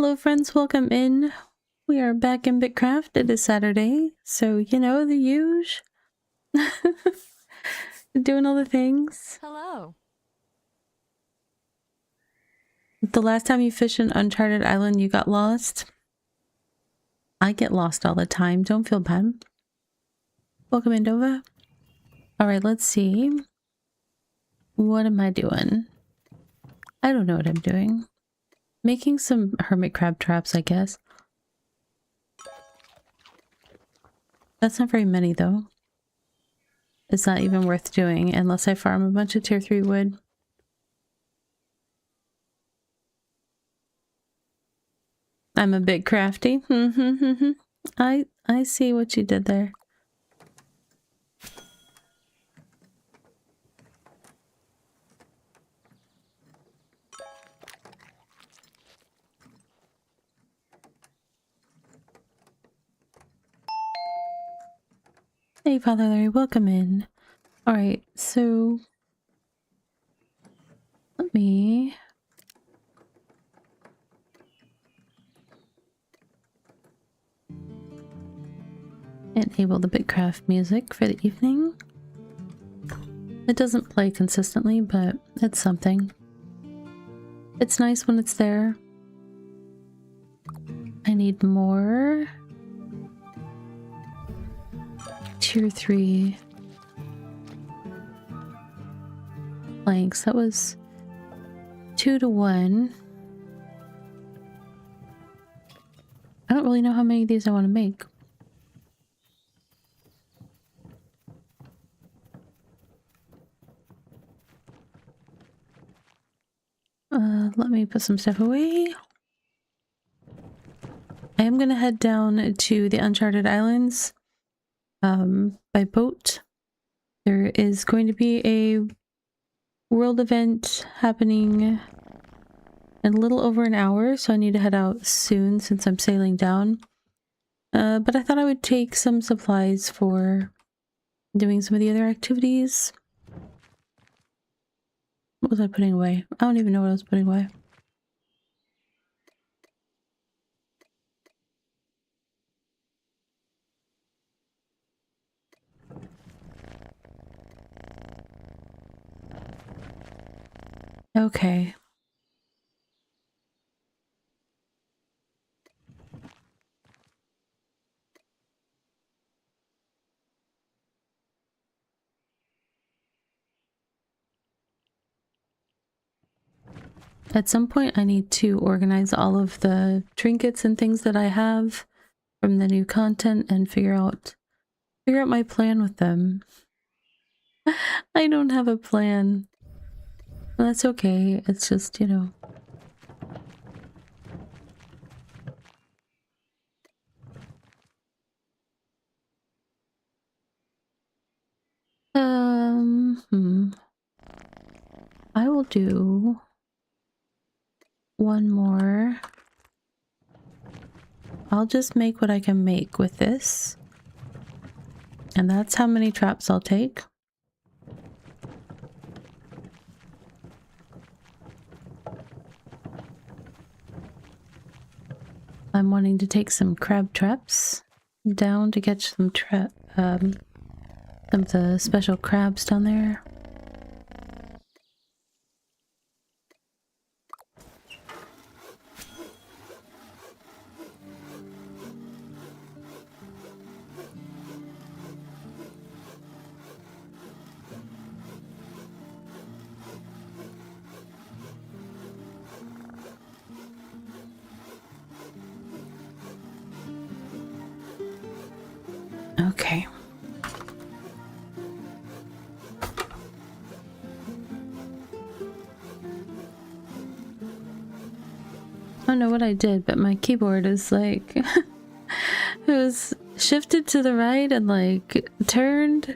Hello friends, welcome in. We are back in BitCraft. It is Saturday, so you know the usual. Doing all the things. Hello. The last time you fished an uncharted island, you got lost. I get lost all the time. Don't feel bad. Welcome in, Dova. Alright, let's see. What am I doing? I don't know what I'm doing. Making some hermit crab traps, I guess. That's not very many, though. It's not even worth doing unless I farm a bunch of tier 3 wood. I'm a bit crafty. I see what you did there. Hey, Father Larry, welcome in. Alright, so let me enable the BitCraft music for the evening. It doesn't play consistently, but it's something. It's nice when it's there. I need more tier 3 planks. That was 2 to 1. I don't really know how many of these I want to make. Let me put some stuff away. I am gonna head down to the Uncharted Islands by boat. There is going to be a world event happening in a little over an hour, so I need to head out soon since I'm sailing down. But I thought I would take some supplies for doing some of the other activities. What was I putting away? I don't even know what I was putting away. Okay. At some point I need to organize all of the trinkets and things that I have from the new content and figure out my plan with them. I don't have a plan. That's okay. It's just, you know. I will do one more. I'll just make what I can make with this. And that's how many traps I'll take. I'm wanting to take some crab traps down to catch some some of the special crabs down there. Okay. I don't know what I did, but my keyboard is like it was shifted to the right and like turned,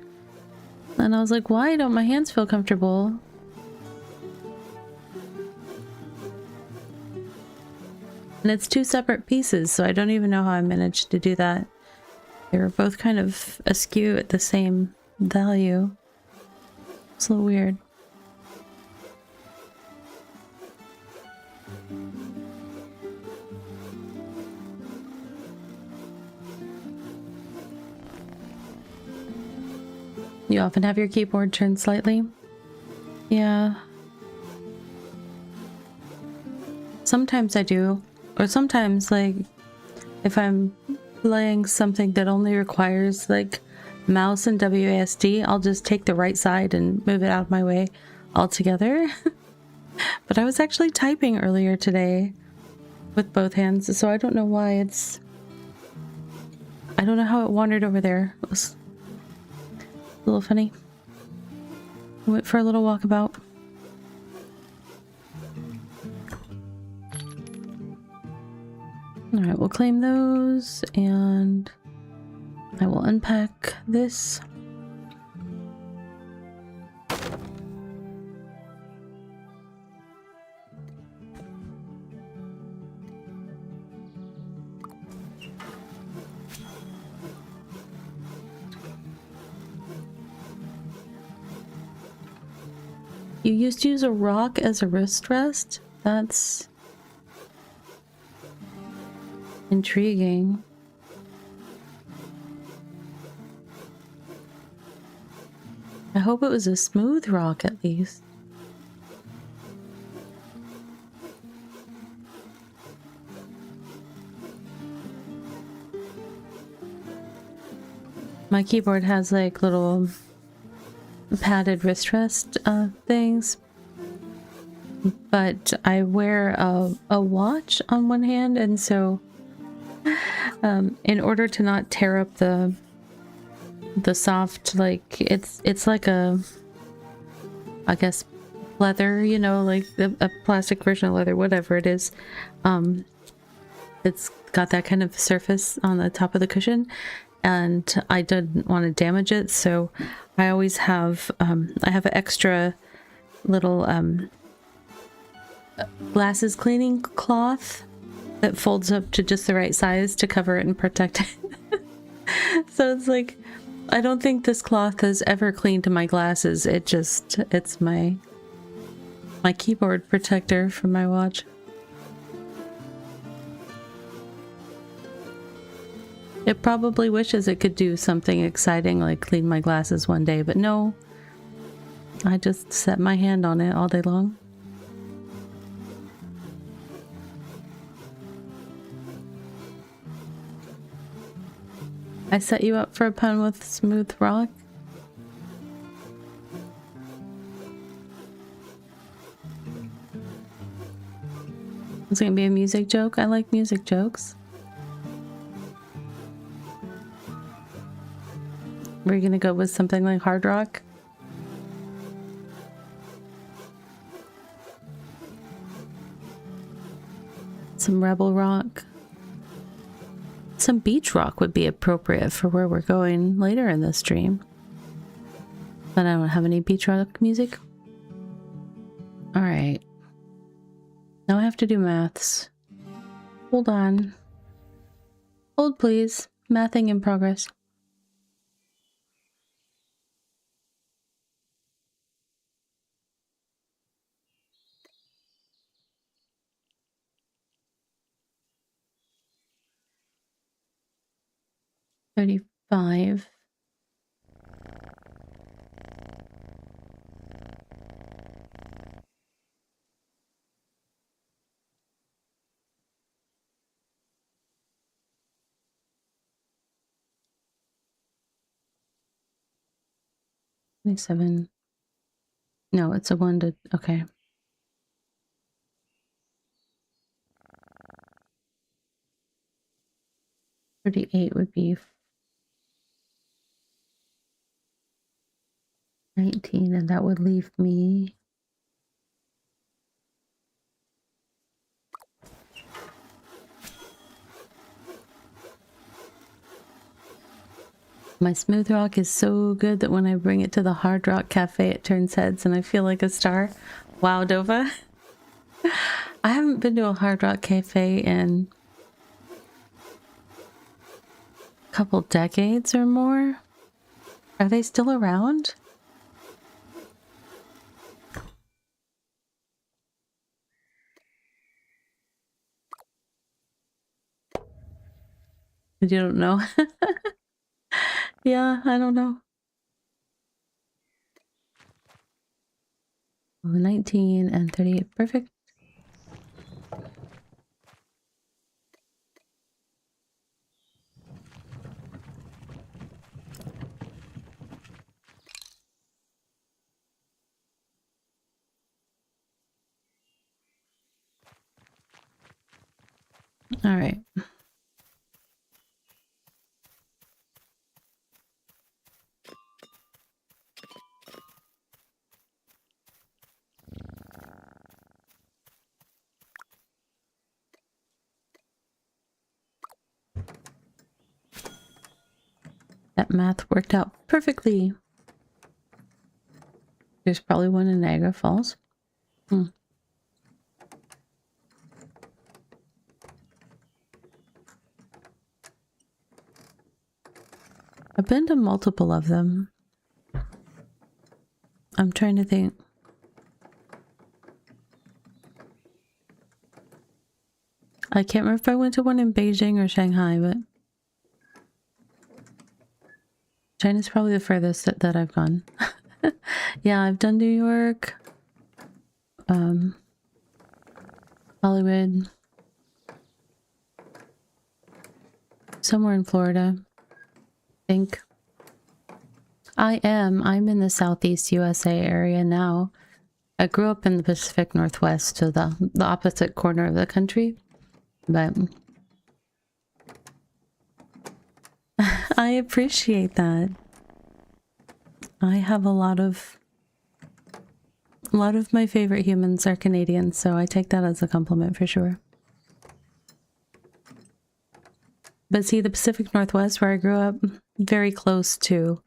and I was like, why don't my hands feel comfortable? And it's two separate pieces, so I don't even know how I managed to do that. They were both kind of askew at the same value. It's a little weird. You often have your keyboard turned slightly? Yeah. Sometimes I do. Or sometimes, like, if I'm playing something that only requires, like, mouse and WASD, I'll just take the right side and move it out of my way altogether. But I was actually typing earlier today with both hands, so I don't know why it's... I don't know how it wandered over there. It was a little funny. I went for a little walkabout. Alright, we'll claim those, and I will unpack this. You used to use a rock as a wrist rest? That's intriguing. I hope it was a smooth rock at least. My keyboard has like little padded wrist rest things, but I wear a watch on one hand, and so in order to not tear up the soft, like it's like a, I guess, leather, you know, like a plastic version of leather, whatever it is. It's got that kind of surface on the top of the cushion, and I didn't want to damage it, so I always have I have an extra little glasses cleaning cloth that folds up to just the right size to cover it and protect it. So it's like, I don't think this cloth has ever cleaned my glasses. It's my keyboard protector for my watch. It probably wishes it could do something exciting like clean my glasses one day, but no. I just set my hand on it all day long. I set you up for a pun with smooth rock. It's gonna be a music joke. I like music jokes. We're gonna go with something like hard rock. Some rebel rock. Some beach rock would be appropriate for where we're going later in the stream. But I don't have any beach rock music. Alright. Now I have to do maths. Hold on. Hold please. Mathing in progress. $35. $27. No, it's a 1 to... Okay. $38 would be 19, and that would leave me... My smooth rock is so good that when I bring it to the Hard Rock Cafe, it turns heads and I feel like a star. Wow, Dova. I haven't been to a Hard Rock Cafe in a couple decades or more. Are they still around? You don't know? Yeah, I don't know. 19 and 38. Perfect. All right. That math worked out perfectly. There's probably one in Niagara Falls. I've been to multiple of them. I'm trying to think. I can't remember if I went to one in Beijing or Shanghai, but China's probably the furthest that I've gone. Yeah, I've done New York, Hollywood, somewhere in Florida, I think. I'm in the Southeast USA area now. I grew up in the Pacific Northwest, so the opposite corner of the country, but I appreciate that. I have a lot of my favorite humans are Canadian, so I take that as a compliment for sure. But see, the Pacific Northwest where I grew up, very close to,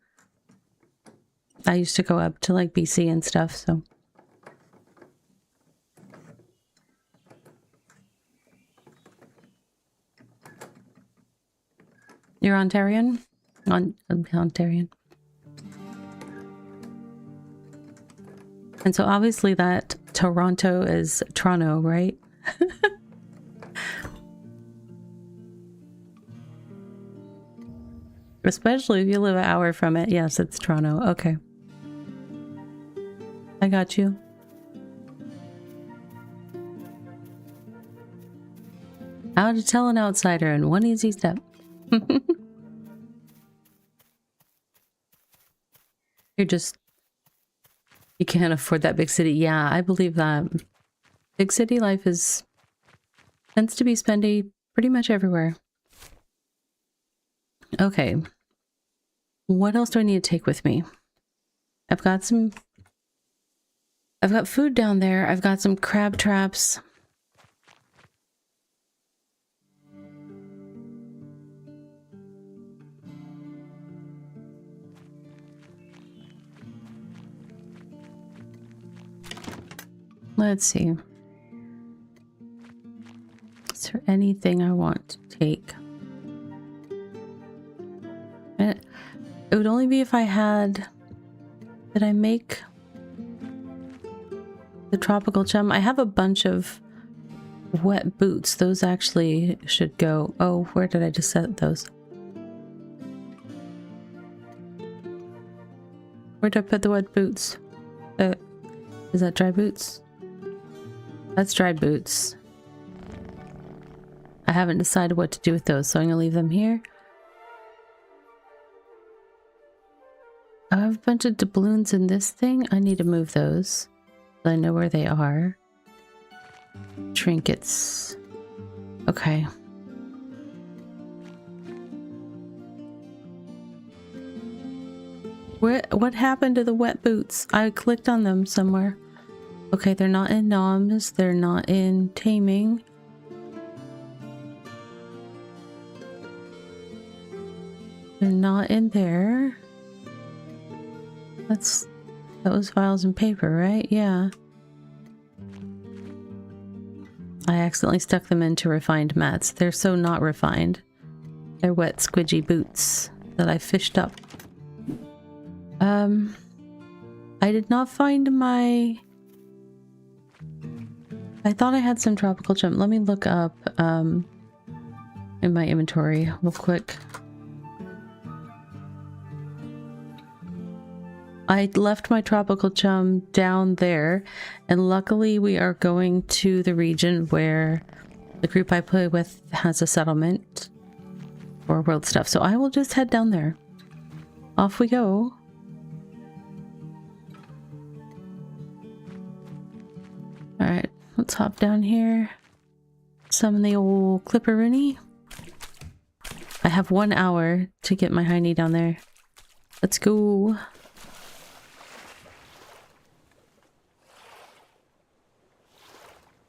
I used to go up to like BC and stuff, so. You're Ontarian? Ontarian. And so obviously that Toronto is Toronto, right? Especially if you live an hour from it. Yes, it's Toronto. Okay. I got you. How to tell an outsider in one easy step. You can't afford that big city. Yeah, I believe that. Big city life tends to be spendy pretty much everywhere. Okay. What else do I need to take with me? I've got food down there. I've got some crab traps. Let's see. Is there anything I want to take? It would only be if I had... Did I make the tropical chum? I have a bunch of wet boots. Those actually should go... Oh, where did I just set those? Where did I put the wet boots? Is that dry boots? That's dried boots. I haven't decided what to do with those, so I'm gonna leave them here. I have a bunch of doubloons in this thing. I need to move those, so I know where they are. Trinkets. Okay. What happened to the wet boots? I clicked on them somewhere. Okay, they're not in noms. They're not in taming. They're not in there. That was files and paper, right? Yeah. I accidentally stuck them into refined mats. They're so not refined. They're wet, squidgy boots that I fished up. I did not find my... I thought I had some tropical gem. Let me look up in my inventory real quick. I left my tropical chum down there, and luckily we are going to the region where the group I play with has a settlement for world stuff. So I will just head down there. Off we go. Alright, let's hop down here. Summon the old Clipperoonie. I have 1 hour to get my hiney down there. Let's go.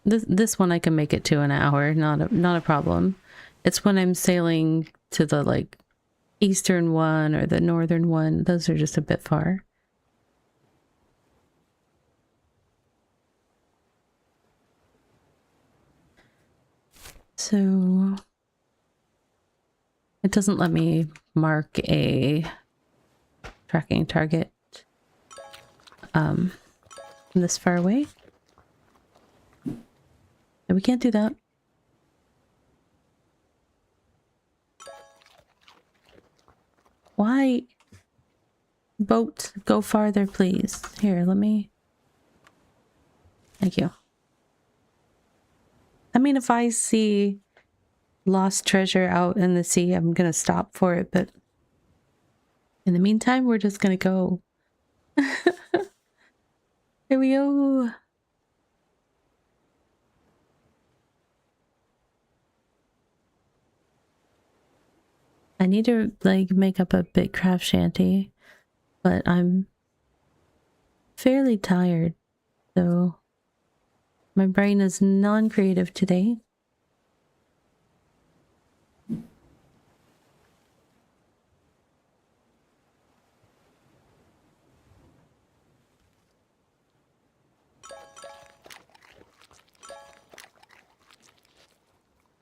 This one I can make it to in an hour, not a problem. It's when I'm sailing to the like eastern one or the northern one. Those are just a bit far. So it doesn't let me mark a tracking target this far away. And we can't do that. Why? Boat, go farther, please. Here, let me... Thank you. I mean, if I see lost treasure out in the sea, I'm gonna stop for it, but in the meantime, we're just gonna go. Here we go. I need to like make up a BitCraft shanty, but I'm fairly tired, so my brain is non-creative today.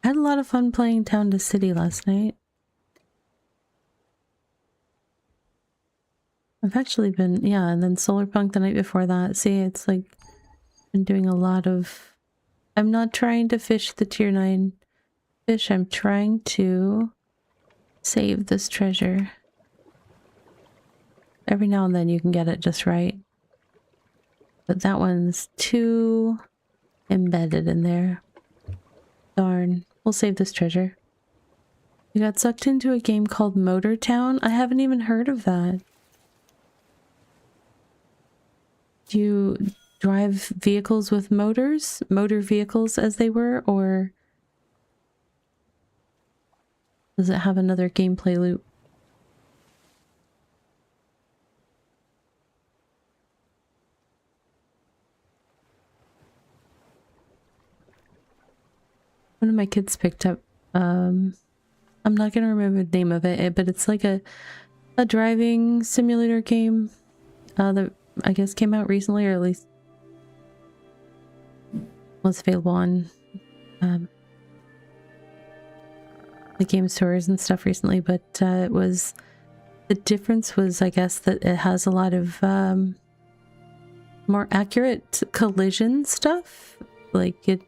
I had a lot of fun playing Town to City last night. I've actually been, yeah, and then Solarpunk the night before that. See, it's like, been doing a lot of... I'm not trying to fish the tier 9 fish, I'm trying to save this treasure. Every now and then you can get it just right. But that one's too embedded in there. Darn. We'll save this treasure. We got sucked into a game called Motor Town. I haven't even heard of that. Do you drive vehicles with motors? Motor vehicles as they were? Or does it have another gameplay loop? One of my kids picked up, I'm not gonna remember the name of it, but it's like a driving simulator game that I guess came out recently, or at least was available on the game stores and stuff recently, but it was, the difference was, I guess, that it has a lot of more accurate collision stuff. Like it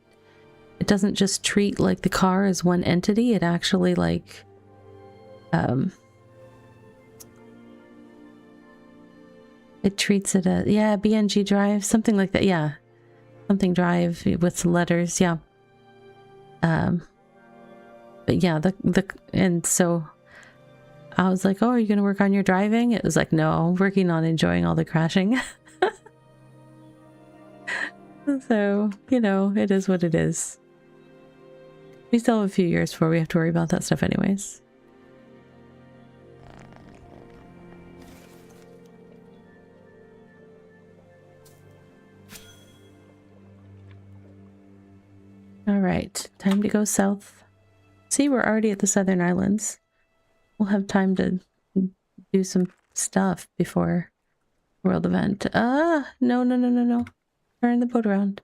doesn't just treat like the car as one entity, it actually like it treats it as, yeah, BNG drive, something like that, yeah. Something drive with letters, yeah. But yeah, and so I was like, oh, are you gonna work on your driving? It was like, no, I'm working on enjoying all the crashing. So, you know, it is what it is. We still have a few years before we have to worry about that stuff anyways. All right, time to go south. See, we're already at the Southern Islands. We'll have time to do some stuff before world event. No. Turn the boat around.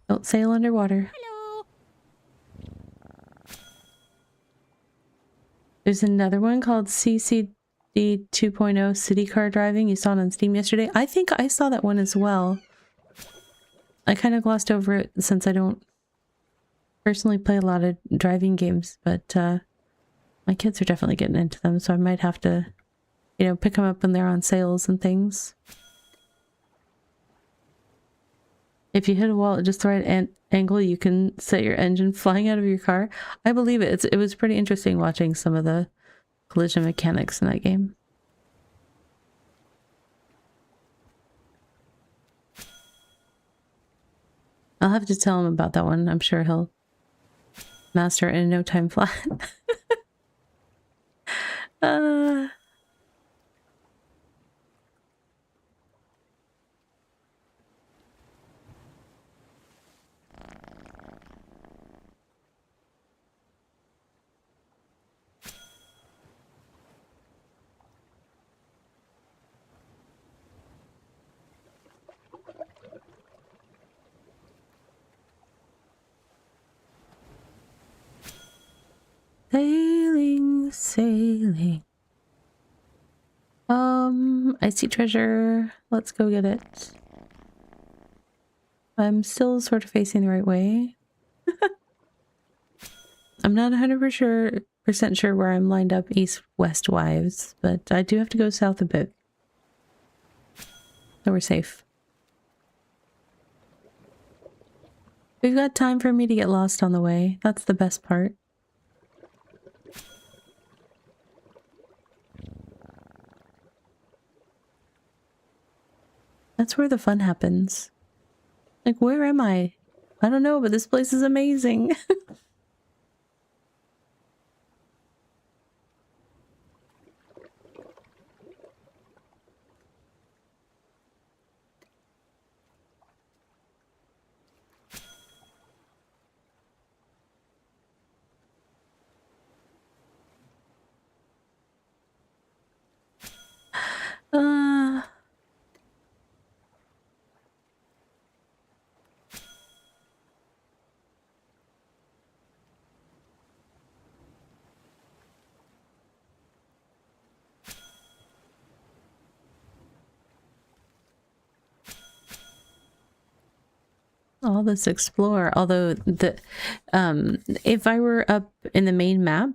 Don't sail underwater. Hello. There's another one called CCD 2.0 City Car Driving. You saw it on Steam yesterday. I think I saw that one as well. I kind of glossed over it since I don't personally play a lot of driving games, but my kids are definitely getting into them, so I might have to you know, pick them up when they're on sales and things. If you hit a wall at just the right angle, you can set your engine flying out of your car. I believe it. It was pretty interesting watching some of the collision mechanics in that game. I'll have to tell him about that one. I'm sure he'll master it in no time flat. Sailing, sailing. I see treasure. Let's go get it. I'm still sort of facing the right way. I'm not 100% sure where I'm lined up east-west wise, but I do have to go south a bit. So we're safe. We've got time for me to get lost on the way. That's the best part. That's where the fun happens. Like, where am I? I don't know, but this place is amazing. All this explore, although the if I were up in the main map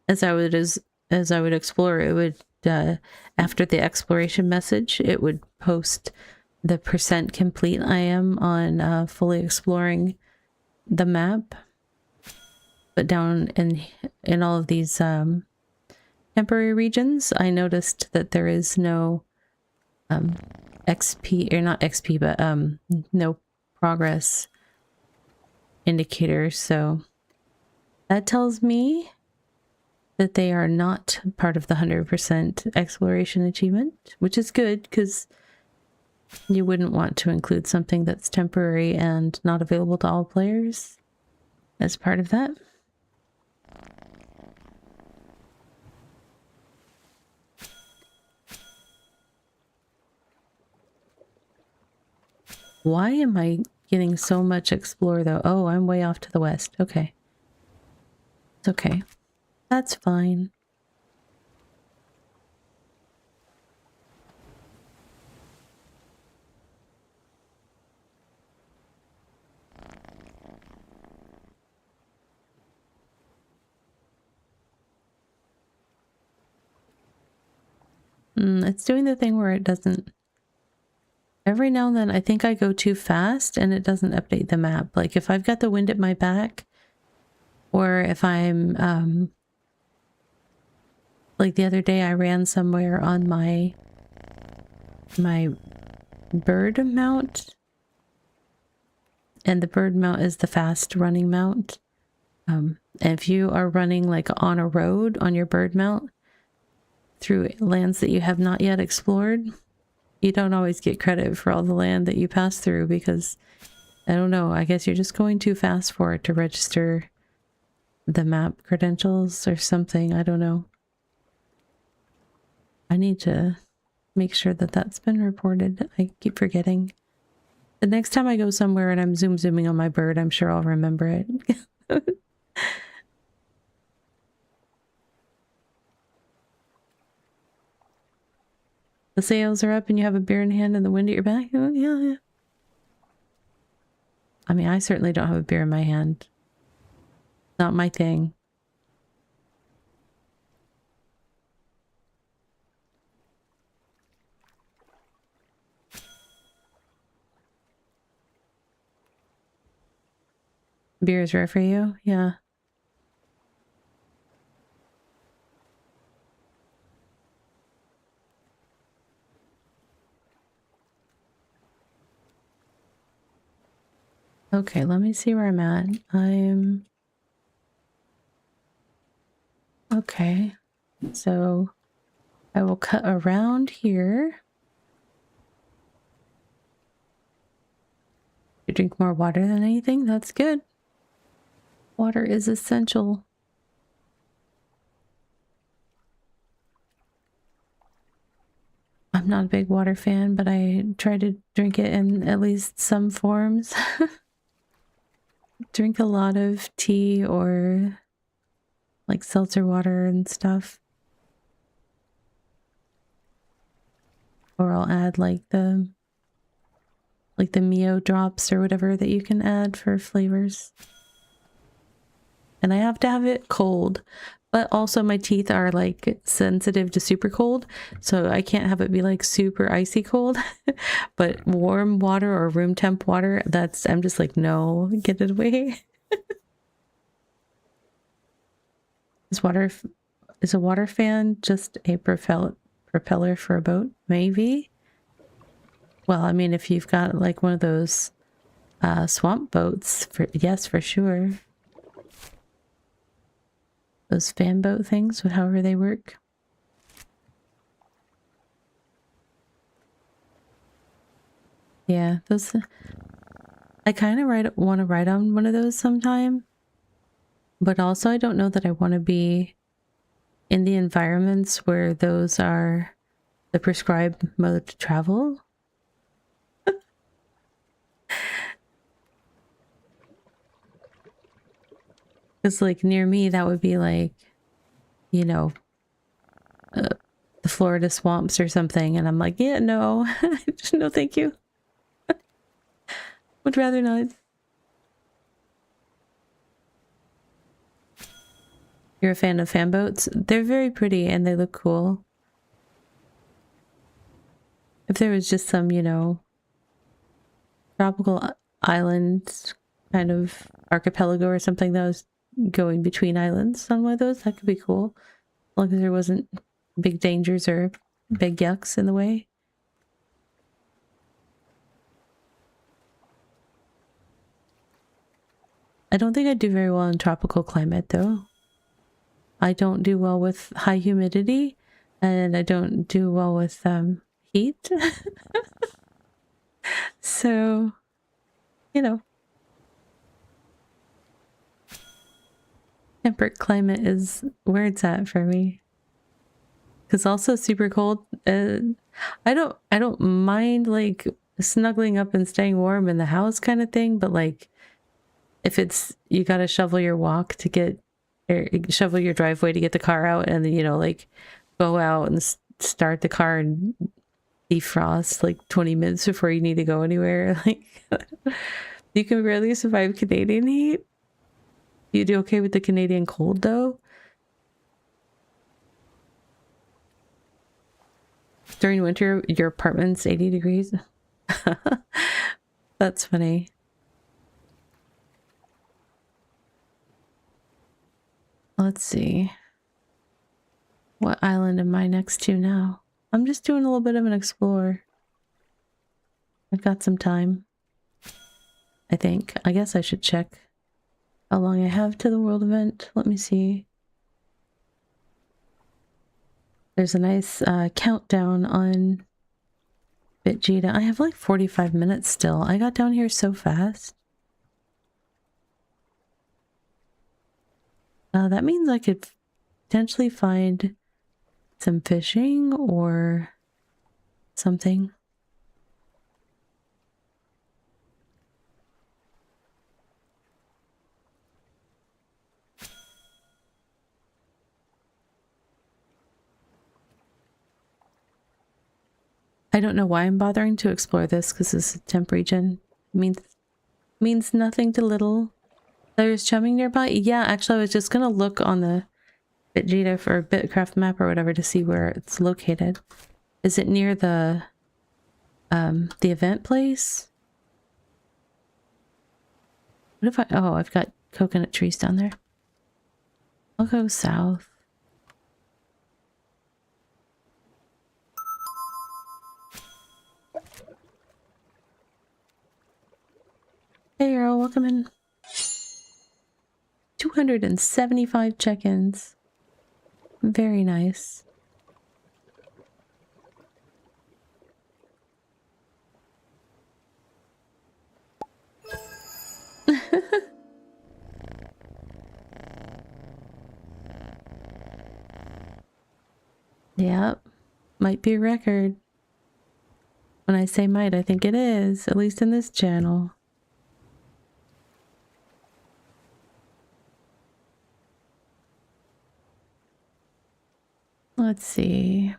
as I would explore, it would after the exploration message, it would post the % complete I am on fully exploring the map. But down in all of these temporary regions, I noticed that there is no XP, or not XP, but no progress indicators, so that tells me that they are not part of the 100% exploration achievement, which is good because you wouldn't want to include something that's temporary and not available to all players as part of that. Why am I getting so much explore though? Oh, I'm way off to the west. Okay. It's okay. That's fine. It's doing the thing where it doesn't... Every now and then I think I go too fast and it doesn't update the map. Like if I've got the wind at my back, or if I'm like the other day I ran somewhere on my bird mount, and the bird mount is the fast running mount. And if you are running like on a road on your bird mount through lands that you have not yet explored, you don't always get credit for all the land that you pass through because, I don't know, I guess you're just going too fast for it to register the map credentials or something. I don't know. I need to make sure that that's been reported. I keep forgetting. The next time I go somewhere and I'm zooming on my bird, I'm sure I'll remember it. The sails are up and you have a beer in hand and the wind at your back? Oh, yeah. I mean, I certainly don't have a beer in my hand. Not my thing. Beer is rare for you? Yeah. Okay, let me see where I'm at. I'm... Okay. So I will cut around here. You drink more water than anything? That's good. Water is essential. I'm not a big water fan, but I try to drink it in at least some forms. Drink a lot of tea or like seltzer water and stuff. Or I'll add like the Mio drops or whatever that you can add for flavors. And I have to have it cold. But also my teeth are like sensitive to super cold, so I can't have it be like super icy cold. But warm water or room temp water, I'm just like, no, get it away. Is a water fan just a propeller for a boat? Maybe. Well, I mean, if you've got like one of those swamp boats, yes, for sure. Those fan boat things, however they work. Yeah, those... I kind of want to ride on one of those sometime. But also I don't know that I want to be in the environments where those are the prescribed mode to travel. Because like near me, that would be like, you know, the Florida swamps or something. And I'm like, yeah, no, no, thank you. Would rather not. You're a fan of fan boats? They're very pretty and they look cool. If there was just some, you know, tropical island kind of archipelago or something that was going between islands on one of those, that could be cool. As long as there wasn't big dangers or big yucks in the way. I don't think I do very well in tropical climate though. I don't do well with high humidity and I don't do well with heat. So, you know, temperate climate is where it's at for me. Because also super cold. I don't mind like snuggling up and staying warm in the house kind of thing, but like if it's you got to shovel your walk to get or shovel your driveway to get the car out, and then you know like go out and start the car and defrost like 20 minutes before you need to go anywhere. Like you can barely survive Canadian heat. You do okay with the Canadian cold though? During winter, your apartment's 80 degrees? That's funny. Let's see. What island am I next to now? I'm just doing a little bit of an explore. I've got some time. I think. I guess I should check how long I have to the world event. Let me see. There's a nice countdown on BitCraft. I have like 45 minutes still. I got down here so fast. That means I could potentially find some fishing or something. I don't know why I'm bothering to explore this because this is a temp region. Means nothing to little. There's chumming nearby. Yeah, actually I was just gonna look on the BitCraft or BitCraft map or whatever to see where it's located. Is it near the event place? What if oh, I've got coconut trees down there. I'll go south. Hey, Earl, welcome in. 275 check-ins. Very nice. Yep. Might be a record. When I say might, I think it is, at least in this channel. Let's see.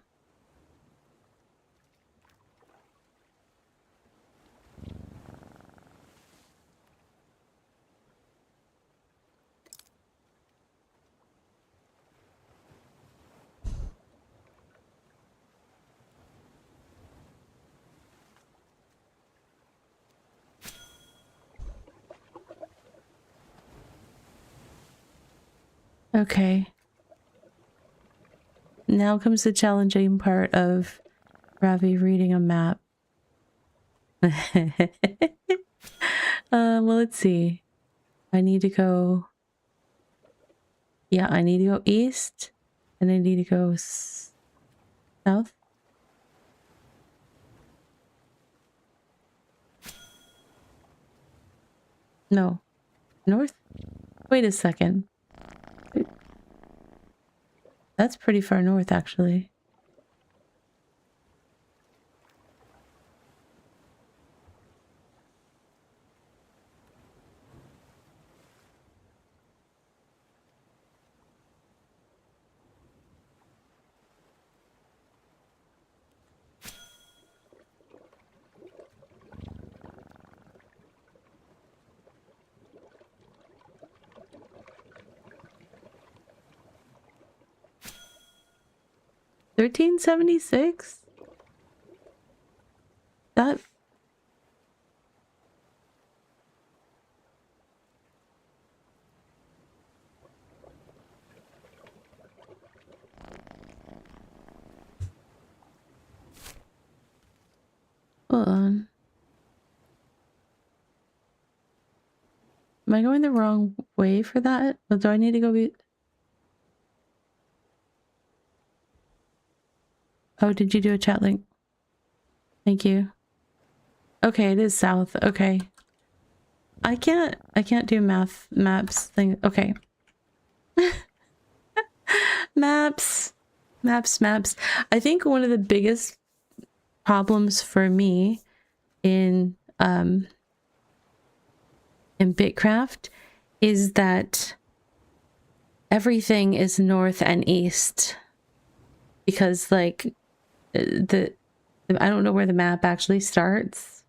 Okay. Now comes the challenging part of Ravi reading a map. Well, let's see. I need to go... Yeah, I need to go east, and I need to go south. No. North? Wait a second. That's pretty far north, actually. $13.76? That... Hold on. Am I going the wrong way for that? Or do I need to go... Oh, did you do a chat link? Thank you. Okay, it is south. Okay. I can't do maps thing. Okay. Maps. I think one of the biggest problems for me in BitCraft is that everything is north and east. Because like I don't know where the map actually starts.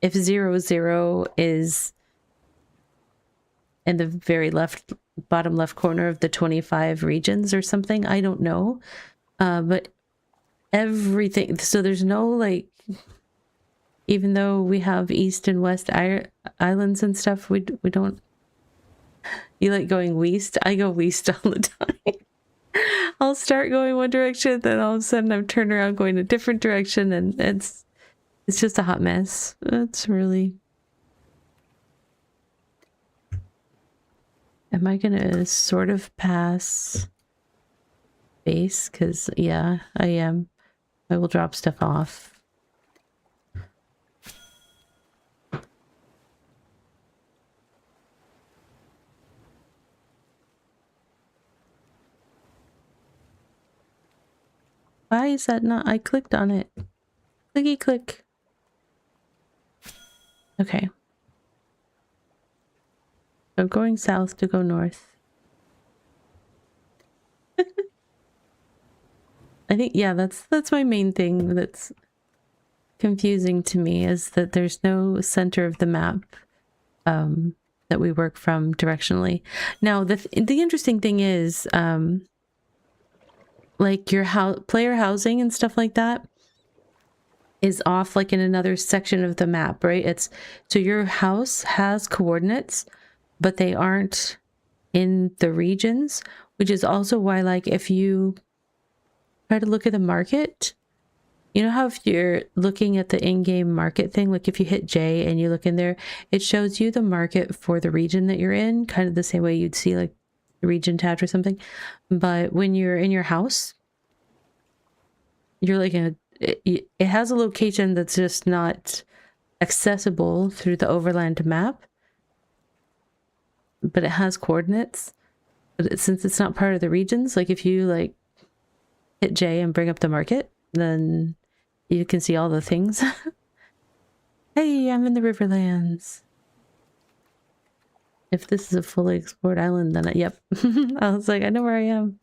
If 00 is in the very bottom left corner of the 25 regions or something, I don't know. But everything, so there's no like, even though we have east and west islands and stuff, we don't. You like going west? I go west all the time. I'll start going one direction, then all of a sudden I'm turned around going a different direction, and it's just a hot mess. It's really... Am I gonna sort of pass base? Because, yeah, I am. I will drop stuff off. Why is that not? I clicked on it. Clicky click. Okay. So going south to go north. I think, yeah, that's my main thing that's confusing to me, is that there's no center of the map that we work from directionally. Now, the interesting thing is, like your player housing and stuff like that is off like in another section of the map, right? So your house has coordinates, but they aren't in the regions, which is also why, like, if you try to look at the market, you know how if you're looking at the in-game market thing, like if you hit J and you look in there, it shows you the market for the region that you're in, kind of the same way you'd see like the region tab or something. But when you're in your house, you're like it has a location that's just not accessible through the overland map, but it has coordinates. But since it's not part of the regions, like if you like hit J and bring up the market, then you can see all the things. Hey, I'm in the Riverlands. If this is a fully explored island, then yep. I was like, I know where I am.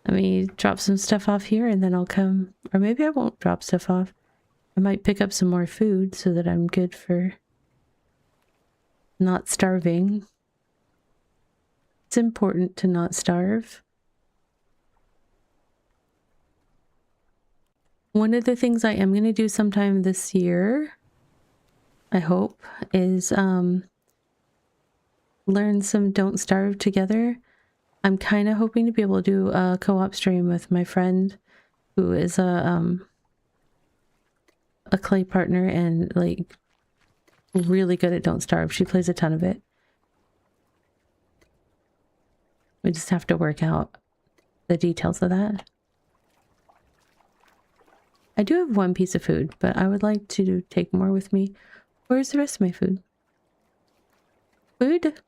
Let me drop some stuff off here and then I'll come. Or maybe I won't drop stuff off. I might pick up some more food so that I'm good for not starving. It's important to not starve. One of the things I am going to do sometime this year, I hope, is learn some Don't Starve together. I'm kind of hoping to be able to do a co-op stream with my friend who is a clay partner and like really good at Don't Starve. She plays a ton of it. We just have to work out the details of that. I do have one piece of food, but I would like to take more with me. Where's the rest of my food? Food?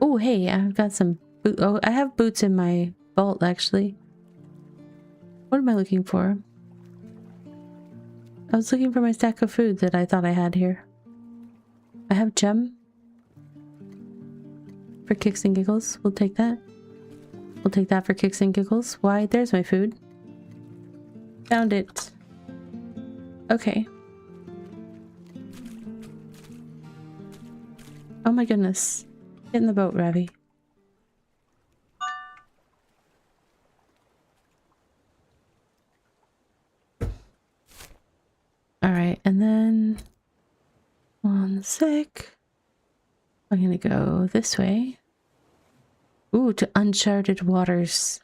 Oh, hey, I've got some boot. Oh, I have boots in my vault, actually. What am I looking for? I was looking for my stack of food that I thought I had here. I have gem. For kicks and giggles. We'll take that. We'll take that for kicks and giggles. Why? There's my food. Found it. Okay. Oh my goodness. Get in the boat, Ravi. Alright, and then 1 sec. I'm gonna go this way. Ooh, to uncharted waters.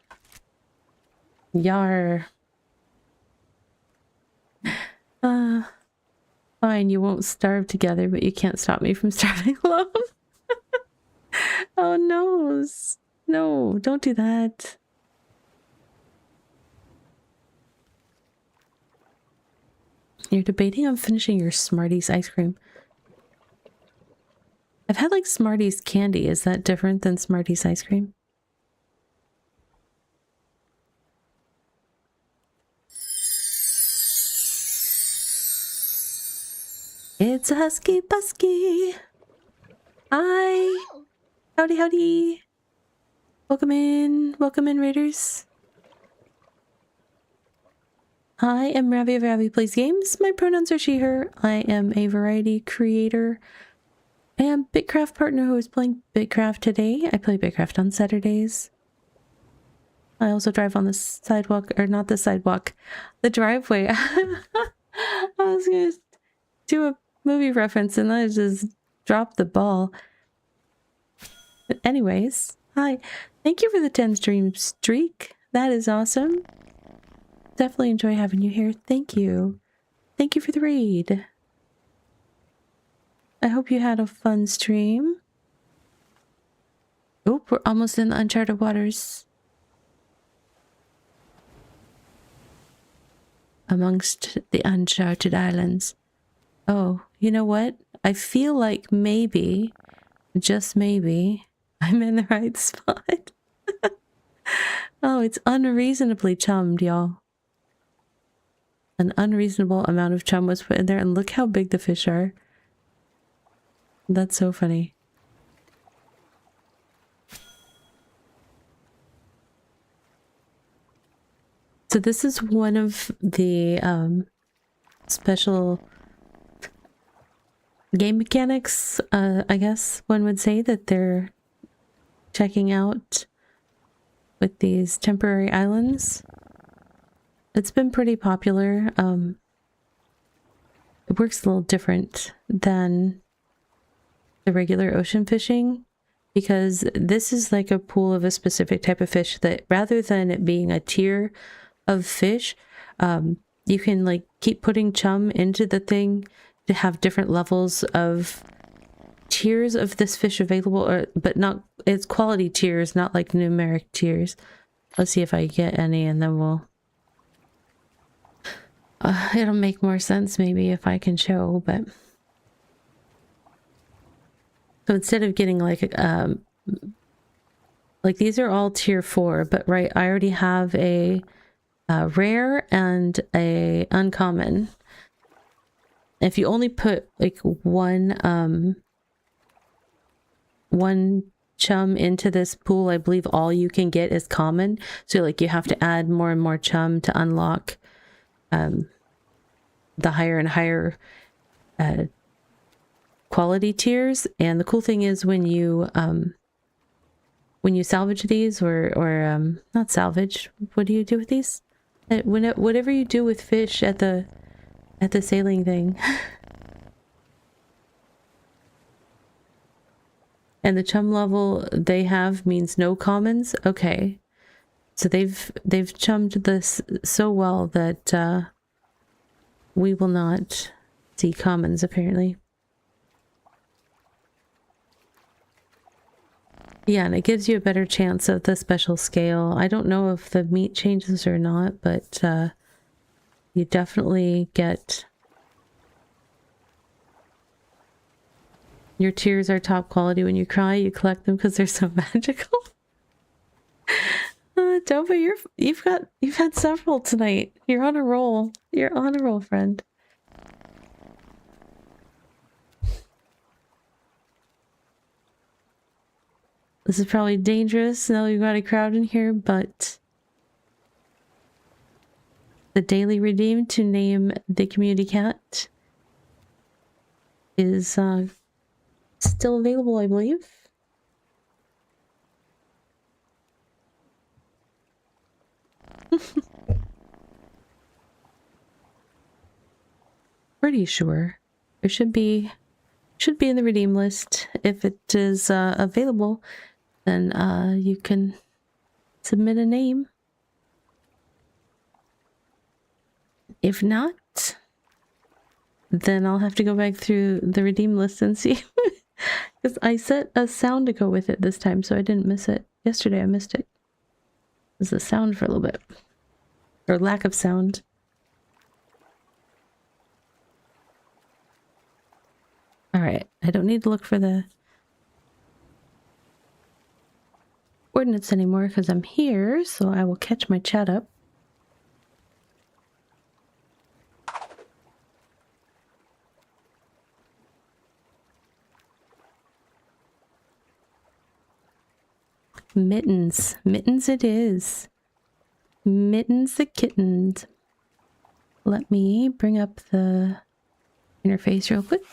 Yar. Fine, you won't starve together, but you can't stop me from starving alone. Oh no. No, don't do that. You're debating on finishing your Smarties ice cream. I've had like Smarties candy. Is that different than Smarties ice cream? It's a husky busky. Hi. Howdy, howdy. Welcome in, raiders. I am Ravi of Ravi Plays Games. My pronouns are she, her. I am a variety creator. I am BitCraft partner who is playing BitCraft today. I play BitCraft on Saturdays. I also drive on the sidewalk, or not the sidewalk, the driveway. I was gonna do a movie reference and I just dropped the ball. But anyways, hi. Thank you for the 10 stream streak. That is awesome. Definitely enjoy having you here. Thank you. Thank you for the raid. I hope you had a fun stream. Oh, we're almost in the uncharted waters. Amongst the uncharted islands. Oh, you know what? I feel like maybe, just maybe, I'm in the right spot. Oh, it's unreasonably chummed, y'all. An unreasonable amount of chum was put in there, and look how big the fish are. That's so funny. So this is one of the special game mechanics, I guess one would say, that they're checking out with these temporary islands. It's been pretty popular. It works a little different than the regular ocean fishing, because this is like a pool of a specific type of fish that rather than it being a tier of fish, you can like keep putting chum into the thing to have different levels of tiers of this fish available, but not, it's quality tiers, not like numeric tiers. Let's see if I get any, and then we'll it'll make more sense maybe if I can show. But so instead of getting like these are all tier 4, but right, I already have a rare and a uncommon. If you only put like one chum into this pool, I believe all you can get is common. So like you have to add more and more chum to unlock the higher and higher quality tiers. And the cool thing is when you salvage these or not salvage, what do you do with these? Whatever you do with fish at the sailing thing. And the chum level they have means no commons. Okay. So they've chummed this so well that we will not see commons apparently. Yeah, and it gives you a better chance of the special scale. I don't know if the meat changes or not, but you definitely get... Your tears are top quality. When you cry, you collect them because they're so magical. Doba, you've had several tonight. You're on a roll. You're on a roll, friend. This is probably dangerous now you've got a crowd in here, but the daily redeem to name the community cat is still available, I believe. Pretty sure it should be in the redeem list. If it is available, then you can submit a name. If not, then I'll have to go back through the redeem list and see. Because I set a sound to go with it this time, so I didn't miss it. Yesterday I missed it. It was the sound for a little bit. Or lack of sound. Alright, I don't need to look for the coordinates anymore because I'm here, so I will catch my chat up. Mittens. Mittens it is. Mittens the kittens. Let me bring up the interface real quick.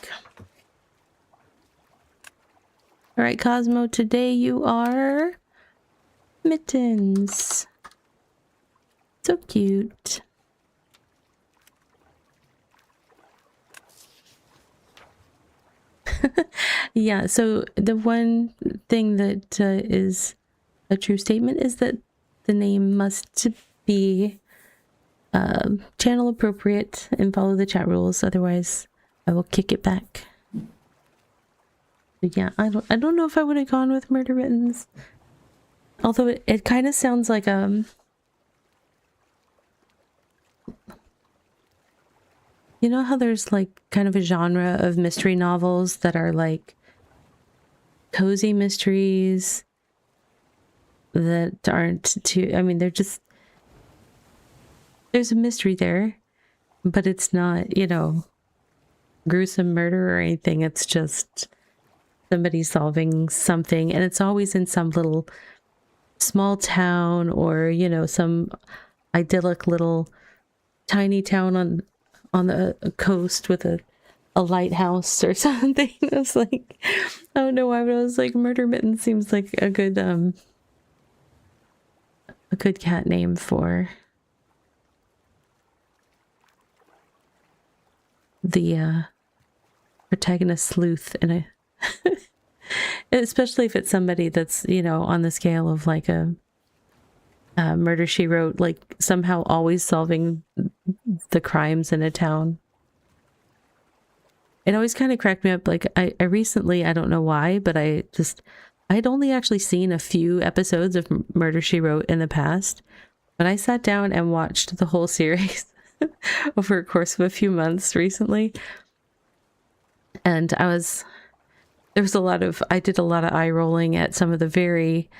Alright, Cosmo, today you are Mittens. So cute. Yeah, so the one thing that is a true statement is that the name must be channel appropriate and follow the chat rules, otherwise I will kick it back. But yeah, I don't know if I would have gone with Murder Mittens. Although it kind of sounds like you know how there's like kind of a genre of mystery novels that are like cozy mysteries that aren't too, I mean, they're just, there's a mystery there, but it's not, you know, gruesome murder or anything. It's just somebody solving something, and it's always in some little small town or, you know, some idyllic little tiny town on the coast with a lighthouse or something. I was like, I don't know why, but I was like, Murder Mitten seems like a good cat name for the protagonist sleuth in Especially if it's somebody that's, you know, on the scale of like a Murder, She Wrote, like somehow always solving the crimes in a town. It always kind of cracked me up. Like I recently, I don't know why, but I'd only actually seen a few episodes of Murder, She Wrote in the past, but I sat down and watched the whole series over a course of a few months recently. And there was I did a lot of eye rolling at some of the very,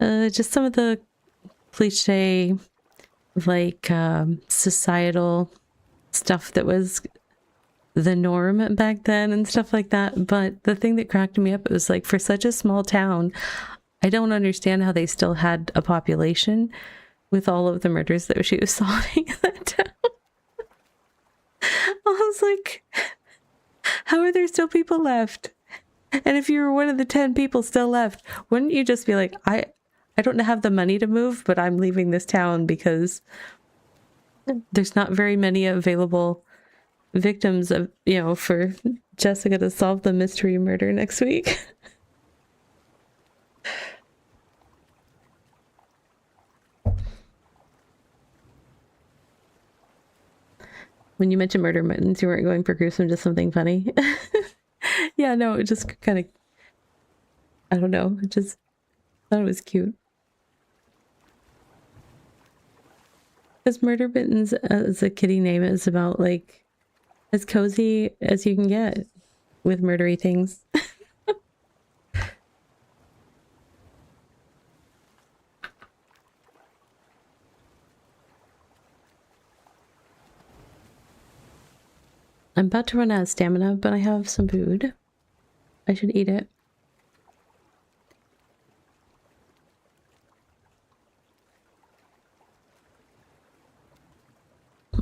just some of the cliche, like, societal stuff that was the norm back then and stuff like that. But the thing that cracked me up, it was like, for such a small town, I don't understand how they still had a population with all of the murders that she was solving in that town. I was like, how are there still people left? And if you were one of the 10 people still left, wouldn't you just be like, I don't have the money to move, but I'm leaving this town because there's not very many available victims of, you know, for Jessica to solve the mystery murder next week. When you mentioned murder mittens, you weren't going for gruesome, just something funny. Yeah, no, it just kind of, I don't know, it just thought it was cute. Because Murder Mittens as a kitty name is about like as cozy as you can get with murdery things. I'm about to run out of stamina, but I have some food. I should eat it.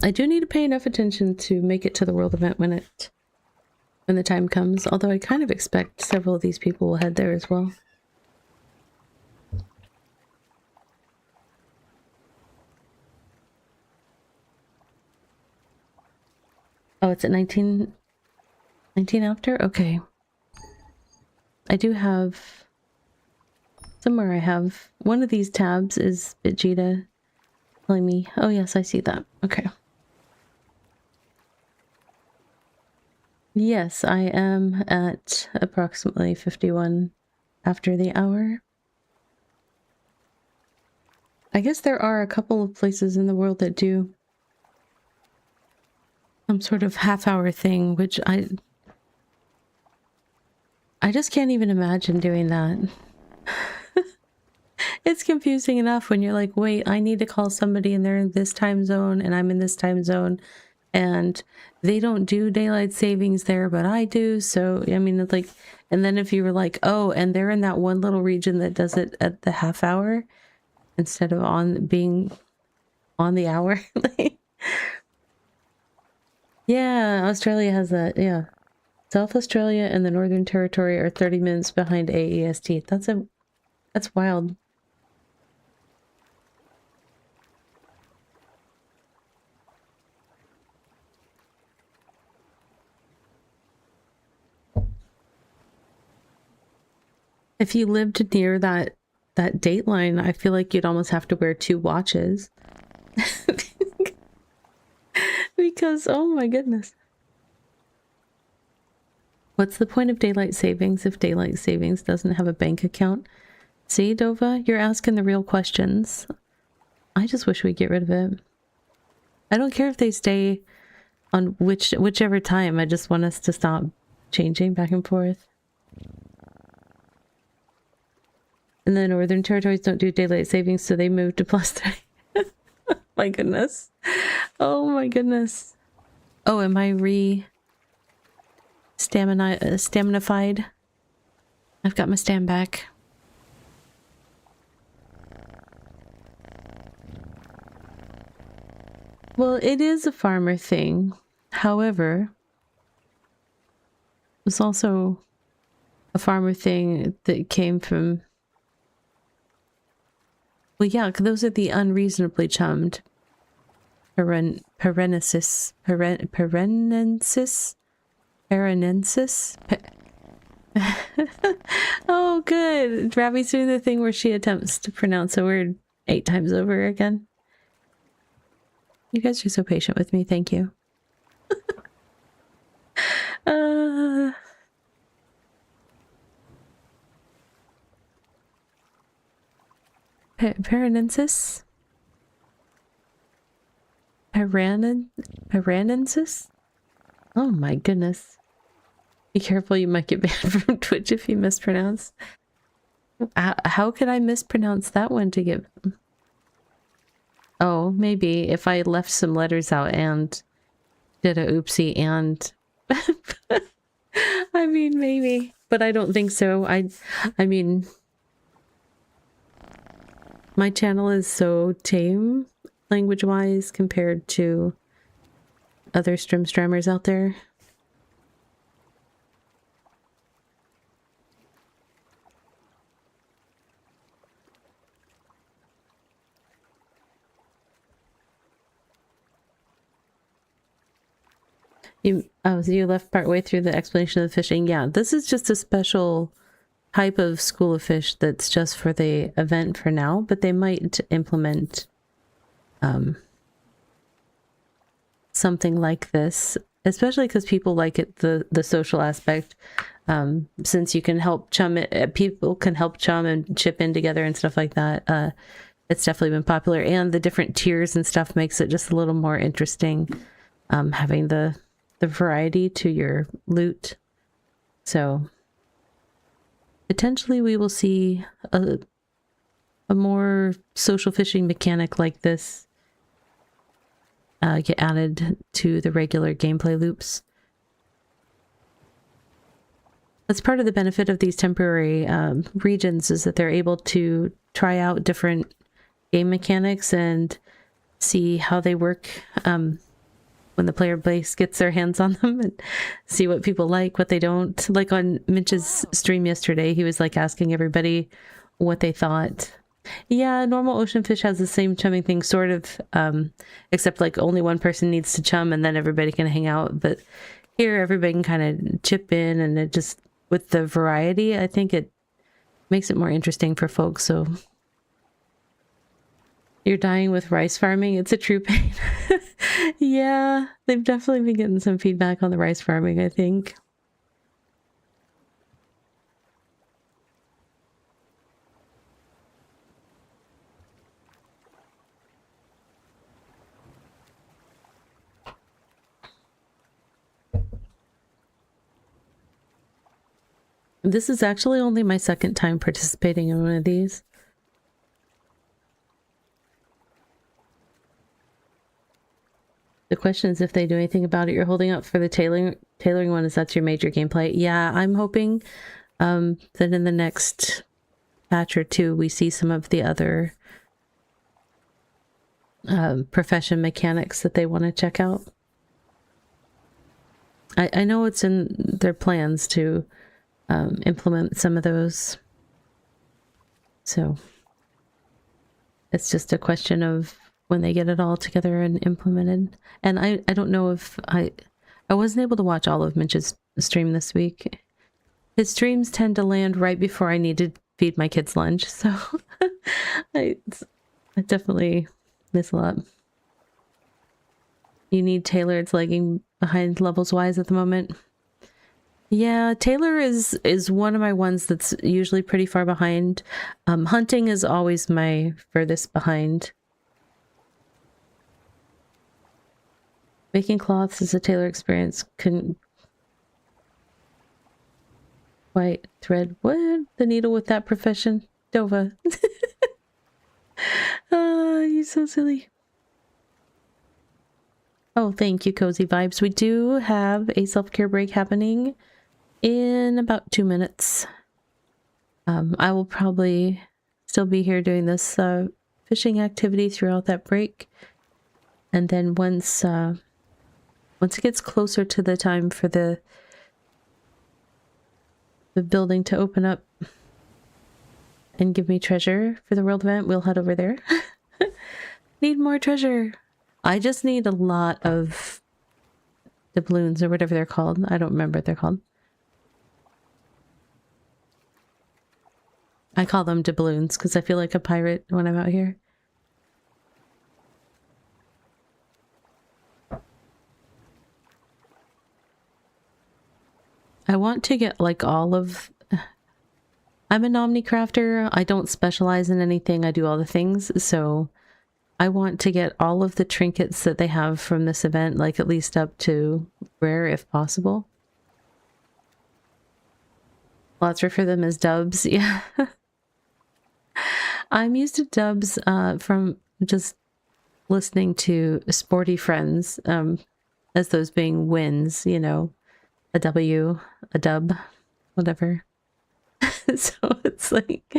I do need to pay enough attention to make it to the world event when the time comes, although I kind of expect several of these people will head there as well. Oh, it's at 19 after? Okay. I do have somewhere I have one of these tabs is Vegeta telling me, oh yes, I see that. Okay. Yes, I am at approximately 51 after the hour. I guess there are a couple of places in the world that do some sort of half-hour thing, which I just can't even imagine doing that. It's confusing enough when you're like, wait, I need to call somebody and they're in this time zone and I'm in this time zone and they don't do daylight savings there, but I do. So, I mean, it's like, and then if you were like, oh, and they're in that one little region that does it at the half hour instead of being on the hour. Yeah, Australia has that. Yeah. South Australia and the Northern Territory are 30 minutes behind AEST. That's wild. If you lived near that dateline, I feel like you'd almost have to wear 2 watches. Because, oh my goodness. What's the point of daylight savings if daylight savings doesn't have a bank account? See, Dova, you're asking the real questions. I just wish we'd get rid of it. I don't care if they stay on whichever time. I just want us to stop changing back and forth. And the Northern Territories don't do daylight savings, so they moved to +3. My goodness. Oh my goodness. Oh, am I staminified? I've got my stam back. Well, it is a farmer thing. However, it's also a farmer thing that came from... Well, yeah, those are the unreasonably chummed to run Parenensis. Oh, good. Ravi's doing the thing where she attempts to pronounce a word 8 times over again. You guys are so patient with me. Thank you. Paranensis? Paranensis? Oh my goodness. Be careful, you might get banned from Twitch if you mispronounce. How could I mispronounce that one to get... Oh, maybe if I left some letters out and did a oopsie and... I mean, maybe. But I don't think so. I mean... My channel is so tame, language-wise, compared to other streamers out there. So you left partway through the explanation of the fishing. Yeah, this is just a special type of school of fish that's just for the event for now, but they might implement something like this, especially because people like it, the social aspect. Since you can help chum it, people can help chum and chip in together and stuff like that. It's definitely been popular, and the different tiers and stuff makes it just a little more interesting, having the variety to your loot. So potentially we will see a more social fishing mechanic like this get added to the regular gameplay loops. That's part of the benefit of these temporary regions, is that they're able to try out different game mechanics and see how they work when the player base gets their hands on them, and see what people like, what they don't. Like on Mitch's stream yesterday, he was like asking everybody what they thought. Yeah, normal ocean fish has the same chumming thing, sort of, except like only one person needs to chum and then everybody can hang out. But here everybody can kind of chip in, and it just, with the variety, I think it makes it more interesting for folks. So you're dying with rice farming. It's a true pain. Yeah, they've definitely been getting some feedback on the rice farming, I think. This is actually only my second time participating in one of these. The question is if they do anything about it. You're holding up for the tailoring one, is that's your major gameplay? Yeah, I'm hoping that in the next patch or two we see some of the other profession mechanics that they want to check out. I know it's in their plans to implement some of those. So it's just a question of when they get it all together and implemented. And I don't know if I wasn't able to watch all of Mitch's stream this week. His streams tend to land right before I need to feed my kids lunch, so I definitely miss a lot. You need Taylor. It's lagging behind levels wise at the moment. Yeah, Taylor is one of my ones that's usually pretty far behind. Hunting is always my furthest behind. Making cloths is a Taylor experience. Couldn't quite thread the needle with that profession. Dova. You're so silly. Oh, thank you, Cozy Vibes. We do have a self-care break happening in about 2 minutes. I will probably still be here doing this fishing activity throughout that break. And then once it gets closer to the time for the building to open up and give me treasure for the world event, we'll head over there. Need more treasure. I just need a lot of doubloons or whatever they're called. I don't remember what they're called. I call them doubloons because I feel like a pirate when I'm out here. I want to get like all of... I'm an omnicrafter. I don't specialize in anything. I do all the things. So I want to get all of the trinkets that they have from this event, like at least up to rare if possible. Let's refer them as dubs. Yeah. I'm used to dubs from just listening to sporty friends, as those being wins, you know, a W, a dub, whatever. So it's like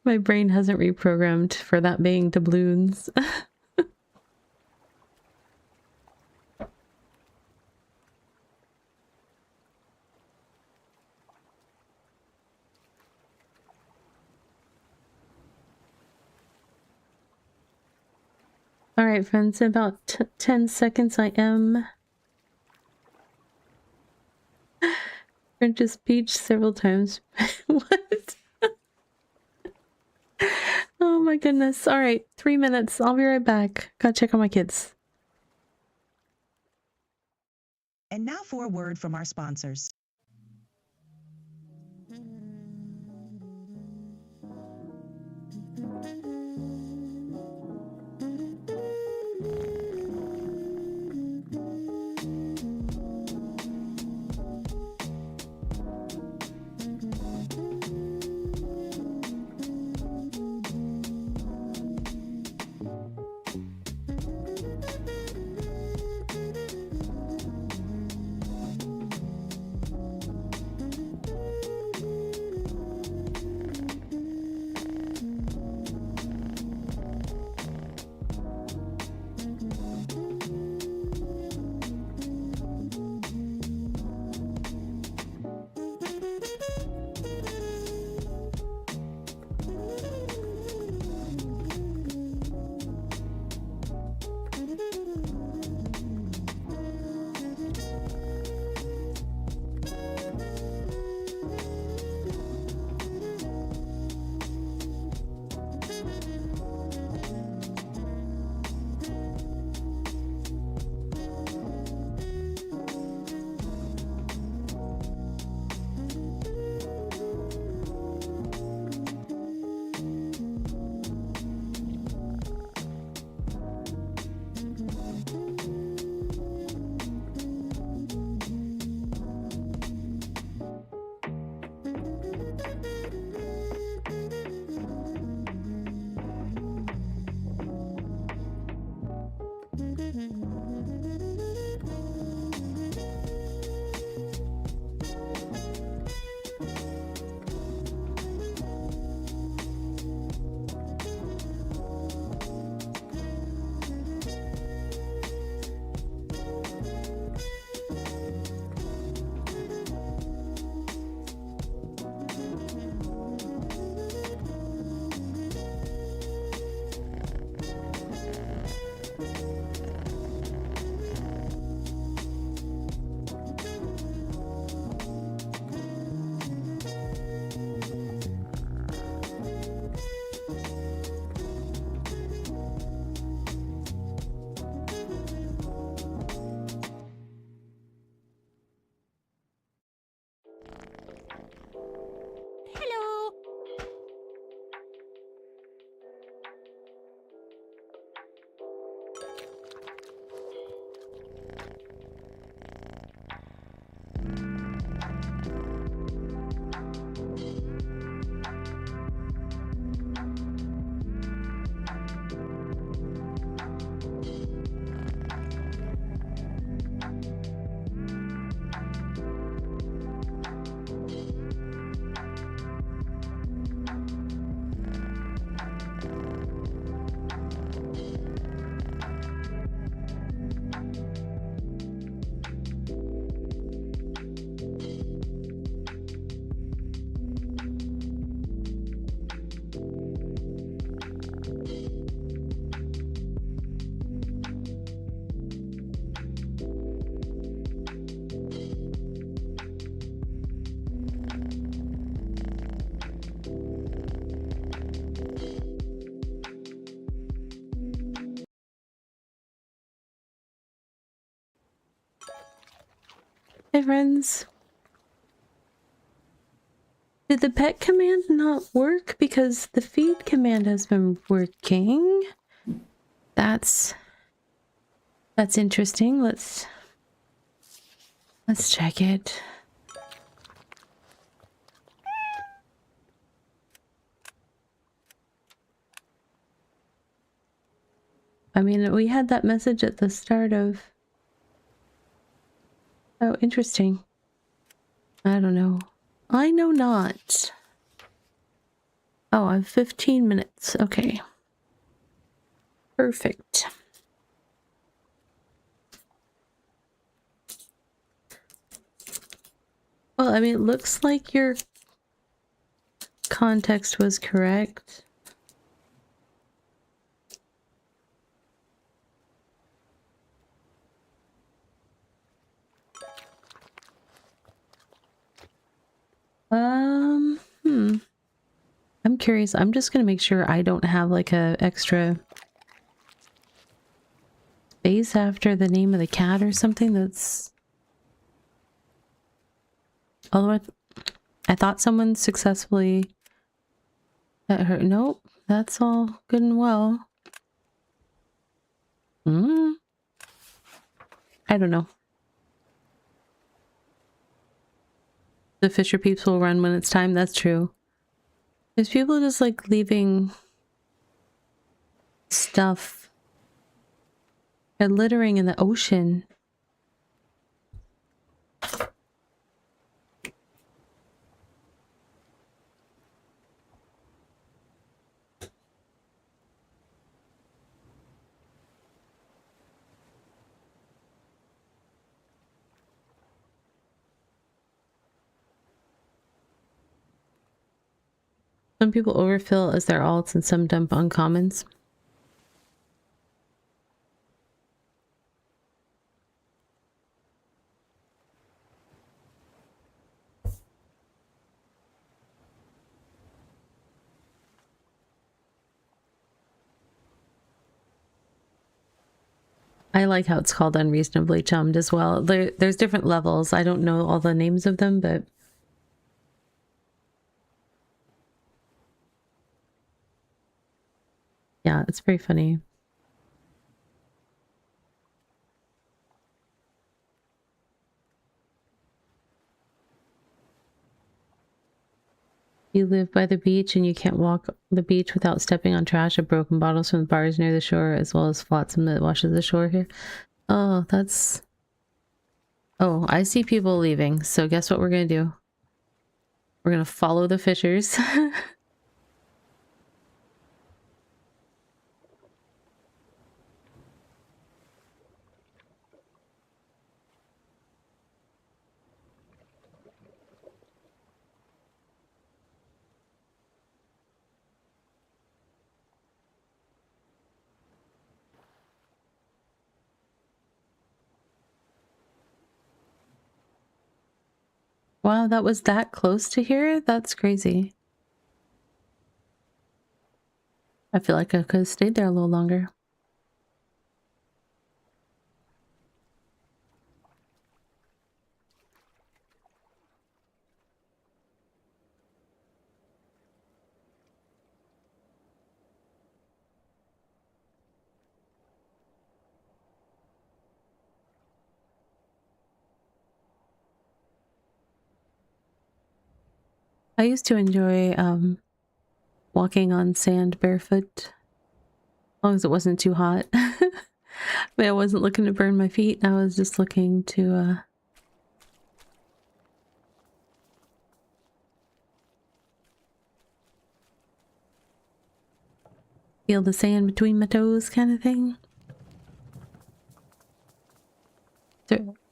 my brain hasn't reprogrammed for that being doubloons. All right, friends, in about 10 seconds I am... Princess Peach several times. What? Oh my goodness. All right, 3 minutes. I'll be right back. Gotta check on my kids. And now for a word from our sponsors. Hey friends. Did the pet command not work because the feed command has been working? That's interesting. Let's check it. I mean, we had that message at the start of... Oh, interesting. I don't know. I know not. Oh, I have 15 minutes. Okay. Perfect. Well, I mean, it looks like your context was correct. I'm curious. I'm just gonna make sure I don't have like a extra space after the name of the cat or something that's... Although I thought someone successfully let her... Nope, that's all good and well. I don't know. The Fisher peeps will run when it's time. That's true. There's people just like leaving stuff and littering in the ocean. Some people overfill as their alts and some dump uncommons. I like how it's called unreasonably chummed as well. There's different levels. I don't know all the names of them, but... Yeah, it's very funny. You live by the beach and you can't walk the beach without stepping on trash or broken bottles from the bars near the shore, as well as flotsam that washes the shore here. Oh, that's... Oh, I see people leaving, so guess what we're gonna do? We're gonna follow the fishers. Wow, that was that close to here? That's crazy. I feel like I could have stayed there a little longer. I used to enjoy walking on sand barefoot, as long as it wasn't too hot. But I wasn't looking to burn my feet. I was just looking to feel the sand between my toes kind of thing.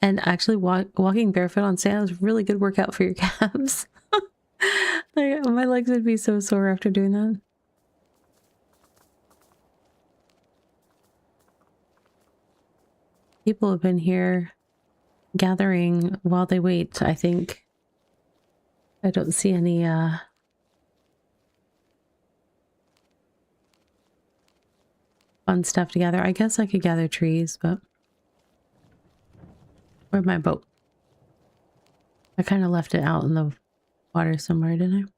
And actually walking barefoot on sand is a really good workout for your calves. Like, my legs would be so sore after doing that. People have been here gathering while they wait, I think. I don't see any fun stuff to gather. I guess I could gather trees, but... Where'd my boat? I kind of left it out in the water somewhere, didn't I?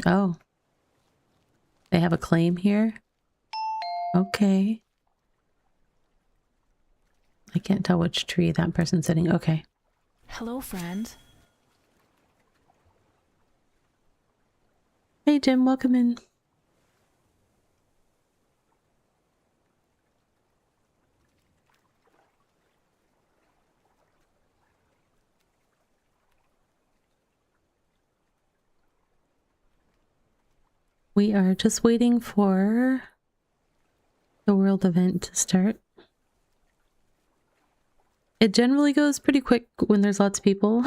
Oh. They have a claim here? Okay. I can't tell which tree that person's sitting. Okay. Hello, friend. Hey, Jim, welcome in. We are just waiting for the world event to start. It generally goes pretty quick when there's lots of people.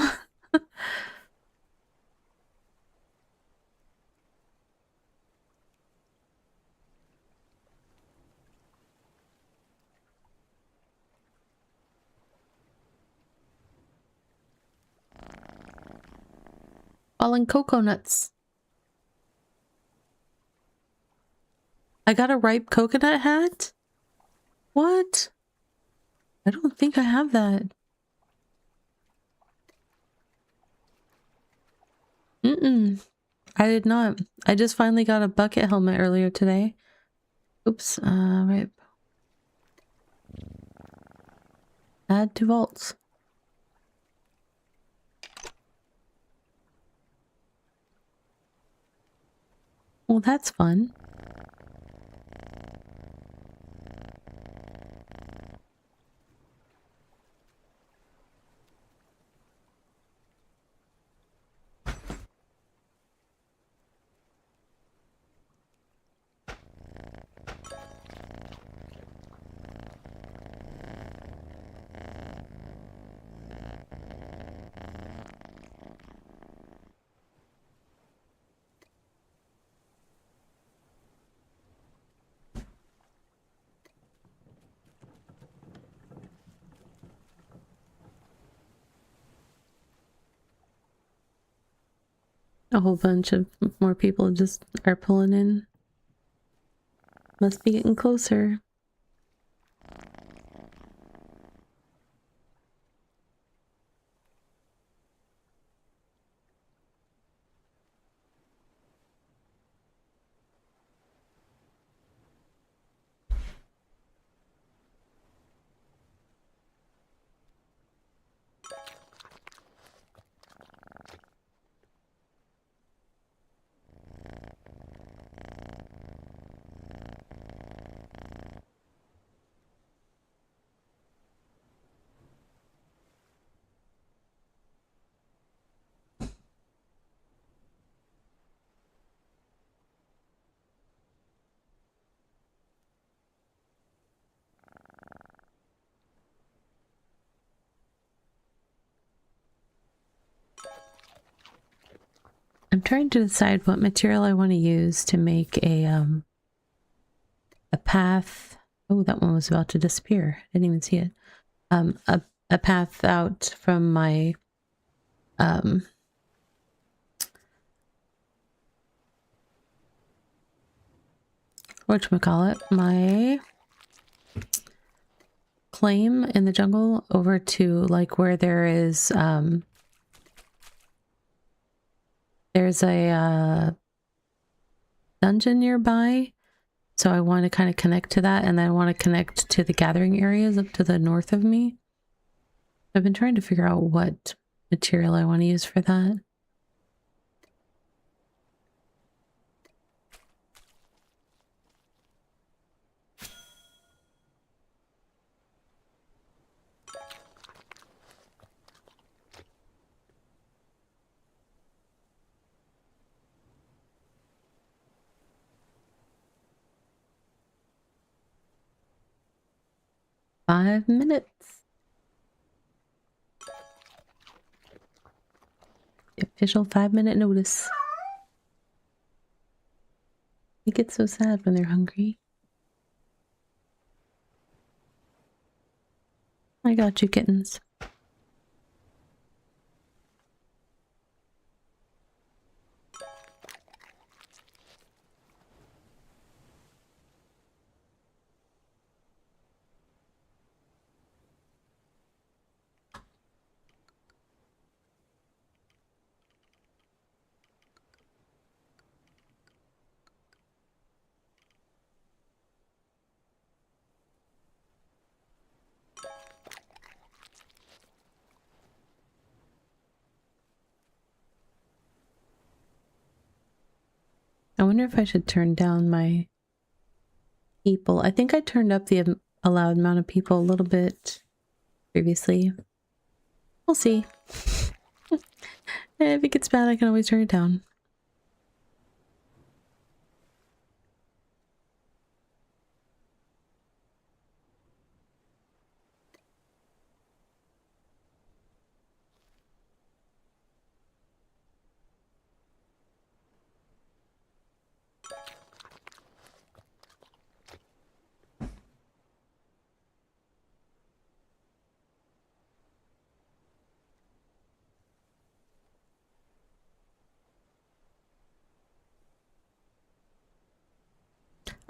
Fallen coconuts. I got a ripe coconut hat? What? I don't think I have that. I did not. I just finally got a bucket helmet earlier today. Oops, right. Add to vaults. Well, that's fun. A whole bunch of more people just are pulling in. Must be getting closer. I'm trying to decide what material I want to use to make a path. Oh, that one was about to disappear. I didn't even see it. A path out from my whatchamacallit, my claim in the jungle over to like where there is there's a dungeon nearby, so I want to kind of connect to that, and then I want to connect to the gathering areas up to the north of me. I've been trying to figure out what material I want to use for that. Five minutes. The official 5-minute notice. They get so sad when they're hungry. I got you, kittens. I wonder if I should turn down my people. I think I turned up the allowed amount of people a little bit previously. We'll see. If it gets bad, I can always turn it down.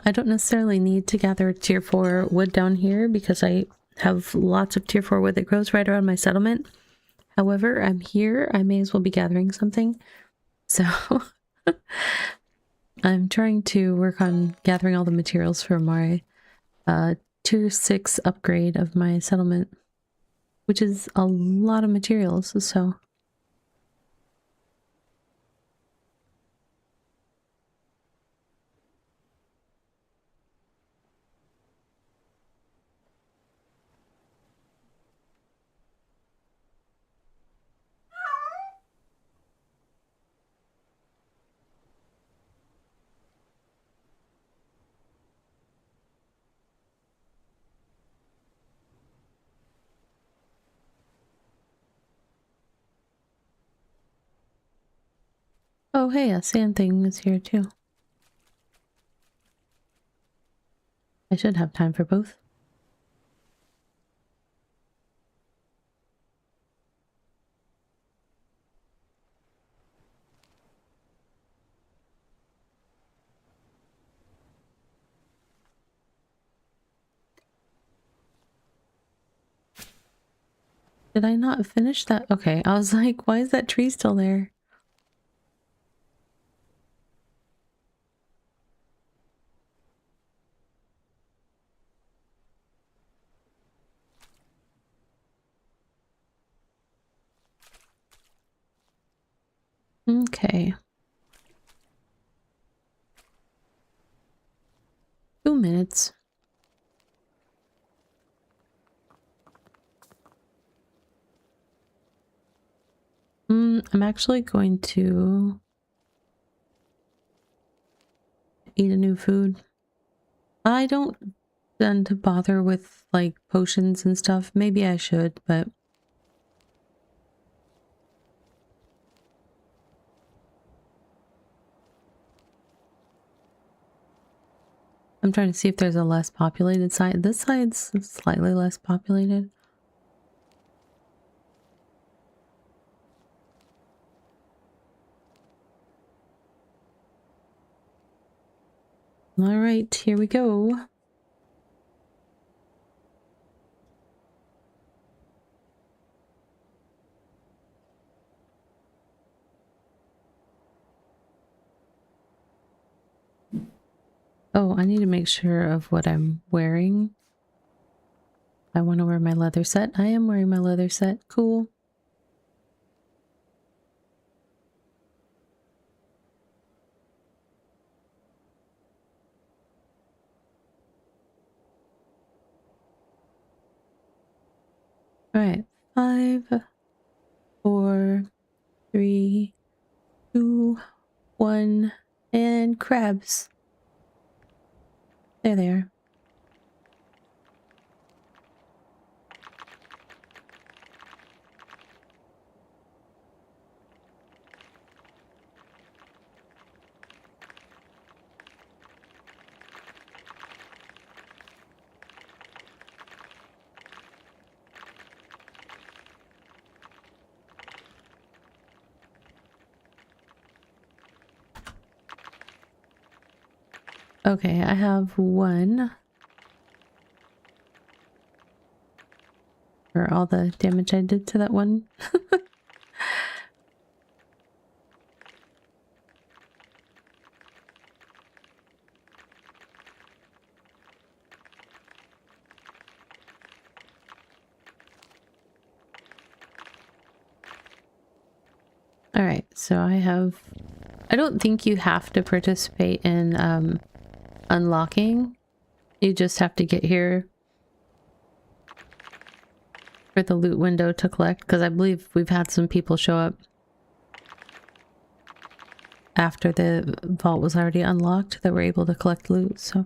I don't necessarily need to gather tier 4 wood down here because I have lots of tier 4 wood that grows right around my settlement. However, I'm here. I may as well be gathering something. So I'm trying to work on gathering all the materials for my tier 6 upgrade of my settlement, which is a lot of materials. So oh, hey, a sand thing is here too. I should have time for both. Did I not finish that? Okay, I was like, why is that tree still there? Okay. 2 minutes. I'm actually going to eat a new food. I don't tend to bother with like potions and stuff. Maybe I should, but I'm trying to see if there's a less populated side. This side's slightly less populated. All right, here we go. Oh, I need to make sure of what I'm wearing. I want to wear my leather set. I am wearing my leather set. Cool. All right. 5, 4, 3, 2, 1, and crabs. There they are. Okay, I have one. For all the damage I did to that one. All right, so I don't think you have to participate in unlocking. You just have to get here for the loot window to collect, because I believe we've had some people show up after the vault was already unlocked that were able to collect loot, so.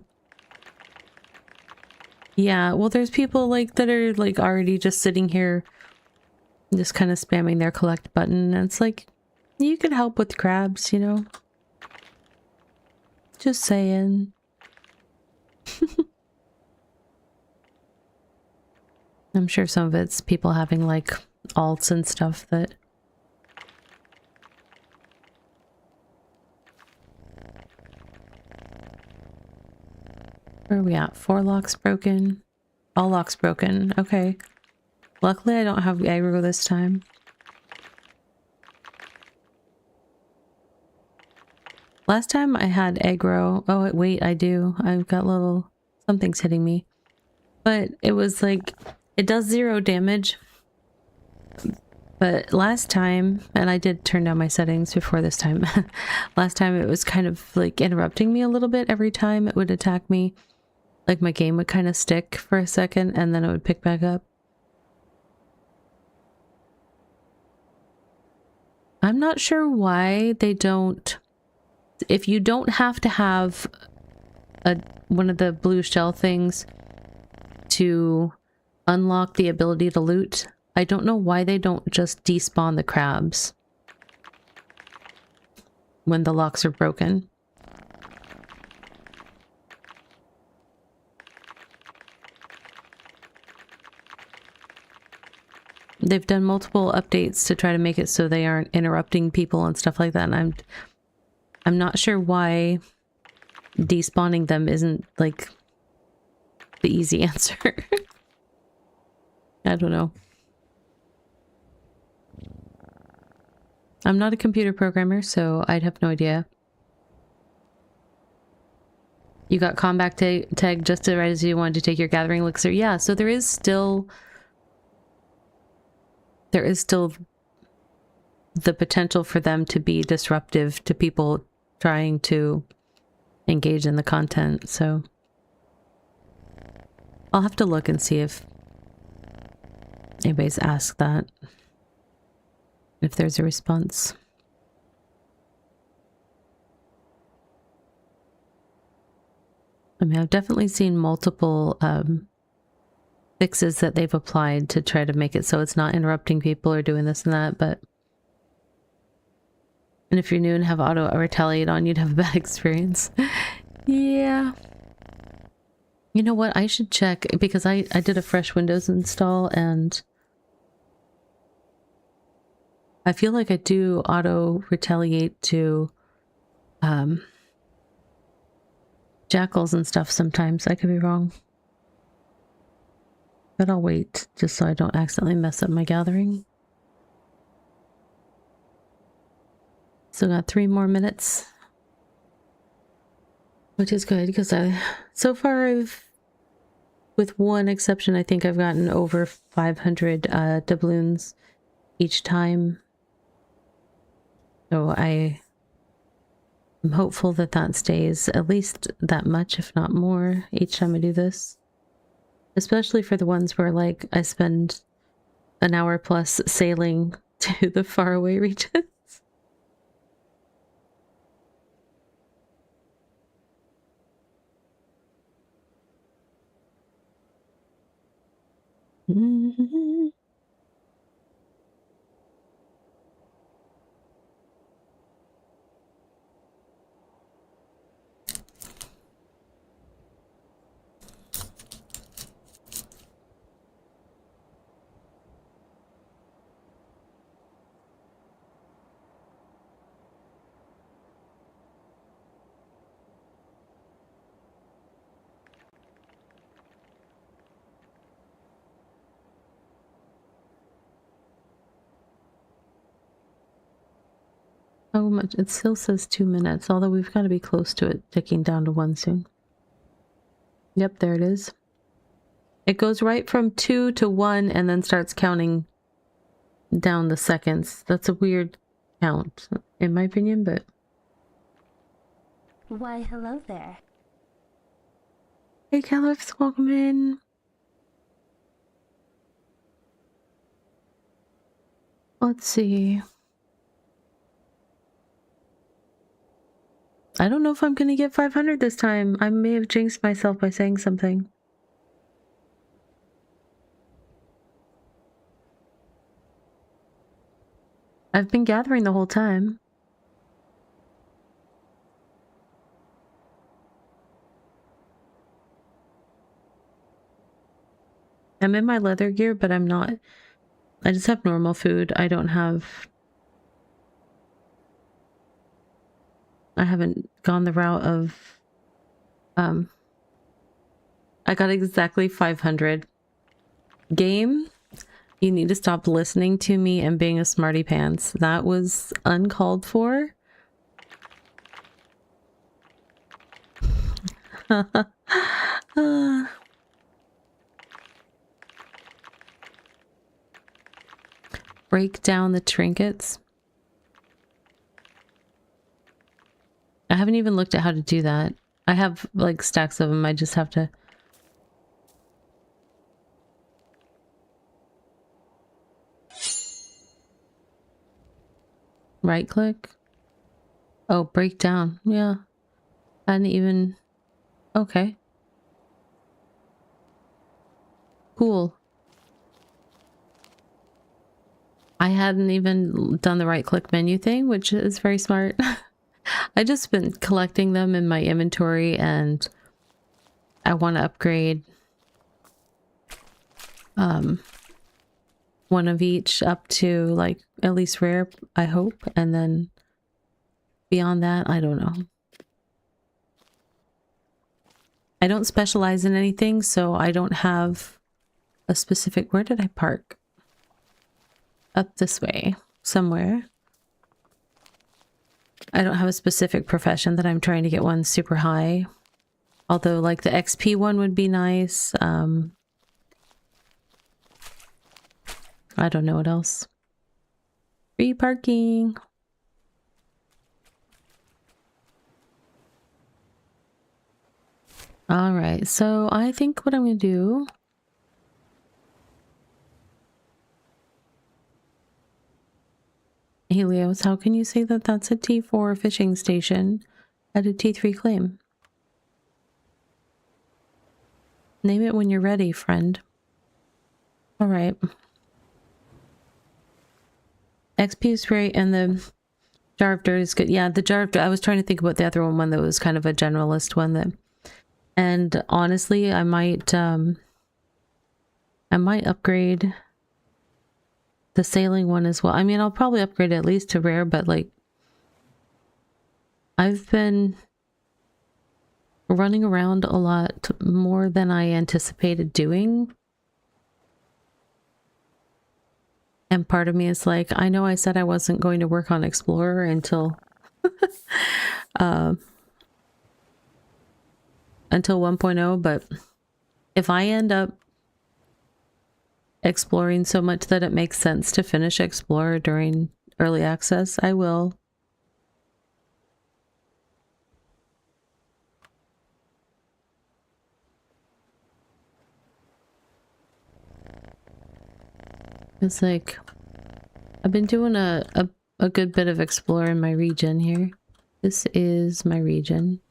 Yeah, well, there's people like that are like already just sitting here just kind of spamming their collect button, and it's like, you could help with crabs, you know? Just saying. I'm sure some of it's people having like alts and stuff that... Where are we at? 4 locks broken. All locks broken. Okay. Luckily I don't have aggro this time. Last time I had aggro... Oh wait, I do. I've got little... Something's hitting me. But it was like... It does 0 damage. But last time... And I did turn down my settings before this time. Last time it was kind of like interrupting me a little bit every time it would attack me. Like my game would kind of stick for a second and then it would pick back up. I'm not sure why they don't... If you don't have to have one of the blue shell things to unlock the ability to loot, I don't know why they don't just despawn the crabs when the locks are broken. They've done multiple updates to try to make it so they aren't interrupting people and stuff like that, and I'm not sure why despawning them isn't like the easy answer. I don't know. I'm not a computer programmer, so I'd have no idea. You got combat tag just right as you wanted to take your gathering elixir. Yeah, so there is still the potential for them to be disruptive to people trying to engage in the content, so I'll have to look and see if anybody's asked that, if there's a response. I mean, I've definitely seen multiple fixes that they've applied to try to make it so it's not interrupting people or doing this and that, but... And if you're new and have auto retaliate on, you'd have a bad experience. Yeah. You know what? I should check, because I did a fresh Windows install, and I feel like I do auto retaliate to jackals and stuff sometimes. I could be wrong. But I'll wait, just so I don't accidentally mess up my gathering. Still got 3 more minutes. Which is good, because so far with one exception, I think I've gotten over 500 doubloons each time. So I'm hopeful that that stays at least that much, if not more, each time I do this. Especially for the ones where, like, I spend an hour plus sailing to the faraway regions. How much? It still says 2 minutes, although we've got to be close to it ticking down to 1 soon. Yep, there it is. It goes right from 2 to 1 and then starts counting down the seconds. That's a weird count, in my opinion, but... Why, hello there. Hey, Caliph, welcome in. Let's see. I don't know if I'm gonna get 500 this time. I may have jinxed myself by saying something. I've been gathering the whole time. I'm in my leather gear, but I'm not. I just have normal food. I don't have... I haven't gone the route of... I got exactly 500. Game, you need to stop listening to me and being a smarty pants. That was uncalled for. Break down the trinkets. I haven't even looked at how to do that. I have like stacks of them. I just have to... Right click. Oh, break down. Yeah. I hadn't even... Okay. Cool. I hadn't even done the right click menu thing, which is very smart. I just been collecting them in my inventory and I want to upgrade one of each up to like at least rare, I hope, and then beyond that, I don't know. I don't specialize in anything, so I don't have a specific... Where did I park? Up this way, somewhere. I don't have a specific profession that I'm trying to get one super high. Although, like, the XP one would be nice. I don't know what else. Free parking. Alright, so I think what I'm going to do... Helios, how can you say that that's a T4 fishing station at a T3 claim? Name it when you're ready, friend. Alright. XP is great, and the jar of dirt is good. Yeah, the jar of dirt, I was trying to think about the other one that was kind of a generalist one that... And honestly, I might upgrade the sailing one as well. I mean, I'll probably upgrade it at least to rare, but like... I've been running around a lot more than I anticipated doing. And part of me is like, I know I said I wasn't going to work on Explorer until until 1.0, but if I end up exploring so much that it makes sense to finish Explorer during early access, I will. It's like, I've been doing a good bit of Explorer in my region here. This is my region.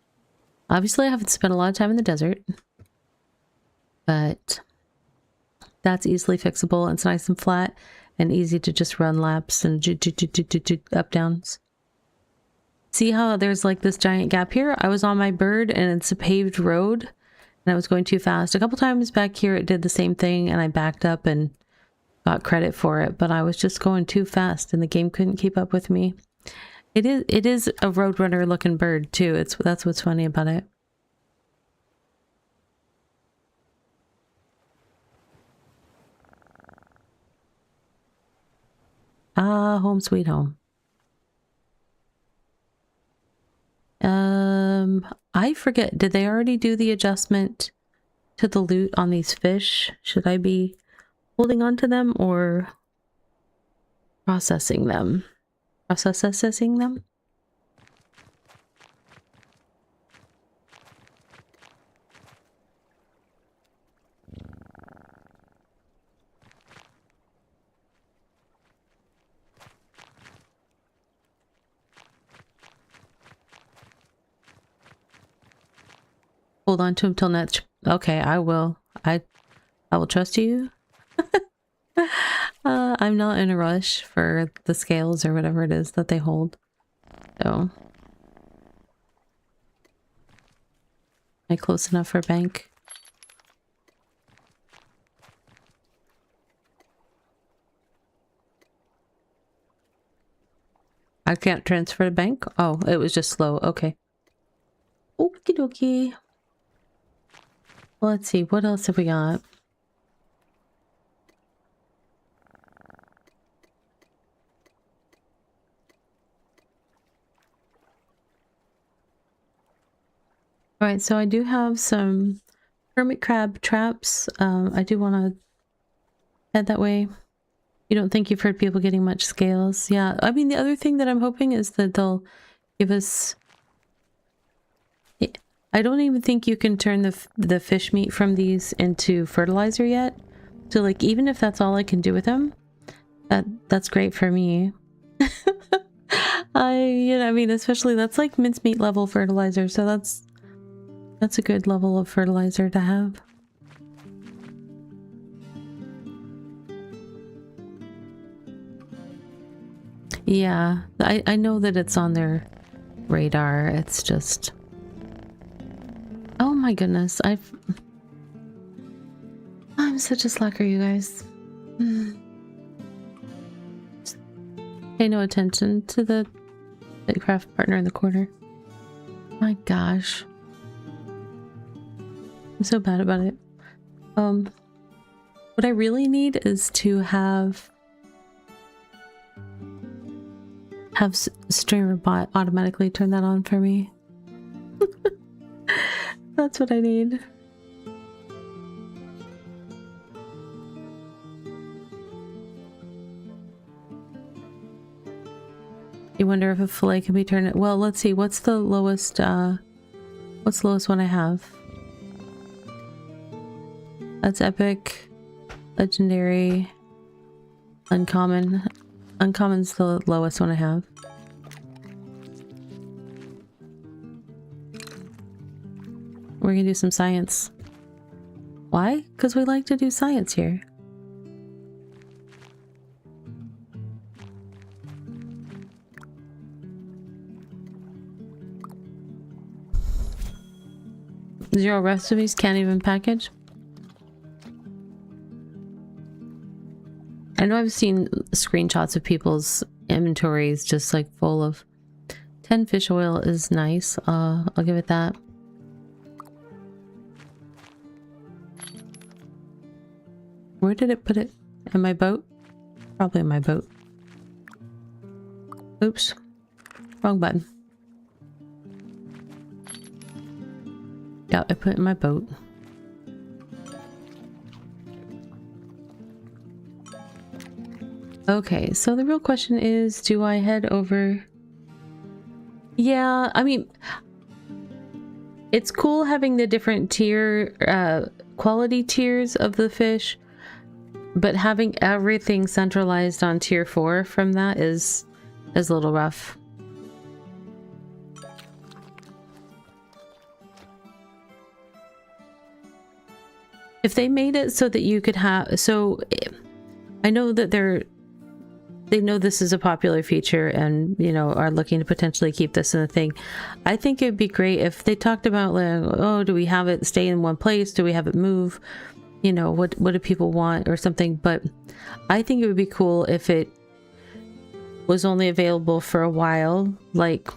Obviously, I haven't spent a lot of time in the desert, but that's easily fixable. It's nice and flat and easy to just run laps and up downs. See how there's like this giant gap here? I was on my bird and it's a paved road and I was going too fast. A couple times back here it did the same thing and I backed up and got credit for it, but I was just going too fast and the game couldn't keep up with me. It is a Roadrunner looking bird too. That's what's funny about it. Ah, home sweet home. I forget, did they already do the adjustment to the loot on these fish? Should I be holding on to them or processing them? Processing them? Hold on to him till next. Okay, I will. I will trust you. I'm not in a rush for the scales or whatever it is that they hold. So, am I close enough for bank? I can't transfer to bank? Oh, it was just slow. Okay. Okie dokie. Well, let's see. What else have we got? All right, so I do have some hermit crab traps. I do want to head that way. You don't think you've heard people getting much scales? Yeah, I mean, the other thing that I'm hoping is that they'll give us... I don't even think you can turn the fish meat from these into fertilizer yet. So, like, even if that's all I can do with them, that's great for me. I mean, especially that's like mincemeat level fertilizer, so that's a good level of fertilizer to have. Yeah, I know that it's on their radar. It's just... Oh my goodness, I'm such a slacker, you guys. Pay no attention to the BitCraft partner in the corner. My gosh. I'm so bad about it. What I really need is to have StreamerBot automatically turn that on for me. That's what I need. You wonder if a fillet can be turned... Well, let's see. What's the lowest one I have? That's epic, legendary, uncommon. Uncommon's the lowest one I have. We're gonna do some science. Why? Because we like to do science here. Zero recipes can't even package. I know I've seen screenshots of people's inventories just like full of 10 fish oil is nice. I'll give it that. Where did it put it? In my boat? Probably in my boat. Oops. Wrong button. Yeah, I put it in my boat. Okay, so the real question is, do I head over? Yeah, I mean, it's cool having the different tier, quality tiers of the fish, but having everything centralized on tier 4 from that is a little rough. If they made it so that you could have, so I know that they know this is a popular feature and, you know, are looking to potentially keep this in the thing. I think it'd be great if they talked about, like, oh, do we have it stay in one place? Do we have it move? You know, what do people want or something? But I think it would be cool if it was only available for a while, like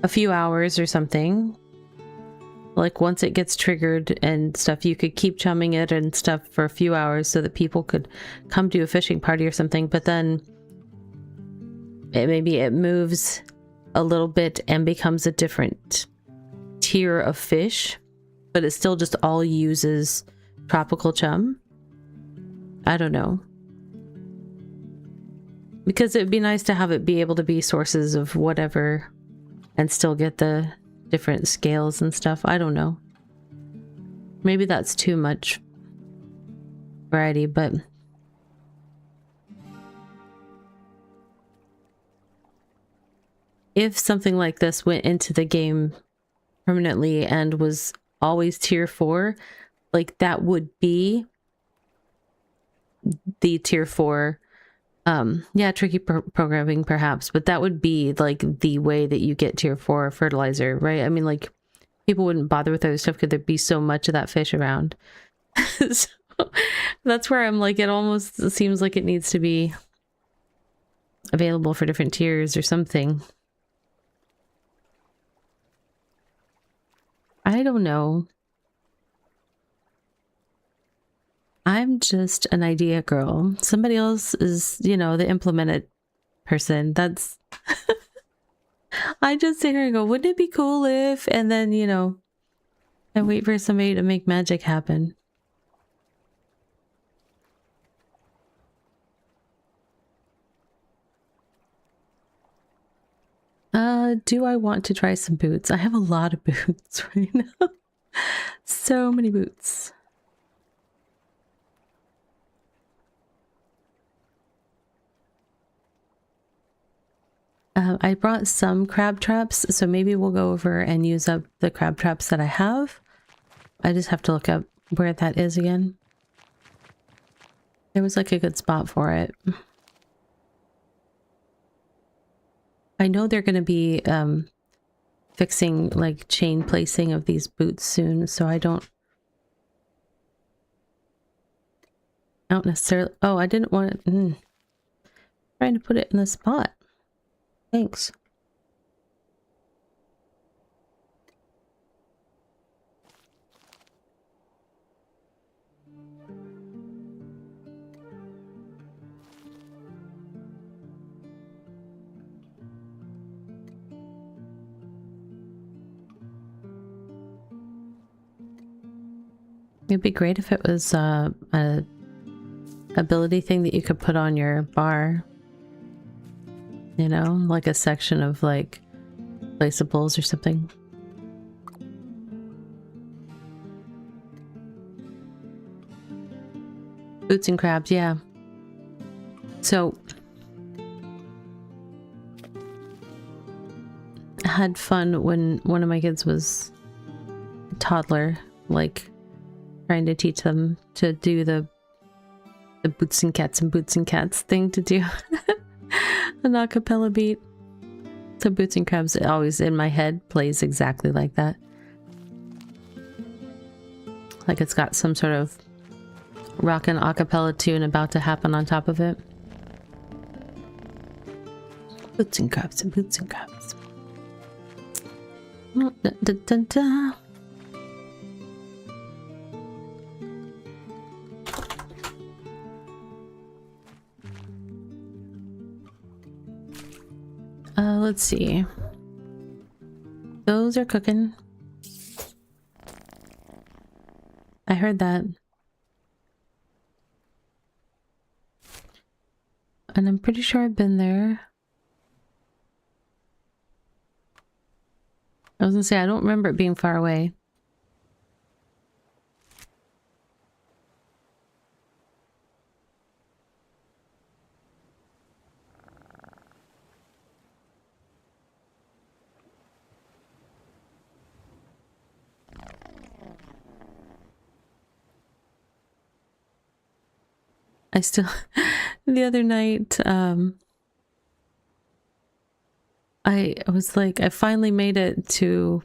a few hours or something. Like once it gets triggered and stuff, you could keep chumming it and stuff for a few hours so that people could come to a fishing party or something. But then maybe it moves a little bit and becomes a different tier of fish, but it still just all uses tropical chum. I don't know. Because it'd be nice to have it be able to be sources of whatever and still get the different scales and stuff. I don't know. Maybe that's too much variety, but if something like this went into the game permanently and was always tier 4, like that would be the tier 4. Yeah, tricky programming perhaps, but that would be like the way that you get tier 4 fertilizer, right? I mean, like people wouldn't bother with other stuff because there'd be so much of that fish around. So that's where I'm like, it almost seems like it needs to be available for different tiers or something. I don't know. I'm just an idea girl. Somebody else is, you know, the implemented person. That's... I just sit here and go, wouldn't it be cool if... And then, you know, I wait for somebody to make magic happen. Do I want to try some boots? I have a lot of boots right now. So many boots. I brought some crab traps, so maybe we'll go over and use up the crab traps that I have. I just have to look up where that is again. There was like a good spot for it. I know they're going to be fixing like chain placing of these boots soon, so I don't necessarily... Oh, I didn't want it... Trying to put it in the spot. Thanks. It'd be great if it was a ability thing that you could put on your bar. You know, like a section of like placeables or something. Boots and crabs, yeah. So I had fun when one of my kids was a toddler, like trying to teach them to do the boots and cats thing to do. An acapella beat. So Boots and Crabs always in my head plays exactly like that. Like it's got some sort of rockin' acapella tune about to happen on top of it. Boots and Crabs and Boots and Crabs. Da, da, da, da. Let's see. Those are cooking. I heard that. And I'm pretty sure I've been there. I was gonna say, I don't remember it being far away. I still, the other night, I was like, I finally made it to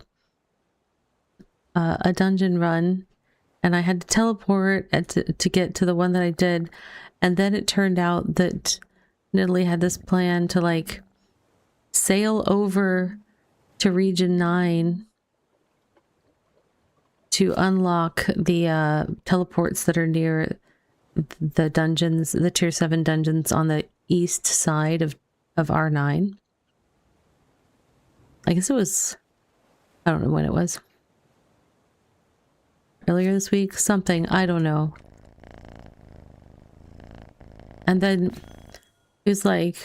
a dungeon run, and I had to teleport to get to the one that I did, and then it turned out that Nidalee had this plan to like sail over to region 9 to unlock the teleports that are near the dungeons, the tier 7 dungeons on the east side of R9. I guess it was, I don't know when it was. earlier this week, something, I don't know. And then he was like,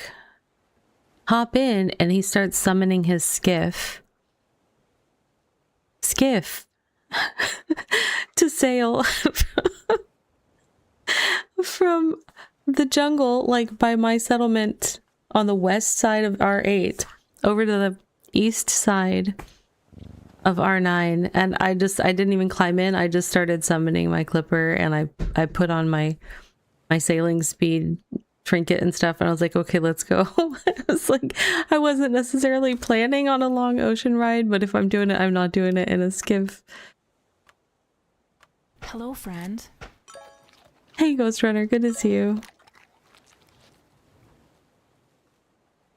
hop in, and he starts summoning his skiff to sail from the jungle, like by my settlement on the west side of R8 over to the east side of R9. And I didn't even climb in. I just started summoning my clipper, and I put on my sailing speed trinket and stuff, and I was like, okay, let's go. I was like, I wasn't necessarily planning on a long ocean ride, but if I'm doing it, I'm not doing it in a skiff. Hello, friend. Hey, Ghost Runner, good to see you.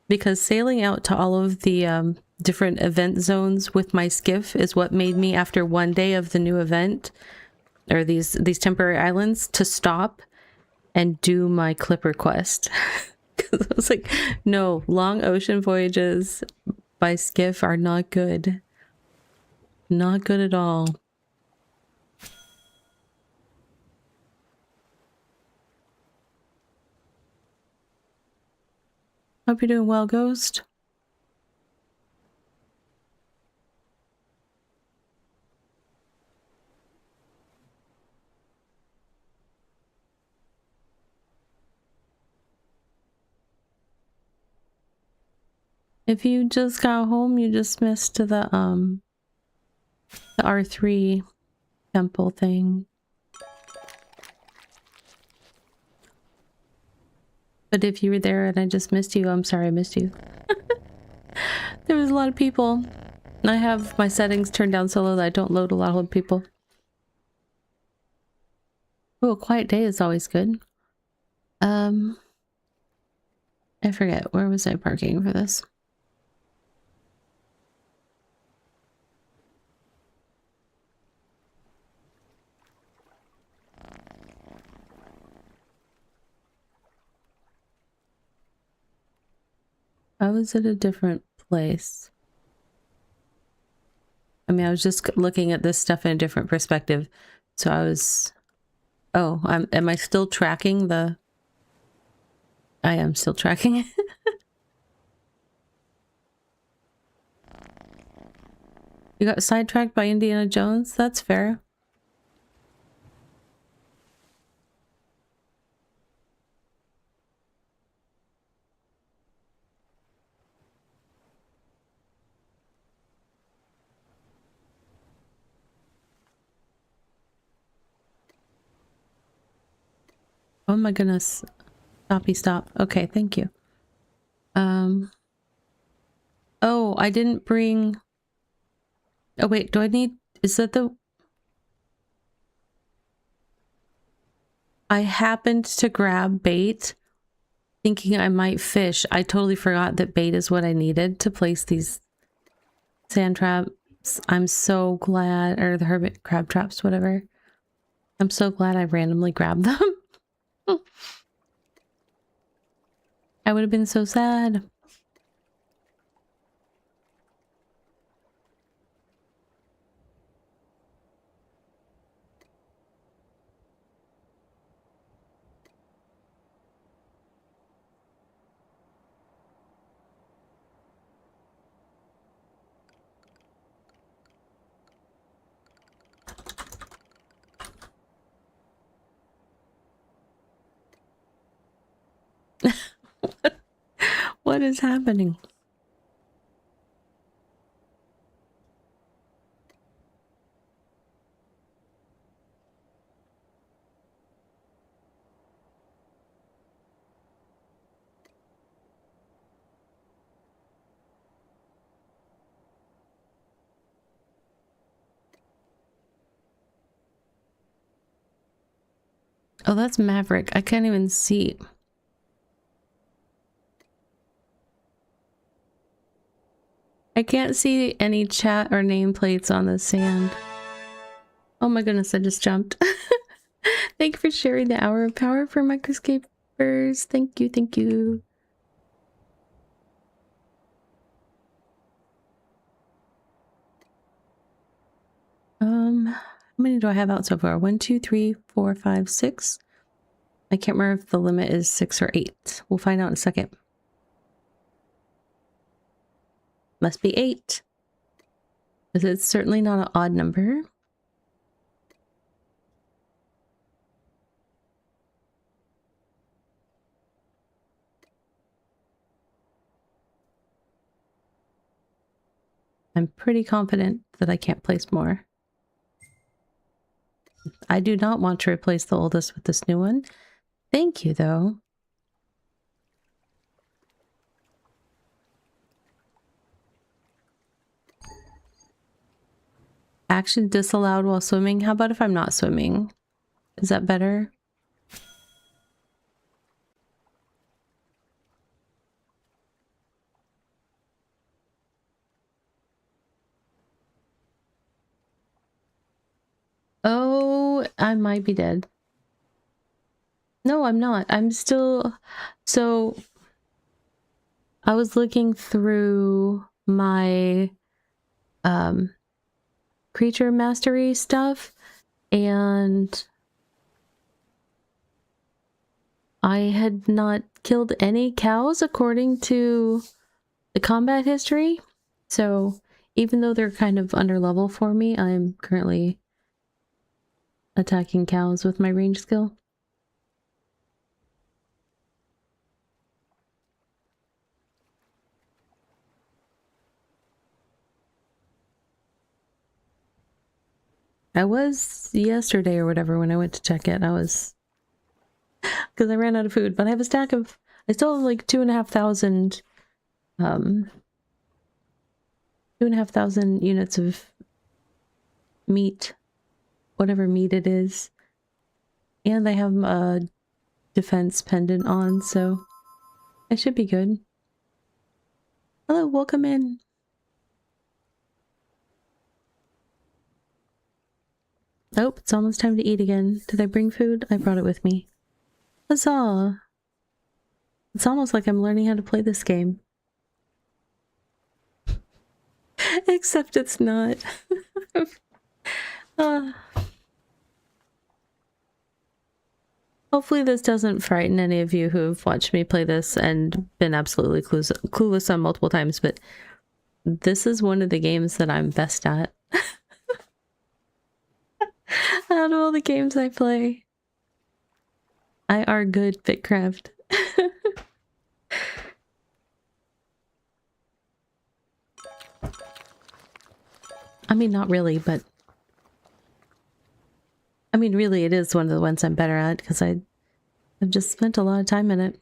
Because sailing out to all of the different event zones with my skiff is what made me, after one day of the new event, or these temporary islands, to stop and do my clipper quest. Because I was like, no, long ocean voyages by skiff are not good. Not good at all. Hope you're doing well, Ghost. If you just got home, you just missed the R3 temple thing. But if you were there and I just missed you, I'm sorry I missed you. There was a lot of people. I have my settings turned down so low that I don't load a lot of people. Oh, a quiet day is always good. I forget, where was I parking for this? I was at a different place. I mean, I was just looking at this stuff in a different perspective. So I was... Oh, am I still tracking the... I am still tracking it. You got sidetracked by Indiana Jones? That's fair. Oh my goodness. Stoppy stop. Okay, thank you. Oh, I didn't bring... Oh wait, do I need... Is that the... I happened to grab bait thinking I might fish. I totally forgot that bait is what I needed to place these sand traps. I'm so glad, or the hermit crab traps, whatever. I'm so glad I randomly grabbed them. I would have been so sad. What is happening? Oh, that's Maverick. I can't even see. I can't see any chat or nameplates on the sand. Oh my goodness, I just jumped. Thank you for sharing the hour of power for microscapers. Thank you, thank you. How many do I have out so far? 1, 2, 3, 4, 5, 6. I can't remember if the limit is 6 or 8. We'll find out in a second. Must be 8. Because it's certainly not an odd number. I'm pretty confident that I can't place more. I do not want to replace the oldest with this new one. Thank you, though. Action disallowed while swimming. How about if I'm not swimming? Is that better? Oh, I might be dead. No, I'm not. I'm still... So, I was looking through my creature mastery stuff, and I had not killed any cows according to the combat history. So, even though they're kind of under level for me, I'm currently attacking cows with my range skill. I was yesterday or whatever when I went to check it. I was... because I ran out of food, but I have a stack of... I still have like 2,500 2,500 units of meat, whatever meat it is. And I have a defense pendant on, so I should be good. Hello, welcome in. Oh, it's almost time to eat again. Did I bring food? I brought it with me. Huzzah! It's almost like I'm learning how to play this game. Except it's not. Hopefully this doesn't frighten any of you who have watched me play this and been absolutely clueless on multiple times, but this is one of the games that I'm best at. Out of all the games I play, I are good BitCraft. I mean, not really, but... I mean, really, it is one of the ones I'm better at, because I've just spent a lot of time in it.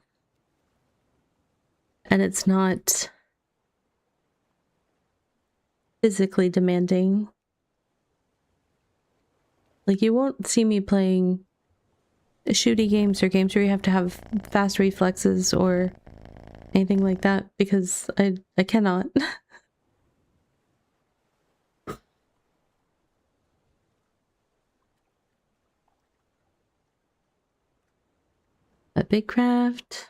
And it's not physically demanding. Like, you won't see me playing shooty games or games where you have to have fast reflexes or anything like that, because I cannot. A BitCraft.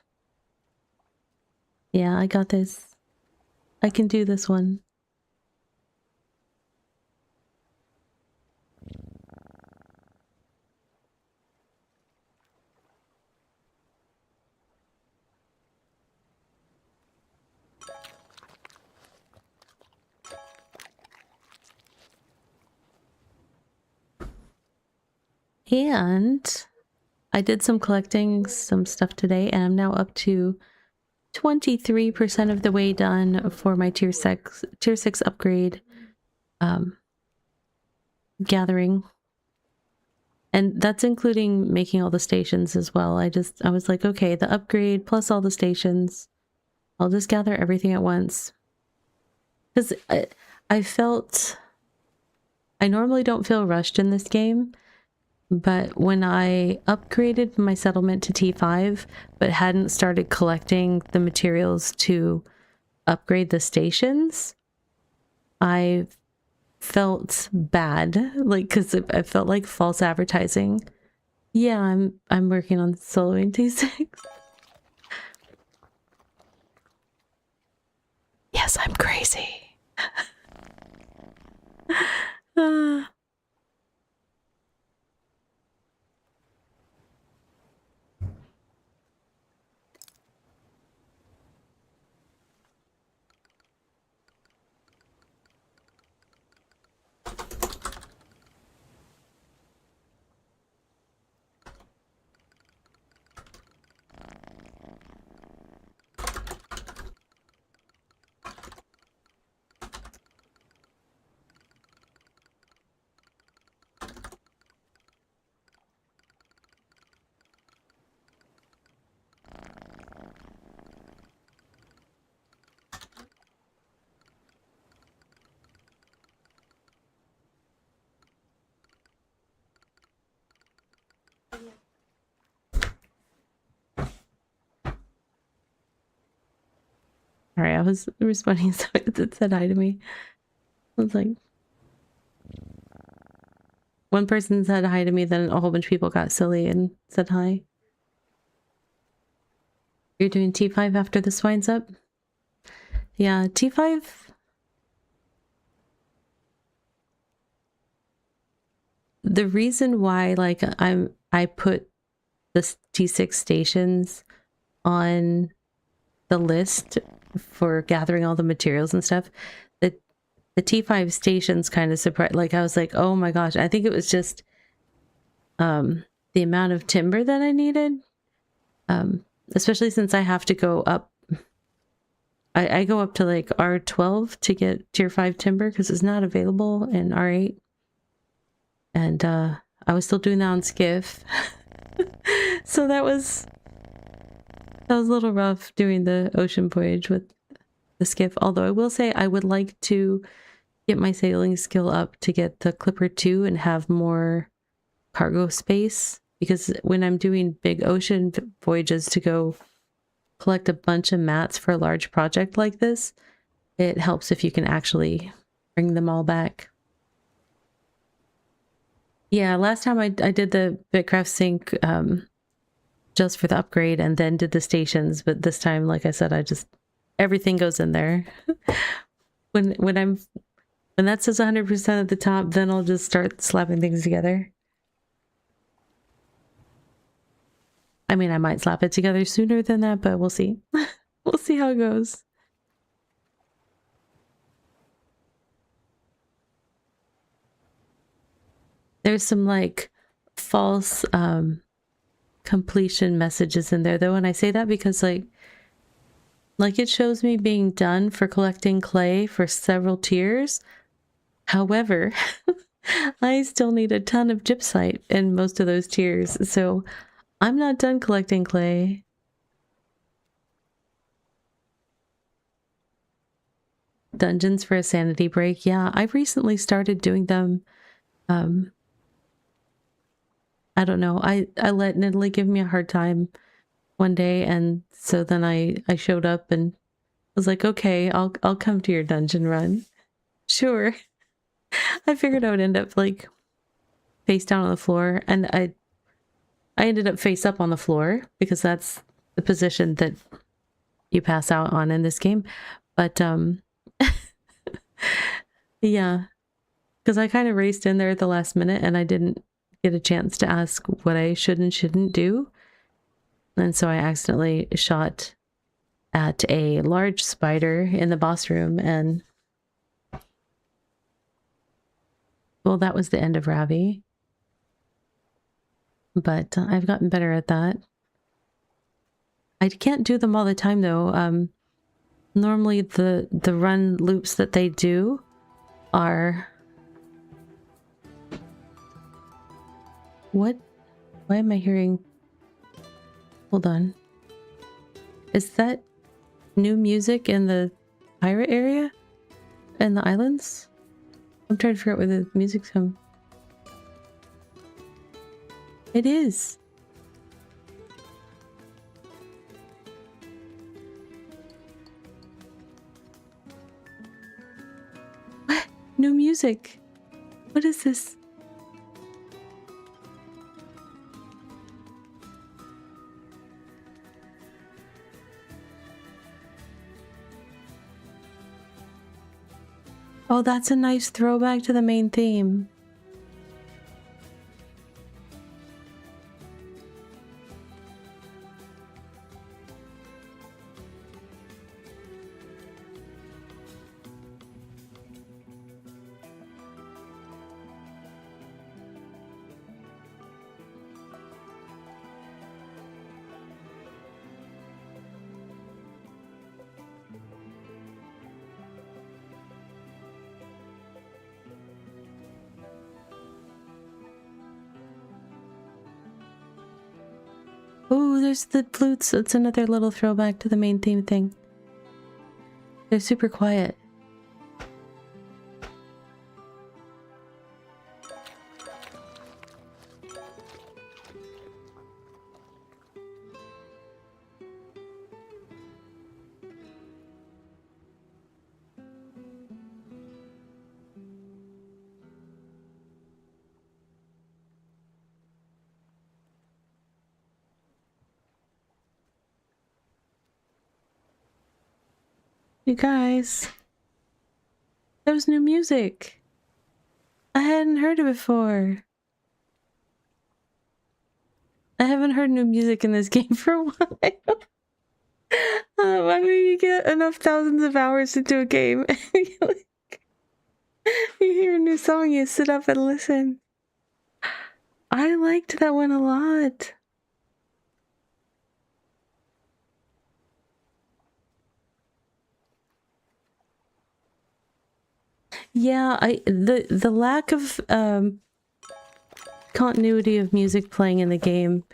Yeah, I got this. I can do this one. And I did some collecting, some stuff today, and I'm now up to 23% of the way done for my tier 6 upgrade gathering. And that's including making all the stations as well. I was like, okay, the upgrade plus all the stations, I'll just gather everything at once. Because I normally don't feel rushed in this game, but when I upgraded my settlement to T5, but hadn't started collecting the materials to upgrade the stations, I felt bad, like, because I felt like false advertising. Yeah, I'm working on soloing T6. Yes, I'm crazy. Sorry, I was responding to somebody that said hi to me. I was like, one person said hi to me, then a whole bunch of people got silly and said hi. You're doing T5 after this winds up? Yeah, T5. The reason why, like, I put the T6 stations on the list for gathering all the materials and stuff, the T5 stations kind of surprised. Like, I was like, oh my gosh, I think it was just the amount of timber that I needed, especially since I have to go up. I go up to like R12 to get tier 5 timber because it's not available in R8. And I was still doing that on Skiff. So that was a little rough doing the ocean voyage with the Skiff. Although I will say I would like to get my sailing skill up to get the Clipper 2 and have more cargo space. Because when I'm doing big ocean voyages to go collect a bunch of mats for a large project like this, it helps if you can actually bring them all back. Yeah, last time I did the BitCraft sync just for the upgrade and then did the stations, but this time, like I said, everything goes in there. when that says 100% at the top, then I'll just start slapping things together. I mean, I might slap it together sooner than that, but we'll see. We'll see how it goes. There's some like false completion messages in there though, and I say that because like it shows me being done for collecting clay for several tiers. However, I still need a ton of gypsite in most of those tiers, so I'm not done collecting clay. Dungeons for a sanity break. Yeah, I've recently started doing them. I don't know. I let Nidalee give me a hard time one day, and so then I showed up and was like, okay, I'll come to your dungeon run. Sure. I figured I would end up like face down on the floor, and I ended up face up on the floor because that's the position that you pass out on in this game. But yeah, because I kind of raced in there at the last minute and I didn't get a chance to ask what I should and shouldn't do. And so I accidentally shot at a large spider in the boss room, and well, that was the end of Ravi. But I've gotten better at that. I can't do them all the time though. Normally the run loops that they do are... What? Why am I hearing... Hold on. Is that new music in the pirate area? In the islands? I'm trying to figure out where the music's from. It is. What? New music. What is this? Oh, that's a nice throwback to the main theme. Oh, there's the flutes. It's another little throwback to the main theme thing. They're super quiet. you guys. That was new music. I hadn't heard it before. I haven't heard new music in this game for a while. Why do you get enough thousands of hours into a game? You hear a new song, you sit up and listen. I liked that one a lot. Yeah, the lack of continuity of music playing in the game,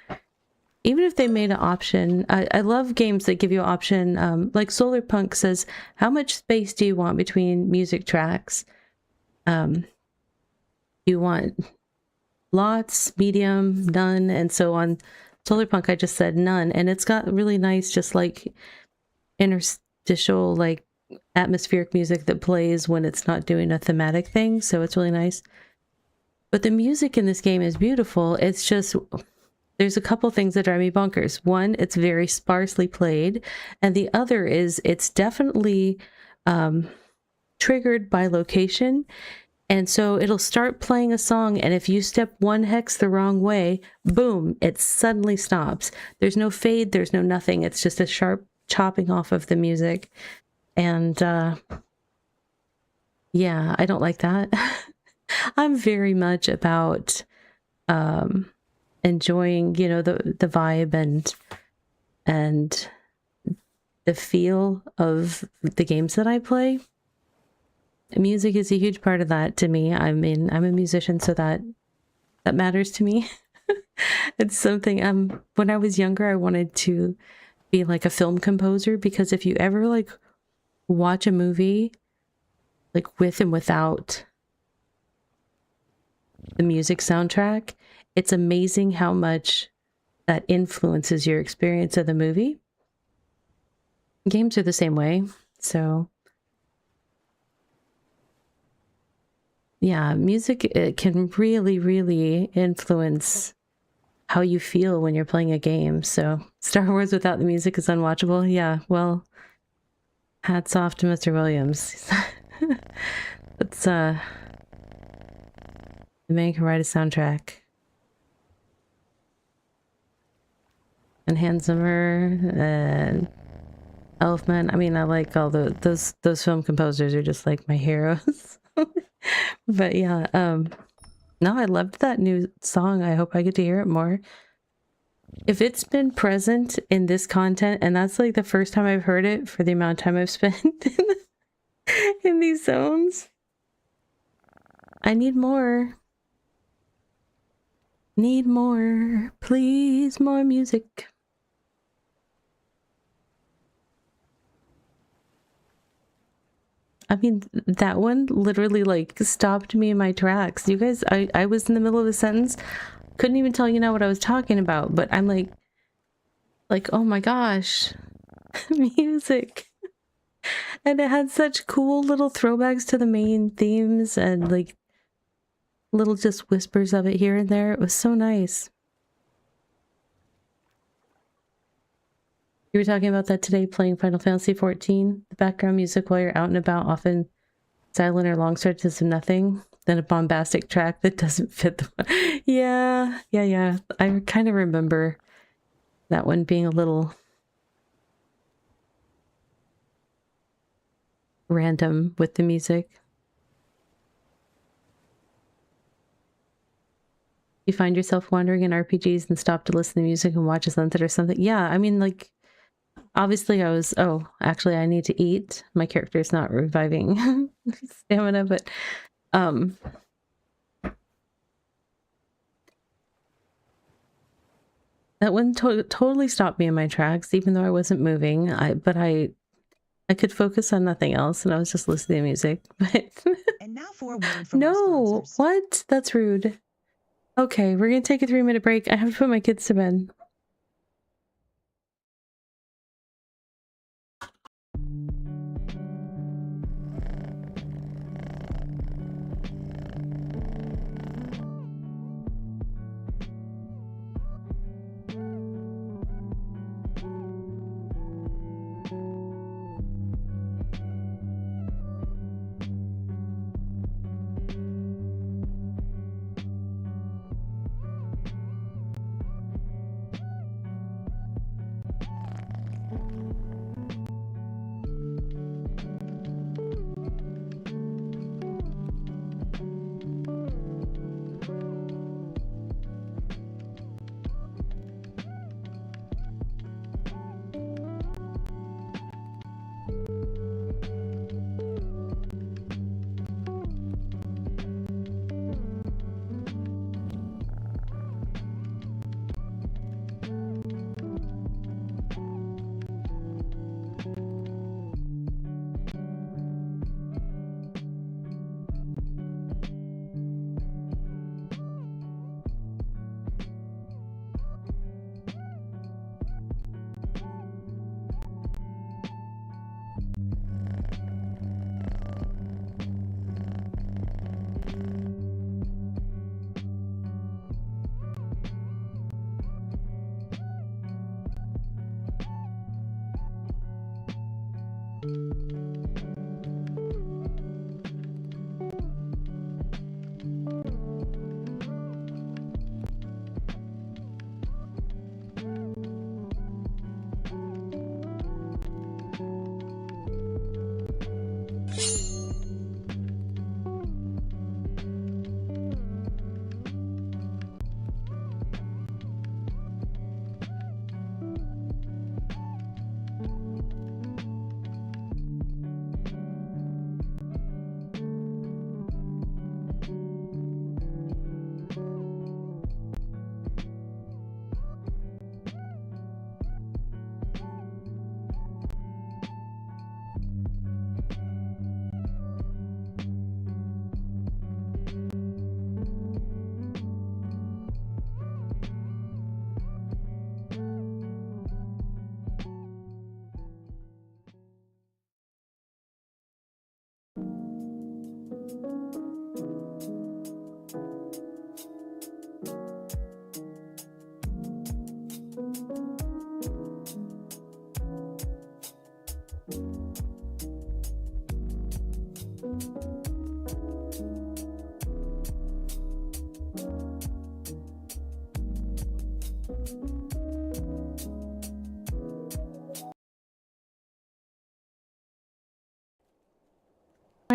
even if they made an option, I love games that give you an option, like Solar Punk says, how much space do you want between music tracks? You want lots, medium, none, and so on. Solar Punk, I just said none, and it's got really nice, just like interstitial, like atmospheric music that plays when it's not doing a thematic thing, so it's really nice. But the music in this game is beautiful. It's just, there's a couple things that drive me bonkers. One, it's very sparsely played, and the other is it's definitely triggered by location. And so it'll start playing a song, and if you step one hex the wrong way, boom, it suddenly stops. There's no fade, there's no nothing. It's just a sharp chopping off of the music. And yeah, I don't like that. I'm very much about enjoying, you know, the vibe and the feel of the games that I play. Music is a huge part of that to me. I mean, I'm a musician, so that matters to me. It's something, when I was younger, I wanted to be like a film composer, because if you ever like watch a movie like with and without the music soundtrack, it's amazing how much that influences your experience of the movie. Games are the same way. So yeah, music, it can really, really influence how you feel when you're playing a game. So Star Wars without the music is unwatchable. Yeah, well, hats off to Mr. Williams. That's the man can write a soundtrack. And Hans Zimmer and Elfman. I mean, I like all those film composers are just like my heroes. But yeah, no, I loved that new song. I hope I get to hear it more. If it's been present in this content, and that's like the first time I've heard it for the amount of time I've spent in these zones, I need more. Need more. Please, more music. I mean, that one literally like stopped me in my tracks. You guys, I was in the middle of a sentence, couldn't even tell you now what I was talking about, but I'm like, oh my gosh, music. And it had such cool little throwbacks to the main themes and like little just whispers of it here and there. It was so nice. You were talking about that today, playing Final Fantasy XIV. The background music while you're out and about, often silent or long stretches of nothing, then a bombastic track that doesn't fit the... Yeah. I kind of remember that one being a little random with the music. You find yourself wandering in RPGs and stop to listen to music and watch a sunset or something. Yeah, I mean, like, obviously I was, actually I need to eat. My character's not reviving stamina, but that one totally stopped me in my tracks, even though I wasn't moving. But I could focus on nothing else, and I was just listening to music. But And now for a word from our no, sponsors. what? That's rude. Okay, we're gonna take a 3-minute break. I have to put my kids to bed.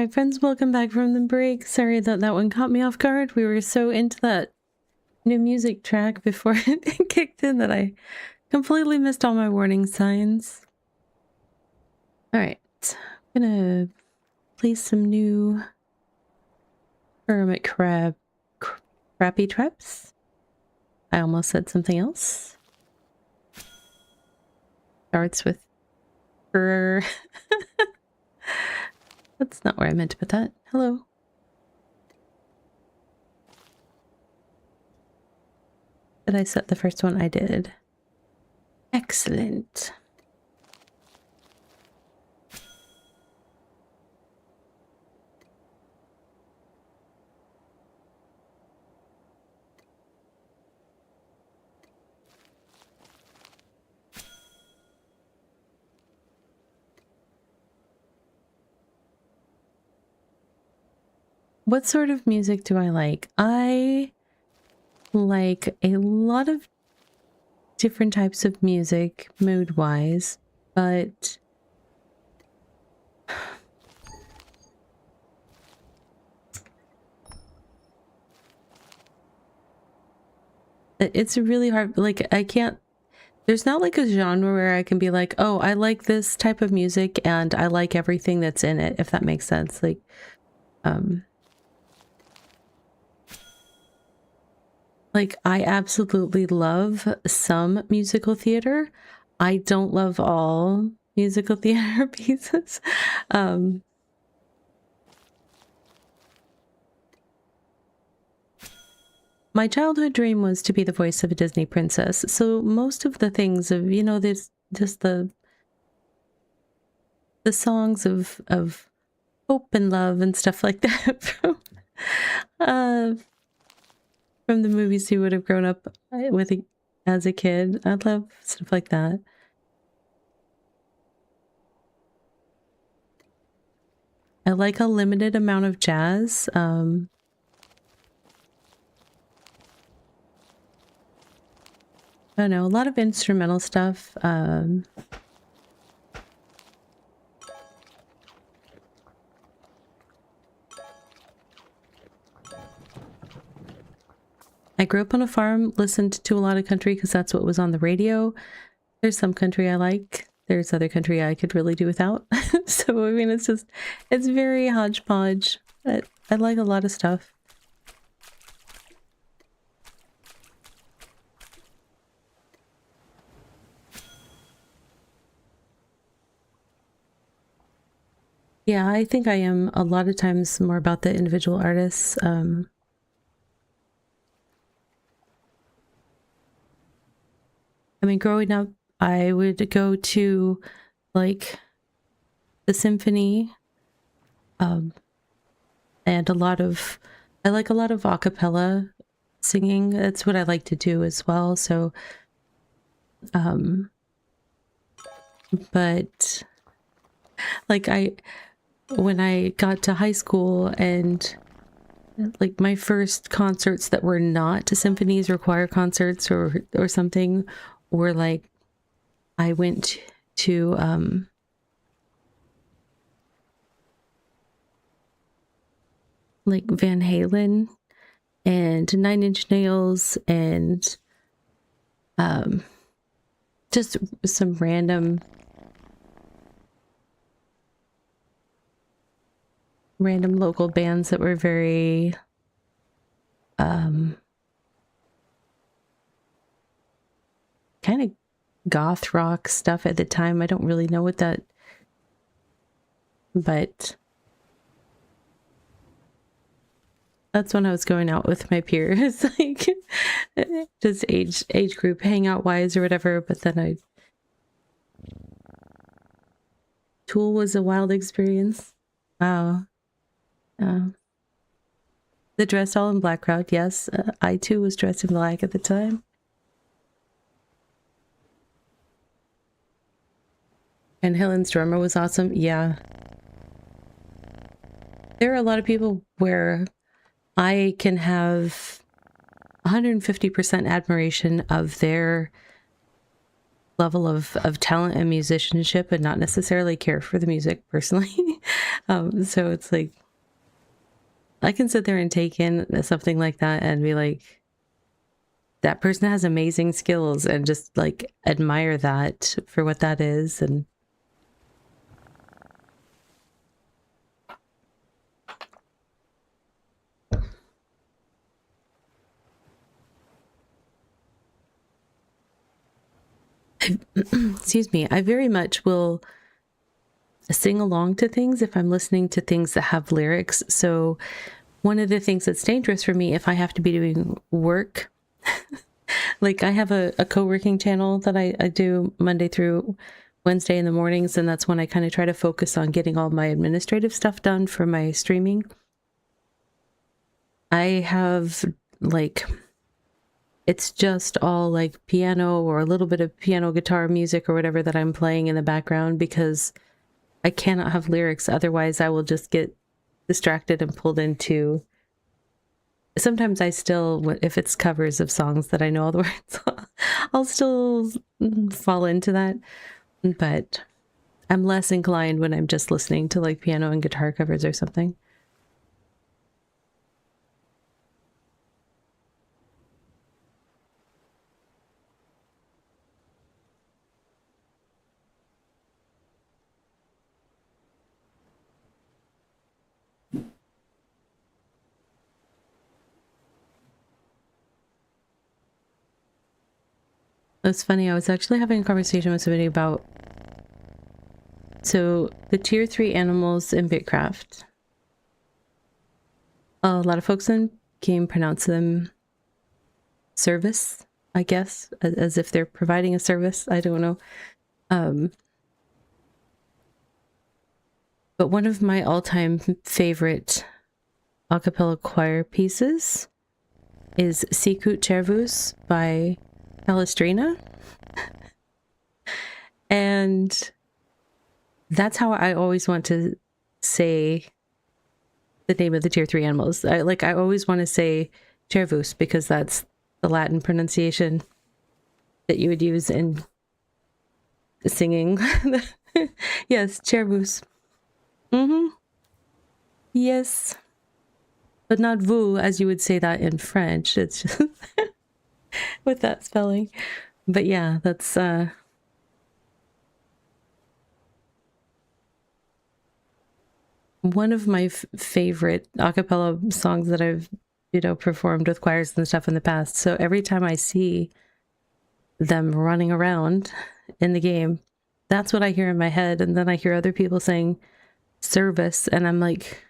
Alright, friends, welcome back from the break. Sorry that that one caught me off guard. We were so into that new music track before it kicked in that I completely missed all my warning signs. Alright, I'm gonna play some new hermit crappy traps. I almost said something else. Starts with her. That's not where I meant to put that. Hello. Did I set the first one? I did. Excellent. What sort of music do I like? I like a lot of different types of music, mood-wise, but it's really hard. Like, I can't, there's not like a genre where I can be like, oh, I like this type of music and I like everything that's in it, if that makes sense. Like, I absolutely love some musical theater. I don't love all musical theater pieces. My childhood dream was to be the voice of a Disney princess. So most of the things of, you know, there's just the songs of hope and love and stuff like that from the movies you would have grown up with as a kid. I love stuff like that. I like a limited amount of jazz. I don't know, a lot of instrumental stuff. I grew up on a farm, listened to a lot of country because that's what was on the radio. There's some country I like. There's other country I could really do without. So, I mean, it's very hodgepodge. I like a lot of stuff. Yeah, I think I am a lot of times more about the individual artists. I mean, growing up, I would go to like the symphony, and I like a lot of a cappella singing. That's what I like to do as well. So, but like when I got to high school and like my first concerts that were not symphonies or choir concerts or something were like, I went to like Van Halen and Nine Inch Nails and just some random local bands that were very kind of goth rock stuff at the time. I don't really know what that, but that's when I was going out with my peers, like just age group hangout wise or whatever. But then Tool was a wild experience. Wow. The dressed all in black crowd, yes. I too was dressed in black at the time. And Helen's drummer was awesome. Yeah. There are a lot of people where I can have 150% admiration of their level of talent and musicianship and not necessarily care for the music personally. So it's like, I can sit there and take in something like that and be like, that person has amazing skills, and just like admire that for what that is. And excuse me, I very much will sing along to things if I'm listening to things that have lyrics. So one of the things that's dangerous for me, if I have to be doing work, like I have a co-working channel that I do Monday through Wednesday in the mornings, and that's when I kind of try to focus on getting all my administrative stuff done for my streaming. I have like, it's just all like piano or a little bit of piano guitar music or whatever that I'm playing in the background, because I cannot have lyrics. Otherwise, I will just get distracted and pulled into. Sometimes I still, if it's covers of songs that I know all the words, I'll still fall into that. But I'm less inclined when I'm just listening to like piano and guitar covers or something. It's funny, I was actually having a conversation with somebody about, so the tier 3 animals in BitCraft. A lot of folks in game pronounce them service, I guess, as if they're providing a service. I don't know. But one of my all-time favorite a cappella choir pieces is Sicut Cervus by Palestrina. And that's how I always want to say the name of the tier 3 animals. I always want to say Cervus, because that's the Latin pronunciation that you would use in singing. Yes, Cervus. Yes. But not vous, as you would say that in French. It's just with that spelling. But yeah, that's one of my favorite a cappella songs that I've, performed with choirs and stuff in the past. So every time I see them running around in the game, that's what I hear in my head. And then I hear other people saying service, and I'm like,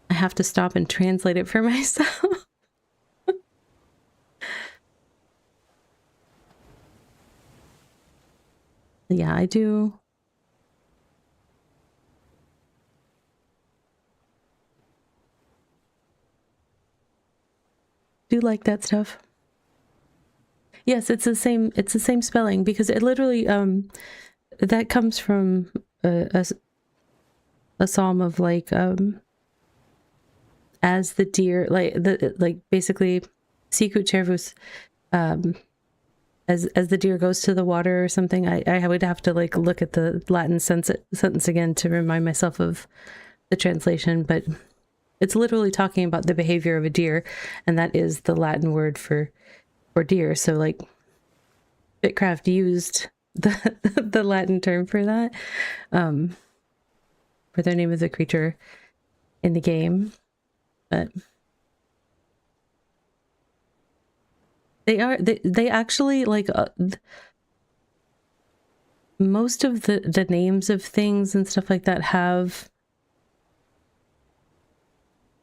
I have to stop and translate it for myself. Yeah, I do. Do like that stuff. Yes, it's the same spelling, because it literally that comes from a psalm of like as the deer, like basically Sicut Cervus, as the deer goes to the water or something. I would have to like look at the Latin sentence again to remind myself of the translation, but it's literally talking about the behavior of a deer, and that is the Latin word for deer. So like BitCraft used the Latin term for that, for the name of the creature in the game. But they actually like most of the names of things and stuff like that have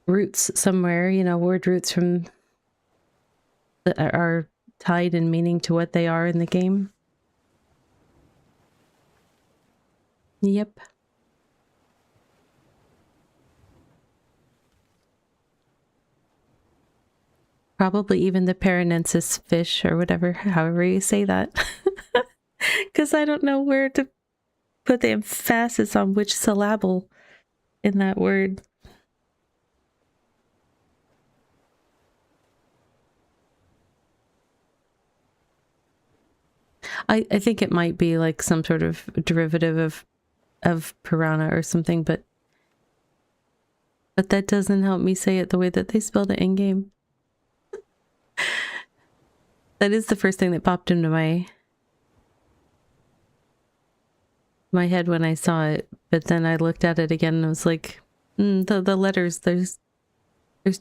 roots somewhere, word roots from that are tied in meaning to what they are in the game. Yep. Probably even the Paranensis fish or whatever, however you say that. Because I don't know where to put the emphasis on which syllable in that word. I think it might be like some sort of derivative of of piranha or something, but that doesn't help me say it the way that they spelled it in game. That is the first thing that popped into my head when I saw it, but then I looked at it again and I was like, the letters, there's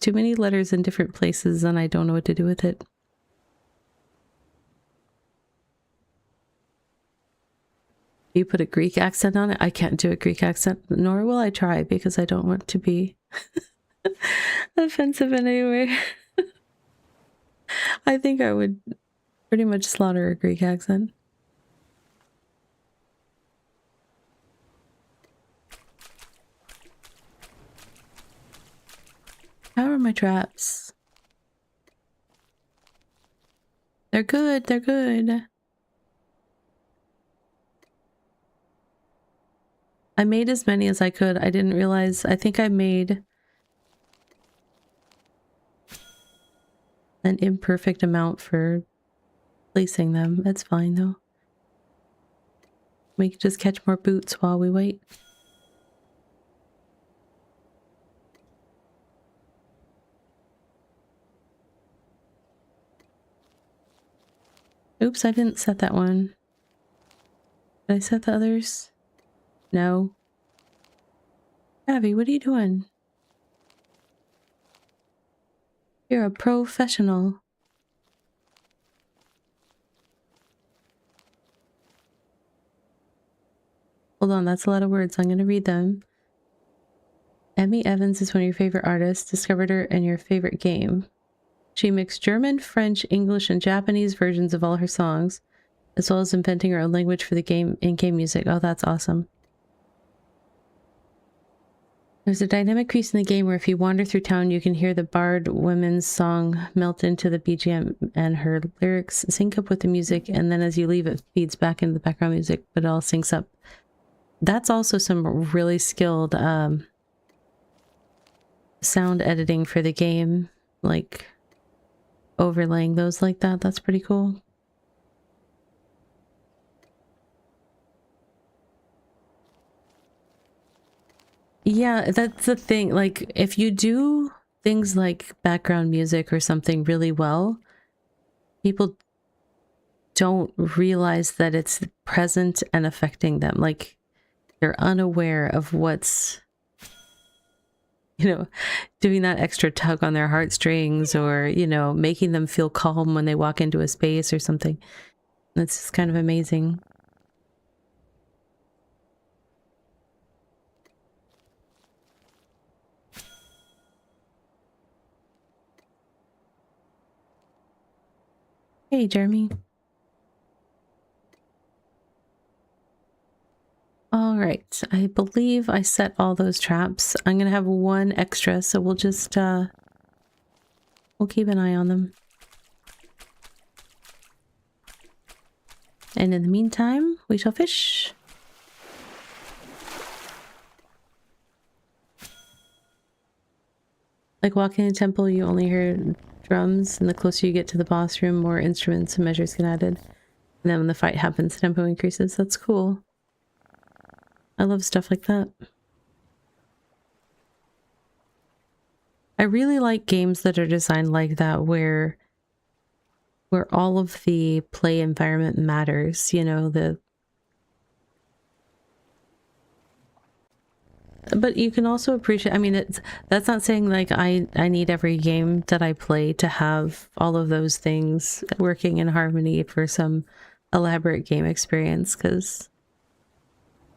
too many letters in different places and I don't know what to do with it. You put a Greek accent on it? I can't do a Greek accent, nor will I try because I don't want to be offensive in any way. I think I would pretty much slaughter a Greek accent. How are my traps? They're good, they're good. I made as many as I could. I didn't realize, I think I made an imperfect amount for placing them. It's fine though. We can just catch more boots while we wait. Oops, I didn't set that one. Did I set the others? No. Abby, what are you doing? You're a professional. Hold on, that's a lot of words. I'm going to read them. Emmy Evans is one of your favorite artists. Discovered her in your favorite game. She mixed German, French, English, and Japanese versions of all her songs, as well as inventing her own language for the game in-game music. Oh, that's awesome. There's a dynamic piece in the game where if you wander through town, you can hear the Bard women's song melt into the BGM and her lyrics sync up with the music, and then as you leave, it feeds back into the background music, but it all syncs up. That's also some really skilled sound editing for the game, like overlaying those like that. That's pretty cool. Yeah, that's the thing. Like, if you do things like background music or something really well, people don't realize that it's present and affecting them. Like, they're unaware of what's, doing that extra tug on their heartstrings or, making them feel calm when they walk into a space or something. That's just kind of amazing. Hey, Jeremy. All right, I believe I set all those traps. I'm gonna have one extra, so we'll just, we'll keep an eye on them. And in the meantime, we shall fish. Like walking in a temple, you only hear drums, and the closer you get to the boss room, more instruments and measures get added. And then when the fight happens, the tempo increases. That's cool. I love stuff like that. I really like games that are designed like that, where all of the play environment matters, but you can also appreciate, I mean, that's not saying like I need every game that I play to have all of those things working in harmony for some elaborate game experience, because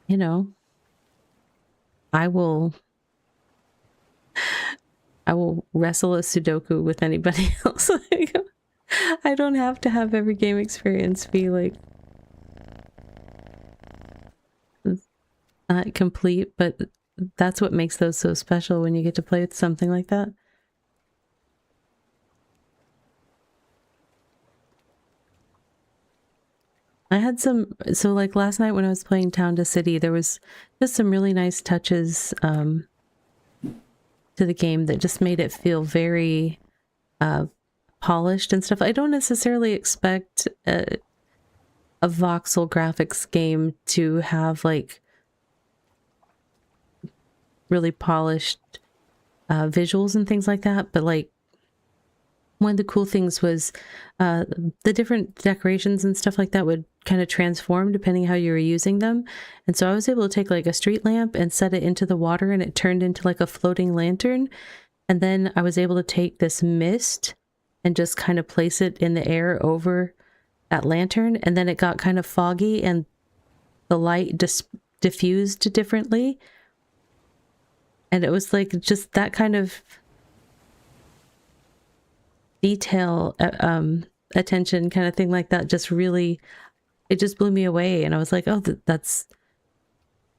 I will wrestle a Sudoku with anybody else. I don't have to have every game experience be like complete, but that's what makes those so special when you get to play with something like that. I had so like last night when I was playing Town to City, there was just some really nice touches to the game that just made it feel very polished and stuff. I don't necessarily expect a voxel graphics game to have like really polished visuals and things like that, but like one of the cool things was the different decorations and stuff like that would kind of transform depending how you were using them. And so I was able to take like a street lamp and set it into the water, and it turned into like a floating lantern. And then I was able to take this mist and just kind of place it in the air over that lantern, and then it got kind of foggy and the light diffused differently. And it was like just that kind of detail attention kind of thing like that just really, it just blew me away. And I was like, oh, that's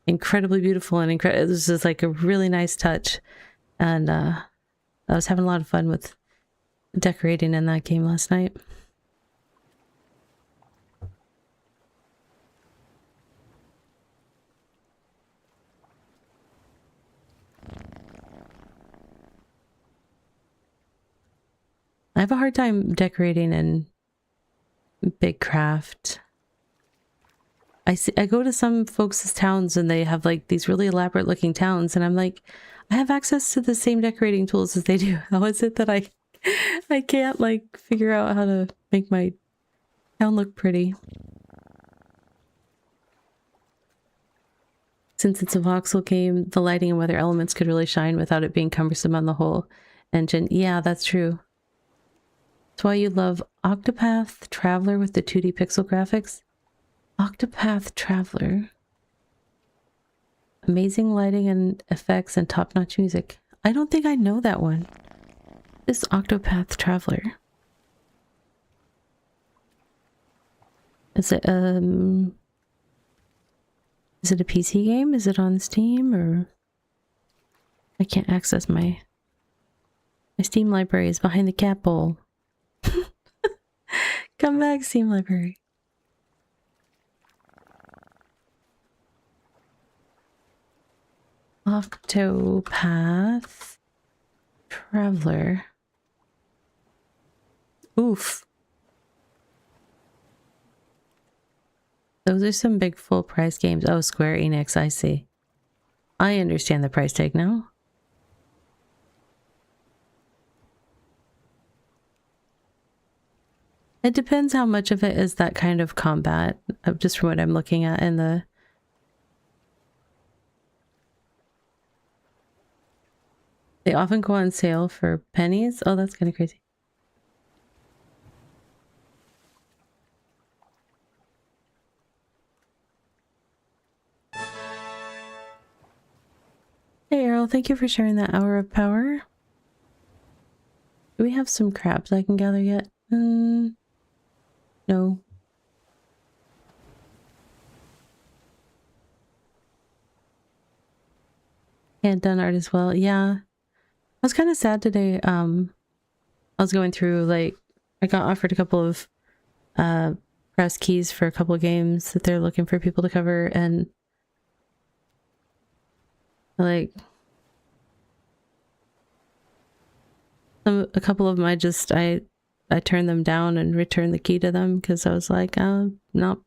incredibly beautiful and incredible. It was just like a really nice touch. And I was having a lot of fun with decorating in that game last night. I have a hard time decorating in BitCraft. I go to some folks' towns and they have like these really elaborate looking towns, and I'm like, I have access to the same decorating tools as they do. How is it that I can't like figure out how to make my town look pretty? Since it's a voxel game, the lighting and weather elements could really shine without it being cumbersome on the whole engine. Yeah, that's true. That's why you love Octopath Traveler with the 2D pixel graphics. Octopath Traveler. Amazing lighting and effects and top-notch music. I don't think I know that one. This Octopath Traveler. Is it a PC game? Is it on Steam, or I can't access my Steam library is behind the cat bowl. Come back, Steam library. Octopath Traveler. Oof. Those are some big full price games. Oh, Square Enix, I see. I understand the price tag now. It depends how much of it is that kind of combat, just from what I'm looking at in the... They often go on sale for pennies. Oh, that's kind of crazy. Hey Errol, thank you for sharing that hour of power. Do we have some crabs I can gather yet? No. And done art as well. Yeah. I was kind of sad today. I was going through, like, I got offered a couple of press keys for a couple of games that they're looking for people to cover, and like a couple of them I turned them down and returned the key to them because I was like, I'm not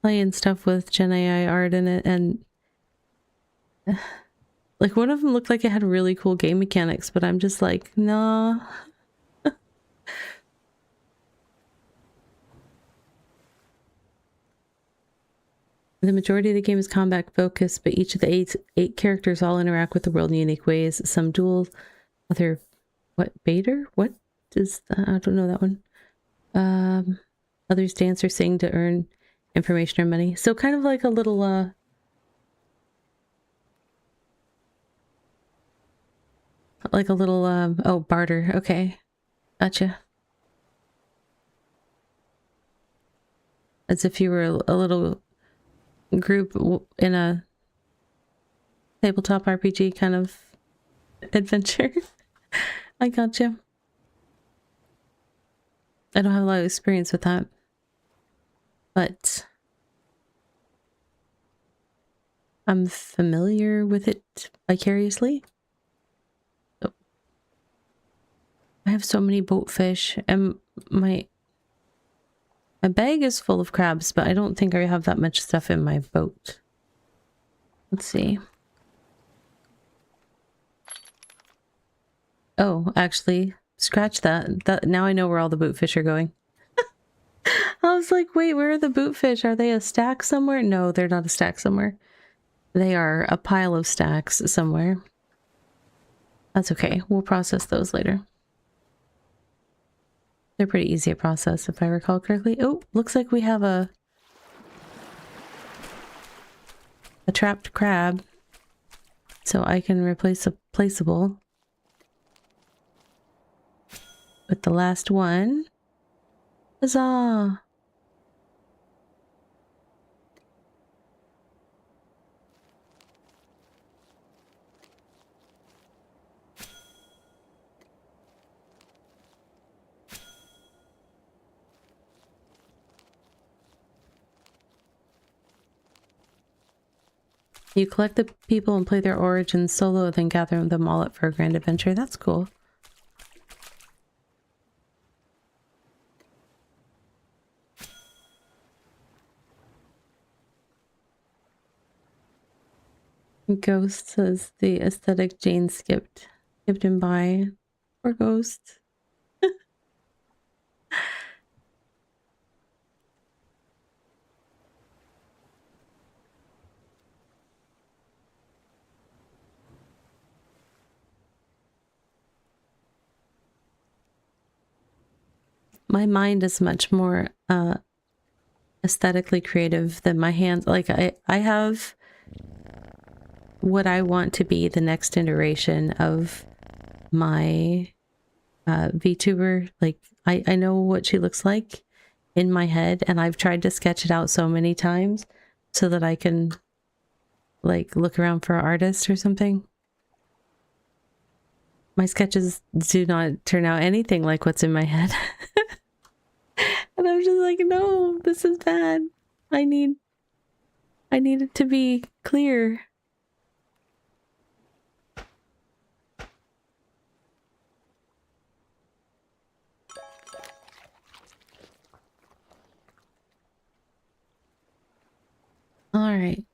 playing stuff with Gen AI art in it. And like one of them looked like it had really cool game mechanics, but I'm just like, no. The majority of the game is combat focused, but each of the eight characters all interact with the world in unique ways. Some duel, other, what, Bader? What is that? I don't know that one. Others dance or sing to earn information or money. So kind of like a little, oh, barter. Okay. Gotcha. As if you were a little group in a tabletop RPG kind of adventure. I gotcha. I don't have a lot of experience with that, but I'm familiar with it vicariously. Oh. I have so many boatfish, and my bag is full of crabs, but I don't think I have that much stuff in my boat. Let's see. Oh, actually, scratch that. Now I know where all the bootfish are going. I was like, wait, where are the bootfish? Are they a stack somewhere? No, they're not a stack somewhere. They are a pile of stacks somewhere. That's okay. We'll process those later. They're pretty easy to process, if I recall correctly. Oh, looks like we have a trapped crab. So I can replace a placeable with the last one. Huzzah! You collect the people and play their origins solo, then gather them all up for a grand adventure. That's cool. Ghost says the aesthetic Jane skipped him by. Poor Ghost. My mind is much more aesthetically creative than my hands. Like I have what I want to be the next iteration of my VTuber. Like I know what she looks like in my head, and I've tried to sketch it out so many times so that I can like look around for an artist or something. My sketches do not turn out anything like what's in my head. And I'm just like, no, this is bad. I need it to be clear. All right.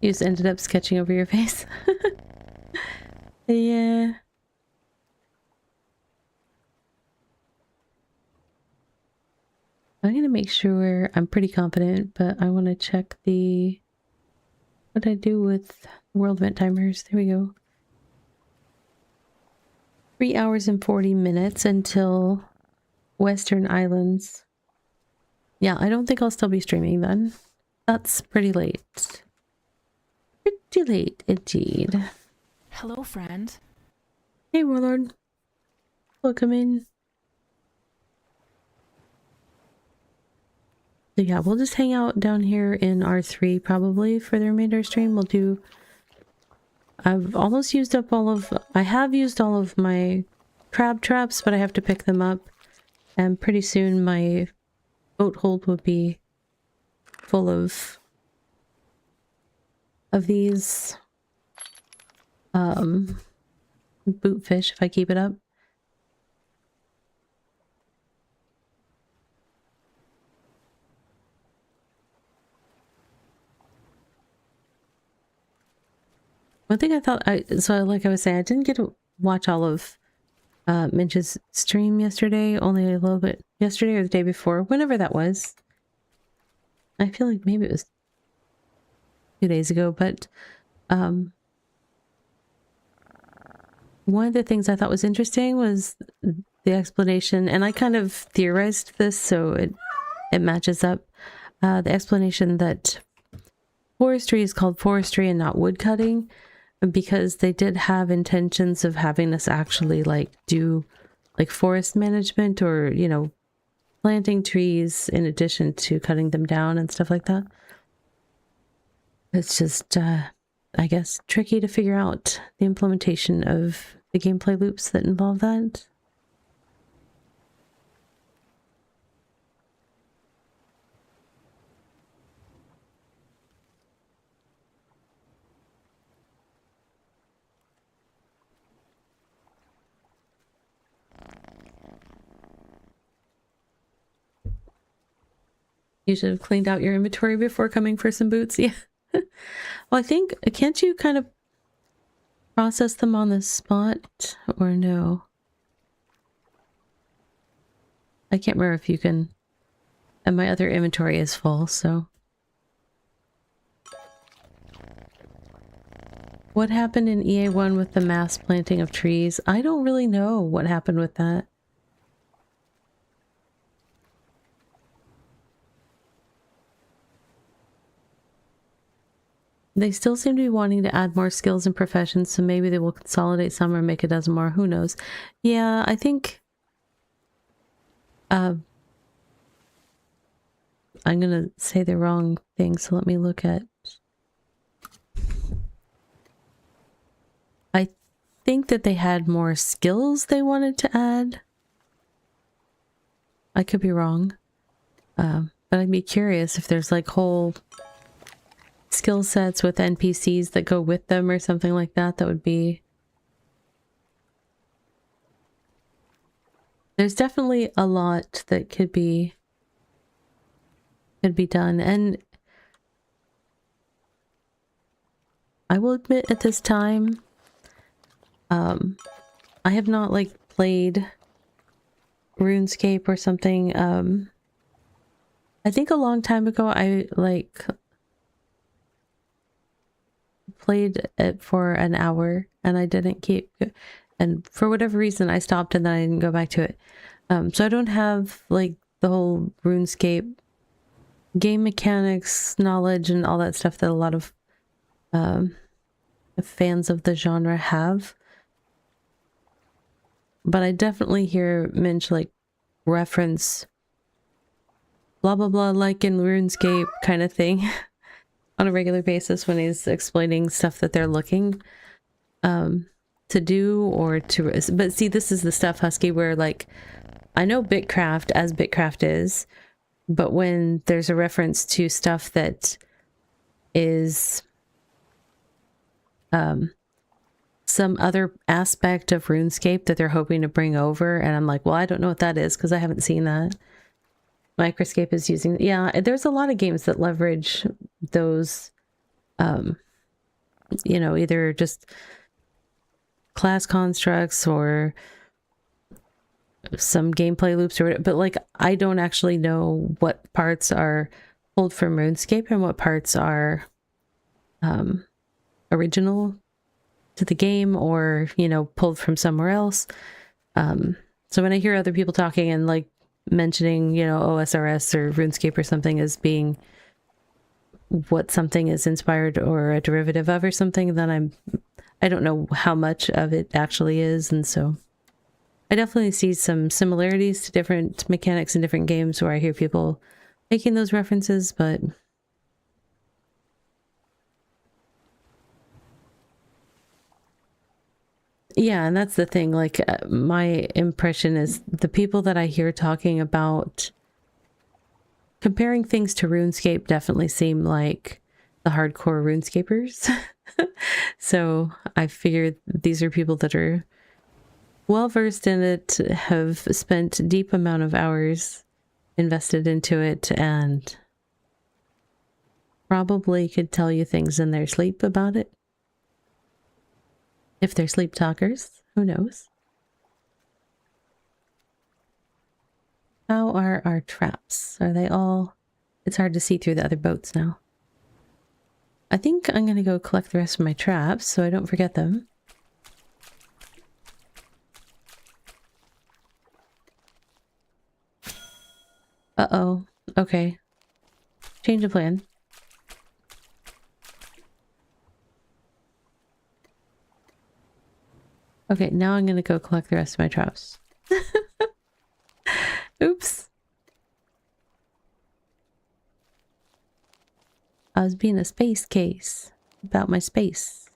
You just ended up sketching over your face. Yeah. I'm gonna make sure I'm pretty confident, but I want to check the what I do with world event timers. There we go. 3 hours and 40 minutes until Western Islands. Yeah, I don't think I'll still be streaming then. That's pretty late. Pretty late indeed. Hello, friend. Hey, Warlord. Welcome in. So yeah, we'll just hang out down here in R3 probably for the remainder of stream. We'll do... I've almost used up all of... I have used all of my crab traps, but I have to pick them up. And pretty soon my boat hold will be full of these bootfish if I keep it up. One thing I thought so like I was saying, I didn't get to watch all of Minch's stream yesterday, only a little bit yesterday or the day before, whenever that was. I feel like maybe it was 2 days ago, but one of the things I thought was interesting was the explanation, and I kind of theorized this, so it matches up. The explanation that forestry is called forestry and not wood cutting, because they did have intentions of having us actually like do like forest management or, you know, planting trees in addition to cutting them down and stuff like that. It's just, I guess, tricky to figure out the implementation of the gameplay loops that involve that. You should have cleaned out your inventory before coming for some boots. Yeah. Well, I think, can't you kind of process them on the spot, or no? I can't remember if you can, and my other inventory is full, so. What happened in EA1 with the mass planting of trees? I don't really know what happened with that. They still seem to be wanting to add more skills and professions, so maybe they will consolidate some or make a dozen more. Who knows? Yeah, I think... I'm gonna say the wrong thing, so let me look at... I think that they had more skills they wanted to add. I could be wrong. But I'd be curious if there's like whole skill sets with NPCs that go with them or something like that. That would be... There's definitely a lot that could be done, and I will admit at this time, I have not like played RuneScape or something. I think a long time ago I like played it for an hour and I didn't keep, and for whatever reason I stopped and then I didn't go back to it. So I don't have like the whole RuneScape game mechanics knowledge and all that stuff that a lot of fans of the genre have. But I definitely hear Minch like reference blah blah blah like in RuneScape kind of thing on a regular basis when he's explaining stuff that they're looking to do or to... But see, this is the stuff, Husky, where like I know BitCraft as BitCraft is, but when there's a reference to stuff that is some other aspect of RuneScape that they're hoping to bring over, and I'm like, well, I don't know what that is because I haven't seen that. Microscape is using... Yeah, there's a lot of games that leverage those, you know, either just class constructs or some gameplay loops or whatever, but like I don't actually know what parts are pulled from RuneScape and what parts are original to the game or, you know, pulled from somewhere else. So when I hear other people talking and like mentioning, you know, OSRS or RuneScape or something as being what something is inspired or a derivative of or something, then I don't know how much of it actually is. And so I definitely see some similarities to different mechanics in different games where I hear people making those references, but yeah, and that's the thing, like my impression is the people that I hear talking about comparing things to RuneScape definitely seem like the hardcore RuneScapers. So I figured these are people that are well versed in it, have spent a deep amount of hours invested into it, and probably could tell you things in their sleep about it. If they're sleep talkers, who knows? How are our traps? Are they all... It's hard to see through the other boats now. I think I'm gonna go collect the rest of my traps so I don't forget them. Uh-oh. Okay. Change of plan. Okay, now I'm gonna go collect the rest of my traps. Oops. I was being a space case about my space.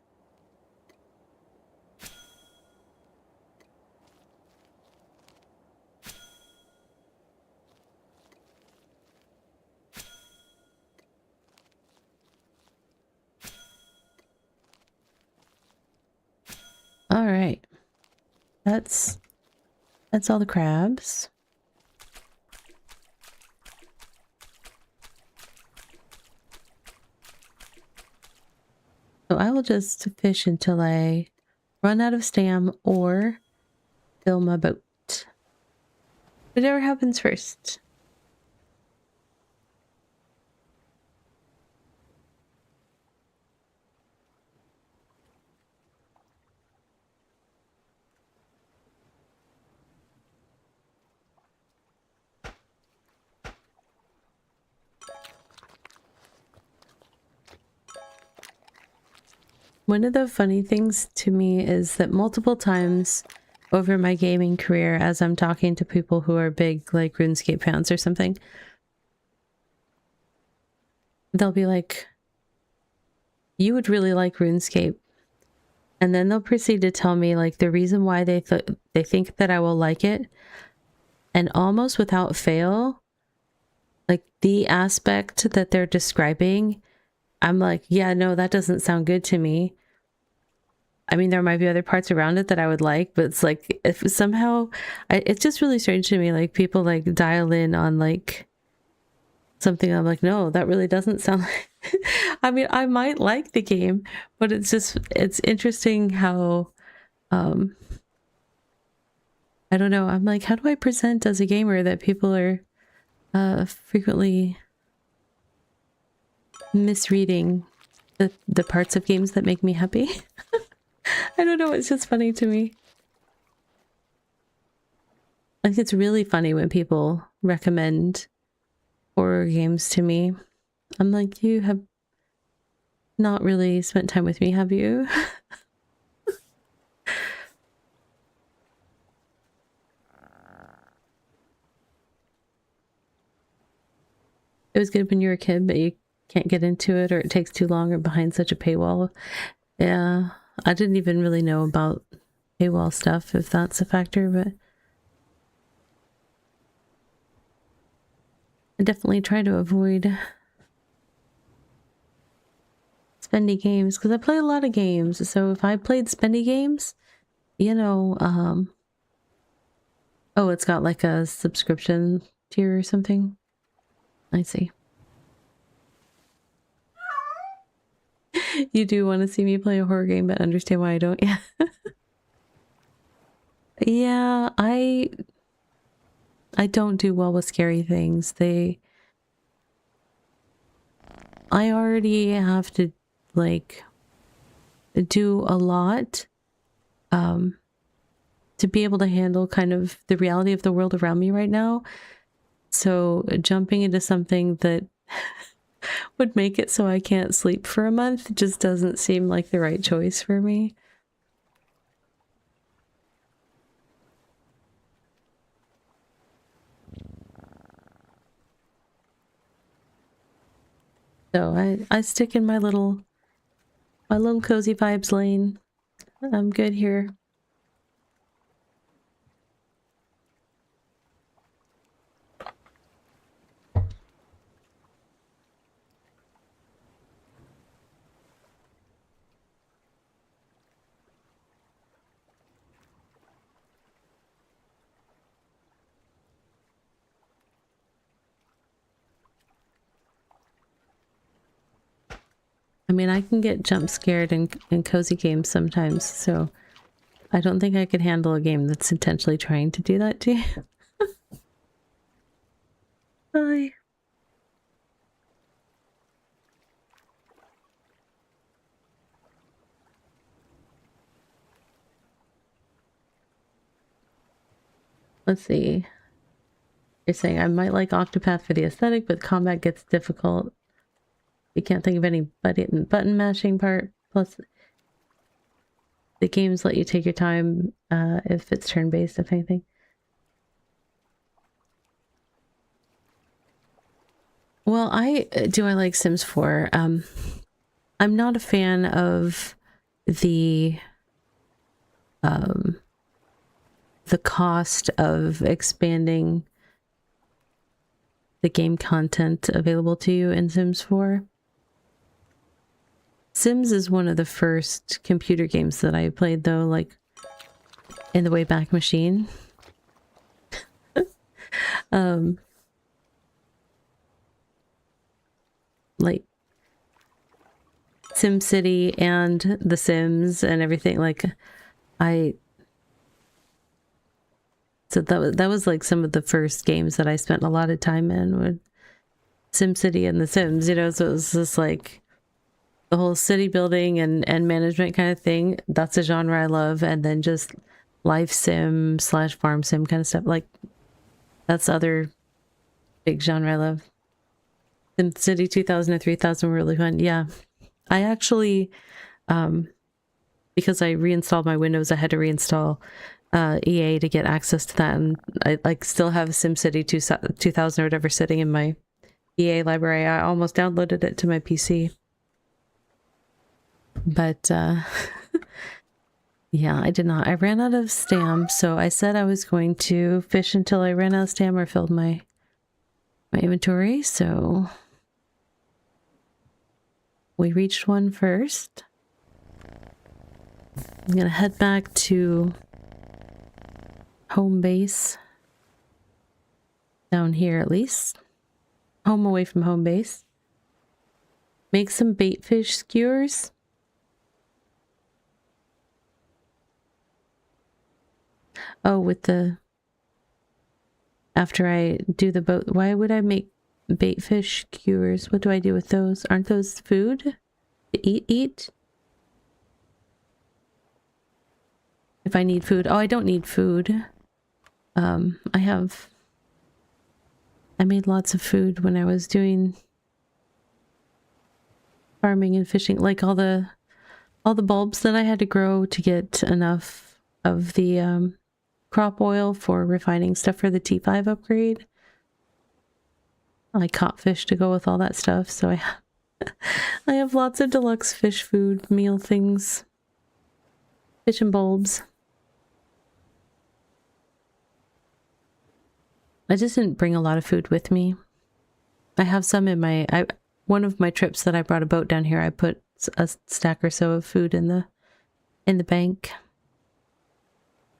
All right. That's all the crabs. I will just fish until I run out of stam or fill my boat. Whatever happens first. One of the funny things to me is that multiple times over my gaming career, as I'm talking to people who are big, like, RuneScape fans or something, they'll be like, you would really like RuneScape. And then they'll proceed to tell me, like, the reason why they think that I will like it. And almost without fail, like, the aspect that they're describing, I'm like, yeah, no, that doesn't sound good to me. I mean, there might be other parts around it that I would like, but it's like, if somehow, it's just really strange to me. Like, people like dial in on like something. I'm like, no, that really doesn't sound like, I mean, I might like the game, but it's just, it's interesting how, I don't know. I'm like, how do I present as a gamer that people are frequently misreading the parts of games that make me happy? I don't know, it's just funny to me. I think it's really funny when people recommend horror games to me. I'm like, you have not really spent time with me, have you? It was good when you were a kid, but you can't get into it, or it takes too long, or behind such a paywall. Yeah, I didn't even really know about paywall stuff, if that's a factor, but I definitely try to avoid spendy games, because I play a lot of games. So if I played spendy games, you know, oh, it's got like a subscription tier or something. I see. You do want to see me play a horror game, but understand why I don't. Yeah. Yeah, I don't do well with scary things. I already have to like do a lot to be able to handle kind of the reality of the world around me right now. So jumping into something that would make it so I can't sleep for a month just doesn't seem like the right choice for me. So I stick in my little cozy vibes lane. I'm good here. I mean, I can get jump scared in cozy games sometimes, so I don't think I could handle a game that's intentionally trying to do that to you. Bye. Let's see. You're saying I might like Octopath for the aesthetic, but combat gets difficult. You can't think of any button mashing part. Plus, the games let you take your time if it's turn-based, if anything. Well, I like Sims 4. I'm not a fan of the cost of expanding the game content available to you in Sims 4. Sims is one of the first computer games that I played, though, like in the Wayback Machine. Like SimCity and The Sims and everything. Like, so that was like some of the first games that I spent a lot of time in, with SimCity and The Sims, you know. So it was just like the whole city building and management kind of thing. That's a genre I love. And then just life sim / farm sim kind of stuff. Like, that's the other big genre I love. SimCity 2000 and 3000 were really fun. Yeah. I actually, because I reinstalled my Windows, I had to reinstall EA to get access to that. And I like still have SimCity 2000 or whatever sitting in my EA library. I almost downloaded it to my PC. But yeah, I did not. I ran out of stamps, so I said I was going to fish until I ran out of stamp or filled my inventory. So we reached one first. I'm gonna head back to home base. Down here at least. Home away from home base. Make some bait fish skewers. Oh, with the... After I do the boat... Why would I make bait fish skewers? What do I do with those? Aren't those food? To eat? If I need food. Oh, I don't need food. I made lots of food when I was doing farming and fishing. Like all the bulbs that I had to grow to get enough of the crop oil for refining stuff for the T5 upgrade. I caught fish to go with all that stuff, so I have lots of deluxe fish food meal things. Fish and bulbs. I just didn't bring a lot of food with me. I have some in my... one of my trips that I brought a boat down here, I put a stack or so of food in the bank.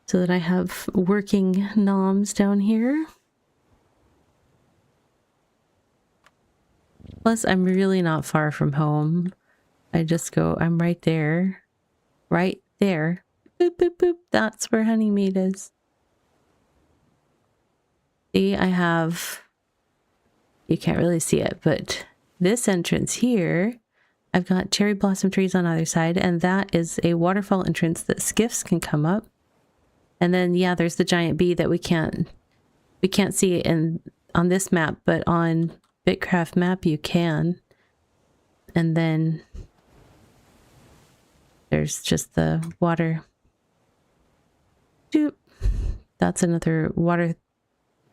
So that I have working noms down here. Plus, I'm really not far from home. I just go... I'm right there. Right there. Boop, boop, boop. That's where Honeymead is. See, I have... You can't really see it, but this entrance here, I've got cherry blossom trees on either side, and that is a waterfall entrance that skiffs can come up. And then, yeah, there's the giant bee that we can't see on this map, but on BitCraft map you can. And then there's just the water. Doop. That's another water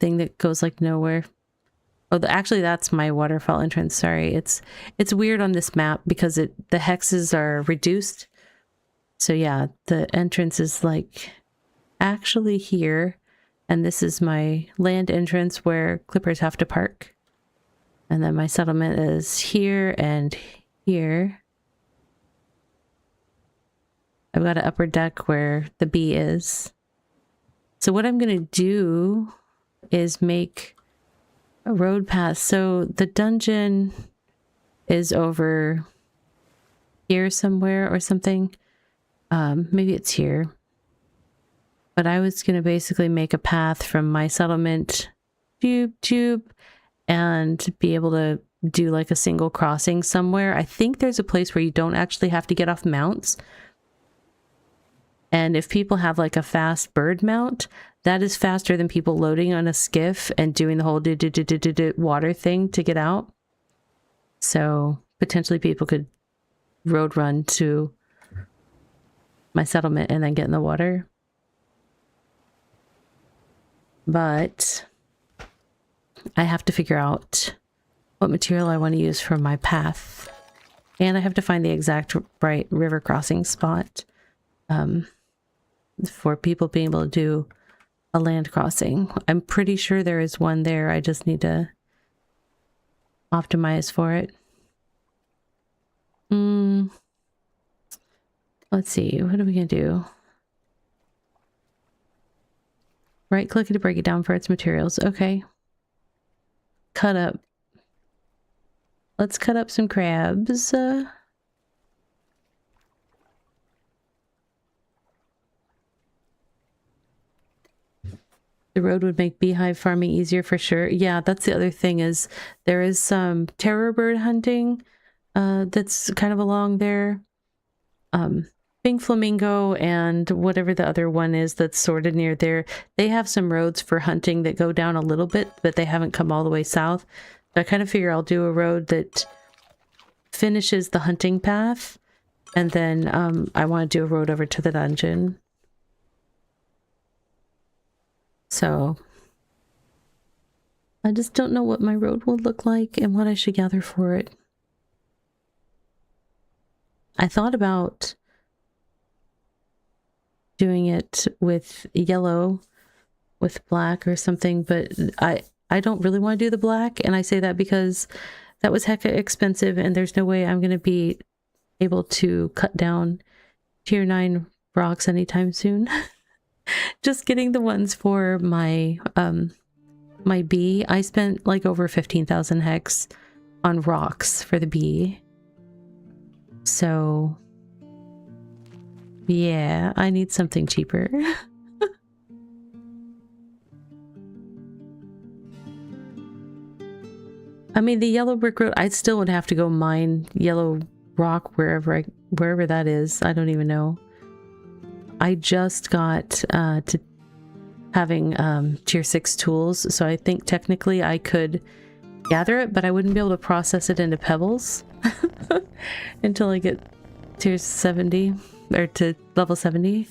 thing that goes like nowhere. Oh, actually that's my waterfall entrance. Sorry. It's weird on this map because the hexes are reduced. So yeah, the entrance is like actually here, and this is my land entrance where clippers have to park. And then my settlement is here and here. I've got an upper deck where the bee is. So what I'm going to do is make a road path. So the dungeon is over here somewhere or something. Maybe it's here. But I was going to basically make a path from my settlement and be able to do like a single crossing somewhere. I think there's a place where you don't actually have to get off mounts. And if people have like a fast bird mount, that is faster than people loading on a skiff and doing the whole water thing to get out. So potentially people could road run to my settlement and then get in the water. But I have to figure out what material I want to use for my path. And I have to find the exact right river crossing spot for people being able to do a land crossing. I'm pretty sure there is one there. I just need to optimize for it. Let's see. What are we going to do? Right click it to break it down for its materials. Okay. Cut up. Let's cut up some crabs. The road would make beehive farming easier for sure. Yeah, that's the other thing is there is some terror bird hunting that's kind of along there. Pink flamingo and whatever the other one is that's sort of near there. They have some roads for hunting that go down a little bit, but they haven't come all the way south. So I kind of figure I'll do a road that finishes the hunting path. And then I want to do a road over to the dungeon. So I just don't know what my road will look like and what I should gather for it. I thought about doing it with yellow, with black or something, but I don't really want to do the black. And I say that because that was hecka expensive and there's no way I'm going to be able to cut down tier 9 rocks anytime soon. Just getting the ones for my my bee, I spent like over 15,000 hex on rocks for the bee. So yeah, I need something cheaper. I mean, the yellow brick road, I still would have to go mine yellow rock wherever that is. I don't even know. I just got to having tier 6 tools, so I think technically I could gather it, but I wouldn't be able to process it into pebbles until I get tier 70 or to level 70.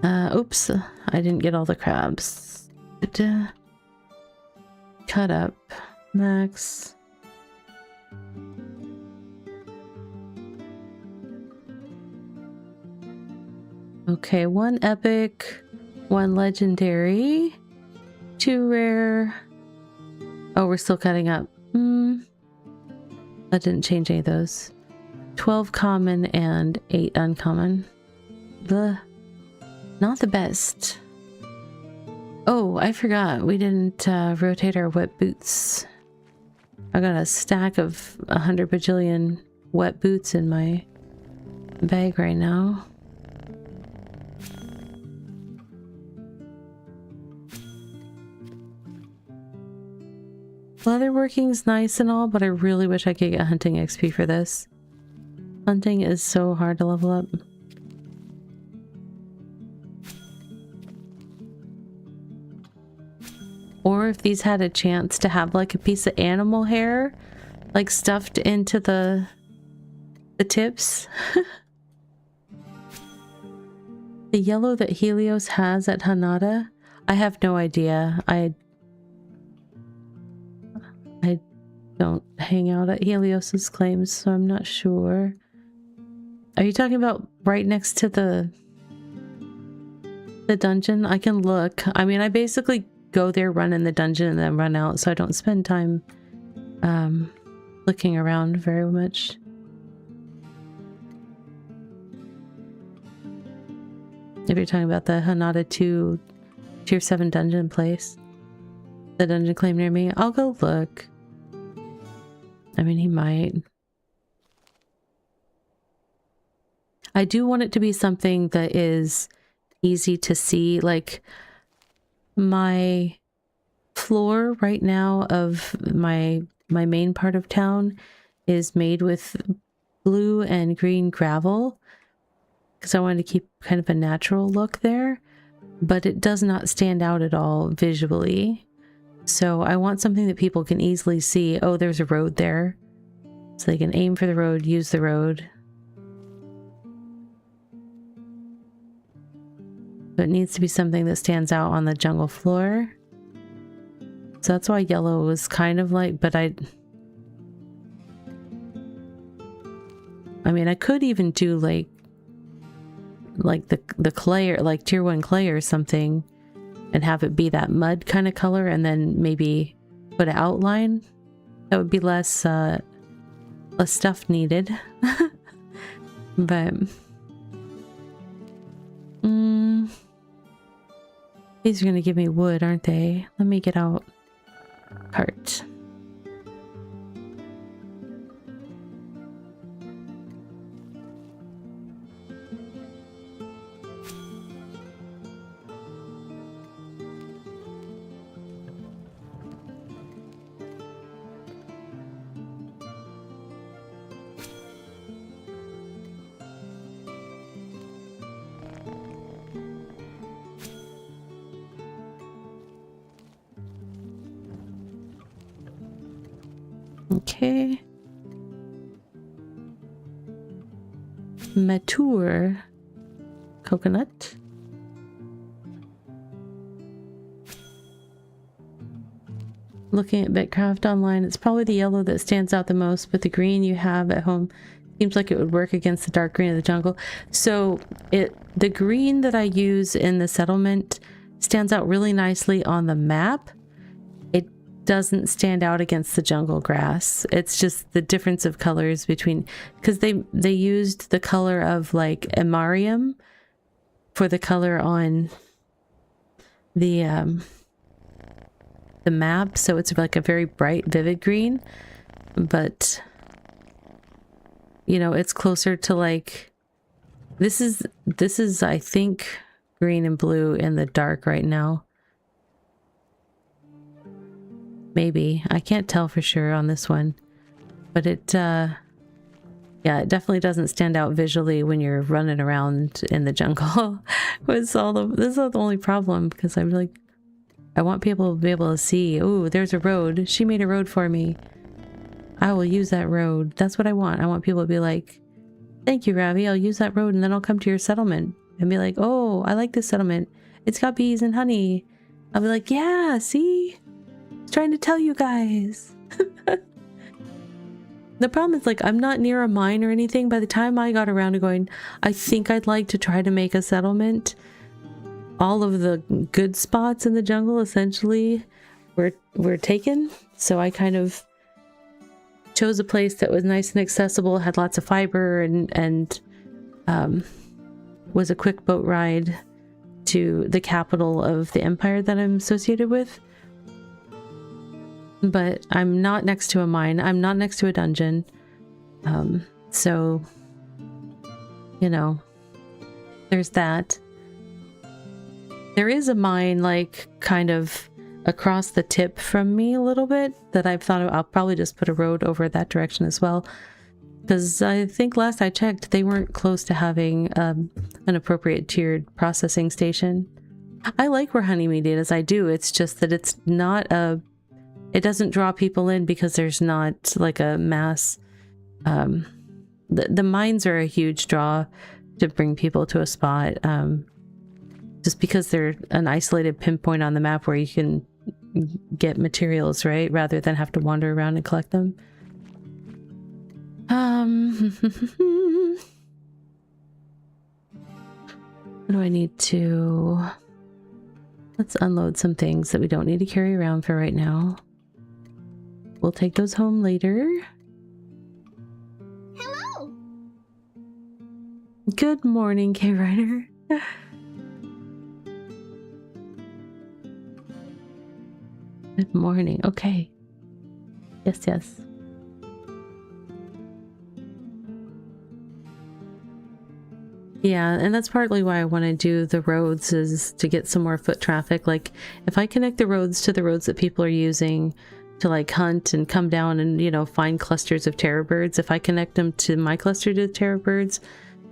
Oops, I didn't get all the crabs. Cut up max. Okay, 1 epic, 1 legendary, 2 rare. Oh, we're still cutting up. That didn't change any of those. 12 common and 8 uncommon. Not the best. Oh, I forgot. We didn't rotate our wet boots. I got a stack of 100 bajillion wet boots in my bag right now. Leatherworking's nice and all, but I really wish I could get hunting XP for this. Hunting is so hard to level up. Or if these had a chance to have like a piece of animal hair, like stuffed into the tips. The yellow that Helios has at Hanada, I have no idea. I don't hang out at Helios's claims, so I'm not sure. Are you talking about right next to the dungeon? I can look. I mean, I basically go there, run in the dungeon, and then run out, so I don't spend time looking around very much. If you're talking about the Hanada 2 tier 7 dungeon place, the dungeon claim near me, I'll go look. I mean, he might. I do want it to be something that is easy to see. Like, my floor right now of my main part of town is made with blue and green gravel because I wanted to keep kind of a natural look there, but it does not stand out at all visually. So I want something that people can easily see. Oh, there's a road there. So they can aim for the road, use the road. But it needs to be something that stands out on the jungle floor. So that's why yellow was kind of like, but I mean, I could even do like the clay, or like tier 1 clay or something, and have it be that mud kind of color, and then maybe put an outline. That would be less stuff needed. But these are gonna give me wood, aren't they? Let me get out cart. Okay. Mature coconut. Looking at BitCraft online, it's probably the yellow that stands out the most, but the green you have at home seems like it would work against the dark green of the jungle. So the green that I use in the settlement stands out really nicely on the map. It doesn't stand out against the jungle grass. It's just the difference of colors between, because they used the color of like Amarium for the color on the map, so it's like a very bright, vivid green, but you know, it's closer to like this is I think green and blue in the dark right now. Maybe, I can't tell for sure on this one, but it yeah, it definitely doesn't stand out visually when you're running around in the jungle. This is the only problem, because I'm like, I want people to be able to see, oh, there's a road. She made a road for me. I will use that road. That's what I want. I want people to be like, thank you, Ravi. I'll use that road, and then I'll come to your settlement and be like, oh, I like this settlement. It's got bees and honey. I'll be like, yeah, see? I was trying to tell you guys. The problem is, like, I'm not near a mine or anything. By the time I got around to going, I think I'd like to try to make a settlement, all of the good spots in the jungle essentially were taken. So I kind of chose a place that was nice and accessible, had lots of fiber, and was a quick boat ride to the capital of the empire that I'm associated with. But I'm not next to a mine. I'm not next to a dungeon. So, you know, there's that. There is a mine, like, kind of across the tip from me a little bit that I've thought of. I'll probably just put a road over that direction as well. Because I think last I checked, they weren't close to having an appropriate tiered processing station. I like where Honeymead is, I do. It's just that it's not a... It doesn't draw people in because there's not, like, a mass... The mines are a huge draw to bring people to a spot. Just because they're an isolated pinpoint on the map where you can get materials, right? Rather than have to wander around and collect them. What do I need to... Let's unload some things that we don't need to carry around for right now. We'll take those home later. Hello! Good morning, K-Rider. Good morning. Okay. Yes, yes. Yeah, and that's partly why I want to do the roads, is to get some more foot traffic. Like, if I connect the roads to the roads that people are using to, like, hunt and come down and, you know, find clusters of terror birds, if I connect them to my cluster to terror birds,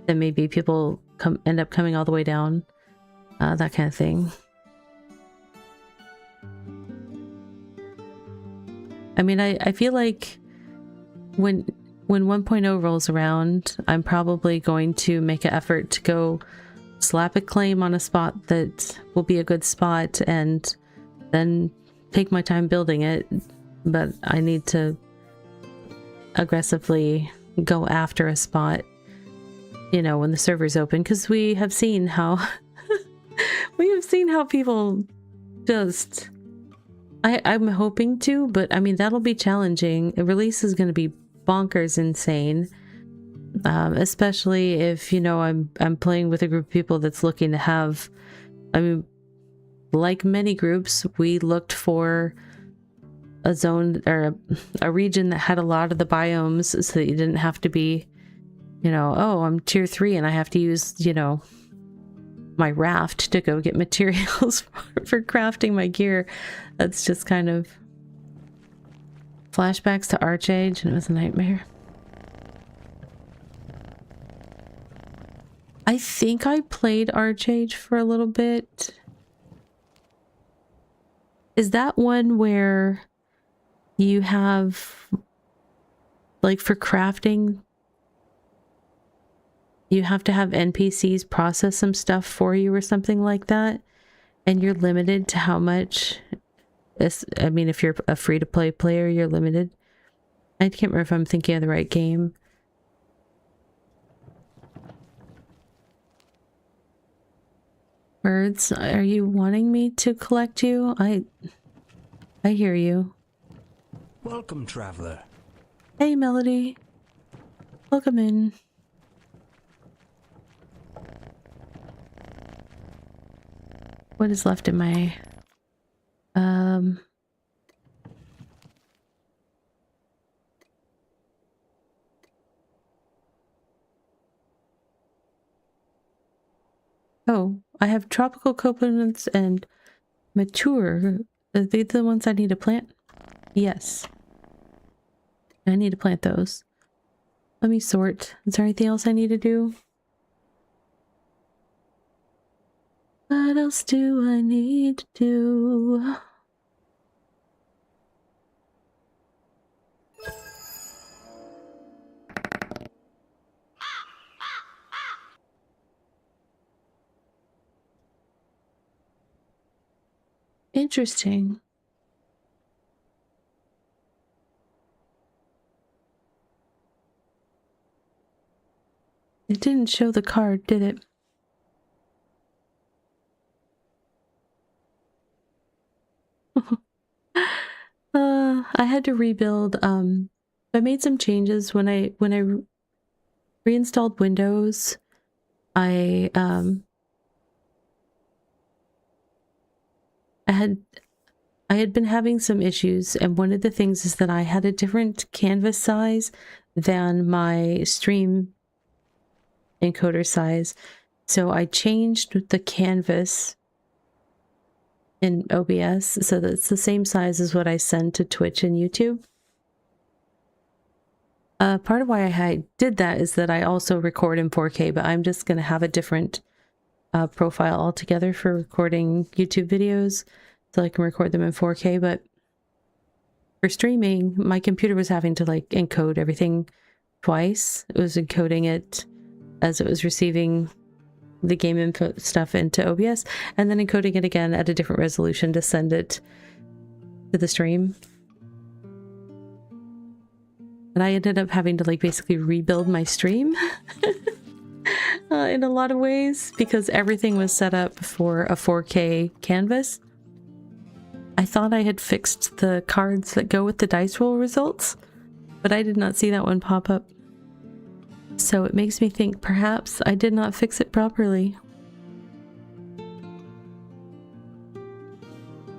then maybe people end up coming all the way down. That kind of thing. I mean, I feel like when 1.0 rolls around, I'm probably going to make an effort to go slap a claim on a spot that will be a good spot and then take my time building it. But I need to aggressively go after a spot, you know, when the server's open, because we have seen how people just... I'm hoping to, but I mean, that'll be challenging. A release is going to be bonkers insane, especially if, you know, I'm playing with a group of people that's looking to have... I mean, like many groups, we looked for a zone or a region that had a lot of the biomes, so that you didn't have to be, you know, oh, I'm tier 3 and I have to use, you know, my raft to go get materials for crafting my gear. That's just kind of flashbacks to Archage, and it was a nightmare. I think I played Archage for a little bit. Is that one where you have like for crafting, you have to have NPCs process some stuff for you or something like that, and you're limited to how much. I mean, if you're a free-to-play player, you're limited. I can't remember if I'm thinking of the right game. Birds, are you wanting me to collect you? I hear you. Welcome, traveler. Hey, Melody. Welcome in. What is left in my... Oh, I have tropical coconuts and mature. Are they the ones I need to plant? Yes. I need to plant those. Let me sort. Is there anything else I need to do? What else do I need to do? Interesting. It didn't show the card, did it? I had to rebuild. I made some changes when I reinstalled Windows. I had been having some issues, and one of the things is that I had a different canvas size than my stream encoder size. So I changed the canvas in OBS so that it's the same size as what I send to Twitch and YouTube. Part of why I did that is that I also record in 4K, but I'm just going to have a different profile altogether for recording YouTube videos, so I can record them in 4K. But for streaming, my computer was having to like encode everything twice. It was encoding it as it was receiving the game input stuff into OBS, and then encoding it again at a different resolution to send it to the stream. And I ended up having to like basically rebuild my stream in a lot of ways because everything was set up for a 4K canvas. I thought I had fixed the cards that go with the dice roll results, but I did not see that one pop up. So it makes me think perhaps I did not fix it properly.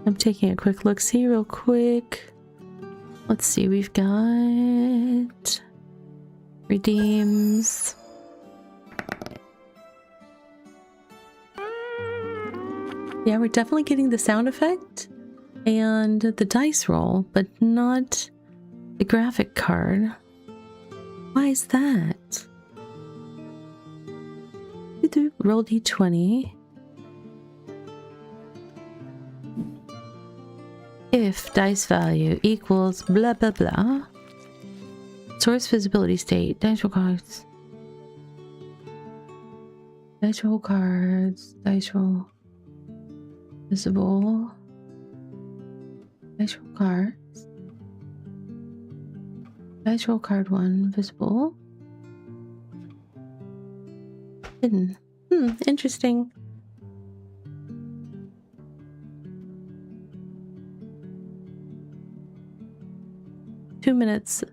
I'm taking a quick look, see real quick. Let's see, we've got redeems. Yeah, we're definitely getting the sound effect and the dice roll, but not the graphic card. Why is that? Roll d20. If dice value equals blah blah blah. Source visibility state. Dice roll cards. Dice roll cards. Dice roll. Visible. Dice roll cards. Dice roll card 1. Visible. Hidden. Interesting. Two minutes.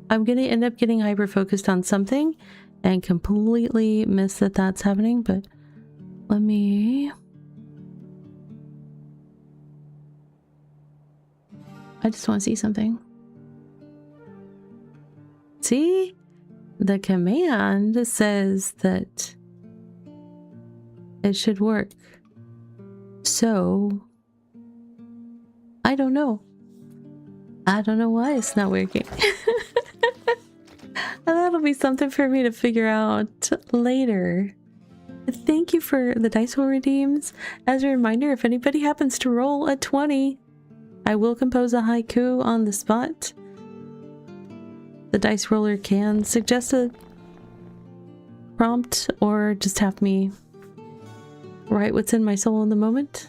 I'm gonna end up getting hyper focused on something and completely miss that that's happening, but let me... I just want to see something. See? The command says that it should work. So, I don't know. I don't know why it's not working. That'll be something for me to figure out later. Thank you for the dice roll redeems. As a reminder, if anybody happens to roll a 20, I will compose a haiku on the spot. the dice roller can suggest a prompt or just have me write what's in my soul in the moment.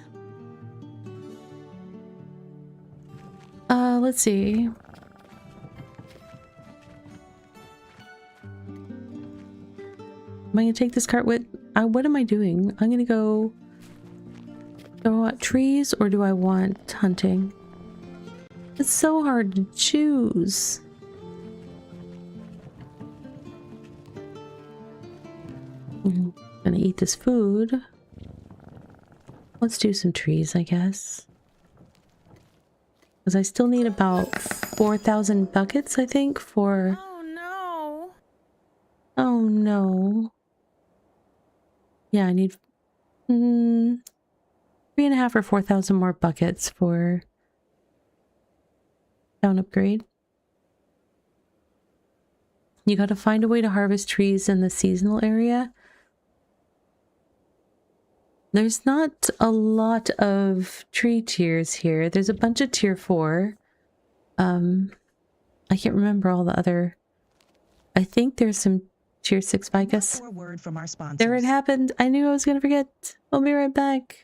Let's see. Am I gonna take this cart with? What am I doing? I'm gonna go. Do I want trees or do I want hunting? It's so hard to choose. I'm gonna eat this food. Let's do some trees, I guess. Because I still need about 4,000 buckets, I think, for... Oh no! Oh no. Yeah, I need 3.5 or 4,000 more buckets for town upgrade. You gotta find a way to harvest trees in the seasonal area. There's not a lot of tree tiers here. There's a bunch of tier 4. I can't remember all the other... I think there's some tier 6 ficus. For a word from our sponsors. There it happened. I knew I was gonna forget. I'll be right back.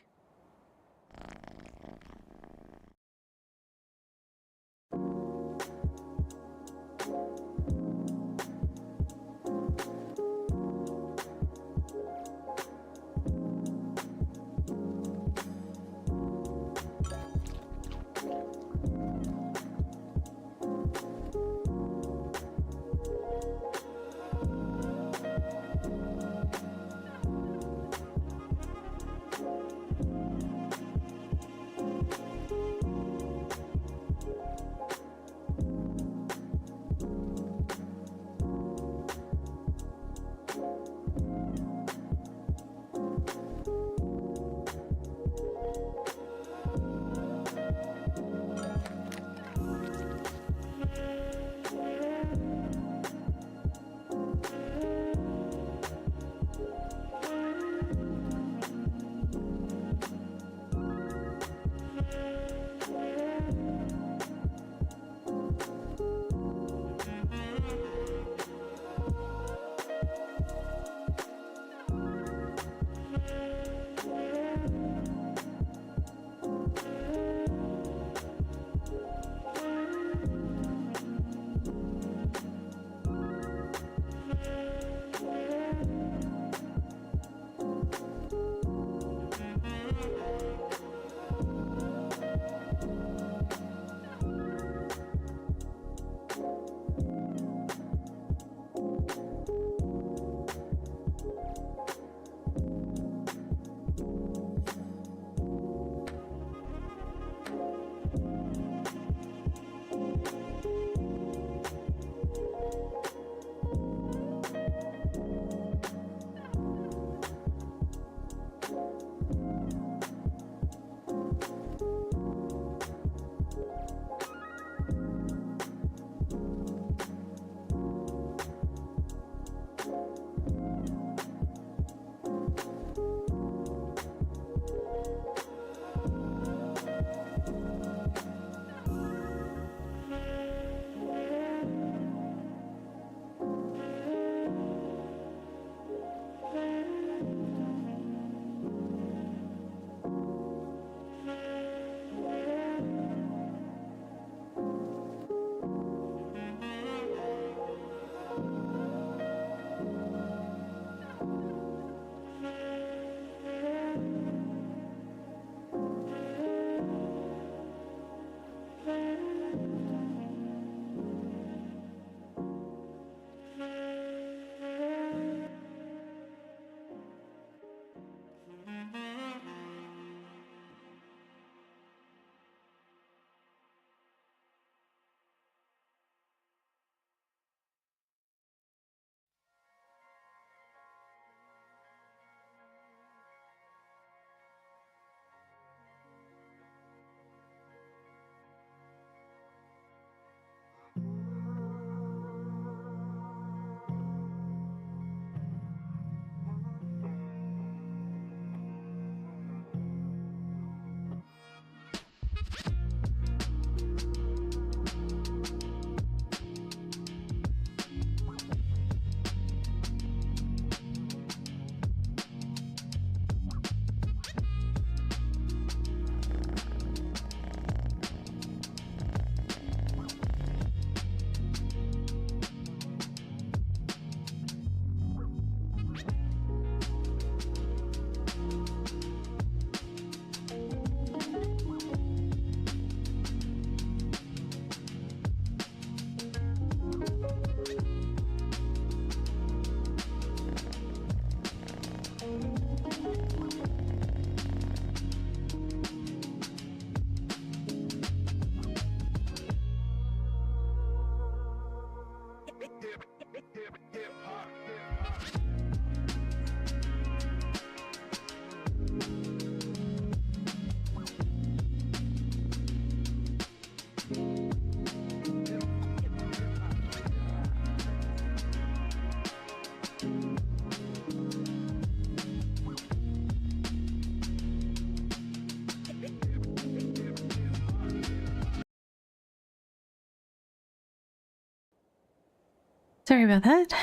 Sorry about that.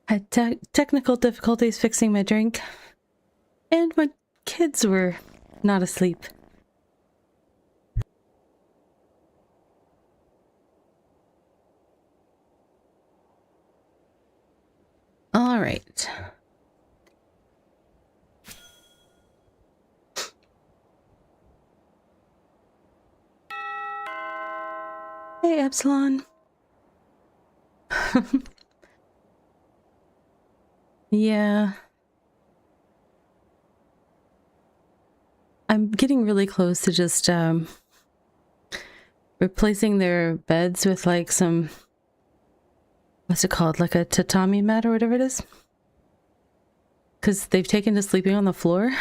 Had technical difficulties fixing my drink, and my kids were not asleep. All right. Hey, Epsilon. Yeah. I'm getting really close to just replacing their beds with like some, what's it called, like a tatami mat or whatever it is, because they've taken to sleeping on the floor.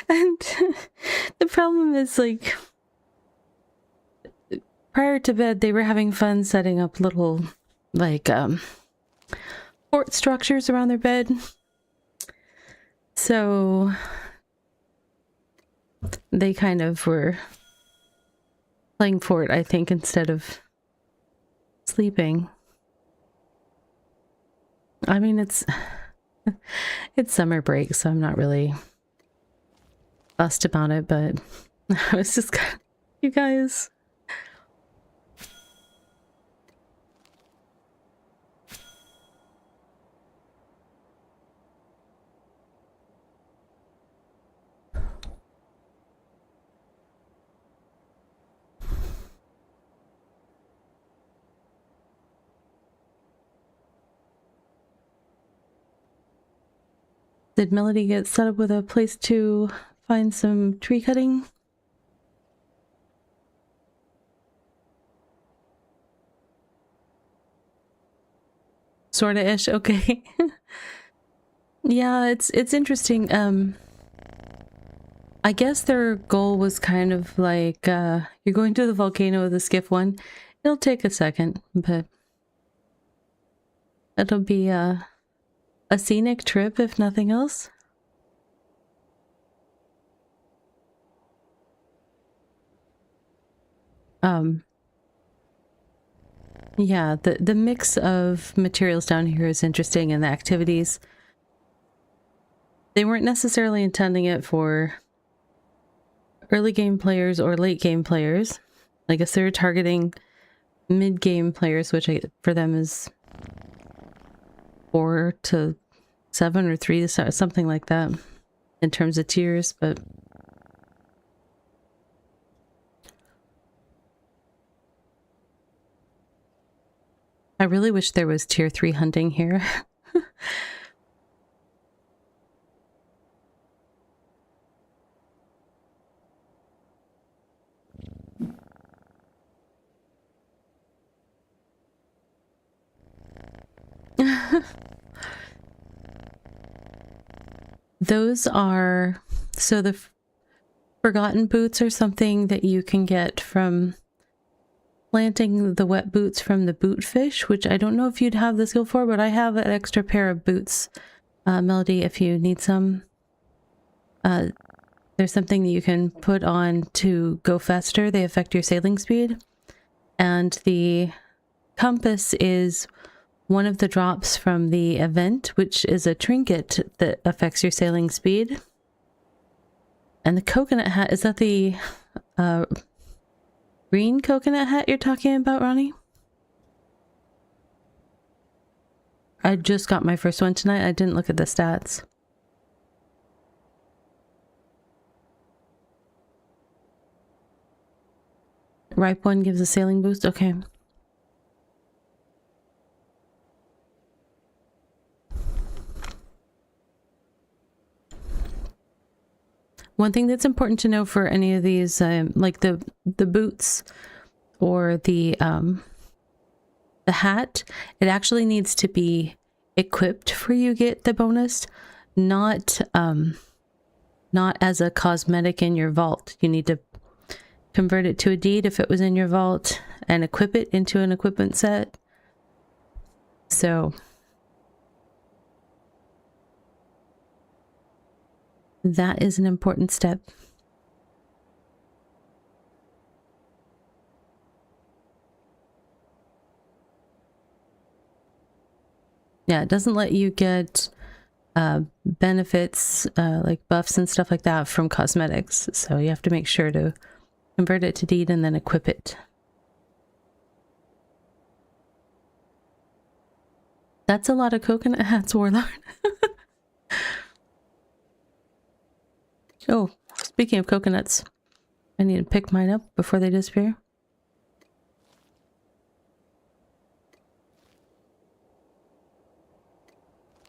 And the problem is, like, prior to bed they were having fun setting up little like fort structures around their bed, so they kind of were playing fort, I think, instead of sleeping. I mean, it's summer break, so I'm not really fussed about it, but I was just kind of, you guys. Did Melody get set up with a place to find some tree cutting? Sorta-ish, okay. Yeah, it's interesting. I guess their goal was kind of like, you're going to the volcano with the skiff one. It'll take a second, but it'll be a scenic trip, if nothing else. Yeah, the mix of materials down here is interesting, and the activities. They weren't necessarily intending it for early game players or late game players. I guess they were targeting mid game players, which for them is 4 to 7 or 3 to 7, something like that in terms of tiers, but I really wish there was tier 3 hunting here. Those are, so the forgotten boots are something that you can get from planting the wet boots from the boot fish, which I don't know if you'd have the skill for, but I have an extra pair of boots, Melody, if you need some. There's something that you can put on to go faster. They affect your sailing speed. And the compass is one of the drops from the event, which is a trinket that affects your sailing speed. And the coconut hat, is that the green coconut hat you're talking about, Ronnie? I just got my first one tonight. I didn't look at the stats. Ripe one gives a sailing boost? Okay. One thing that's important to know for any of these, like the boots or the hat, it actually needs to be equipped for you get the bonus, not as a cosmetic in your vault. You need to convert it to a deed if it was in your vault and equip it into an equipment set. So that is an important step. Yeah, it doesn't let you get benefits like buffs and stuff like that from cosmetics. So you have to make sure to convert it to deed and then equip it. That's a lot of coconut hats, Warlord. Oh, speaking of coconuts, I need to pick mine up before they disappear.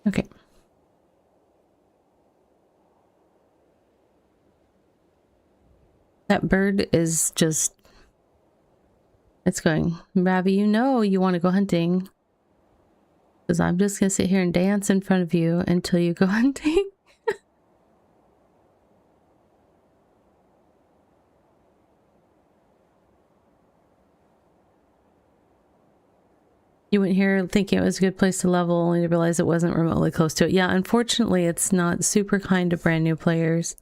Okay. That bird is just... It's going, Ravi, you know you want to go hunting. Because I'm just going to sit here and dance in front of you until you go hunting. You went here thinking it was a good place to level, only to realize it wasn't remotely close to it. Yeah, unfortunately, it's not super kind to brand new players.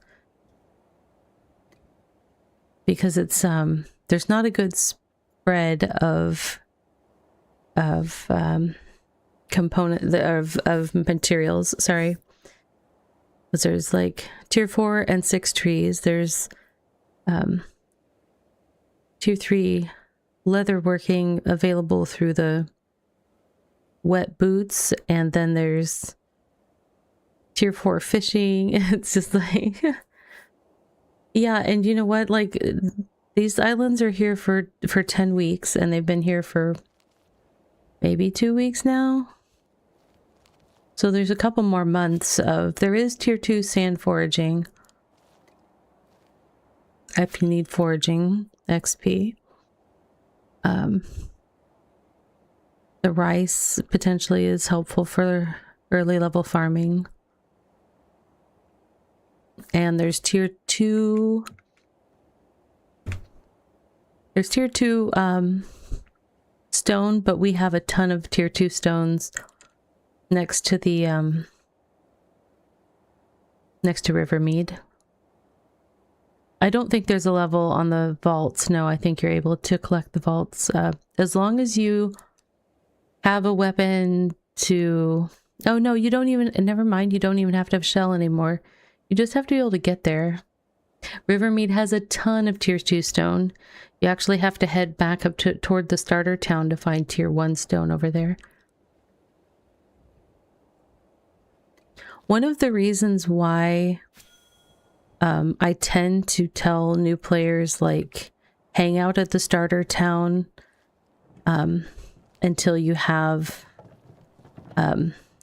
Because it's, there's not a good spread of component, of materials, sorry. Because there's like tier 4 and 6 trees. There's, tier 3 leatherworking available through the wet boots, and then there's tier 4 fishing. It's just like yeah, and you know what, like these islands are here for 10 weeks and they've been here for maybe 2 weeks now, so there's a couple more months of... There is tier 2 sand foraging if you need foraging XP. The rice potentially is helpful for early level farming. And there's tier 2... There's tier 2 stone, but we have a ton of tier 2 stones next to the next to Rivermead. I don't think there's a level on the vaults. No, I think you're able to collect the vaults as long as you have a weapon to... Oh no, you don't even... Never mind, you don't even have to have shell anymore. You just have to be able to get there. Rivermead has a ton of tier 2 stone. You actually have to head back up toward the starter town to find tier 1 stone over there. One of the reasons why I tend to tell new players, like, hang out at the starter town until you have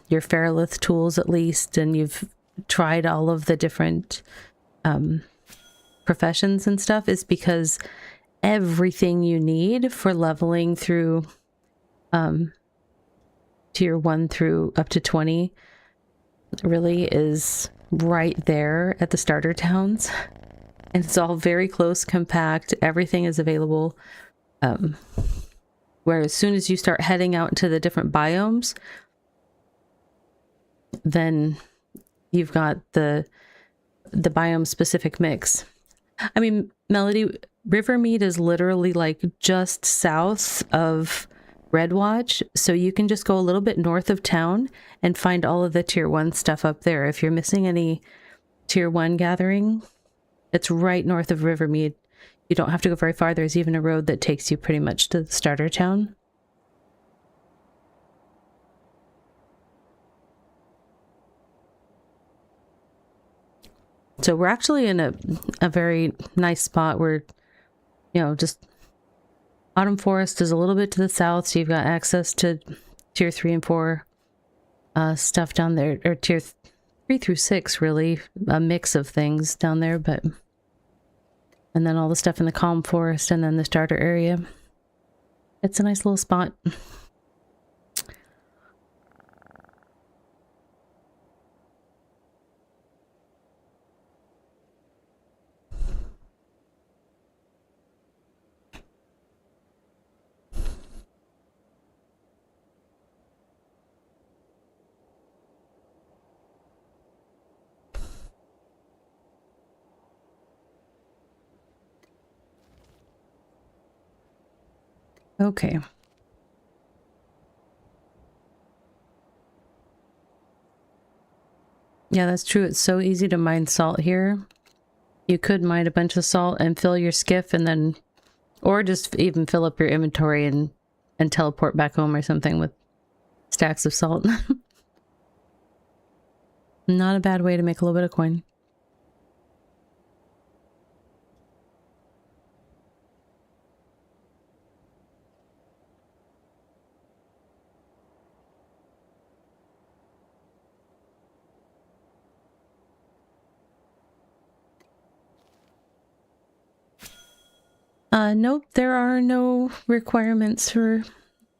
your Fairlith tools at least, and you've tried all of the different professions and stuff, is because everything you need for leveling through tier 1 through up to 20 really is right there at the starter towns, and it's all very close, compact. Everything is available. Where as soon as you start heading out into the different biomes, then you've got the biome specific mix. I mean, Melody, Rivermead is literally like just south of Redwatch, so you can just go a little bit north of town and find all of the tier 1 stuff up there. If you're missing any tier 1 gathering, it's right north of Rivermead. You don't have to go very far. There's even a road that takes you pretty much to the starter town. So we're actually in a very nice spot where, you know, just Autumn Forest is a little bit to the south, so you've got access to tier 3 and 4 stuff down there, or tier 3 through 6, really, a mix of things down there, but... And then all the stuff in the Calm Forest, and then the starter area. It's a nice little spot. Okay. Yeah, that's true. It's so easy to mine salt here. You could mine a bunch of salt and fill your skiff and then, or just even fill up your inventory and teleport back home or something with stacks of salt. Not a bad way to make a little bit of coin. Nope, there are no requirements for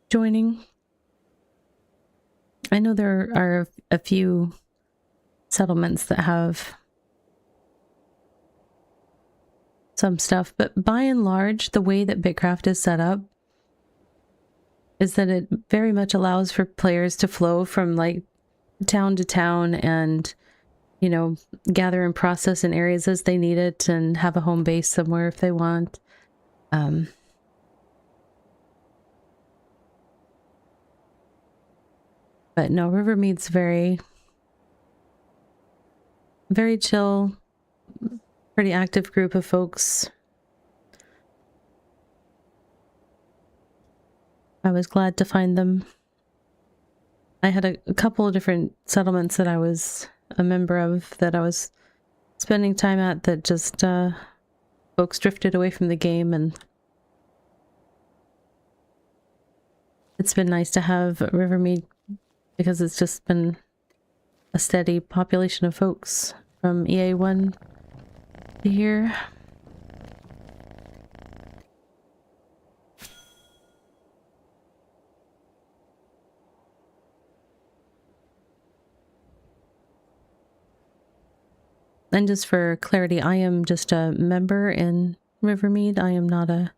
joining. I know there are a few settlements that have some stuff, but by and large, the way that BitCraft is set up is that it very much allows for players to flow from like town to town and, you know, gather and process in areas as they need it and have a home base somewhere if they want. But no, Rivermead's very chill, pretty active group of folks. I was glad to find them. I had a couple of different settlements that I was a member of that I was spending time at that just folks drifted away from the game, and it's been nice to have Rivermead because it's just been a steady population of folks from EA1 to here. And just for clarity, I am just a member in Rivermead. I am not a...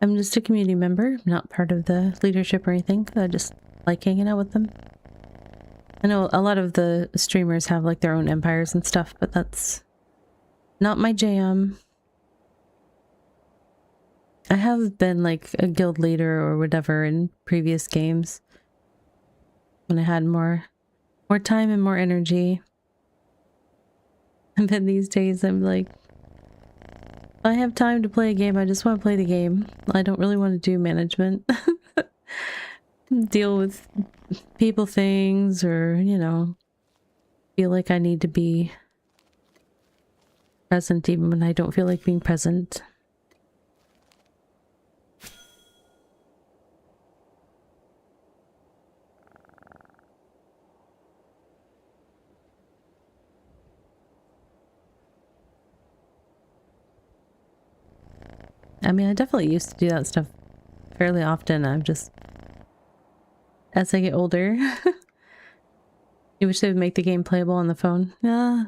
I'm just a community member, not part of the leadership or anything. I just like hanging out with them. I know a lot of the streamers have like their own empires and stuff, but that's not my jam. I have been like a guild leader or whatever in previous games when I had more time and more energy. And then these days I'm like, I have time to play a game. I just want to play the game. I don't really want to do management. Deal with people things or, you know, feel like I need to be present even when I don't feel like being present. I mean, I definitely used to do that stuff fairly often. I'm just, as I get older, you wish they would make the game playable on the phone. Yeah.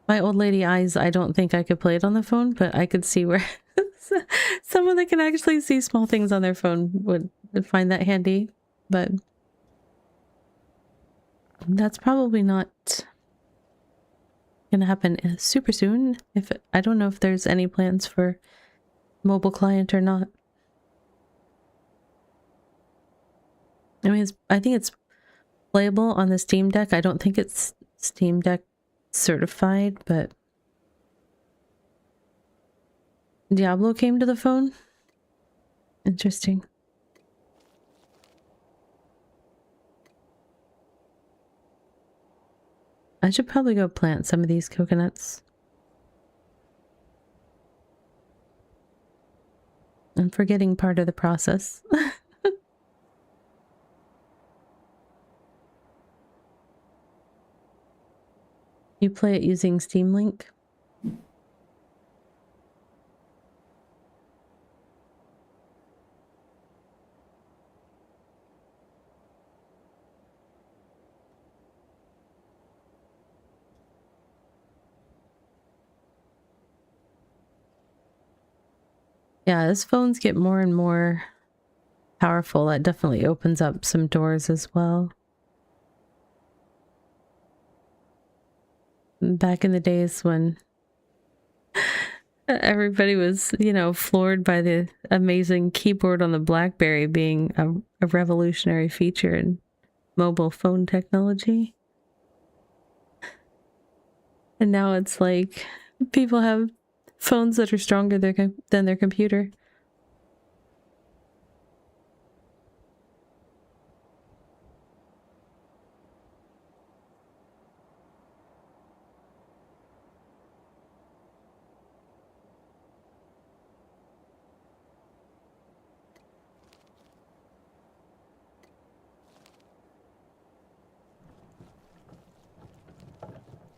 My old lady eyes, I don't think I could play it on the phone, but I could see where someone that can actually see small things on their phone would find that handy. But that's probably not gonna happen super soon. I don't know if there's any plans for mobile client or not. I mean, I think it's playable on the Steam Deck. I don't think it's Steam Deck certified, but Diablo came to the phone. Interesting. I should probably go plant some of these coconuts. I'm forgetting part of the process. You play it using Steam Link? Yeah, as phones get more and more powerful, that definitely opens up some doors as well. Back in the days when Everybody was, you know, floored by the amazing keyboard on the BlackBerry being a revolutionary feature in mobile phone technology. And now it's like people have phones that are stronger than their computer.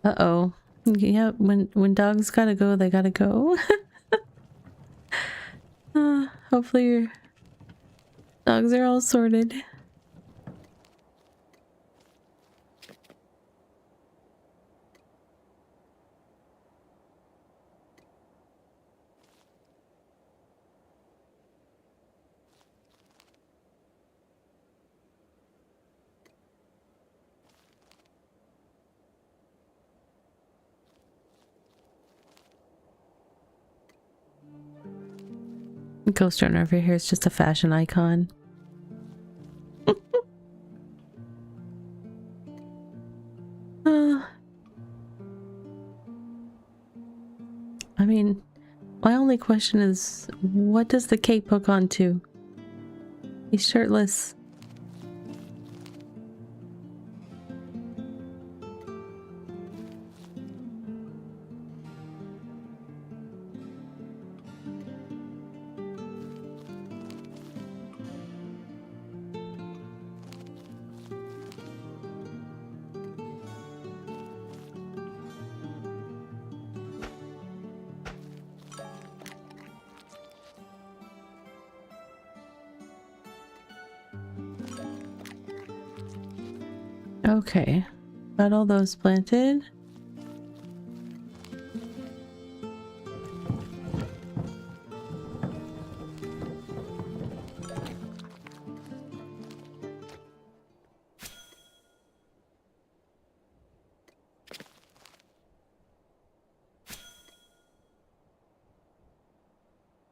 Uh-oh. Yeah, when dogs gotta go, they gotta go. Hopefully your dogs are all sorted. Ghost runner over here is just a fashion icon. I mean, my only question is, what does the cape hook onto? He's shirtless. Okay, got all those planted.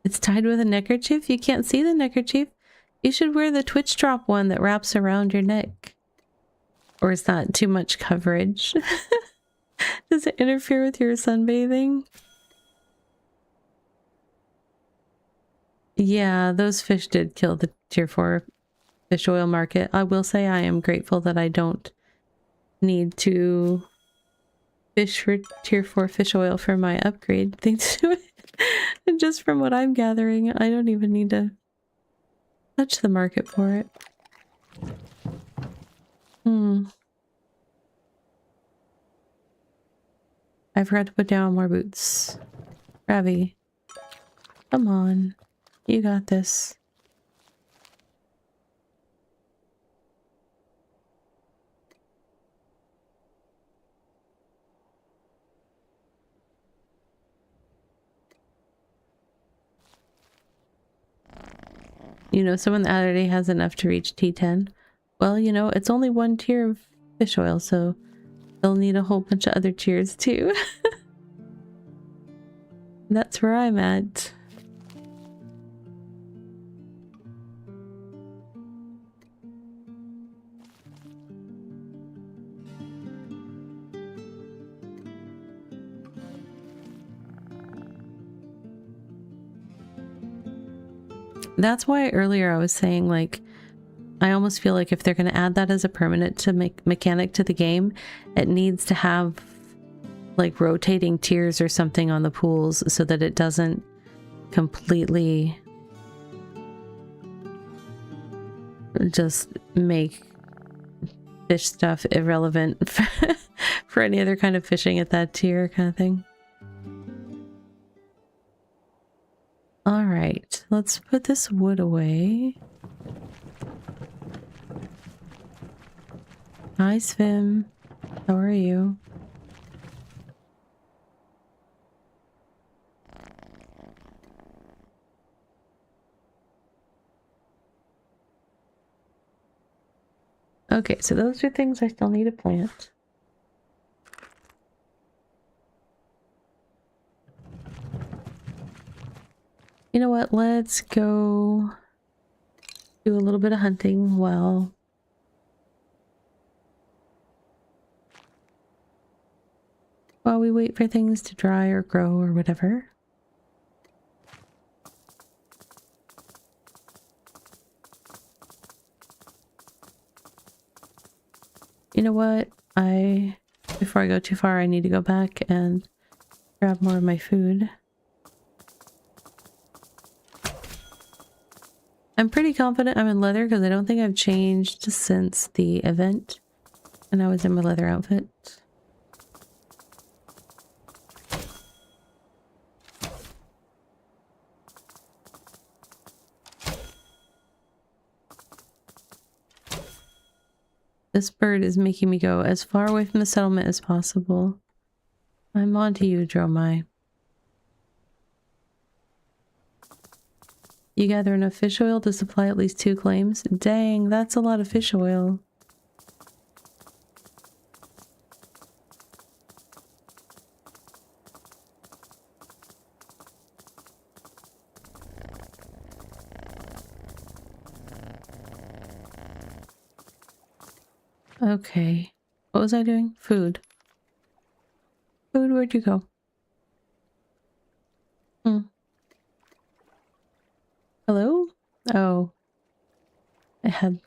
It's tied with a neckerchief? You can't see the neckerchief. You should wear the Twitch drop one that wraps around your neck. Or is that too much coverage? Does it interfere with your sunbathing? Yeah, those fish did kill the tier 4 fish oil market. I will say I am grateful that I don't need to fish for tier 4 fish oil for my upgrade. Thanks to it. And just from what I'm gathering, I don't even need to touch the market for it. I forgot to put down more boots. Ravi, come on. You got this. You know, someone the other day has enough to reach T10. Well, you know, it's only one tier of fish oil, so they'll need a whole bunch of other tiers too. That's where I'm at. That's why earlier I was saying, like, I almost feel like if they're going to add that as a permanent to mechanic to the game, it needs to have like rotating tiers or something on the pools so that it doesn't completely just make fish stuff irrelevant for any other kind of fishing at that tier kind of thing. All right, let's put this wood away. Hi, Svim. How are you? Okay, so those are things I still need to plant. You know what? Let's go do a little bit of hunting while we wait for things to dry or grow or whatever. You know what? Before I go too far, I need to go back and grab more of my food. I'm pretty confident I'm in leather because I don't think I've changed since the event and I was in my leather outfit. This bird is making me go as far away from the settlement as possible. I'm on to you, Dromai. You gather enough fish oil to supply at least 2 claims? Dang, that's a lot of fish oil. Okay. What was I doing? Food. Food, where'd you go? Hello? Oh. I had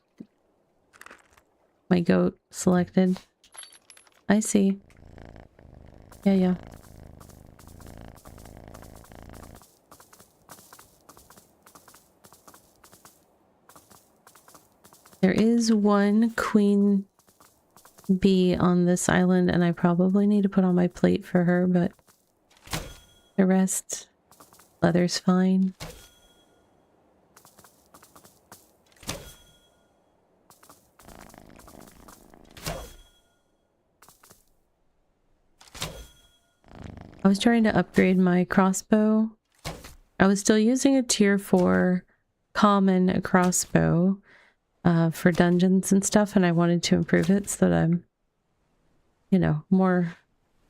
my goat selected. I see. Yeah. There is one queen bee on this island, and I probably need to put on my plate for her, but the rest, leather's fine. I was trying to upgrade my crossbow. I was still using a tier 4 common crossbow for dungeons and stuff, and I wanted to improve it so that I'm, you know, more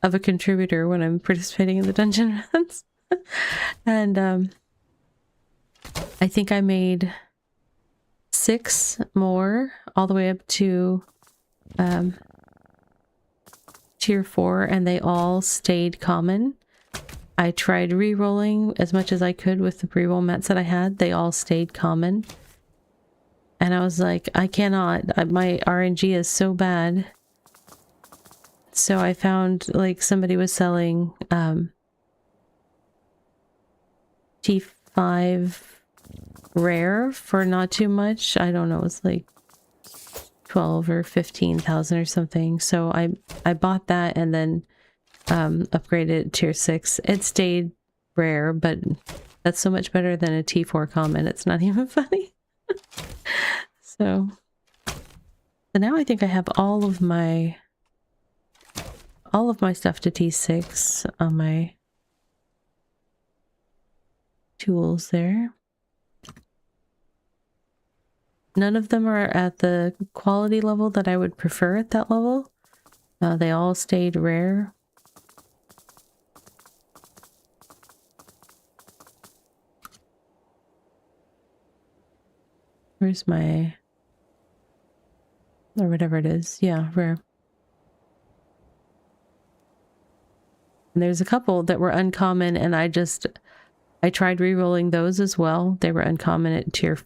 of a contributor when I'm participating in the dungeon runs. And I think I made 6 more all the way up to tier 4, and they all stayed common. I tried re-rolling as much as I could with the pre-roll mats that I had. They all stayed common. And I was like, I cannot. My RNG is so bad. So I found, like, somebody was selling T5 rare for not too much. I don't know, it was like 12 or 15,000 or something. So I bought that and then upgraded it to tier 6. It stayed rare, but that's so much better than a T4 common. It's not even funny. So now I think I have all of my stuff to T6 on my tools there. None of them are at the quality level that I would prefer at that level. They all stayed rare. Where's my... or whatever it is. Yeah, rare. And there's a couple that were uncommon, and I tried re-rolling those as well. They were uncommon at tier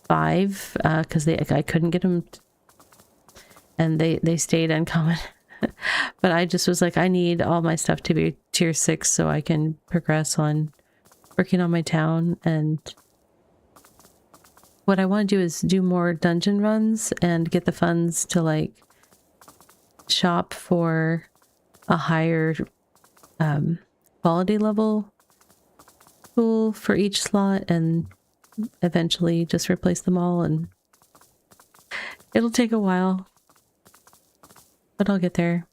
5 because I couldn't get them, and they stayed uncommon. But I just was like, I need all my stuff to be tier 6 so I can progress on working on my town. And what I want to do is do more dungeon runs and get the funds to, like, shop for a higher quality level tool for each slot, and eventually just replace them all. And it'll take a while, but I'll get there.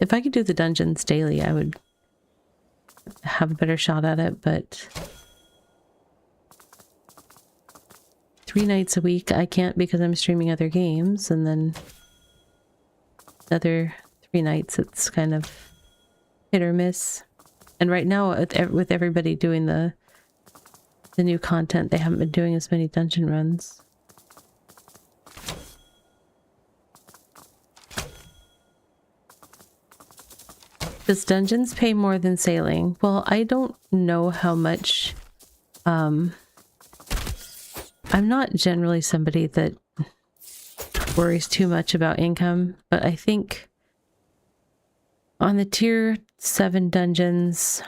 If I could do the dungeons daily, I would have a better shot at it, but 3 nights a week I can't because I'm streaming other games, and then other 3 nights it's kind of hit or miss. And right now with everybody doing the the new content, they haven't been doing as many dungeon runs. Does dungeons pay more than sailing? Well, I don't know how much. I'm not generally somebody that worries too much about income, but I think on the tier 7 dungeons,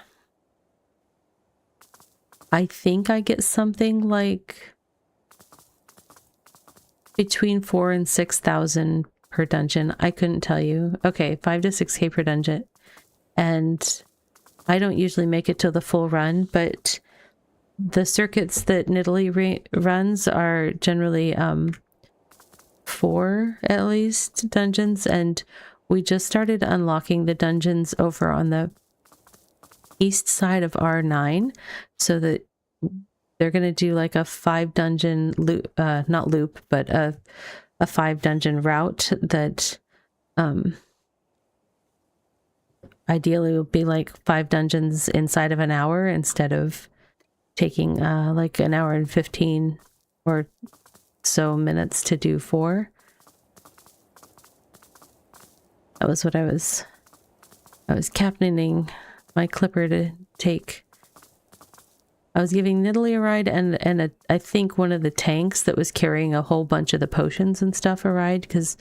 I think I get something like between 4 and 6,000 per dungeon. I couldn't tell you. Okay, 5 to 6k per dungeon. And I don't usually make it to the full run, but the circuits that Nidalee runs are generally 4 at least dungeons, and we just started unlocking the dungeons over on the east side of R9, so that they're going to do like a 5 dungeon loop, not loop, but a 5 dungeon route that ideally would be like 5 dungeons inside of an hour instead of taking like an hour and 15 or so minutes to do 4. That was what I was captaining my clipper to take. I was giving Nidalee a ride and I think one of the tanks that was carrying a whole bunch of the potions and stuff a ride, because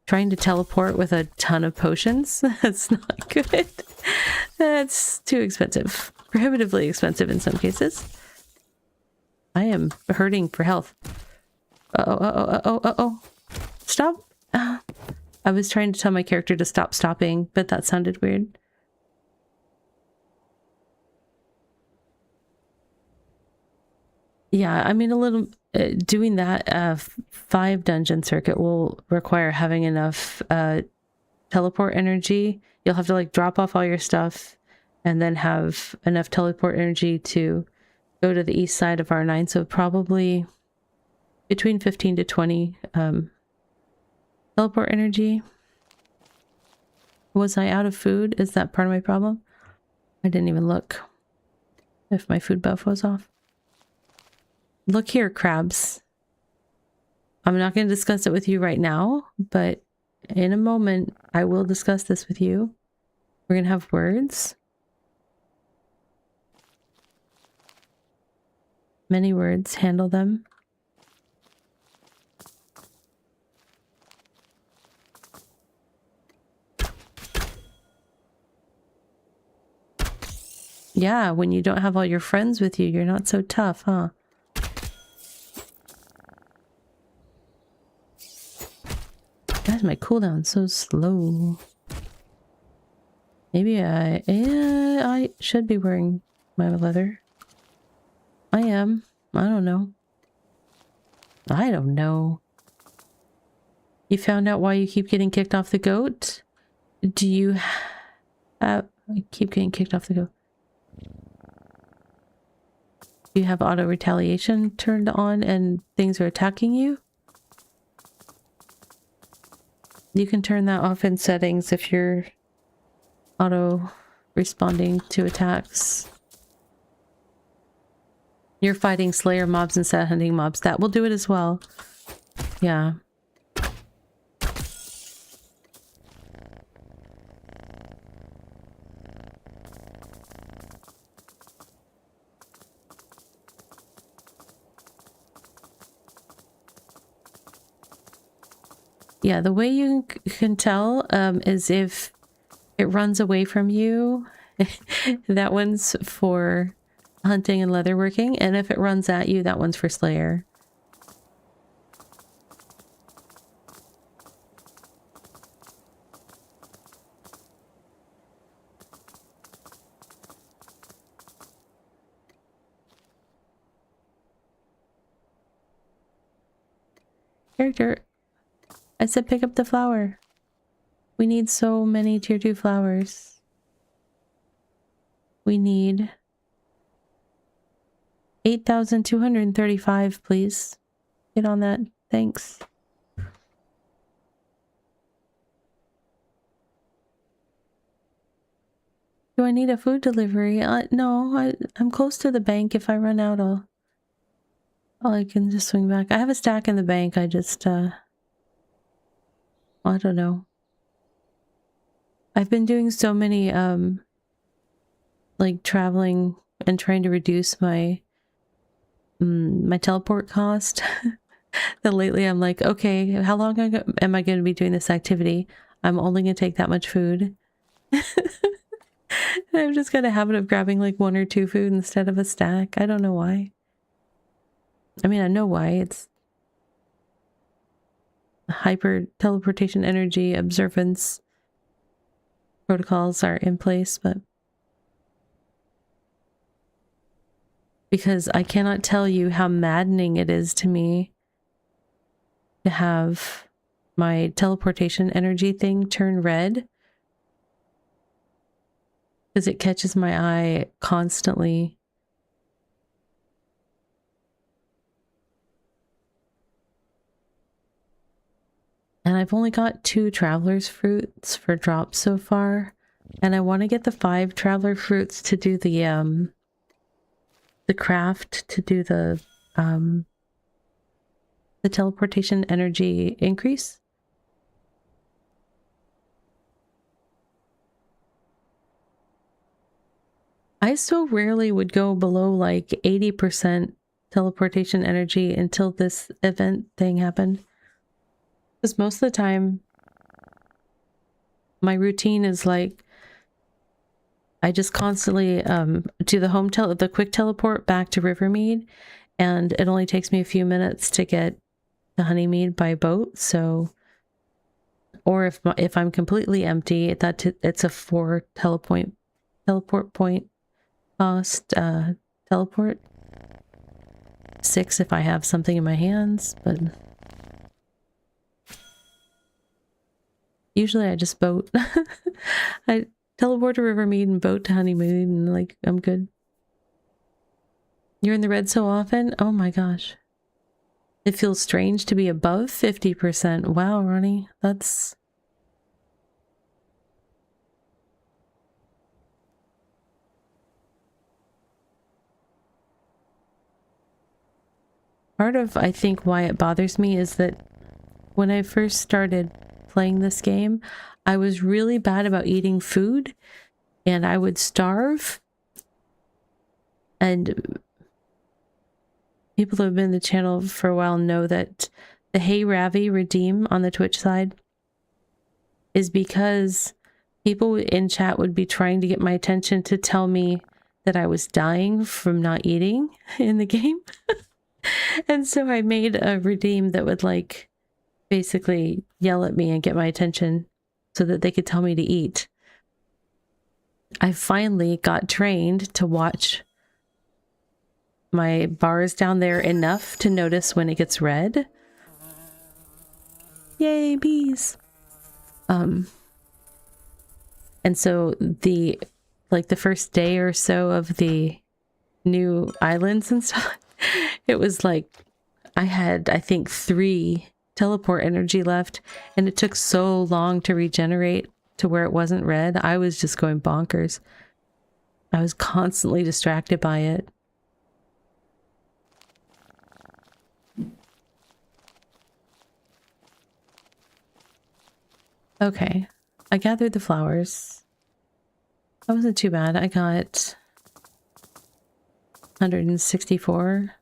trying to teleport with a ton of potions, that's not good. That's too expensive. Prohibitively expensive in some cases. I am hurting for health. Uh-oh. Stop. I was trying to tell my character to stop stopping, but that sounded weird. Yeah, I mean, a little doing that 5 dungeon circuit will require having enough teleport energy. You'll have to like drop off all your stuff and then have enough teleport energy to go to the east side of R9. So probably between 15 to 20 teleport energy. Was I out of food? Is that part of my problem? I didn't even look if my food buff was off. Look here, crabs. I'm not going to discuss it with you right now, but in a moment, I will discuss this with you. We're going to have words. Many words. Handle them. Yeah, when you don't have all your friends with you, you're not so tough, huh? Why is my cooldown so slow? Maybe I should be wearing my leather. I am. I don't know. You found out why you keep getting kicked off the goat? Do you have... I keep getting kicked off the goat. Do you have auto retaliation turned on and things are attacking you? You can turn that off in settings if you're auto responding to attacks. You're fighting Slayer mobs instead of hunting mobs. That will do it as well. Yeah. Yeah, the way you can tell is if it runs away from you, that one's for hunting and leatherworking, and if it runs at you, that one's for Slayer. Character, I said pick up the flower. We need so many tier 2 flowers. We need 8,235, please. Get on that. Thanks. Do I need a food delivery? No, I'm close to the bank. If I run out, Oh, I can just swing back. I have a stack in the bank. I just, I don't know. I've been doing so many, like traveling and trying to reduce my, my teleport cost. That lately I'm like, okay, how long am I going to be doing this activity? I'm only going to take that much food. And I've just got a habit of grabbing like 1 or 2 food instead of a stack. I don't know why. I mean, I know why. It's hyper teleportation energy observance protocols are in place, but because I cannot tell you how maddening it is to me to have my teleportation energy thing turn red, because it catches my eye constantly. And I've only got 2 traveler's fruits for drops so far, and I want to get the 5 traveler fruits to do the craft to do the teleportation energy increase. I so rarely would go below like 80% teleportation energy until this event thing happened. Because most of the time, my routine is like, I just constantly do the quick teleport back to Rivermead, and it only takes me a few minutes to get to Honeymead by boat. So, or if I'm completely empty, it's a 4 teleport point cost teleport. 6 if I have something in my hands, but usually I just boat. I teleport to Rivermead and boat to Honeymoon, and like I'm good. You're in the red so often? Oh my gosh. It feels strange to be above 50%. Wow, Ronnie, that's... Part of, I think, why it bothers me is that when I first started playing this game, I was really bad about eating food, and I would starve. And people who have been in the channel for a while know that the Hey Ravi redeem on the Twitch side is because people in chat would be trying to get my attention to tell me that I was dying from not eating in the game. And so I made a redeem that would like basically yell at me and get my attention so that they could tell me to eat. I finally got trained to watch my bars down there enough to notice when it gets red. Yay, bees! And so the first day or so of the new islands and stuff, it was like I had, I think, 3 teleport energy left, and it took so long to regenerate to where it wasn't red. I was just going bonkers. I was constantly distracted by it. Okay, I gathered the flowers. That wasn't too bad. I got 164.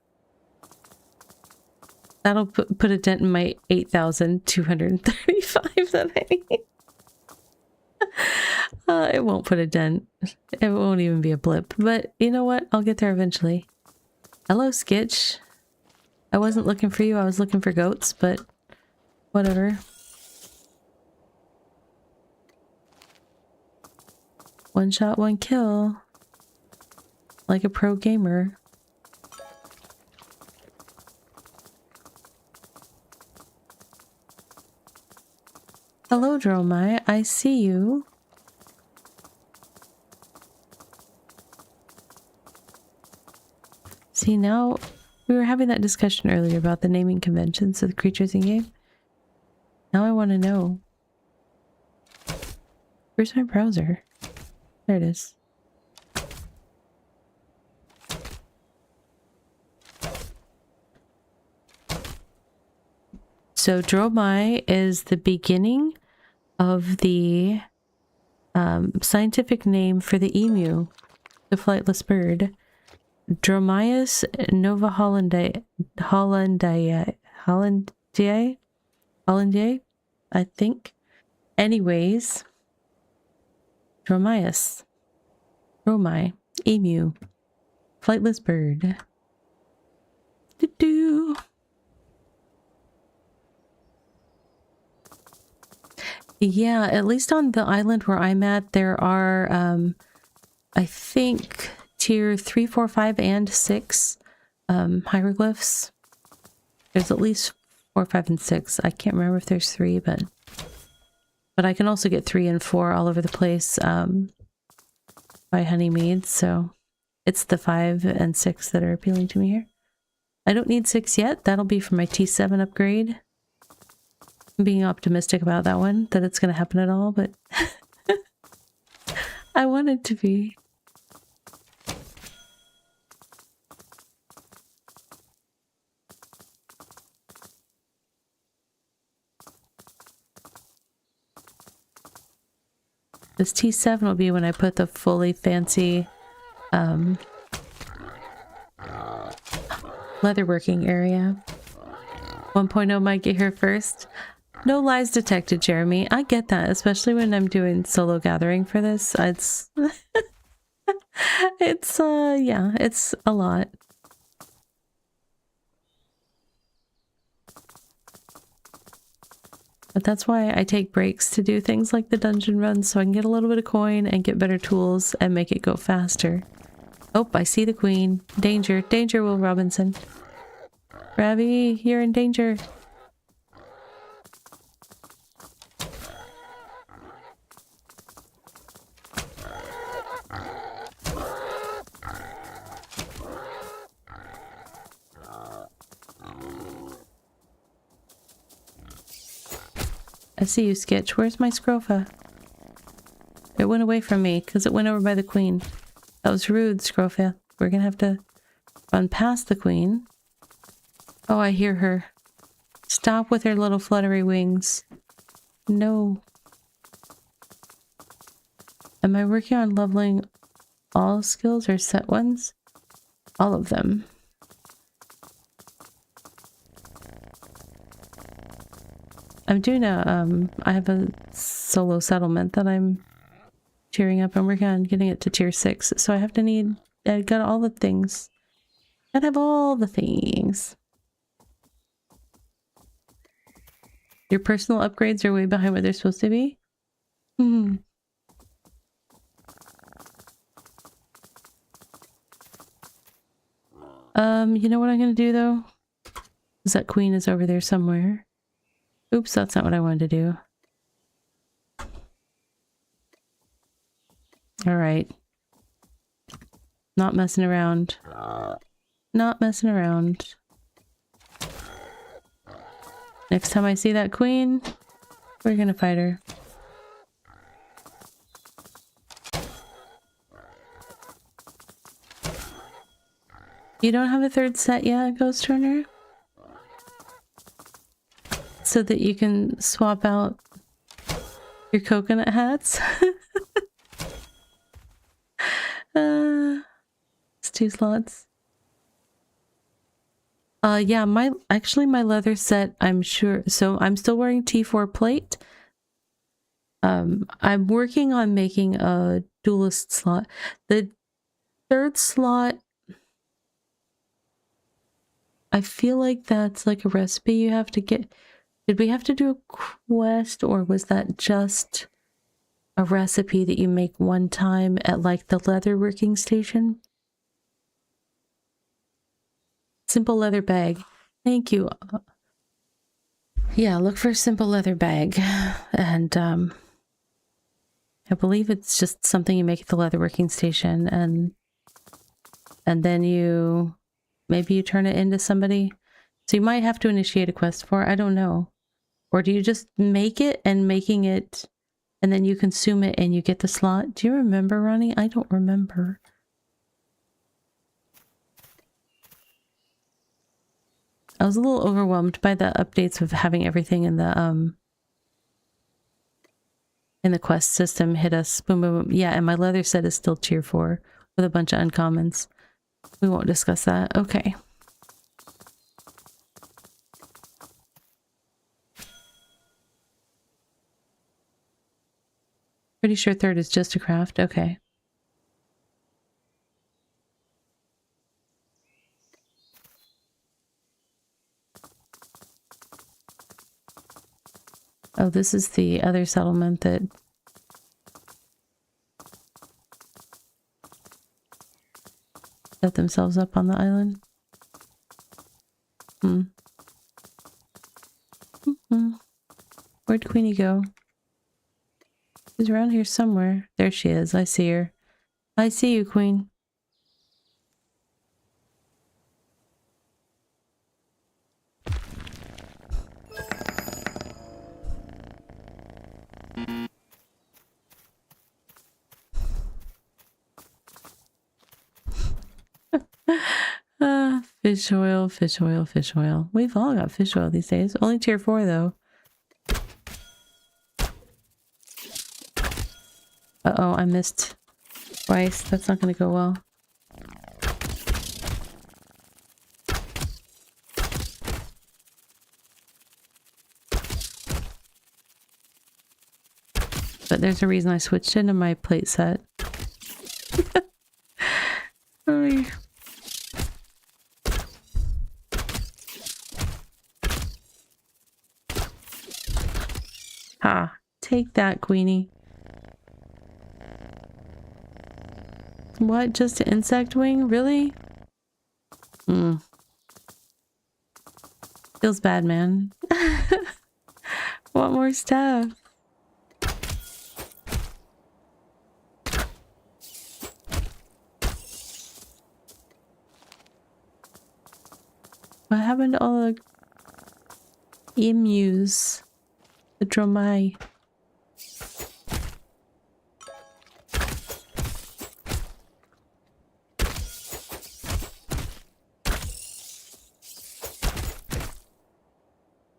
That'll put a dent in my 8,235 that I need. It won't put a dent. It won't even be a blip. But you know what? I'll get there eventually. Hello, Skitch. I wasn't looking for you. I was looking for goats, but whatever. One shot, one kill. Like a pro gamer. Hello, Dromai. I see you. See, now we were having that discussion earlier about the naming conventions of the creatures in game. Now I want to know. Where's my browser? There it is. So Dromai is the beginning of the scientific name for the emu, the flightless bird. Dromaeus nova Hollandiae, I think. Anyways, Dromaeus, Dromai, emu, flightless bird. Doo-doo. Yeah, at least on the island where I'm at, there are, I think, tier 3, 4, 5, and 6 hieroglyphs. There's at least 4, 5, and 6. I can't remember if there's 3, but I can also get 3 and 4 all over the place by Honeymead, so it's the 5 and 6 that are appealing to me here. I don't need 6 yet. That'll be for my T7 upgrade. I'm being optimistic about that one, that it's going to happen at all, but I want it to be. This T7 will be when I put the fully fancy leatherworking area. 1.0 might get here first. No lies detected, Jeremy. I get that, especially when I'm doing solo gathering for this. It's yeah, it's a lot. But that's why I take breaks to do things like the dungeon runs, so I can get a little bit of coin and get better tools and make it go faster. Oh, I see the queen. Danger. Danger, Will Robinson. Ravi, you're in danger. I see you, Skitch. Where's my Scrofa? It went away from me because it went over by the queen. That was rude, Scrofa. We're gonna have to run past the queen. Oh, I hear her. Stop with her little fluttery wings. No. Am I working on leveling all skills or set ones? All of them. I'm doing I have a solo settlement that I'm cheering up. I'm working on getting it to tier 6. So I got all the things. Gotta have all the things. Your personal upgrades are way behind what they're supposed to be? Hmm. You know what I'm gonna do though? Is that queen is over there somewhere. Oops, that's not what I wanted to do. Alright. Not messing around. Not messing around. Next time I see that queen, we're gonna fight her. You don't have a third set yet, Ghost Runner? So that you can swap out your coconut hats? It's 2 slots. Yeah, my leather set, I'm sure. So I'm still wearing T4 plate. I'm working on making a duelist slot. The 3rd slot, I feel like that's like a recipe you have to get. Did we have to do a quest, or was that just a recipe that you make one time at like the leather working station? Simple leather bag. Thank you. Yeah, look for a simple leather bag. And I believe it's just something you make at the leather working station, and then maybe you turn it into somebody. So you might have to initiate a quest for it. I don't know. Or do you just make it and making it, and then you consume it and you get the slot? Do you remember, Ronnie? I don't remember. I was a little overwhelmed by the updates of having everything in the quest system hit us. Boom, boom, boom. Yeah, and my leather set is still tier 4 with a bunch of uncommons. We won't discuss that. Okay. Pretty sure 3rd is just a craft. Okay. Oh, this is the other settlement that set themselves up on the island. Where'd Queenie go? She's around here somewhere. There she is. I see her. I see you, Queen. Fish oil, fish oil, fish oil. We've all got fish oil these days. Only tier 4 though. Uh-oh, I missed twice. That's not gonna go well. But there's a reason I switched into my plate set. Oh, ha, take that, Queenie. What? Just an insect wing? Really? Feels bad, man. Want more stuff? What happened to all the emus? The dromai.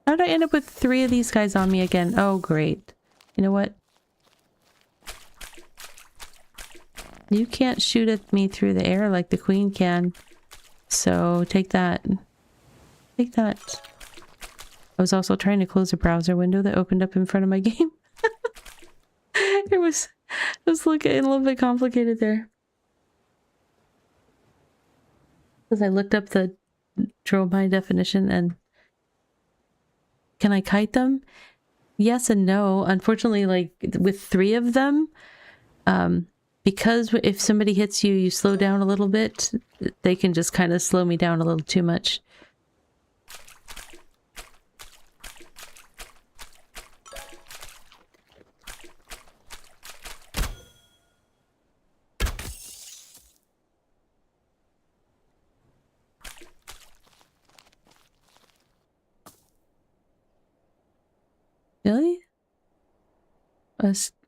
How did I end up with 3 of these guys on me again? Oh, great. You know what? You can't shoot at me through the air like the queen can. So take that. Take that. I was also trying to close a browser window that opened up in front of my game. It was looking a little bit complicated there. Because I looked up the dromai definition and can I kite them? Yes and no. Unfortunately, like with 3 of them, because if somebody hits you, you slow down a little bit, they can just kind of slow me down a little too much. Really?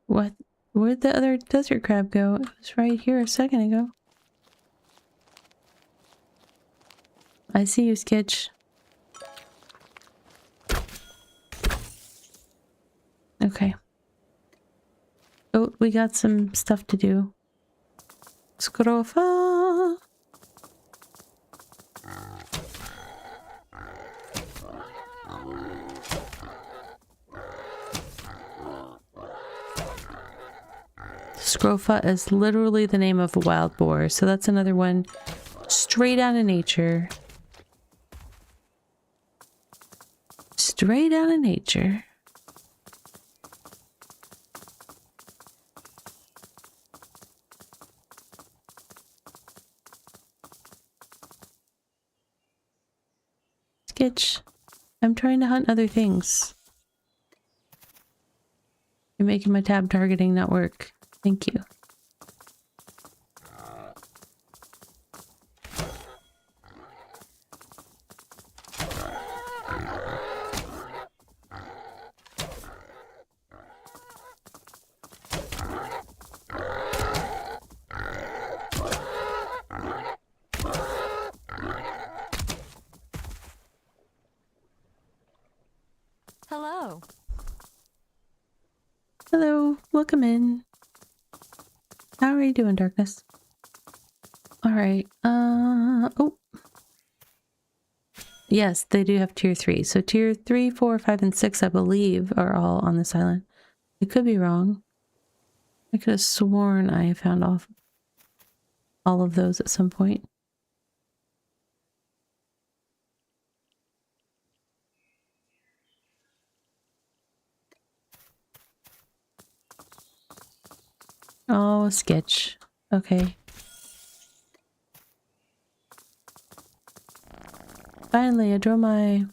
What? Where'd the other desert crab go? It was right here a second ago. I see you, Sketch. Okay. Oh, we got some stuff to do. Scrofa! Scrofa is literally the name of a wild boar, so that's another one straight out of nature. Straight out of nature. Sketch. I'm trying to hunt other things. You're making my tab targeting not work. Thank you. Hello, welcome in. How are you doing, Darkness? Alright, oh. Yes, they do have tier 3. So tier 3, 4, 5, and 6, I believe, are all on this island. I could be wrong. I could have sworn I found all of those at some point. Oh, sketch. Okay. Finally, I drew my...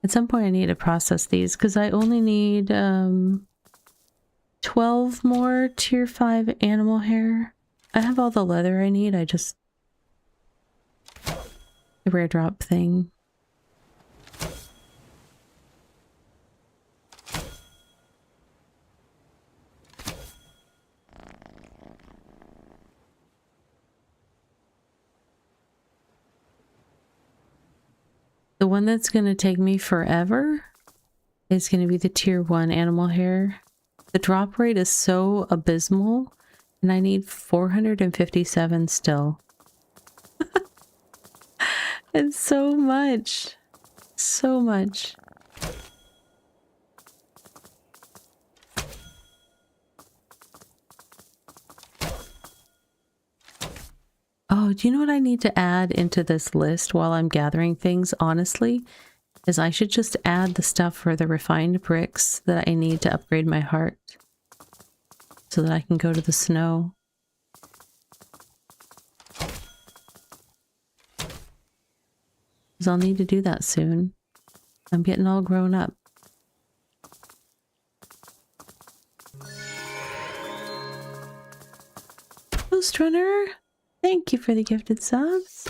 At some point I need to process these because I only need 12 more tier 5 animal hair. I have all the leather I need, I just... the rare drop thing. The one that's going to take me forever is going to be the tier 1 animal hair. The drop rate is so abysmal, and I need 457 still. It's so much. So much. Oh, do you know what I need to add into this list while I'm gathering things, honestly? Is I should just add the stuff for the refined bricks that I need to upgrade my heart. So that I can go to the snow. Because I'll need to do that soon. I'm getting all grown up. Ghost Runner! Thank you for the gifted subs.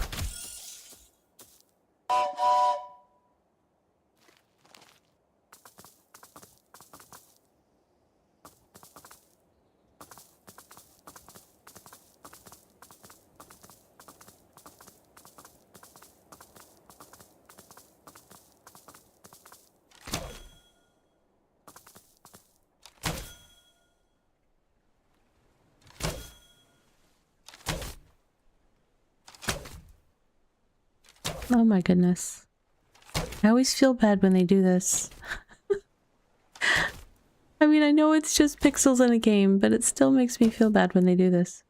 Oh my goodness. I always feel bad when they do this. I mean, I know it's just pixels in a game, but it still makes me feel bad when they do this.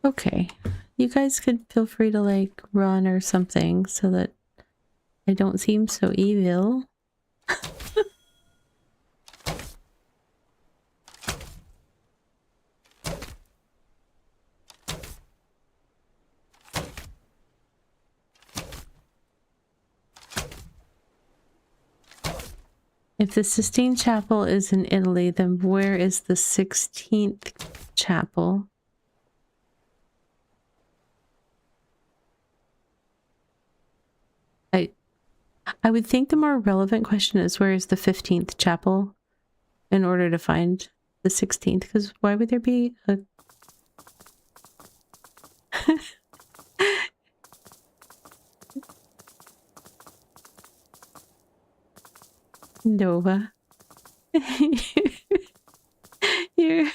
Okay, you guys could feel free to like run or something so that I don't seem so evil. If the Sistine Chapel is in Italy, then where is the 16th chapel? I would think the more relevant question is where is the 15th chapel in order to find the 16th, because why would there be a... Nova. You're...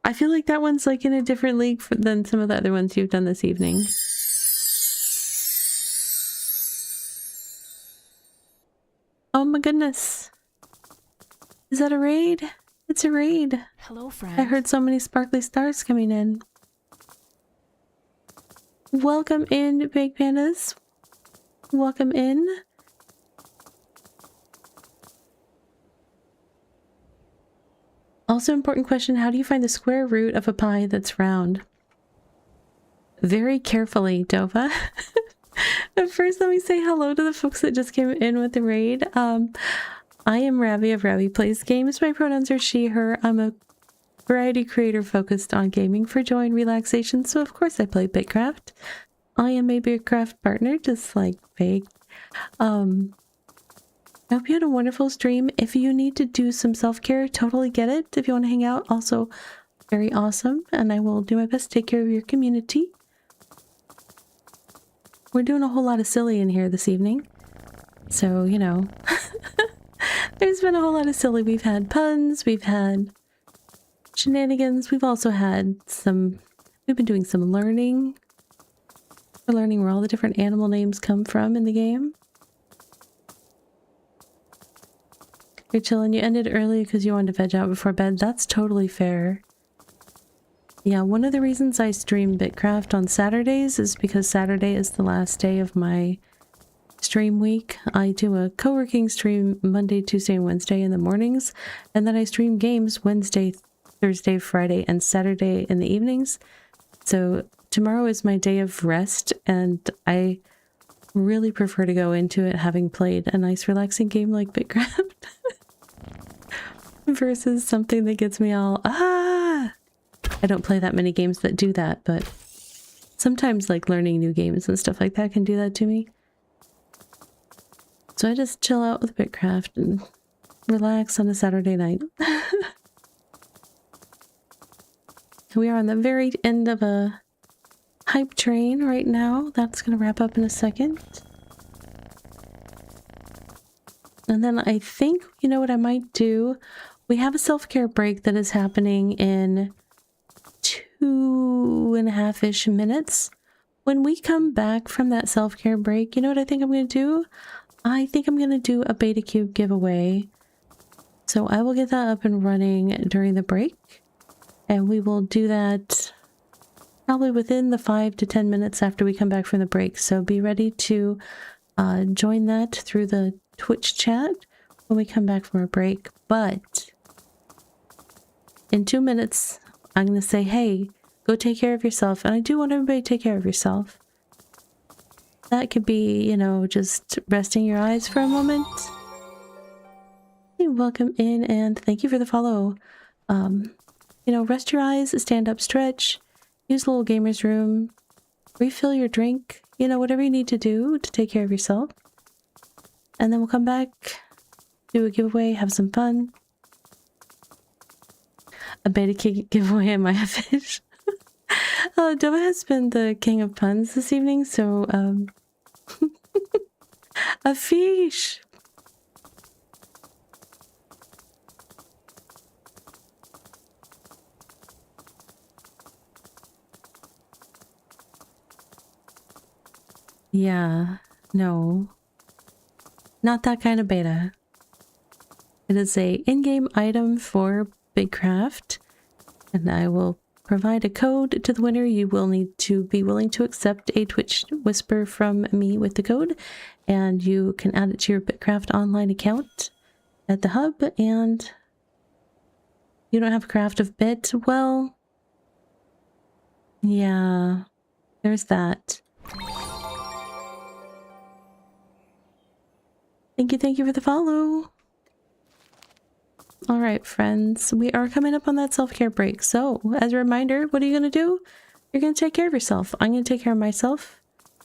I feel like that one's like in a different league than some of the other ones you've done this evening. Oh my goodness. Is that a raid? It's a raid. Hello, friend. I heard so many sparkly stars coming in. Welcome in, Big Pandas. Welcome in. Also important question, how do you find the square root of a pie that's round? Very carefully, Dova. But first, let me say hello to the folks that just came in with the raid. I am Ravi of Ravi Plays Games. My pronouns are she, her. I'm a variety creator focused on gaming for joy and relaxation, so of course I play BitCraft. I am a BitCraft partner, just like Fake. I hope you had a wonderful stream. If you need to do some self-care, totally get it. If you want to hang out, also very awesome. And I will do my best to take care of your community. We're doing a whole lot of silly in here this evening. So, you know, there's been a whole lot of silly. We've had puns, we've had shenanigans. We've also had we've been doing some learning. We're learning where all the different animal names come from in the game. You're chilling. You ended early because you wanted to veg out before bed. That's totally fair. Yeah, one of the reasons I stream BitCraft on Saturdays is because Saturday is the last day of my stream week. I do a co-working stream Monday, Tuesday, and Wednesday in the mornings, and then I stream games Wednesday, Thursday, Friday, and Saturday in the evenings. So tomorrow is my day of rest, and I really prefer to go into it having played a nice relaxing game like BitCraft versus something that gets me all, I don't play that many games that do that, but sometimes like learning new games and stuff like that can do that to me. So I just chill out with BitCraft and relax on a Saturday night. We are on the very end of a hype train right now. That's going to wrap up in a second. And then I think, you know what I might do? We have a self-care break that is happening in 2.5-ish minutes. When we come back from that self-care break, you know what I think I'm going to do? I think I'm going to do a Beta Cube giveaway. So I will get that up and running during the break. And we will do that probably within the 5 to 10 minutes after we come back from the break. So be ready to join that through the Twitch chat when we come back from our break. But in 2 minutes, I'm going to say, hey, go take care of yourself. And I do want everybody to take care of yourself. That could be, you know, just resting your eyes for a moment. Hey, welcome in and thank you for the follow. You know, rest your eyes, stand up, stretch, use the little gamer's room, refill your drink, you know, whatever you need to do to take care of yourself. And then we'll come back, do a giveaway, have some fun. A beta cake giveaway in my fish. Dova has been the king of puns this evening, so, a fish! Yeah, no. Not that kind of beta. It is a in-game item for BitCraft, and I will provide a code to the winner. You will need to be willing to accept a Twitch whisper from me with the code, and you can add it to your BitCraft online account at the hub, and you don't have a craft of bit? Well, yeah, there's that. Thank you for the follow. All right, friends, we are coming up on that self-care break. So, as a reminder, what are you going to do? You're going to take care of yourself. I'm going to take care of myself.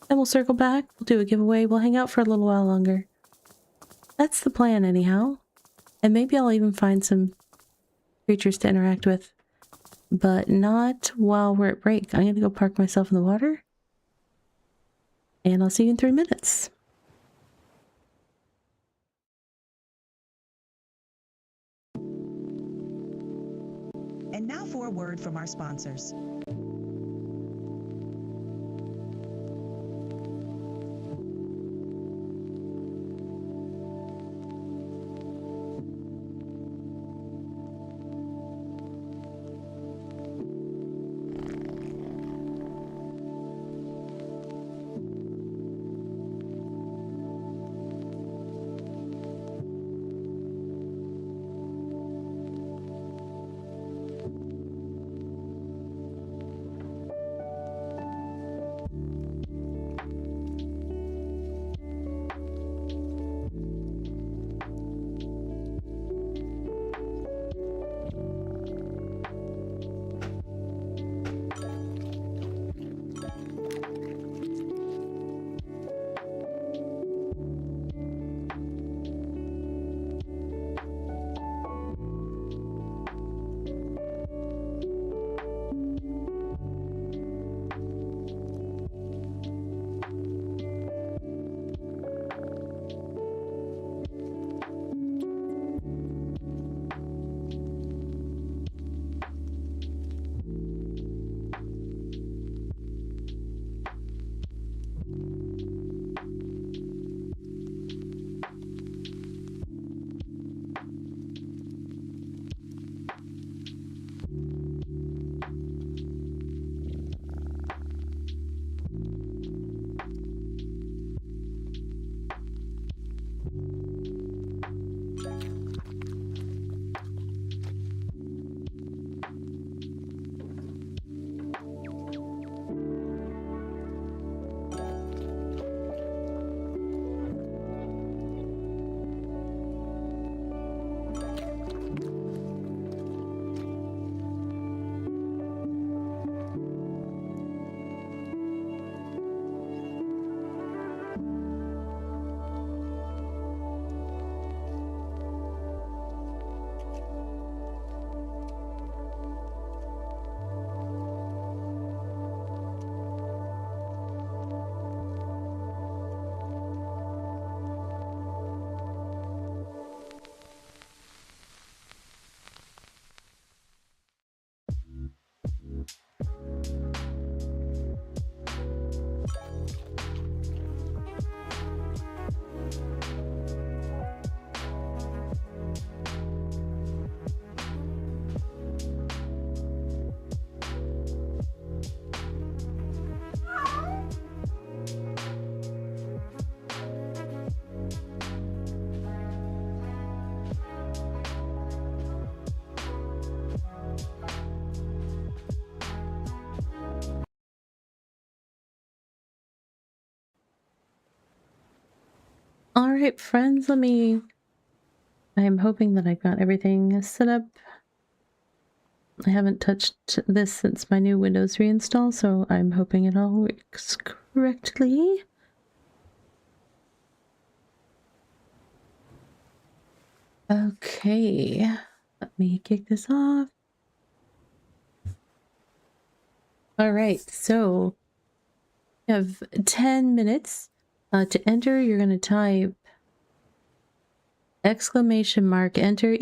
Then we'll circle back. We'll do a giveaway. We'll hang out for a little while longer. That's the plan, anyhow. And maybe I'll even find some creatures to interact with. But not while we're at break. I'm going to go park myself in the water. And I'll see you in 3 minutes. And now for a word from our sponsors. All right, friends, I'm hoping that I've got everything set up. I haven't touched this since my new Windows reinstall, so I'm hoping it all works correctly. Okay, let me kick this off. All right, so you have 10 minutes to enter. You're going to type !enter ENTER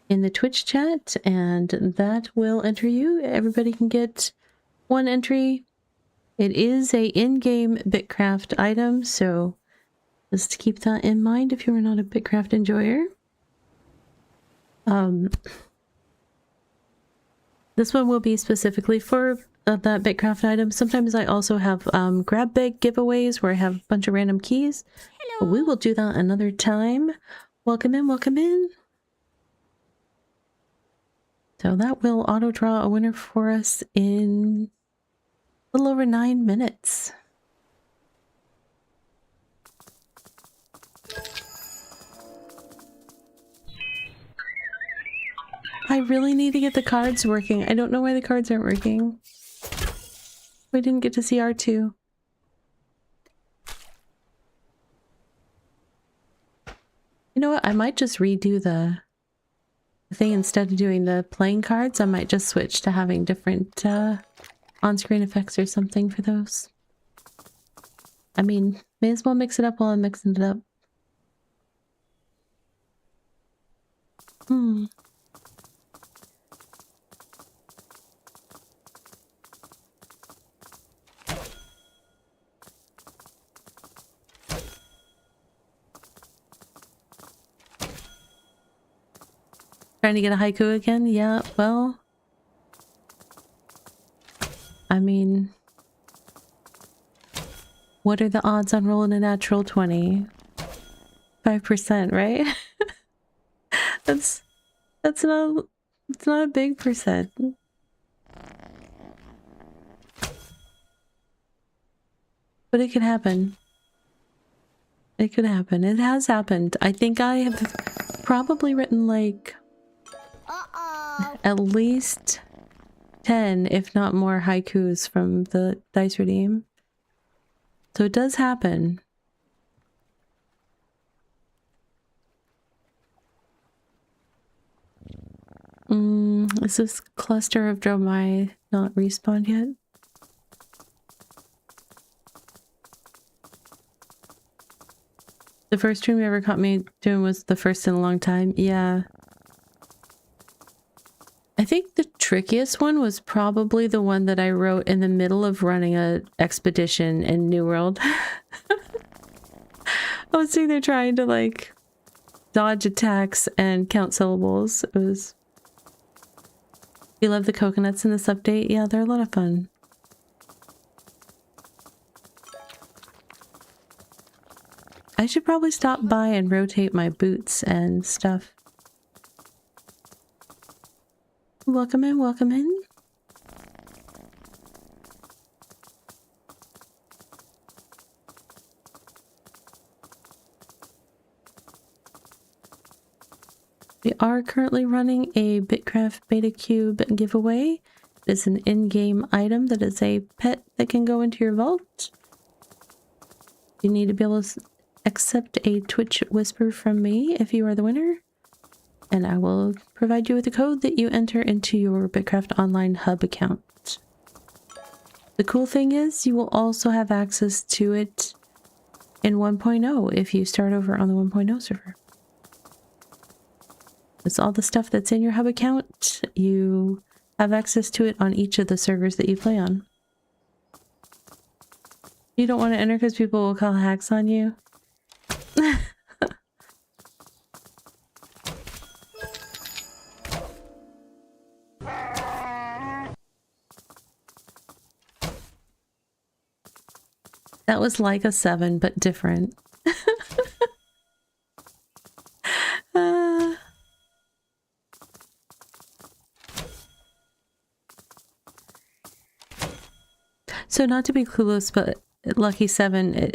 in the Twitch chat, and that will enter you. Everybody can get one entry. It is a in-game BitCraft item, so just keep that in mind if you are not a BitCraft enjoyer. This one will be specifically for that BitCraft item. Sometimes I also have grab bag giveaways where I have a bunch of random keys. Hello. We will do that another time. Welcome in, welcome in. So that will auto draw a winner for us in a little over 9 minutes. I really need to get the cards working. I don't know why the cards aren't working. We didn't get to see R2. You know what? I might just redo the thing instead of doing the playing cards. I might just switch to having different on-screen effects or something for those. I mean, may as well mix it up while I'm mixing it up. Trying to get a haiku again? Yeah, well... I mean... What are the odds on rolling a natural 20? 5%, right? That's not... It's not a big percent. But it could happen. It could happen. It has happened. I think I have probably written like... at least 10, if not more, haikus from the Dice Redeem. So it does happen. Is this cluster of Dromai not respawned yet? The first stream you ever caught me doing was the first in a long time. Yeah. I think the trickiest one was probably the one that I wrote in the middle of running a expedition in New World. I was sitting there trying to like dodge attacks and count syllables. It was... You love the coconuts in this update? Yeah, they're a lot of fun. I should probably stop by and rotate my boots and stuff. Welcome in, welcome in. We are currently running a BitCraft Beta Cube giveaway. It's an in-game item that is a pet that can go into your vault. You need to be able to accept a Twitch whisper from me if you are the winner. And I will provide you with a code that you enter into your BitCraft Online Hub account. The cool thing is you will also have access to it in 1.0 if you start over on the 1.0 server. It's all the stuff that's in your hub account. You have access to it on each of the servers that you play on. You don't want to enter because people will call hacks on you. That was like a 7, but different. So not to be clueless, but Lucky 7,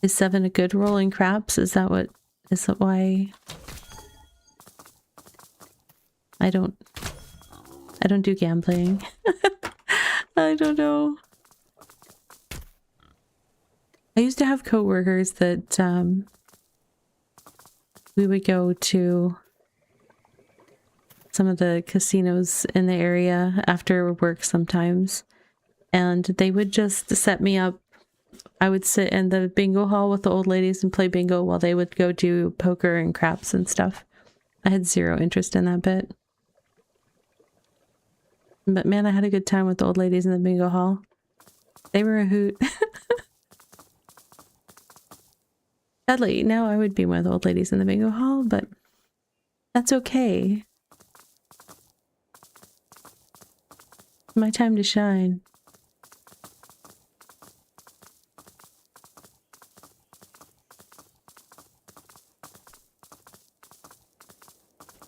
Is 7 a good roll in craps? Is that why I don't do gambling? I don't know. I used to have coworkers that we would go to some of the casinos in the area after work sometimes, and they would just set me up. I would sit in the bingo hall with the old ladies and play bingo while they would go do poker and craps and stuff. I had zero interest in that bit. But man, I had a good time with the old ladies in the bingo hall. They were a hoot. Sadly, now I would be one of the old ladies in the bingo hall, but that's okay. My time to shine.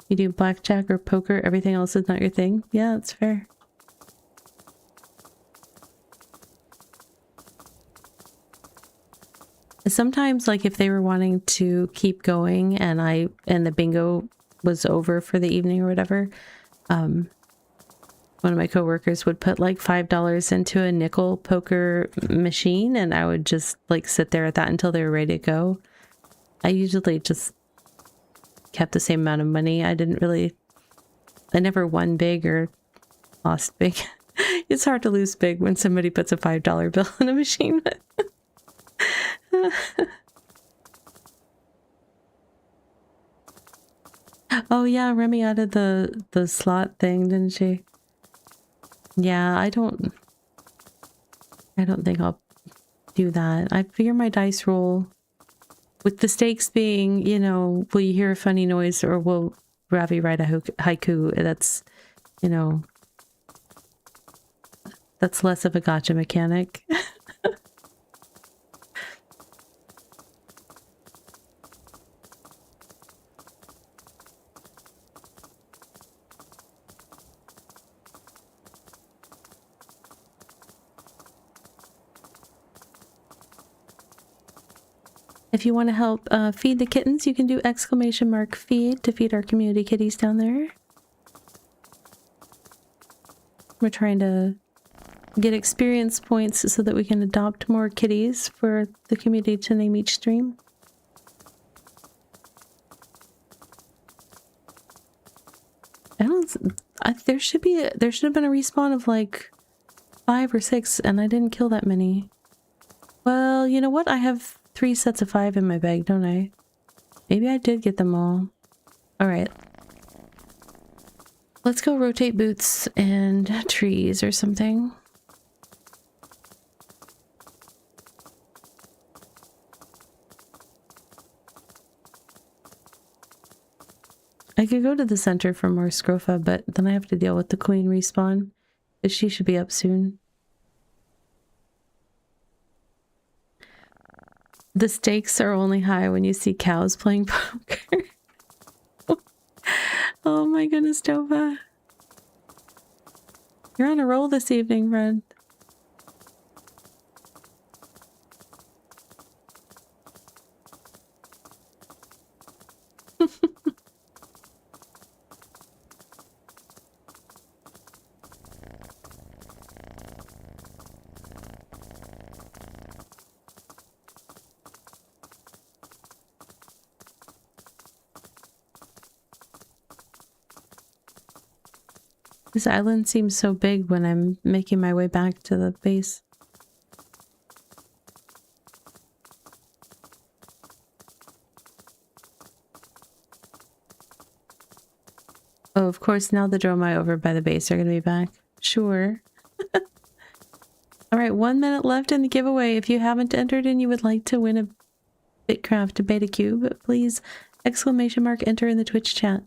You do blackjack or poker, everything else is not your thing? Yeah, that's fair. Sometimes, like, if they were wanting to keep going and the bingo was over for the evening or whatever, one of my coworkers would put like $5 into a nickel poker machine, and I would just like sit there at that until they were ready to go. I usually just kept the same amount of money. I never won big or lost big. It's hard to lose big when somebody puts a $5 bill in a machine. Oh yeah, Remy added the slot thing, didn't she? Yeah, I don't think I'll do that. I figure my dice roll with the stakes being, you know, will you hear a funny noise or will Ravi write a haiku? That's, you know, that's less of a gotcha mechanic. If you want to help feed the kittens, you can do !feed to feed our community kitties down there. We're trying to get experience points so that we can adopt more kitties for the community to name each stream. There should have been a respawn of like 5 or 6 and I didn't kill that many. Well, you know what? I have 3 sets of 5 in my bag, don't I? Maybe I did get them all. Alright. Let's go rotate boots and trees or something. I could go to the center for more Scrofa, but then I have to deal with the queen respawn. But she should be up soon. The stakes are only high when you see cows playing poker. Oh my goodness, Tova. You're on a roll this evening, friend. This island seems so big when I'm making my way back to the base. Oh, of course, now the Dromai over by the base are going to be back. Sure. Alright, 1 minute left in the giveaway. If you haven't entered and you would like to win a BitCraft Beta Cube, please !enter in the Twitch chat.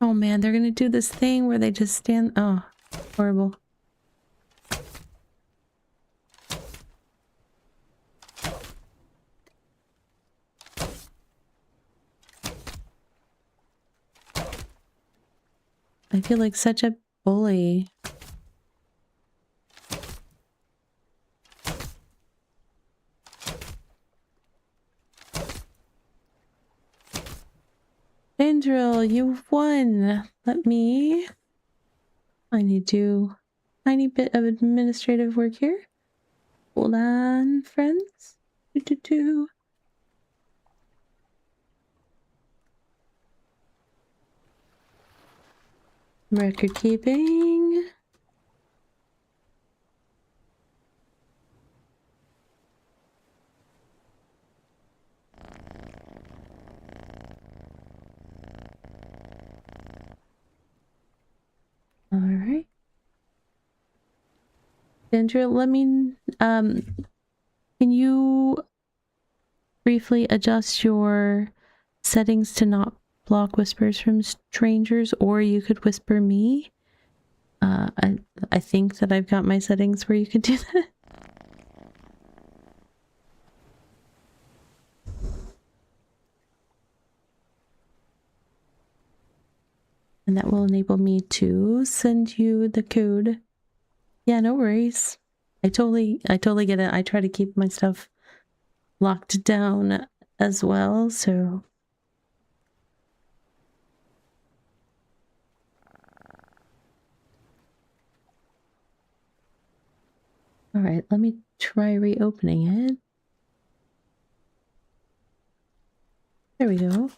Oh man, they're gonna do this thing where they just stand. Oh, horrible. I feel like such a bully. Andrill, you've won. I need to do a tiny bit of administrative work here. Hold on, friends. Do. Record keeping. All right. Andrew, can you briefly adjust your settings to not block whispers from strangers, or you could whisper me? I think that I've got my settings where you can do that. And that will enable me to send you the code. Yeah, no worries. I totally get it. I try to keep my stuff locked down as well, so. All right, let me try reopening it. There we go.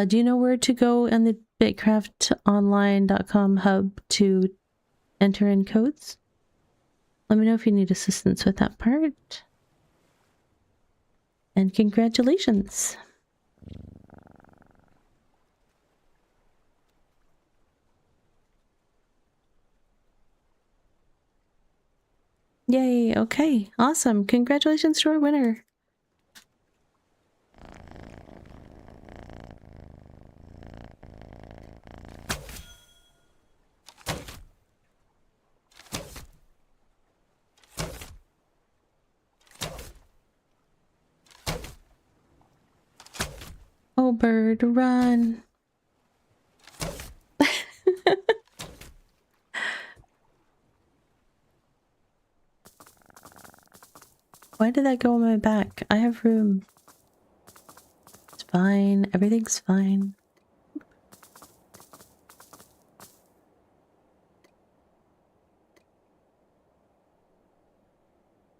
Do you know where to go on the BitCraft.online.com hub to enter in codes? Let me know if you need assistance with that part. And congratulations! Yay, okay, awesome. Congratulations to our winner. Oh, bird, run. Why did that go on my back? I have room. It's fine. Everything's fine.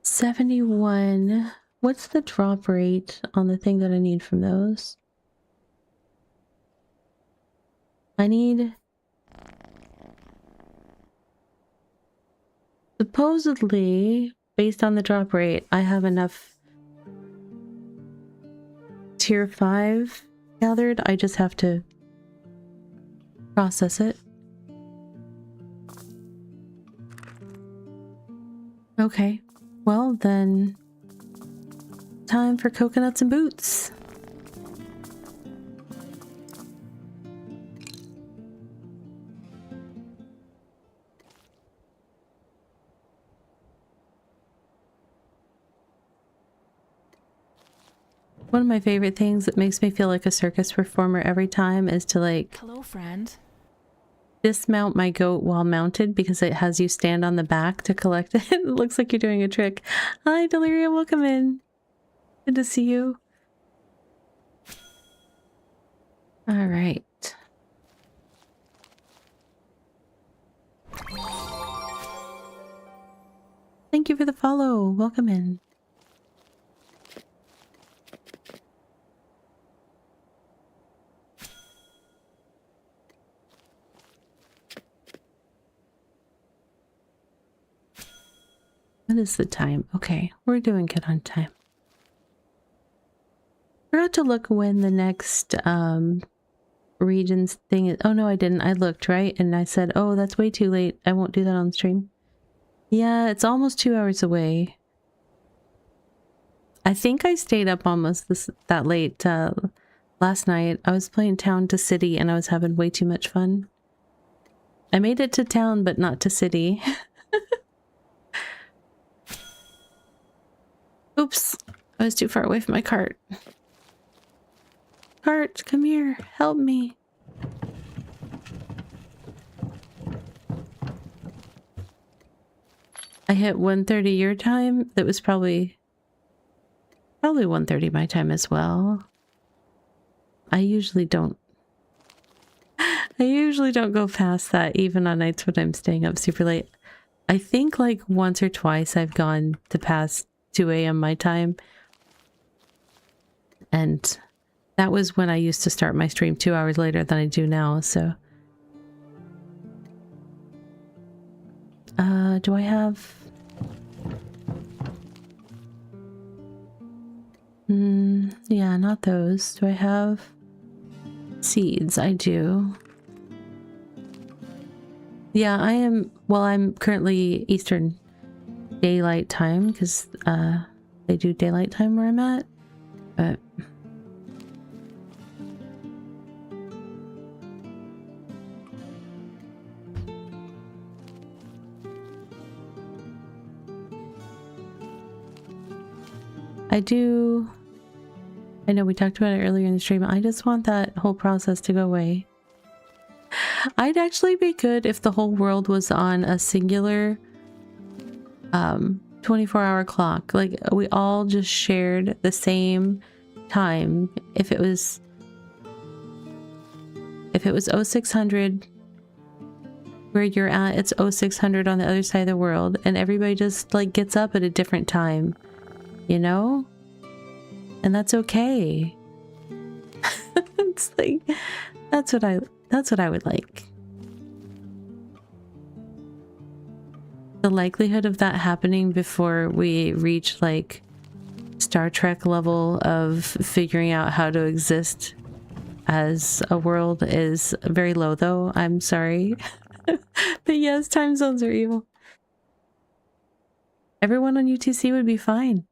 $71. What's the drop rate on the thing that I need from those? I need... Supposedly, based on the drop rate, I have enough tier 5 gathered. I just have to process it. Okay, well then, time for coconuts and boots. One of my favorite things that makes me feel like a circus performer every time is to like... Hello, friend. Dismount my goat while mounted because it has you stand on the back to collect it. It looks like you're doing a trick. Hi, Delirium, welcome in. Good to see you. All right. Thank you for the follow. Welcome in. What is the time? Okay, we're doing good on time. Forgot to look when the next regions thing is. Oh no, I didn't. I looked, right? And I said, oh, that's way too late. I won't do that on stream. Yeah, it's almost 2 hours away. I think I stayed up almost that late last night. I was playing town to city and I was having way too much fun. I made it to town, but not to city. Oops, I was too far away from my cart. Cart, come here, help me. I hit 1:30 your time. That was probably 1:30 my time as well. I usually don't go past that even on nights when I'm staying up super late. I think like once or twice I've gone to past 2 a.m. my time. And that was when I used to start my stream 2 hours later than I do now, so. Do I have... yeah, not those. Do I have seeds? I do. Yeah, I am... Well, I'm currently Eastern Daylight Time, because they do daylight time where I'm at. But... I know we talked about it earlier in the stream. I just want that whole process to go away. I'd actually be good if the whole world was on a singular 24-hour clock. Like we all just shared the same time. If it was 0600 where you're at, it's 0600 on the other side of the world, and everybody just like gets up at a different time, you know? And that's okay. It's like that's what I would like. The likelihood of that happening before we reach like Star Trek level of figuring out how to exist as a world is very low, though. I'm sorry. But yes, time zones are evil. Everyone on UTC would be fine.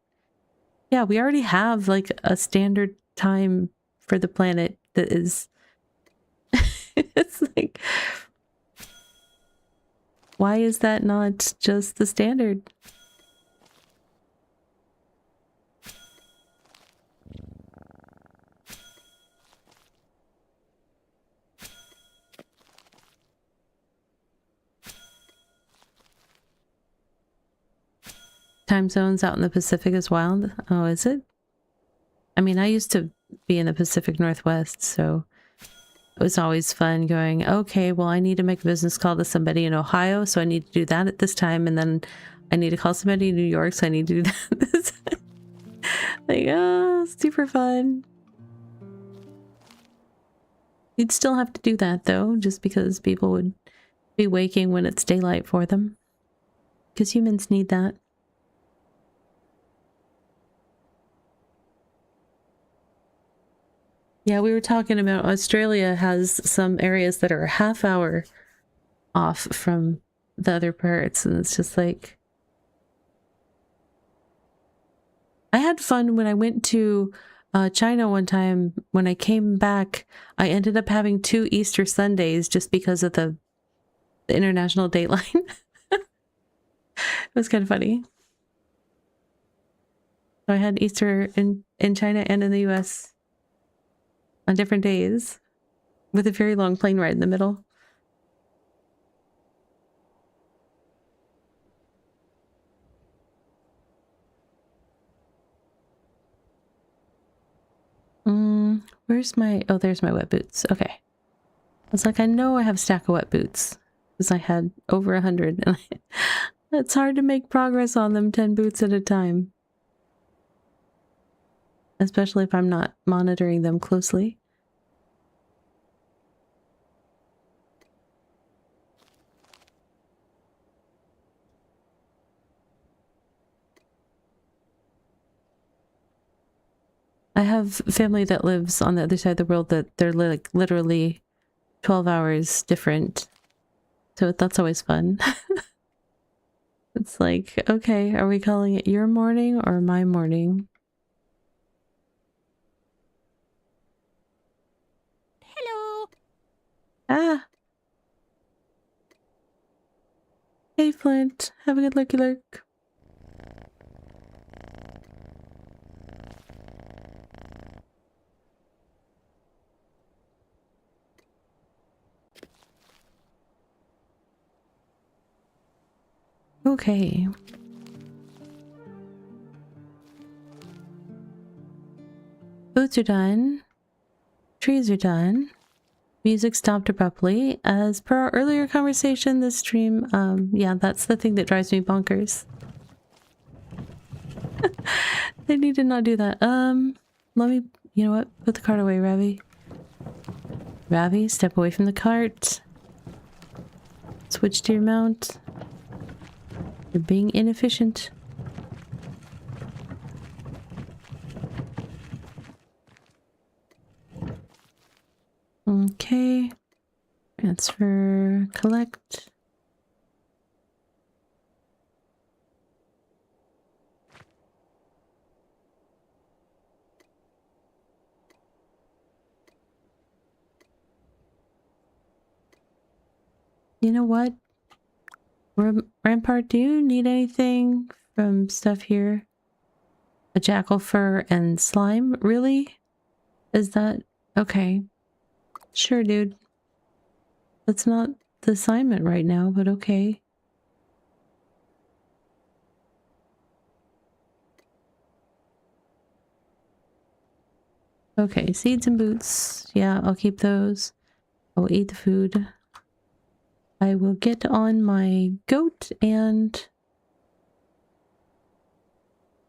Yeah, we already have like a standard time for the planet that is... It's like... Why is that not just the standard? Time zones out in the Pacific is wild. Oh, is it? I mean, I used to be in the Pacific Northwest, so it was always fun going, okay, well, I need to make a business call to somebody in Ohio, so I need to do that at this time, and then I need to call somebody in New York, so I need to do that at this time. Like, oh, super fun. You'd still have to do that, though, just because people would be waking when it's daylight for them. Because humans need that. Yeah, we were talking about Australia has some areas that are a half hour off from the other parts, and it's just like... I had fun when I went to China one time. When I came back, I ended up having 2 Easter Sundays just because of the international dateline. It was kind of funny. So I had Easter in China and in the US on different days with a very long plane ride in the middle. Where's my... Oh, there's my wet boots. Okay. I was like, I know I have a stack of wet boots because I had over 100, and it's hard to make progress on them 10 boots at a time. Especially if I'm not monitoring them closely. I have family that lives on the other side of the world that they're like literally 12 hours different. So that's always fun. It's like, okay, are we calling it your morning or my morning? Hello. Ah! Hey Flint, have a good lurky lurk. Okay. Boots are done. Trees are done. Music stopped abruptly. As per our earlier conversation, this stream, yeah, that's the thing that drives me bonkers. They need to not do that. Let me, you know what? Put the cart away, Ravi. Ravi, step away from the cart. Switch to your mount. You're being inefficient. Okay. Transfer, collect. You know what? Rampart, do you need anything from stuff here? A jackal fur and slime? Really? Is that... Okay. Sure, dude. That's not the assignment right now, but okay. Okay, seeds and boots. Yeah, I'll keep those. I'll eat the food. I will get on my goat and...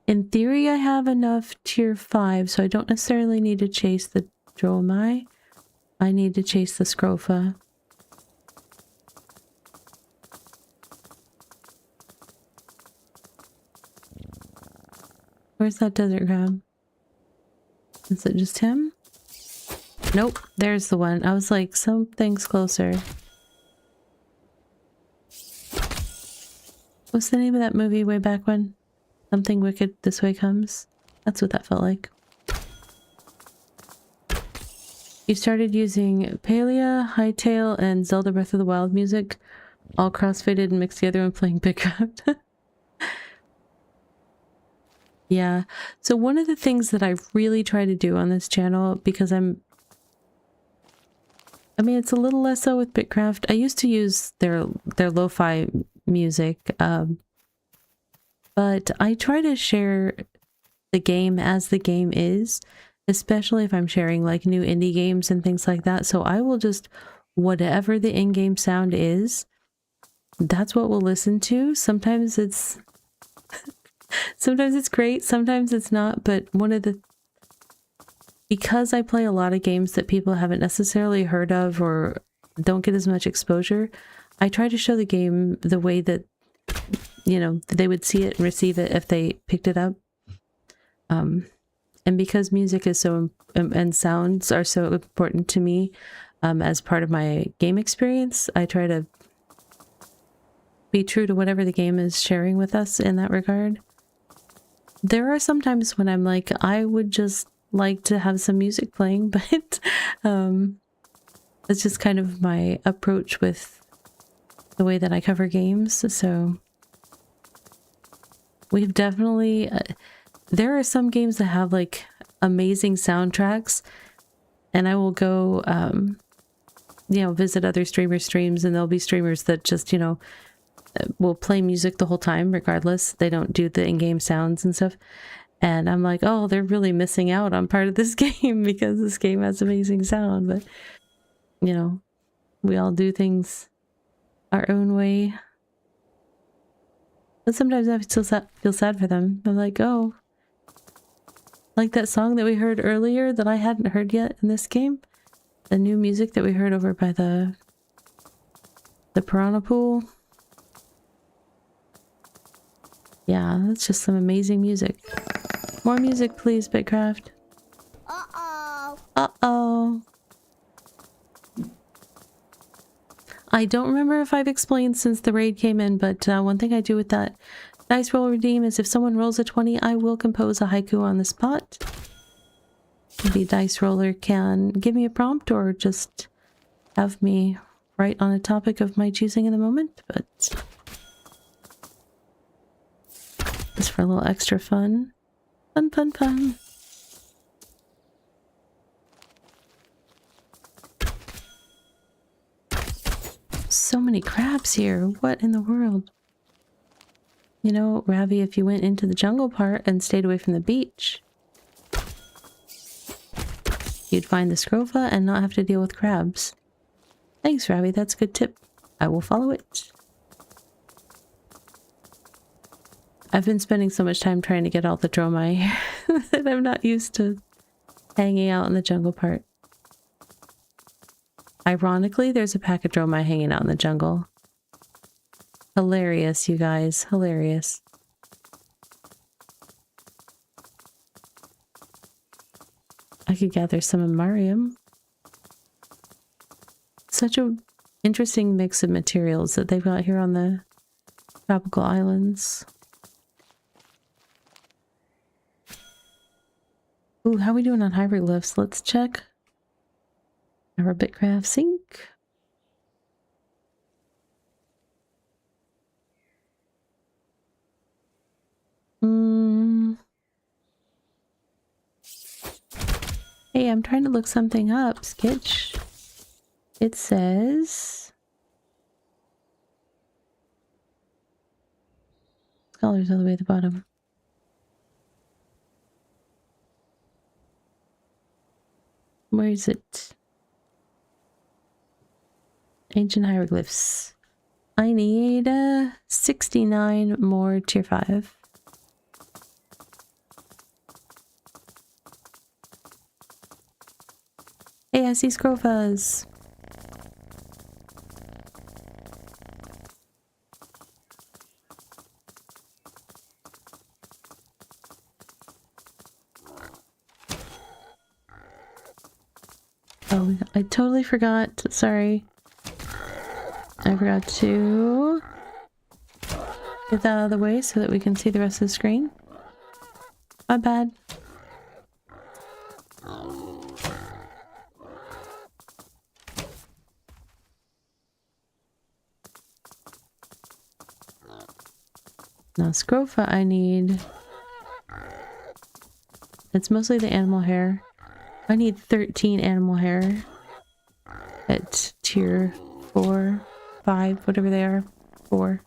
In theory, I have enough tier 5, so I don't necessarily need to chase the Dromai. I need to chase the Scrofa. Where's that desert crab? Is it just him? Nope, there's the one. I was like, something's closer. What's the name of that movie way back when? Something Wicked This Way Comes? That's what that felt like. You started using Palia, Hightail, and Zelda Breath of the Wild music, all crossfaded and mixed together when playing BitCraft. Yeah, so one of the things that I really try to do on this channel, because I mean, it's a little less so with BitCraft. I used to use their lo-fi music, but I try to share the game as the game is, especially if I'm sharing like new indie games and things like that. So I will just, whatever the in-game sound is, that's what we'll listen to. Sometimes it's great, sometimes it's not, but because I play a lot of games that people haven't necessarily heard of or don't get as much exposure, I try to show the game the way that, you know, they would see it and receive it if they picked it up. And because music is so, and sounds are so important to me as part of my game experience, I try to be true to whatever the game is sharing with us in that regard. There are some times when I'm like, I would just like to have some music playing, but it's just kind of my approach with the way that I cover games. So we've definitely... there are some games that have like amazing soundtracks, and I will go, you know, visit other streamers' streams, and there'll be streamers that just, you know, will play music the whole time regardless. They don't do the in-game sounds and stuff. And I'm like, oh, they're really missing out on part of this game because this game has amazing sound. But, you know, we all do things our own way. But sometimes I feel sad for them. I'm like, oh, like that song that we heard earlier that I hadn't heard yet in this game. The new music that we heard over by the piranha pool. Yeah, that's just some amazing music. More music, please, BitCraft. Uh-oh. Uh-oh. I don't remember if I've explained since the raid came in, but one thing I do with that dice roll redeem is if someone rolls a 20, I will compose a haiku on the spot. The dice roller can give me a prompt or just have me write on a topic of my choosing in the moment, but just for a little extra fun. Fun, fun, fun. So many crabs here. What in the world? You know, Ravi, if you went into the jungle part and stayed away from the beach, you'd find the scrova and not have to deal with crabs. Thanks, Ravi. That's a good tip. I will follow it. I've been spending so much time trying to get all the dromai that I'm not used to hanging out in the jungle part. Ironically, there's a pack of dromai hanging out in the jungle. Hilarious, you guys. Hilarious. I could gather some Amarium. Such a interesting mix of materials that they've got here on the tropical islands. Ooh, how are we doing on hieroglyphs? Let's check our BitCraft sync. Hey, I'm trying to look something up, Sketch. It says... Scholars all the way at the bottom. Where is it? Ancient hieroglyphs. I need 69 more tier 5. Hey, I see scrofas. Oh, I totally forgot. Sorry. I forgot to get that out of the way so that we can see the rest of the screen. My bad. Now, scrofa I need. It's mostly the animal hair. I need 13 animal hair at tier 4, 5, whatever they are. 4.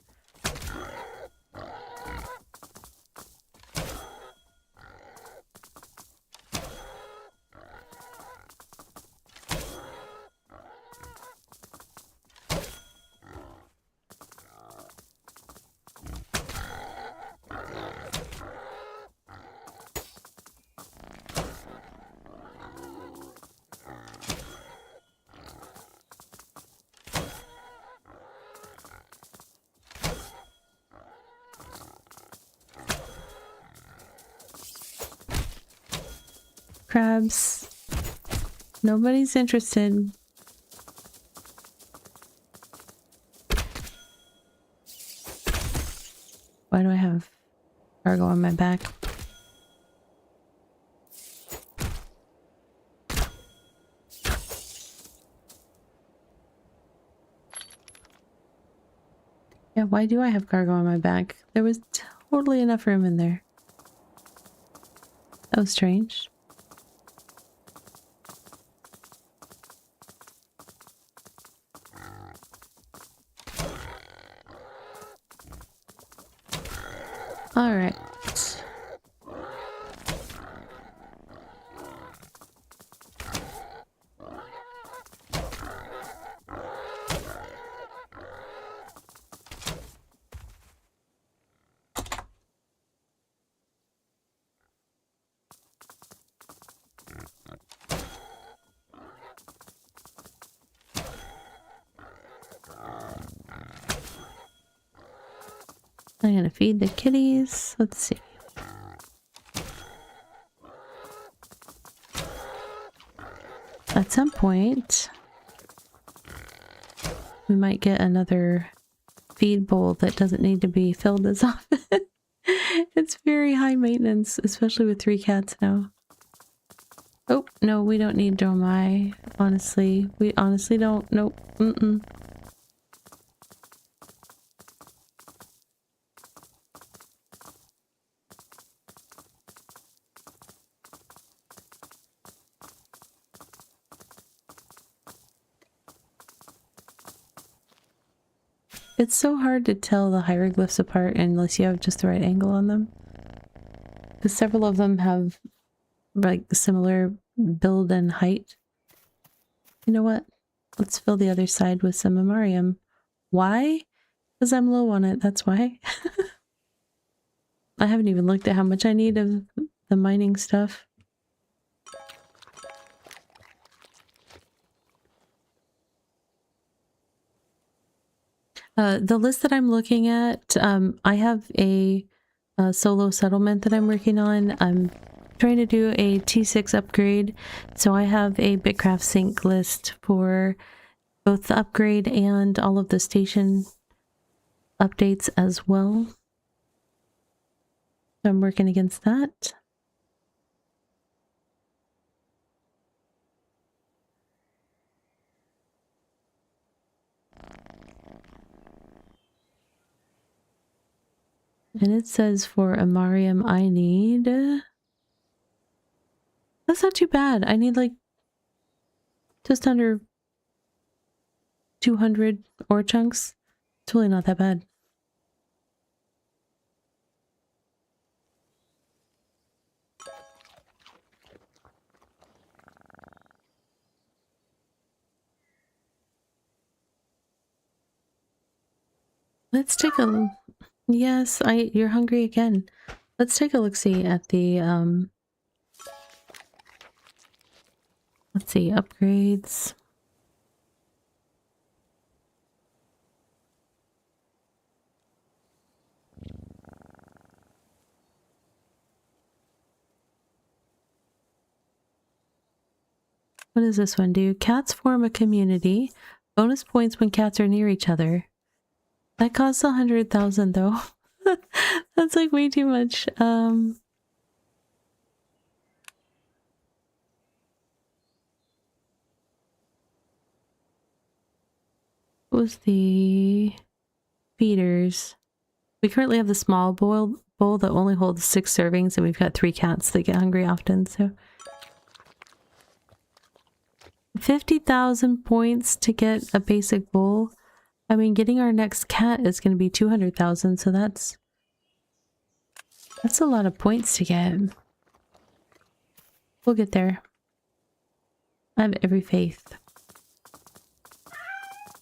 Crabs. Nobody's interested. Why do I have cargo on my back? Yeah, why do I have cargo on my back? There was totally enough room in there. That was strange. All right. I'm gonna feed the kitties. Let's see. At some point, we might get another feed bowl that doesn't need to be filled as often. It's very high maintenance, especially with 3 cats now. Oh, no, we don't need Domai. Honestly, we honestly don't. Nope. Mm-mm. It's so hard to tell the hieroglyphs apart unless you have just the right angle on them. Because several of them have like similar build and height. You know what? Let's fill the other side with some Amarium. Why? Because I'm low on it, that's why. I haven't even looked at how much I need of the mining stuff. The list that I'm looking at, I have a solo settlement that I'm working on. I'm trying to do a T6 upgrade, so I have a BitCraft sync list for both the upgrade and all of the station updates as well. So I'm working against that. And it says for Amarium I need... that's not too bad. I need like just under 200 ore chunks. It's really not that bad. Let's take a... yes, you're hungry again. Let's take a look-see at the let's see, upgrades. What does this one do? Cats form a community. Bonus points when cats are near each other. That costs 100,000 though. That's like way too much. What was the feeders? We currently have the small bowl that only holds 6 servings, and we've got 3 cats that get hungry often, so 50,000 points to get a basic bowl. I mean, getting our next cat is going to be 200,000, so that's a lot of points to get. We'll get there. I have every faith.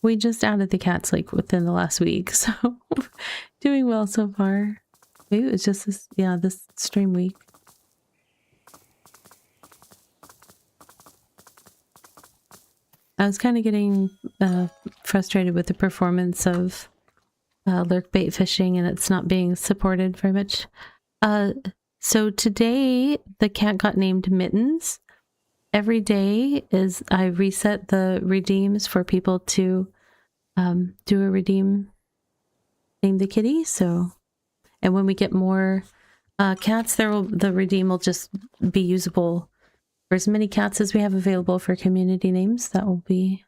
We just added the cats like within the last week, so doing well so far. Maybe it was just this, yeah, this stream week. I was kind of getting frustrated with the performance of lurk bait fishing, and it's not being supported very much. So today the cat got named Mittens. Every day is I reset the redeems for people to do a redeem, name the kitty. So, and when we get more cats, the redeem will just be usable for as many cats as we have available for community names. That will be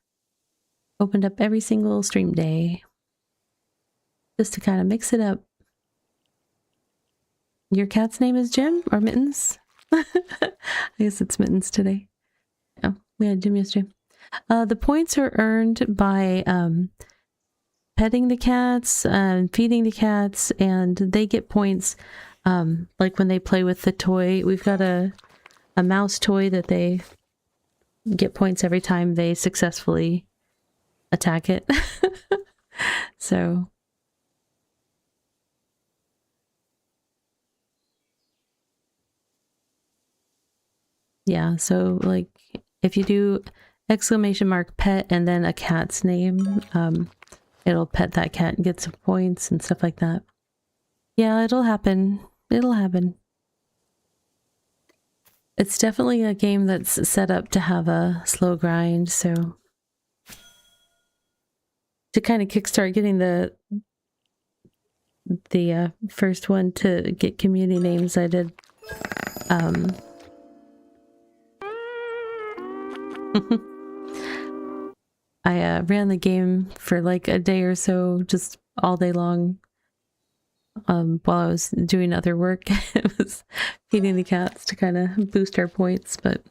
opened up every single stream day, just to kind of mix it up. Your cat's name is Jim or Mittens? I guess it's Mittens today. Oh, we had Jim yesterday. The points are earned by petting the cats and feeding the cats, and they get points like when they play with the toy. We've got a mouse toy that they get points every time they successfully attack it. So yeah, so like if you do !pet and then a cat's name, it'll pet that cat and get some points and stuff like that. Yeah, it'll happen. It'll happen. It's definitely a game that's set up to have a slow grind, so to kind of kickstart getting the first one to get community names, I did I ran the game for like a day or so, just all day long, while I was doing other work. It was feeding the cats to kind of boost our points, but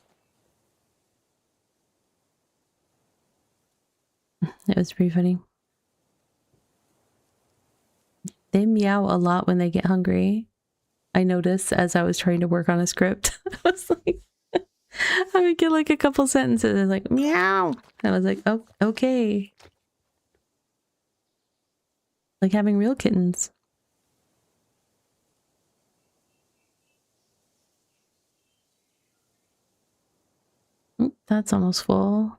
it was pretty funny. They meow a lot when they get hungry. I noticed as I was trying to work on a script. I was like, I would get like a couple sentences and like meow. And I was like, oh, okay. Like having real kittens. That's almost full.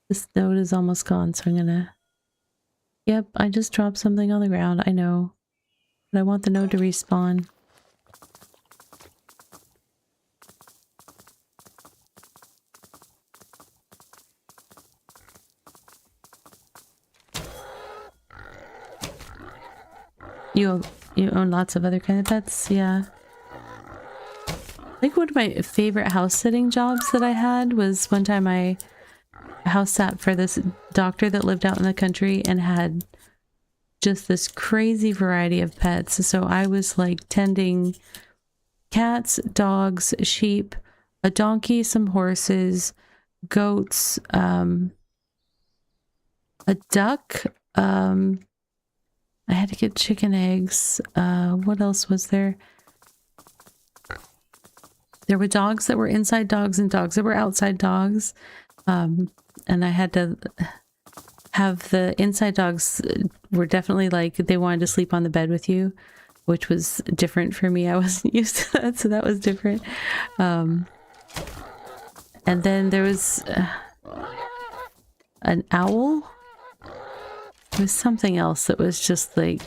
This node is almost gone, so I'm gonna... Yep, I just dropped something on the ground, I know. But I want the node to respawn. You own lots of other kind of pets? Yeah. I think one of my favorite house sitting jobs that I had was one time I house sat for this doctor that lived out in the country and had just this crazy variety of pets. So I was like tending cats, dogs, sheep, a donkey, some horses, goats, a duck. I had to get chicken eggs. What else was there? There were dogs that were inside dogs and dogs that were outside dogs. And I had to have the inside dogs were definitely like they wanted to sleep on the bed with you, which was different for me. I wasn't used to that, so that was different. And then there was an owl. There was something else that was just like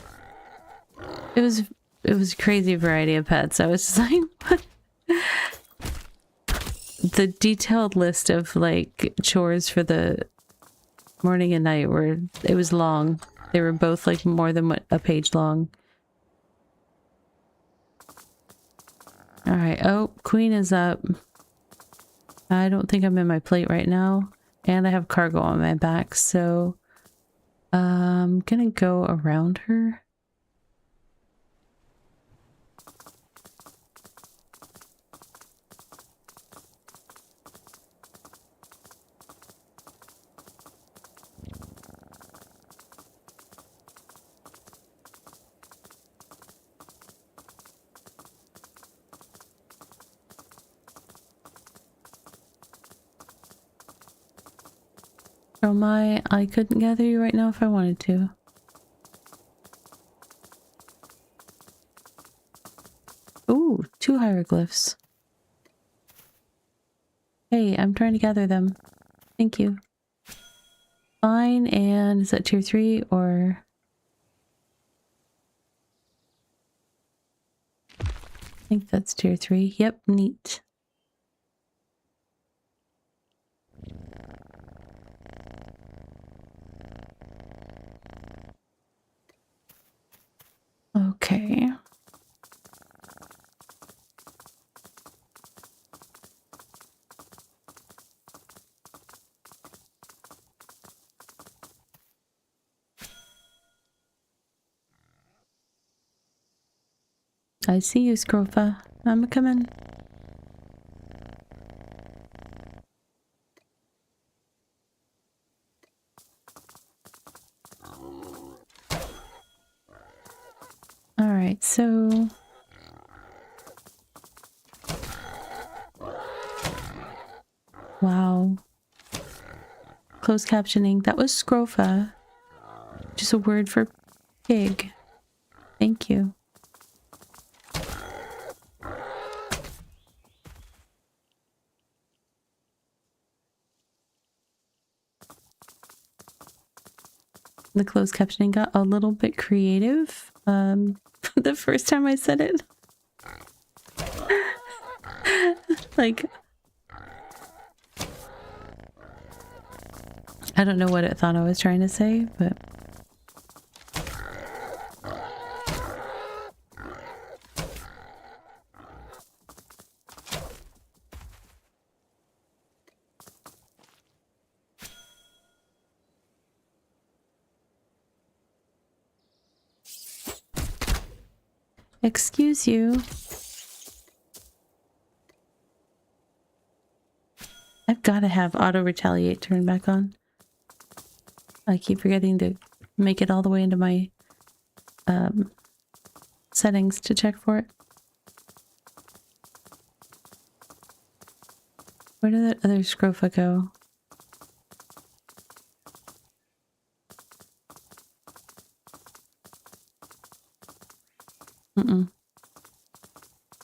it was a crazy variety of pets. I was just like what? The detailed list of like chores for the morning and night it was long. They were both like more than a page long. All right. Oh, Queen is up. I don't think I'm in my plate right now. And I have cargo on my back, so I'm gonna go around her. Oh my, I couldn't gather you right now if I wanted to. Ooh, 2 hieroglyphs. Hey, I'm trying to gather them. Thank you. Fine, and is that tier 3 or... I think that's tier 3. Yep, neat. Okay. I see you, Scrofa. I'm coming. Alright, so... Wow. Closed captioning. That was Scrofa. Just a word for pig. Thank you. The closed captioning got a little bit creative the first time I said it. Like, I don't know what it thought I was trying to say, but... Excuse you. I've got to have auto retaliate turned back on. I keep forgetting to make it all the way into my settings to check for it. Where did that other Scrofa go?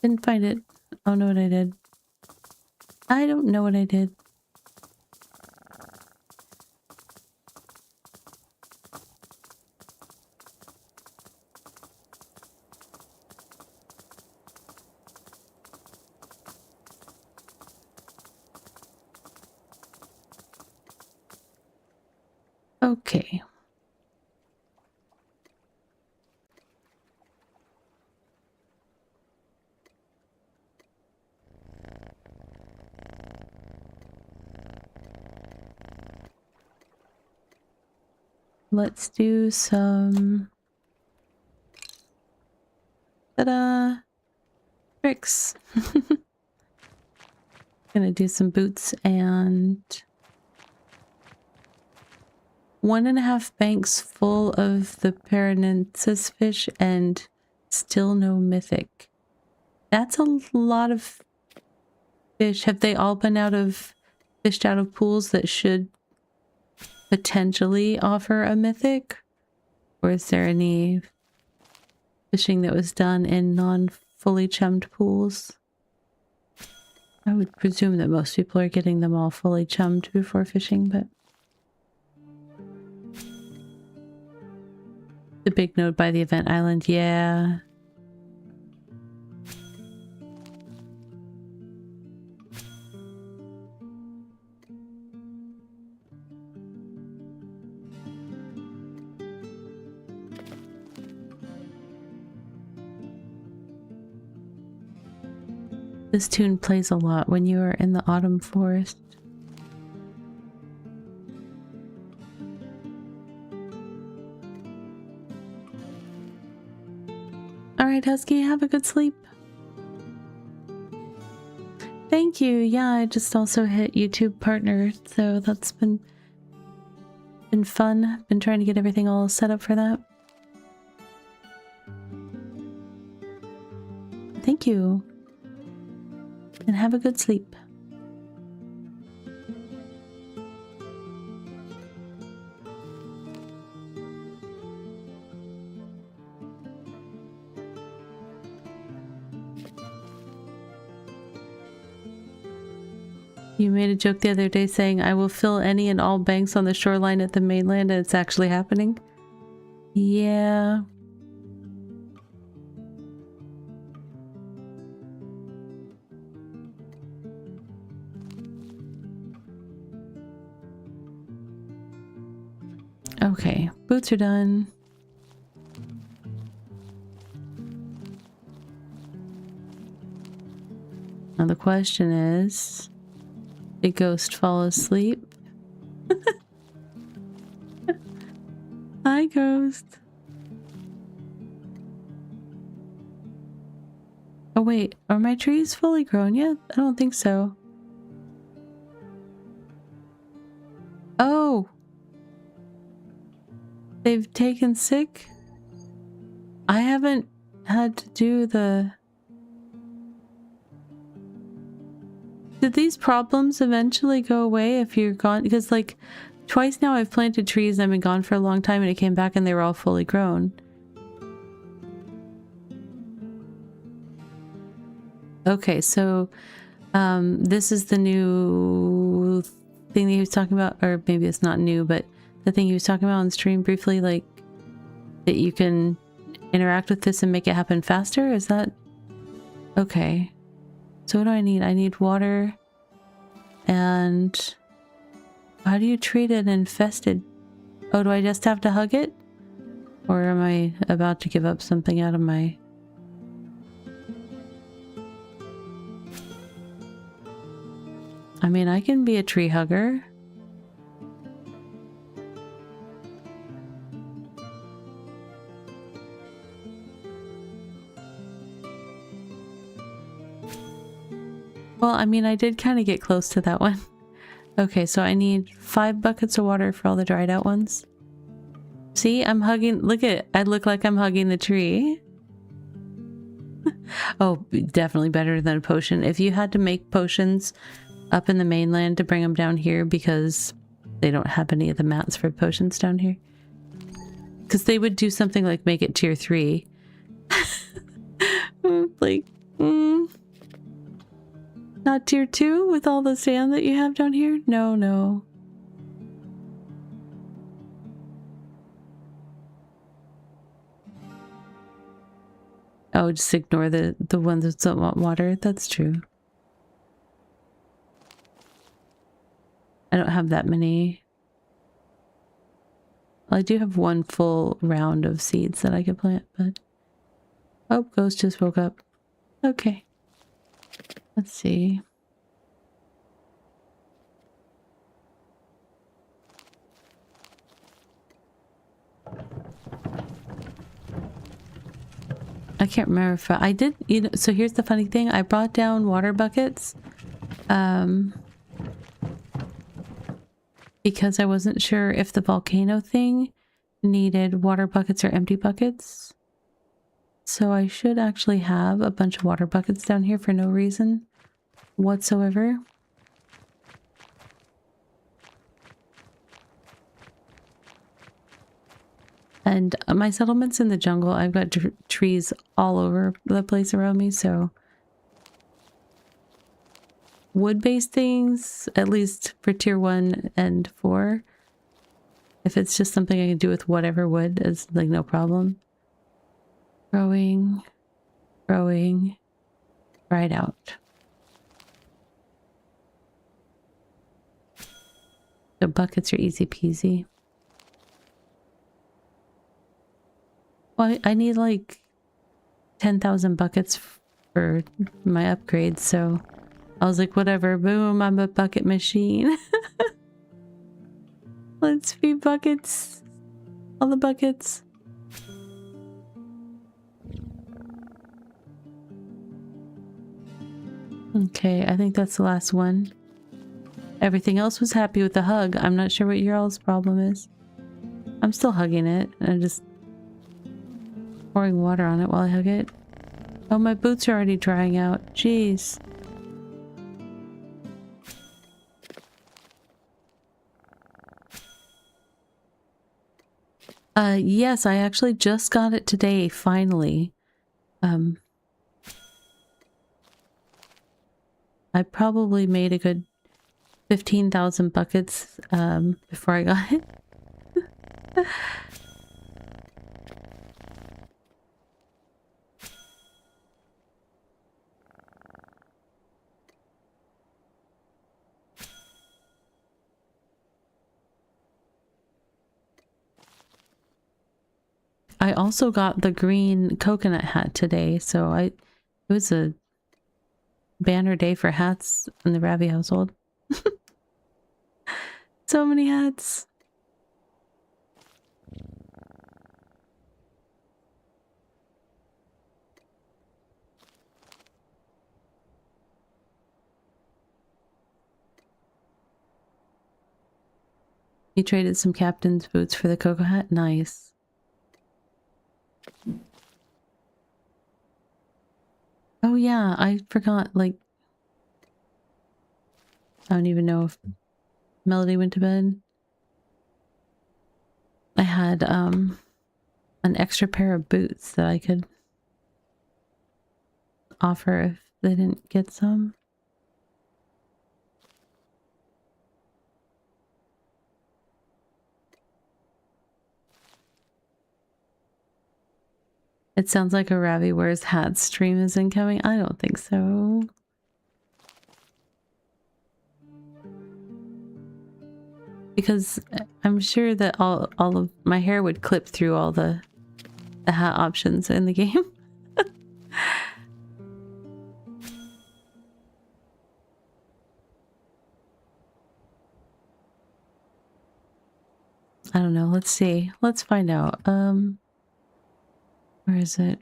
Didn't find it. I don't know what I did. I don't know what I did. Okay. Let's do some ta-da tricks. Gonna do some boots and 1.5 banks full of the Paranensis fish and still no mythic. That's a lot of fish. Have they all been fished out of pools that should potentially offer a mythic? Or is there any fishing that was done in non-fully chummed pools? I would presume that most people are getting them all fully chummed before fishing, but... The big node by the event island, yeah. This tune plays a lot when you are in the autumn forest. Alright, Husky, have a good sleep. Thank you. Yeah, I just also hit YouTube partner, so that's been fun. Been trying to get everything all set up for that. Thank you. And have a good sleep. You made a joke the other day saying, I will fill any and all banks on the shoreline at the mainland, and it's actually happening. Yeah. Okay, boots are done. Now the question is, did Ghost fall asleep? Hi, Ghost. Oh wait, are my trees fully grown yet? I don't think so. Oh! They've taken sick? I haven't had to do the... Did these problems eventually go away if you're gone? Because like twice now I've planted trees and I've been gone for a long time and it came back and they were all fully grown. Okay, so this is the new thing that he was talking about, or maybe it's not new, but the thing he was talking about on stream briefly, like that you can interact with this and make it happen faster? Is that... Okay. So what do I need? I need water and... How do you treat an infested... Oh, do I just have to hug it? Or am I about to give up something out of my... I mean, I can be a tree hugger. Well, I mean, I did kind of get close to that one. Okay, so I need 5 buckets of water for all the dried out ones. See, I'm hugging. Look at, I look like I'm hugging the tree. Oh, definitely better than a potion. If you had to make potions up in the mainland to bring them down here because they don't have any of the mats for potions down here. Because they would do something like make it tier 3. Like, not tier 2 with all the sand that you have down here? No, no. Oh, just ignore the ones that don't want water. That's true. I don't have that many. Well, I do have one full round of seeds that I could plant, but... Oh, Ghost just woke up. Okay. Let's see. I can't remember if I did, you know, so here's the funny thing. I brought down water buckets because I wasn't sure if the volcano thing needed water buckets or empty buckets. So I should actually have a bunch of water buckets down here for no reason whatsoever. And my settlement's in the jungle. I've got trees all over the place around me, so... Wood-based things, at least for tier 1 and 4. If it's just something I can do with whatever wood, it's like no problem. Growing, growing, right out. The buckets are easy peasy. Well, I need like 10,000 buckets for my upgrades, so I was like, whatever, boom, I'm a bucket machine. Let's feed buckets. All the buckets. Okay, I think that's the last one. Everything else was happy with the hug. I'm not sure what your all's problem is. I'm still hugging it. I'm just pouring water on it while I hug it. Oh, my boots are already drying out. Jeez. Yes, I actually just got it today, finally. I probably made a good 15,000 buckets, before I got it. I also got the green coconut hat today, so it was a banner day for hats in the Ravi household. So many hats. You traded some captain's boots for the cocoa hat? Nice. Oh yeah, I forgot, like... I don't even know if Melody went to bed. I had, an extra pair of boots that I could offer if they didn't get some. It sounds like a Ravi Wears Hats stream is incoming. I don't think so. Because I'm sure that all of my hair would clip through all the hat options in the game. I don't know. Let's see. Let's find out. Where is it?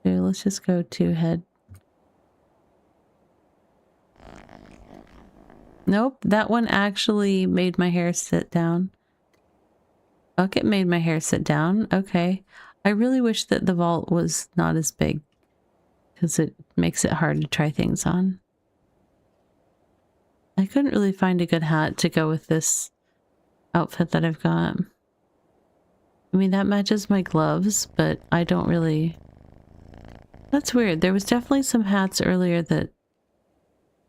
Okay, let's just go to head. Nope, that one actually made my hair sit down. Bucket made my hair sit down. Okay. I really wish that the vault was not as big because it makes it hard to try things on. I couldn't really find a good hat to go with this outfit that I've got. I mean, that matches my gloves, but I don't really... That's weird. There was definitely some hats earlier that...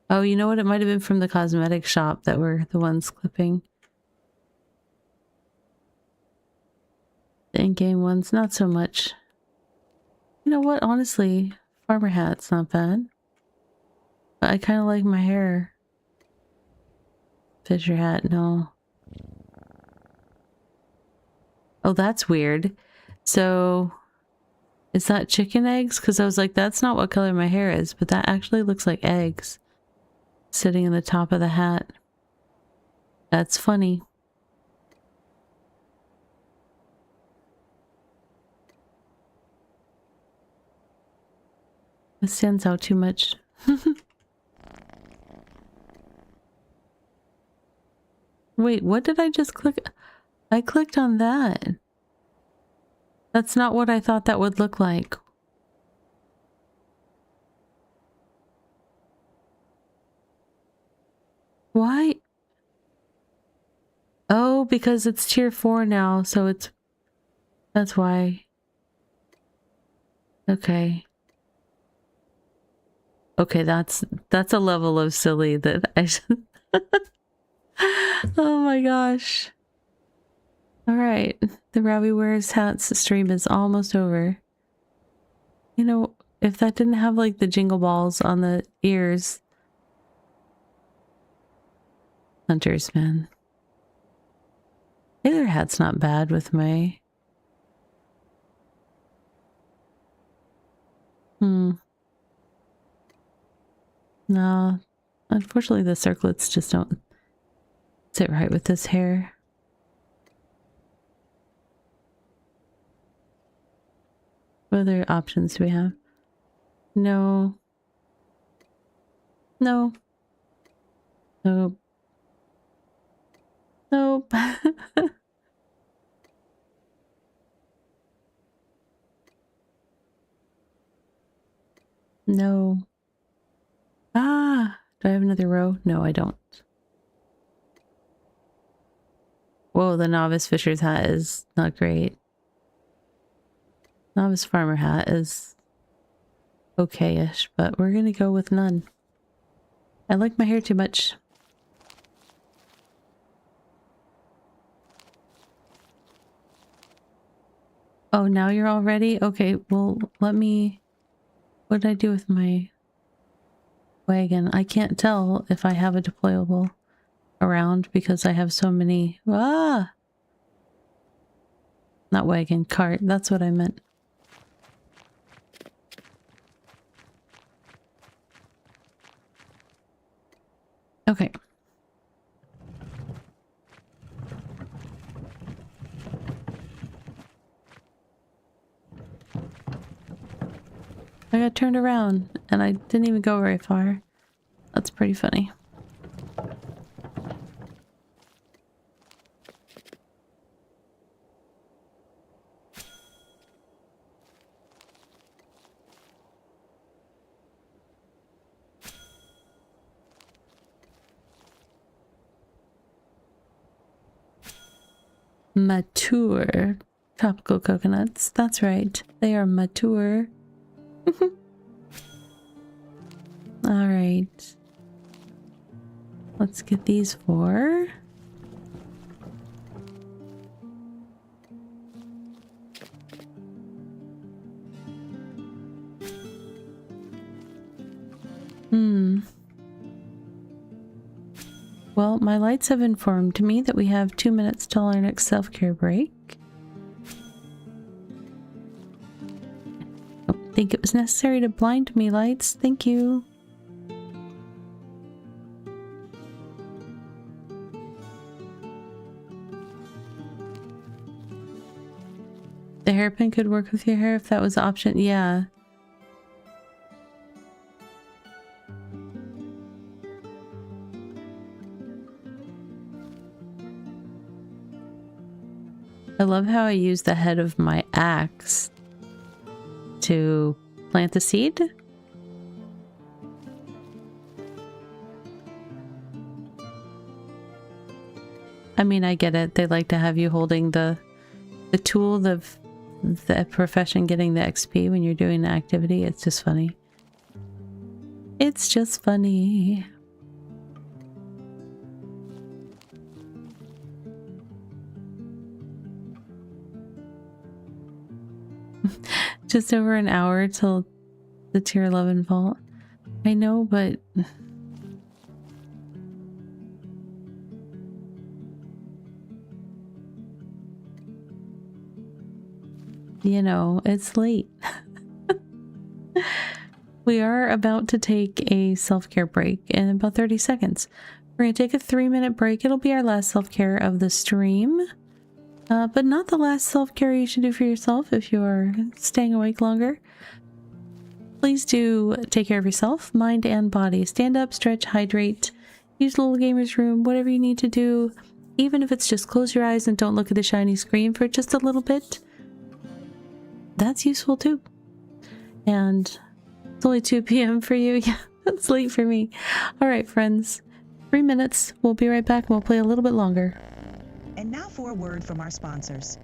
Oh, you know what? It might have been from the cosmetic shop that were the ones clipping. The in-game ones, not so much. You know what? Honestly, farmer hat's not bad. But I kind of like my hair. Fisher hat, no. Oh, that's weird. So, is that chicken eggs? Because I was like, that's not what color my hair is, but that actually looks like eggs sitting in the top of the hat. That's funny. It stands out too much. Wait, what did I just click? I clicked on that. That's not what I thought that would look like. Why? Oh, because it's tier 4 now, so it's... That's why. Okay. Okay, that's a level of silly that I should... Oh my gosh. Alright, the Robbie Wears Hats stream is almost over. You know, if that didn't have like the jingle balls on the ears... Hunters, man. Taylor hat's not bad with my... No, unfortunately the circlets just don't sit right with this hair. What other options do we have? No. No. Nope. Nope. No. Ah! Do I have another row? No, I don't. Whoa, the novice fisher's hat is not great. Novice farmer hat is okay-ish, but we're gonna go with none. I like my hair too much. Oh, now you're all ready? Okay, well, let me... What did I do with my wagon? I can't tell if I have a deployable around because I have so many... Ah! Not wagon, cart. That's what I meant. Okay. I got turned around and I didn't even go very far. That's pretty funny. Mature tropical coconuts. That's right. They are mature. All right. Let's get these 4. Well, my lights have informed me that we have 2 minutes till our next self-care break. I don't think it was necessary to blind me, lights. Thank you. The hairpin could work with your hair if that was the option. Yeah. I love how I use the head of my axe to plant the seed. I mean, I get it. They like to have you holding the tool, the profession getting the XP when you're doing the activity. It's just funny. It's just funny. Just over an hour till the tier 11 vault. I know, but you know, it's late. We are about to take a self-care break in about 30 seconds. We're going to take a 3-minute break. It'll be our last self-care of the stream. But not the last self-care you should do for yourself if you are staying awake longer. Please do take care of yourself, mind and body. Stand up, stretch, hydrate, use the little gamer's room, whatever you need to do. Even if it's just close your eyes and don't look at the shiny screen for just a little bit. That's useful too. And it's only 2 p.m. for you. Yeah, that's late for me. All right, friends. 3 minutes. We'll be right back and we'll play a little bit longer. And now for a word from our sponsors.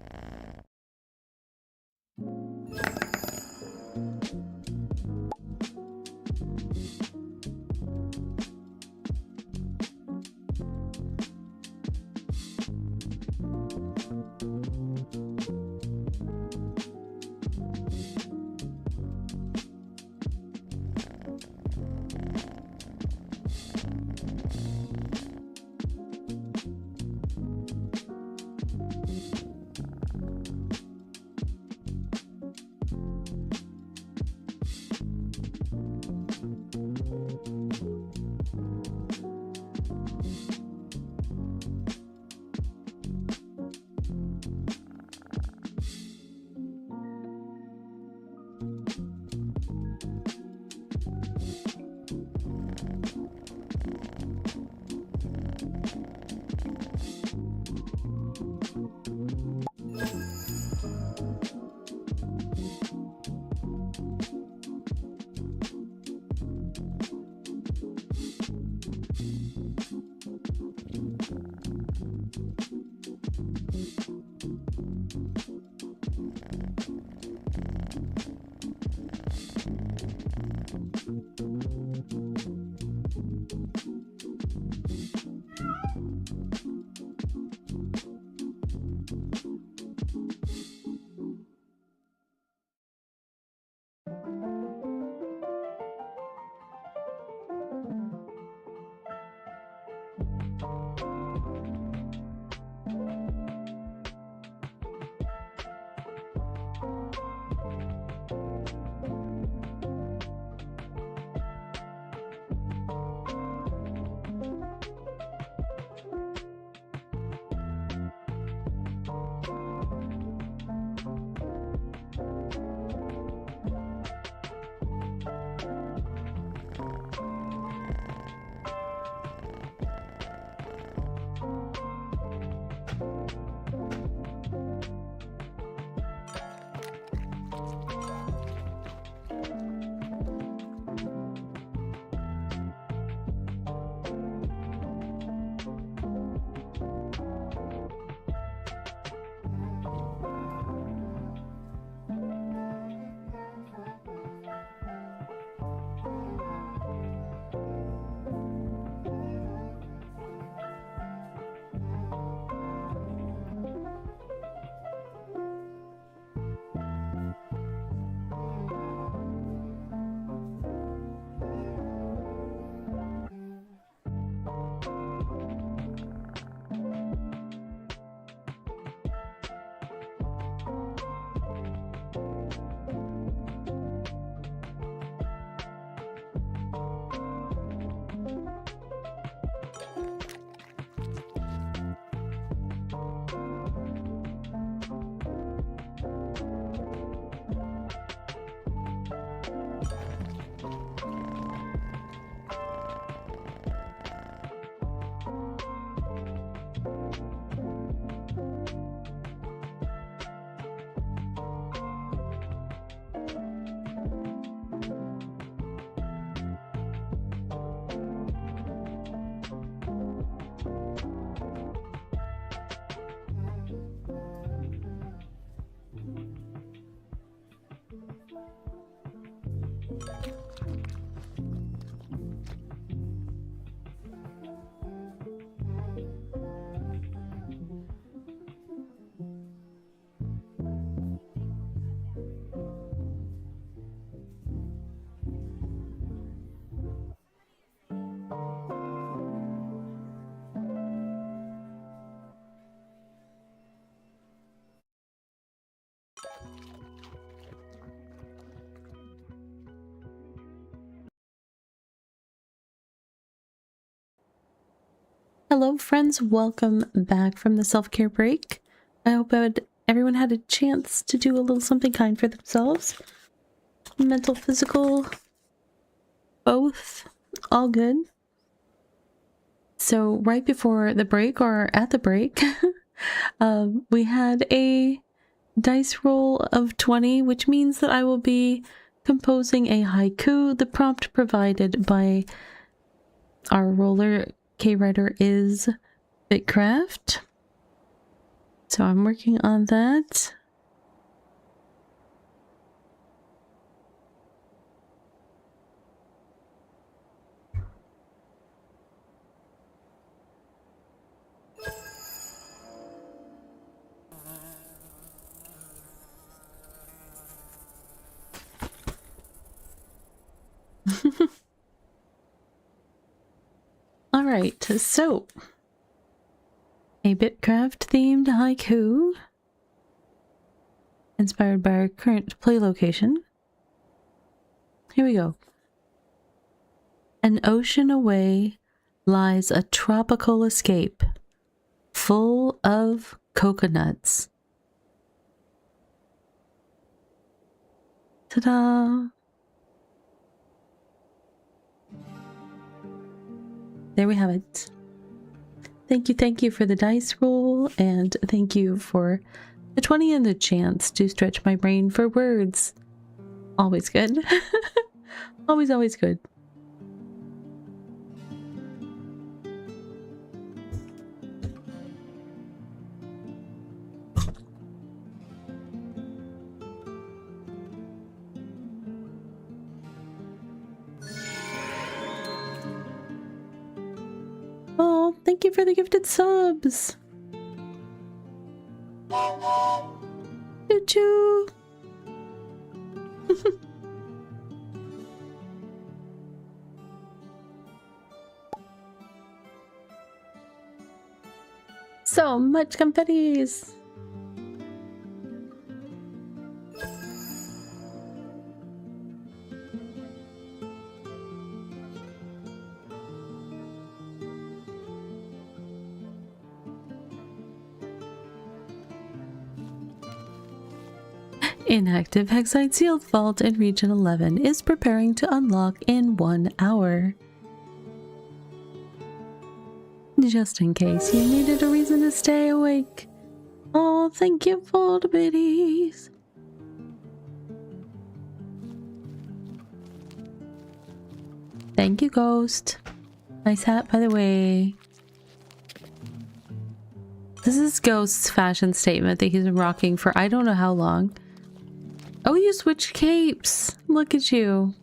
Hello friends, welcome back from the self-care break. I hope everyone had a chance to do a little something kind for themselves. Mental, physical, both, all good. So right before the break, or at the break, we had a dice roll of 20, which means that I will be composing a haiku. The prompt provided by our roller K-writer is BitCraft. So I'm working on that. All right, so a BitCraft themed haiku inspired by our current play location. Here we go. An ocean away lies a tropical escape full of coconuts. Ta-da! There we have it. Thank you for the dice roll, and thank you for the 20 and the chance to stretch my brain for words. Always good. Always good. Oh, thank you for the gifted subs. Choo-choo. So much confettis. Inactive Hexite Sealed Vault in Region 11 is preparing to unlock in 1 hour. Just in case you needed a reason to stay awake. Oh, thank you for the biddies. Thank you, Ghost. Nice hat, by the way. This is Ghost's fashion statement that he's been rocking for I don't know how long. Oh, you switched capes. Look at you.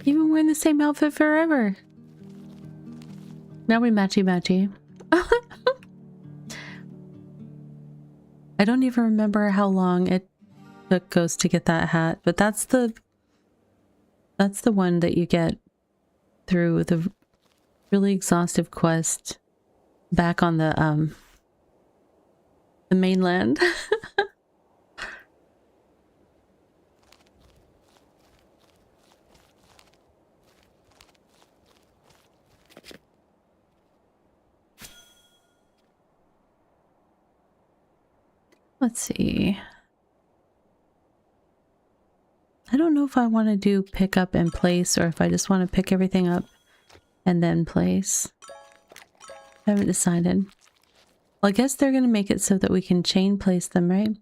You've been wearing the same outfit forever. Now we matchy-matchy. I don't even remember how long it took Ghost to get that hat, but that's the one that you get through the really exhaustive quest back on the mainland. Let's see. I don't know if I want to do pick up and place or if I just want to pick everything up and then place. I haven't decided. Well, I guess they're going to make it so that we can chain place them, right?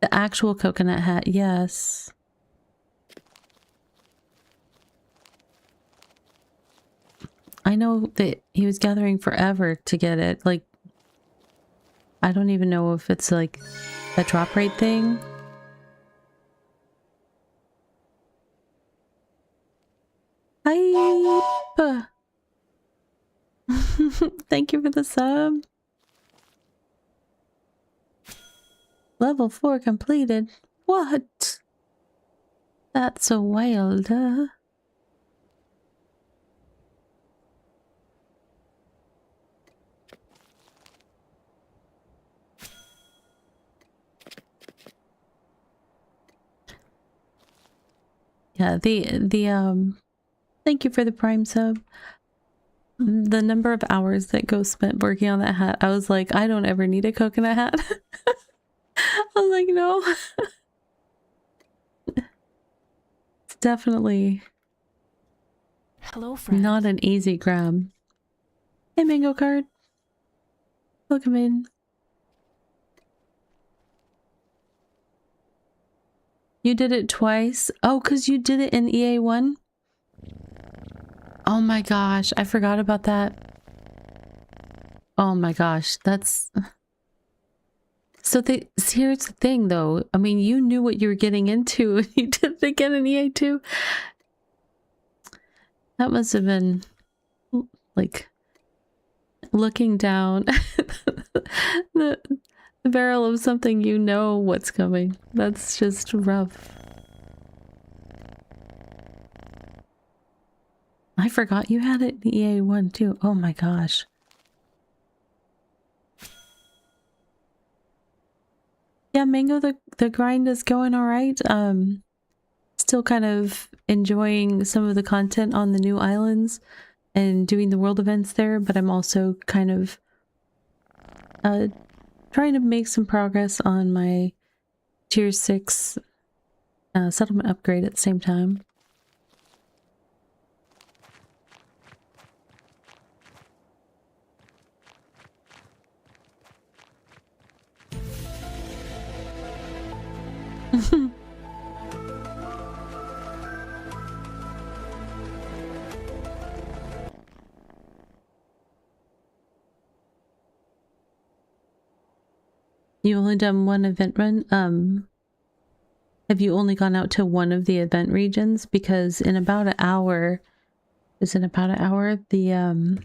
The actual coconut hat, yes. I know that he was gathering forever to get it. Like, I don't even know if it's like a drop rate thing. Hype! Thank you for the sub. Level 4 completed. What? That's so wild. Yeah, thank you for the Prime sub. The number of hours that Ghost spent working on that hat, I was like, I don't ever need a coconut hat. I was like, no. It's definitely Hello, friend. not an easy grab. Hey, Mango Card. Welcome in. You did it twice? Oh, because you did it in EA1? Oh my gosh, I forgot about that. Oh my gosh, that's... So here's the thing though. I mean, you knew what you were getting into and you did it again in EA2. That must have been like looking down the barrel of something you know what's coming. That's just rough. I forgot you had it in EA1 too. Oh my gosh. Yeah, Mango, the grind is going all right. Still kind of enjoying some of the content on the new islands and doing the world events there, but I'm also kind of trying to make some progress on my tier 6 settlement upgrade at the same time. You only done one event run? Have you only gone out to one of the event regions? Because in about an hour, is it about an hour? The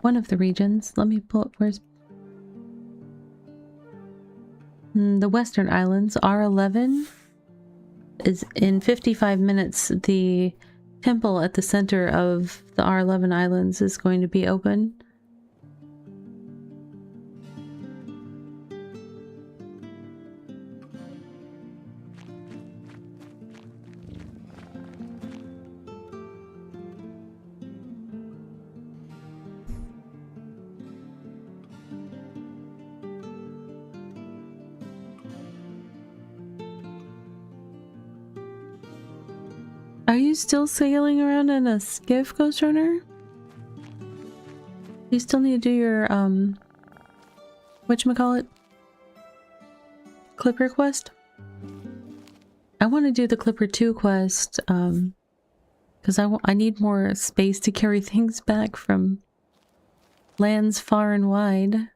one of the regions. Let me pull up where's the Western Islands, R11 is in 55 minutes. The temple at the center of the R11 Islands is going to be open. Are you still sailing around in a skiff, Ghost Runner? You still need to do your, whatchamacallit? Clipper quest? I want to do the Clipper 2 quest, because I need more space to carry things back from lands far and wide.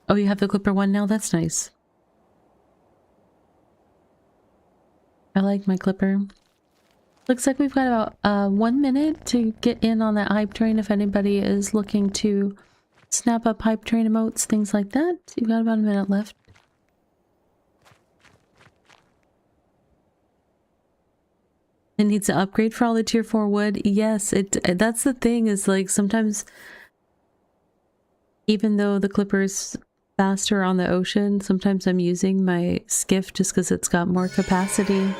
Oh, you have the Clipper 1 now? That's nice. I like my Clipper. Looks like we've got about 1 minute to get in on that hype train if anybody is looking to snap up hype train emotes, things like that. You've got about a minute left. It needs to upgrade for all the tier 4 wood. Yes, that's the thing, is like sometimes even though the Clipper's faster on the ocean, sometimes I'm using my skiff just because it's got more capacity.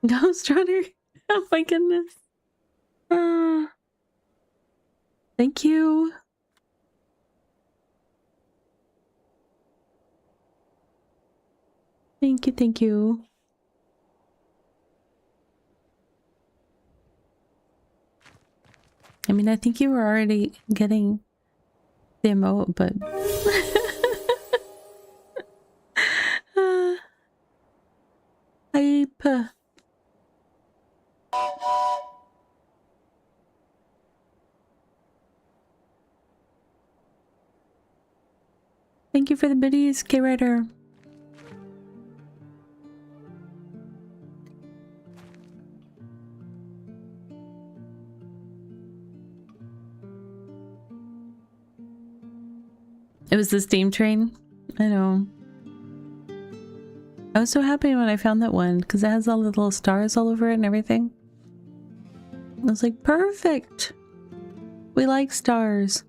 Ghost Runner! Oh my goodness. Thank you. Thank you, thank you. I mean, I think you were already getting the emote, but... hype. Thank you for the biddies, K-Rider. It was the steam train. I know. I was so happy when I found that one because it has all the little stars all over it and everything. I was like, perfect. We like stars.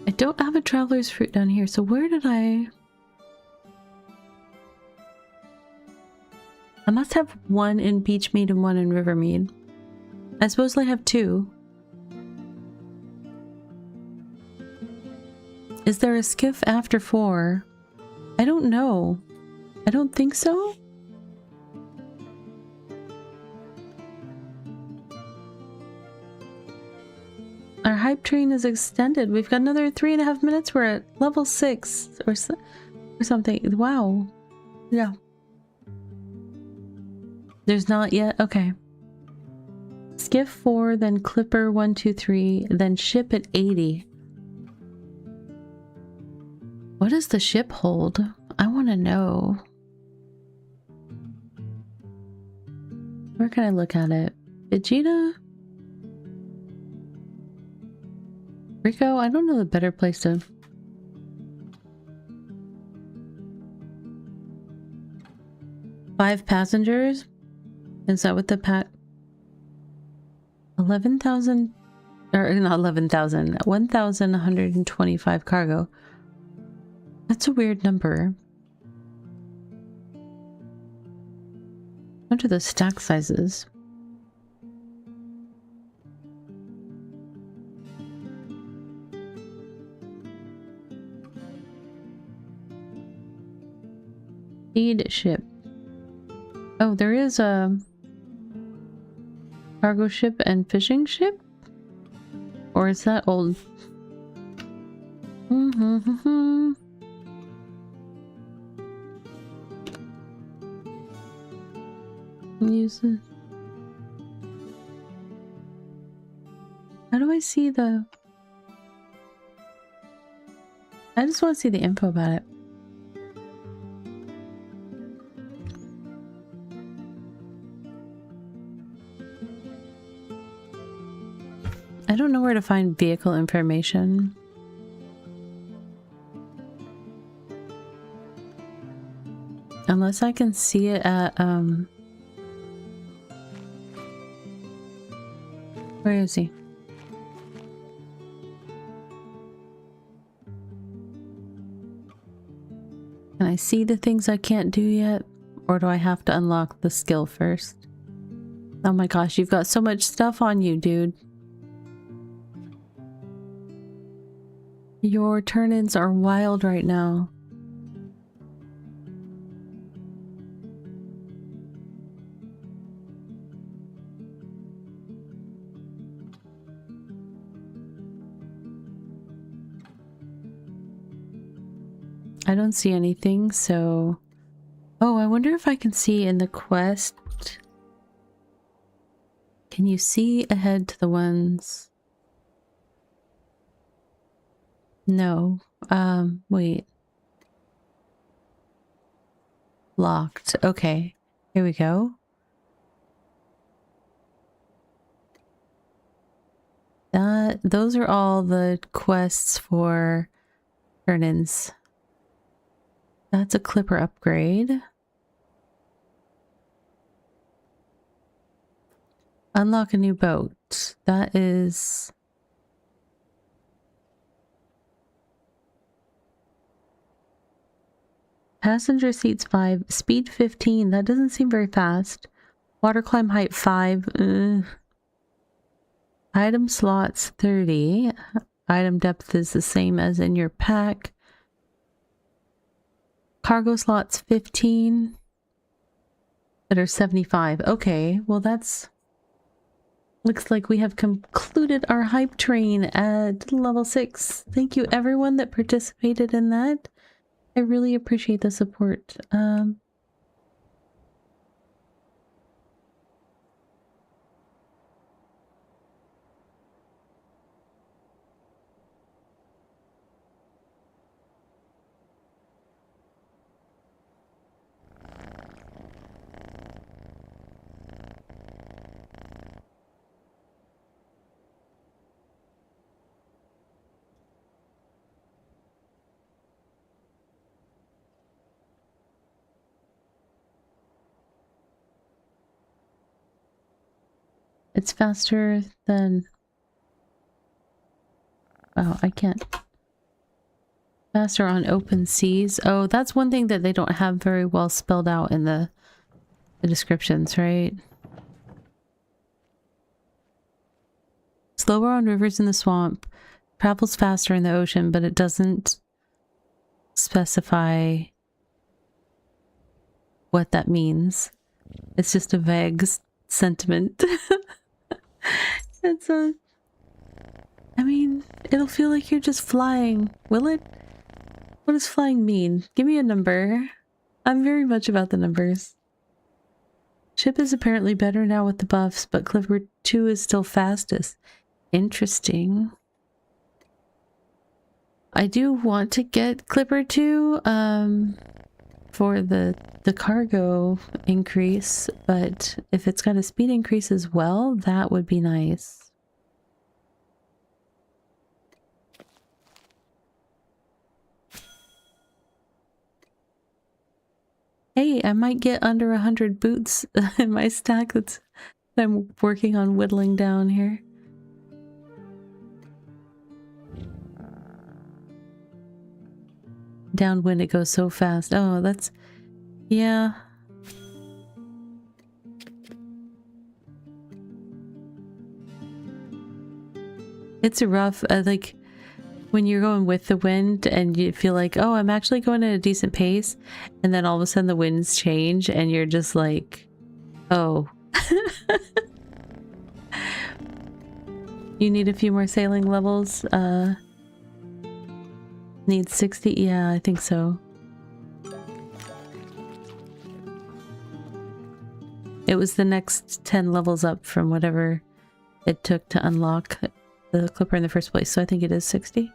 I don't have a traveler's fruit down here, so where did I must have one in Beachmead and one in Rivermead. I supposedly have two. Is there a skiff after 4? I don't know. I don't think so. Our hype train is extended. We've got another 3.5 minutes. We're at level 6 or something. Wow. Yeah. There's not yet? Okay. Skiff 4, then Clipper 1, 2, 3, then ship at 80. What does the ship hold? I want to know. Where can I look at it? Vegeta? Rico? I don't know the better place to... Five passengers? Is that what the pack... 11,000... Or not 11,000. 1,125 cargo. That's a weird number. What are the stack sizes? Feed ship. Oh, there is a cargo ship and fishing ship? Or is that old? Use it. How do I see the... I just want to see the info about it. I don't know where to find vehicle information. Unless I can see it at, where is he? Can I see the things I can't do yet? Or do I have to unlock the skill first? Oh my gosh, you've got so much stuff on you, dude. Your turn-ins are wild right now. I don't see anything, so... Oh, I wonder if I can see in the quest... Can you see ahead to the ones... No. Wait. Locked. Okay. Here we go. Those are all the quests for turn-ins. That's a Clipper upgrade. Unlock a new boat. That is... Passenger seats 5, speed 15. That doesn't seem very fast. Water climb height 5. Item slots 30. Item depth is the same as in your pack. Cargo slots 15 that are 75. Okay, well that's... Looks like we have concluded our hype train at level 6. Thank you everyone that participated in that. I really appreciate the support. It's faster than... Oh, I can't. Faster on open seas. Oh, that's one thing that they don't have very well spelled out in the descriptions, right? Slower on rivers in the swamp. Travels faster in the ocean, but it doesn't specify what that means. It's just a vague sentiment. It's a... I mean, it'll feel like you're just flying. Will it? What does flying mean? Give me a number. I'm very much about the numbers. Ship is apparently better now with the buffs, but Clipper 2 is still fastest. Interesting. I do want to get Clipper 2 for the cargo increase, but if it's got a speed increase as well, that would be nice. Hey, I might get under 100 boots in my stack that I'm working on whittling down here. Downwind, it goes so fast. Oh, that's... yeah. It's rough, like, when you're going with the wind and you feel like, oh, I'm actually going at a decent pace, and then all of a sudden the winds change and you're just like, oh. You need a few more sailing levels. Need 60? Yeah, I think so. It was the next 10 levels up from whatever it took to unlock the Clipper in the first place, so I think it is 60.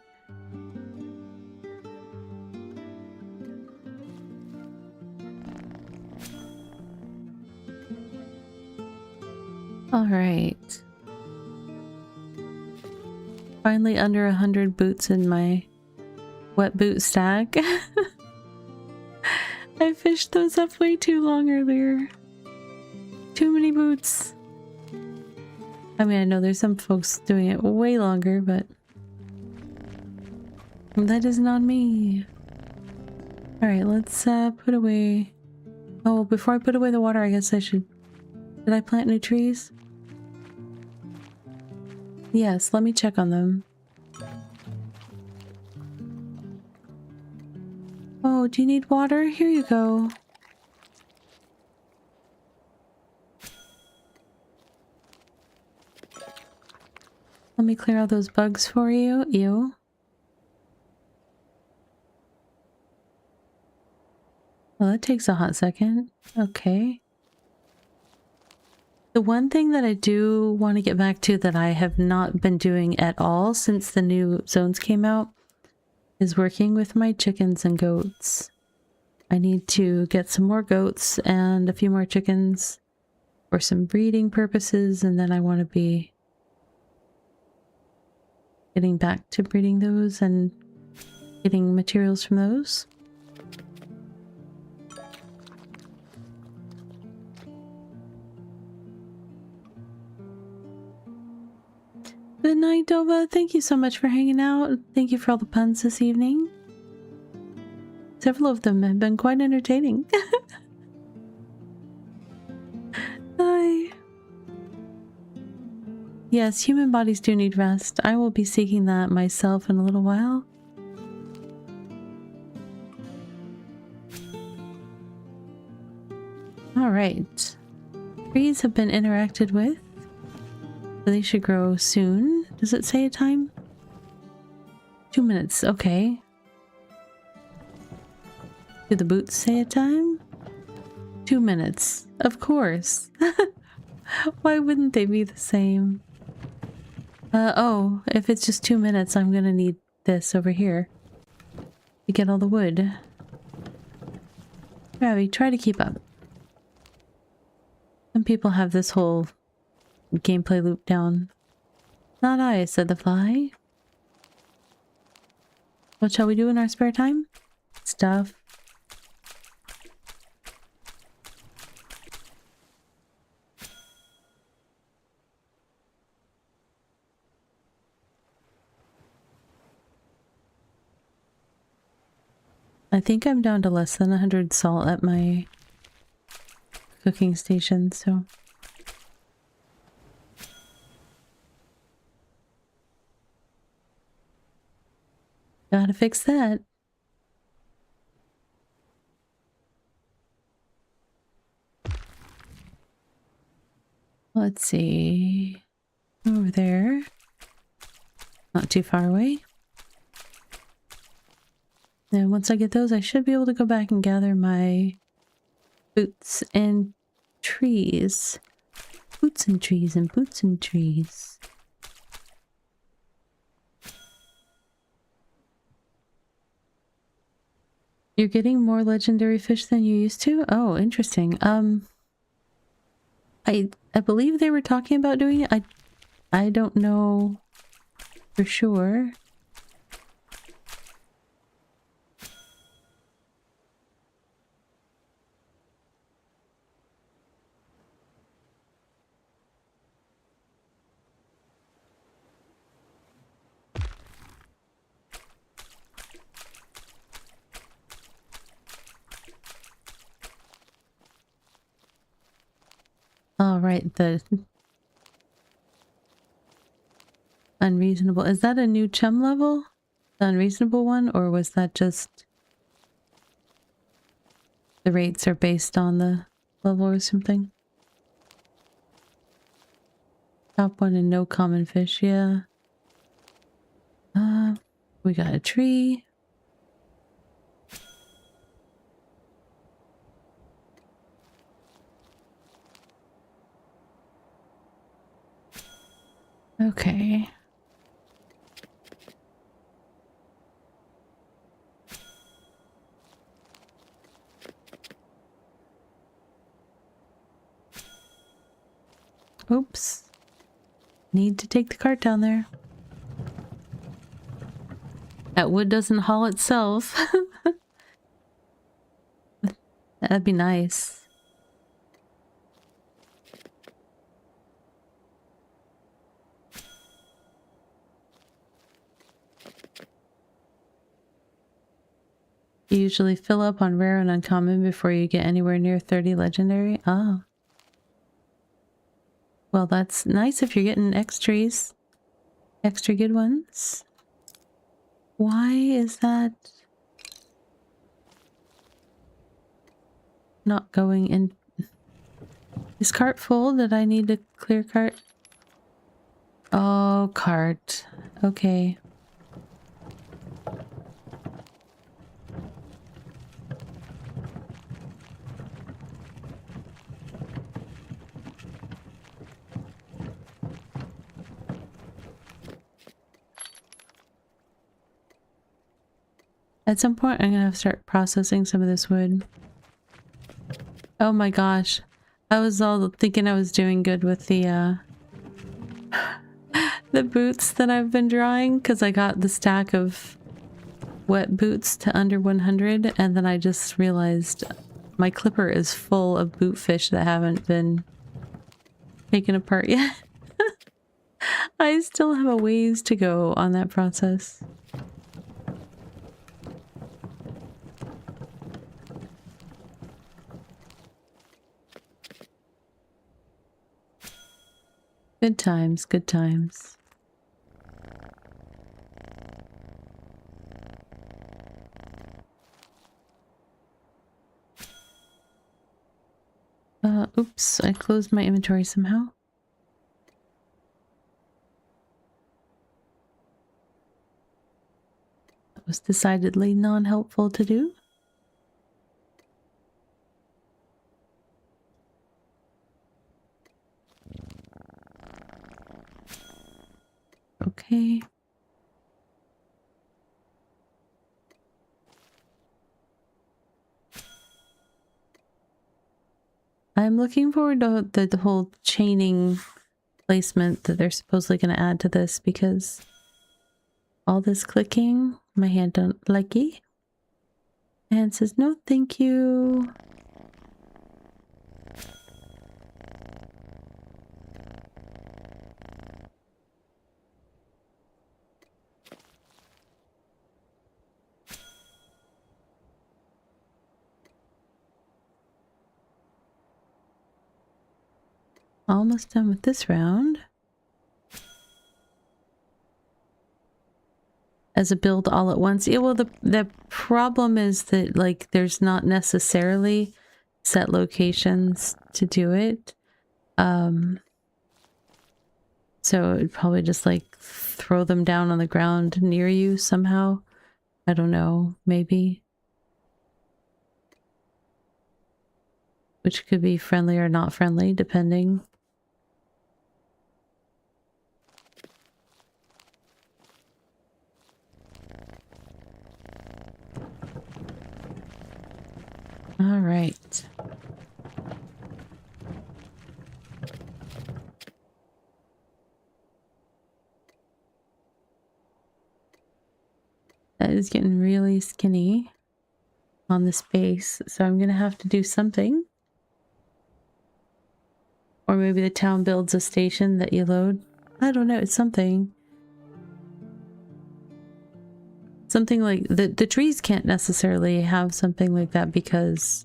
Alright. Finally under 100 boots in my wet boot stack. I fished those up way too long earlier. Too many boots. I mean, I know there's some folks doing it way longer, but that is not me. Alright, let's put away... Oh, before I put away the water, I guess I should... Did I plant new trees? Yes, let me check on them. Oh, do you need water? Here you go. Let me clear all those bugs for you. Ew. Well, that takes a hot second. Okay. The one thing that I do want to get back to that I have not been doing at all since the new zones came out is working with my chickens and goats. I need to get some more goats and a few more chickens for some breeding purposes, and then I want to be getting back to breeding those and getting materials from those. Good night, Dova. Thank you so much for hanging out. Thank you for all the puns this evening. Several of them have been quite entertaining. Hi. Yes, human bodies do need rest. I will be seeking that myself in a little while. Alright. Trees have been interacted with. So they should grow soon. Does it say a time? 2 minutes, okay. Do the boots say a time? 2 minutes, of course. Why wouldn't they be the same? Oh, if it's just 2 minutes, I'm gonna need this over here to get all the wood. Ravi, try to keep up. Some people have this whole gameplay loop down. Not I, said the fly. What shall we do in our spare time? Stuff. I think I'm down to less than 100 salt at my cooking station, so... Gotta fix that. Let's see. Over there. Not too far away. And once I get those, I should be able to go back and gather my boots and trees. Boots and trees and boots and trees. You're getting more legendary fish than you used to? Oh, interesting. I believe they were talking about doing it. I don't know for sure. All right, the unreasonable. Is that a new chum level? The unreasonable one, or was that just the rates are based on the level or something? Top one and no common fish, yeah. We got a tree. Okay. Oops. Need to take the cart down there. That wood doesn't haul itself. That'd be nice. You usually fill up on rare and uncommon before you get anywhere near 30 legendary? Oh. Well, that's nice if you're getting extras. Extra good ones. Why is that not going in? Is cart full? Did I need to clear cart? Oh, cart. Okay. At some point, I'm gonna have to start processing some of this wood. Oh my gosh. I was all thinking I was doing good with the the boots that I've been drawing, because I got the stack of wet boots to under 100, and then I just realized my clipper is full of boot fish that haven't been taken apart yet. I still have a ways to go on that process. Good times, good times. Oops, I closed my inventory somehow. That was decidedly non-helpful to do. Okay. I'm looking forward to the whole chaining placement that they're supposedly going to add to this, because all this clicking, my hand don't like it. My hand says no thank you. Almost done with this round. As a build all at once. Yeah, well, the problem is that, like, there's not necessarily set locations to do it. So it'd probably just, like, throw them down on the ground near you somehow. I don't know, maybe. Which could be friendly or not friendly, depending. All right. That is getting really skinny on the space, so I'm gonna have to do something. Or maybe the town builds a station that you load. I don't know, it's something. Something like the trees can't necessarily have something like that because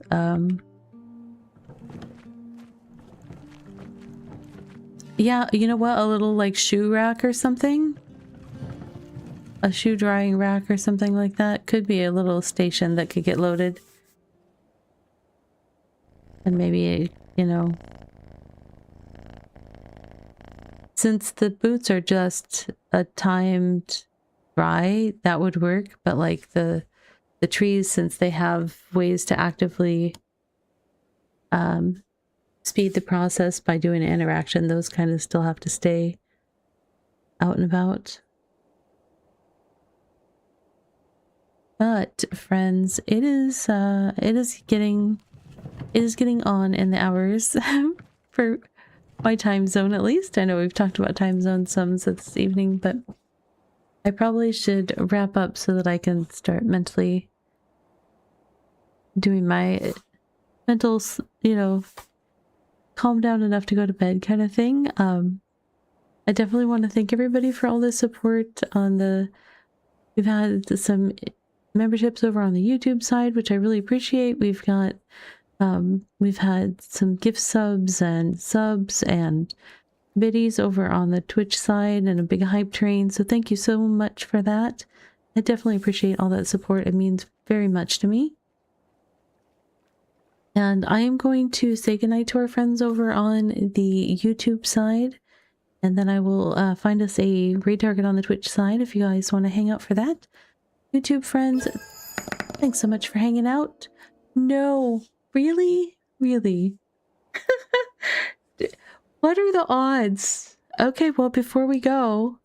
yeah, you know what, a little like shoe rack or something, a shoe drying rack or something like that could be a little station that could get loaded. And maybe, you know, since the boots are just a timed dry, that would work, but like the trees, since they have ways to actively speed the process by doing an interaction, those kind of still have to stay out and about. But friends, it is getting on in the hours for my time zone, at least. I know we've talked about time zone some this evening, but I probably should wrap up so that I can start mentally doing my mental, you know, calm down enough to go to bed kind of thing. I definitely want to thank everybody for all the support on the... We've had some memberships over on the YouTube side, which I really appreciate. We've got we've had some gift subs and biddies over on the Twitch side and a big hype train. So thank you so much for that. I definitely appreciate all that support. It means very much to me. And I am going to say goodnight to our friends over on the YouTube side. And then I will find us a raid target on the Twitch side if you guys want to hang out for that. YouTube friends, thanks so much for hanging out. No, really? Really? What are the odds? Okay, well, before we go...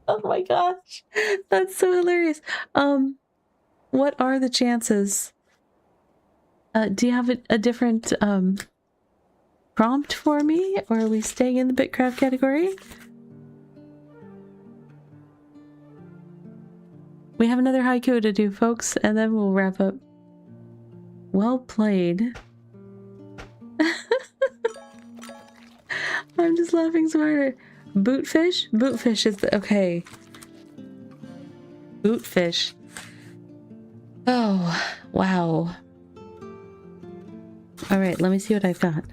Oh my gosh, that's so hilarious. What are the chances? Do you have a different prompt for me, or are we staying in the BitCraft category? We have another haiku to do, folks, and then we'll wrap up. Well played. I'm just laughing so hard. Bootfish? Bootfish is the... Okay. Bootfish. Oh, wow. Alright, let me see what I've got.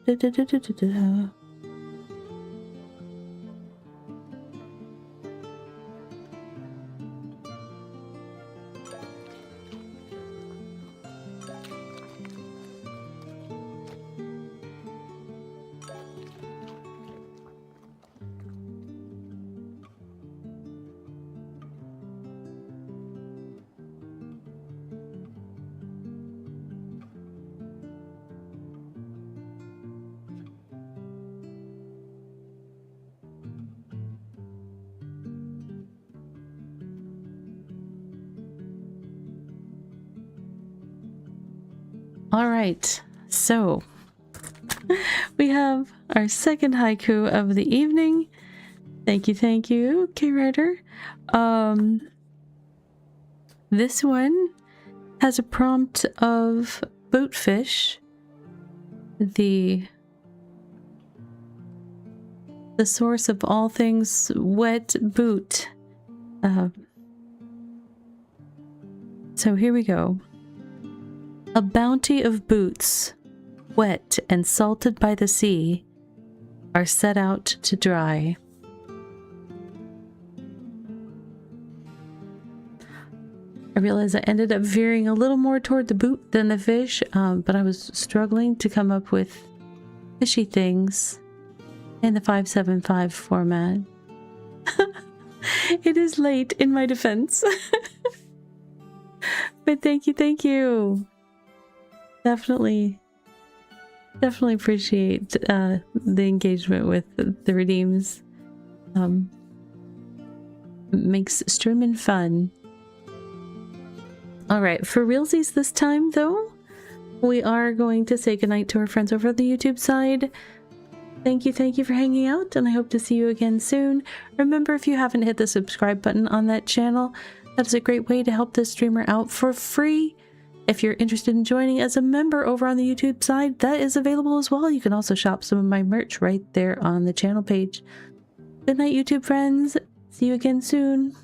Da, da, da, da, da, da. All right, so we have our second haiku of the evening. Thank you, K-Writer. This one has a prompt of bootfish, the source of all things wet boot. So here we go. A bounty of boots, wet and salted by the sea, are set out to dry. I realize I ended up veering a little more toward the boot than the fish, but I was struggling to come up with fishy things in the 575 format. It is late in my defense. But thank you. Definitely appreciate the engagement with the redeems. Makes streaming fun. Alright, for realsies this time though, we are going to say goodnight to our friends over on the YouTube side. Thank you for hanging out, and I hope to see you again soon. Remember, if you haven't hit the subscribe button on that channel, that is a great way to help this streamer out for free. If you're interested in joining as a member over on the YouTube side, that is available as well. You can also shop some of my merch right there on the channel page. Good night, YouTube friends. See you again soon.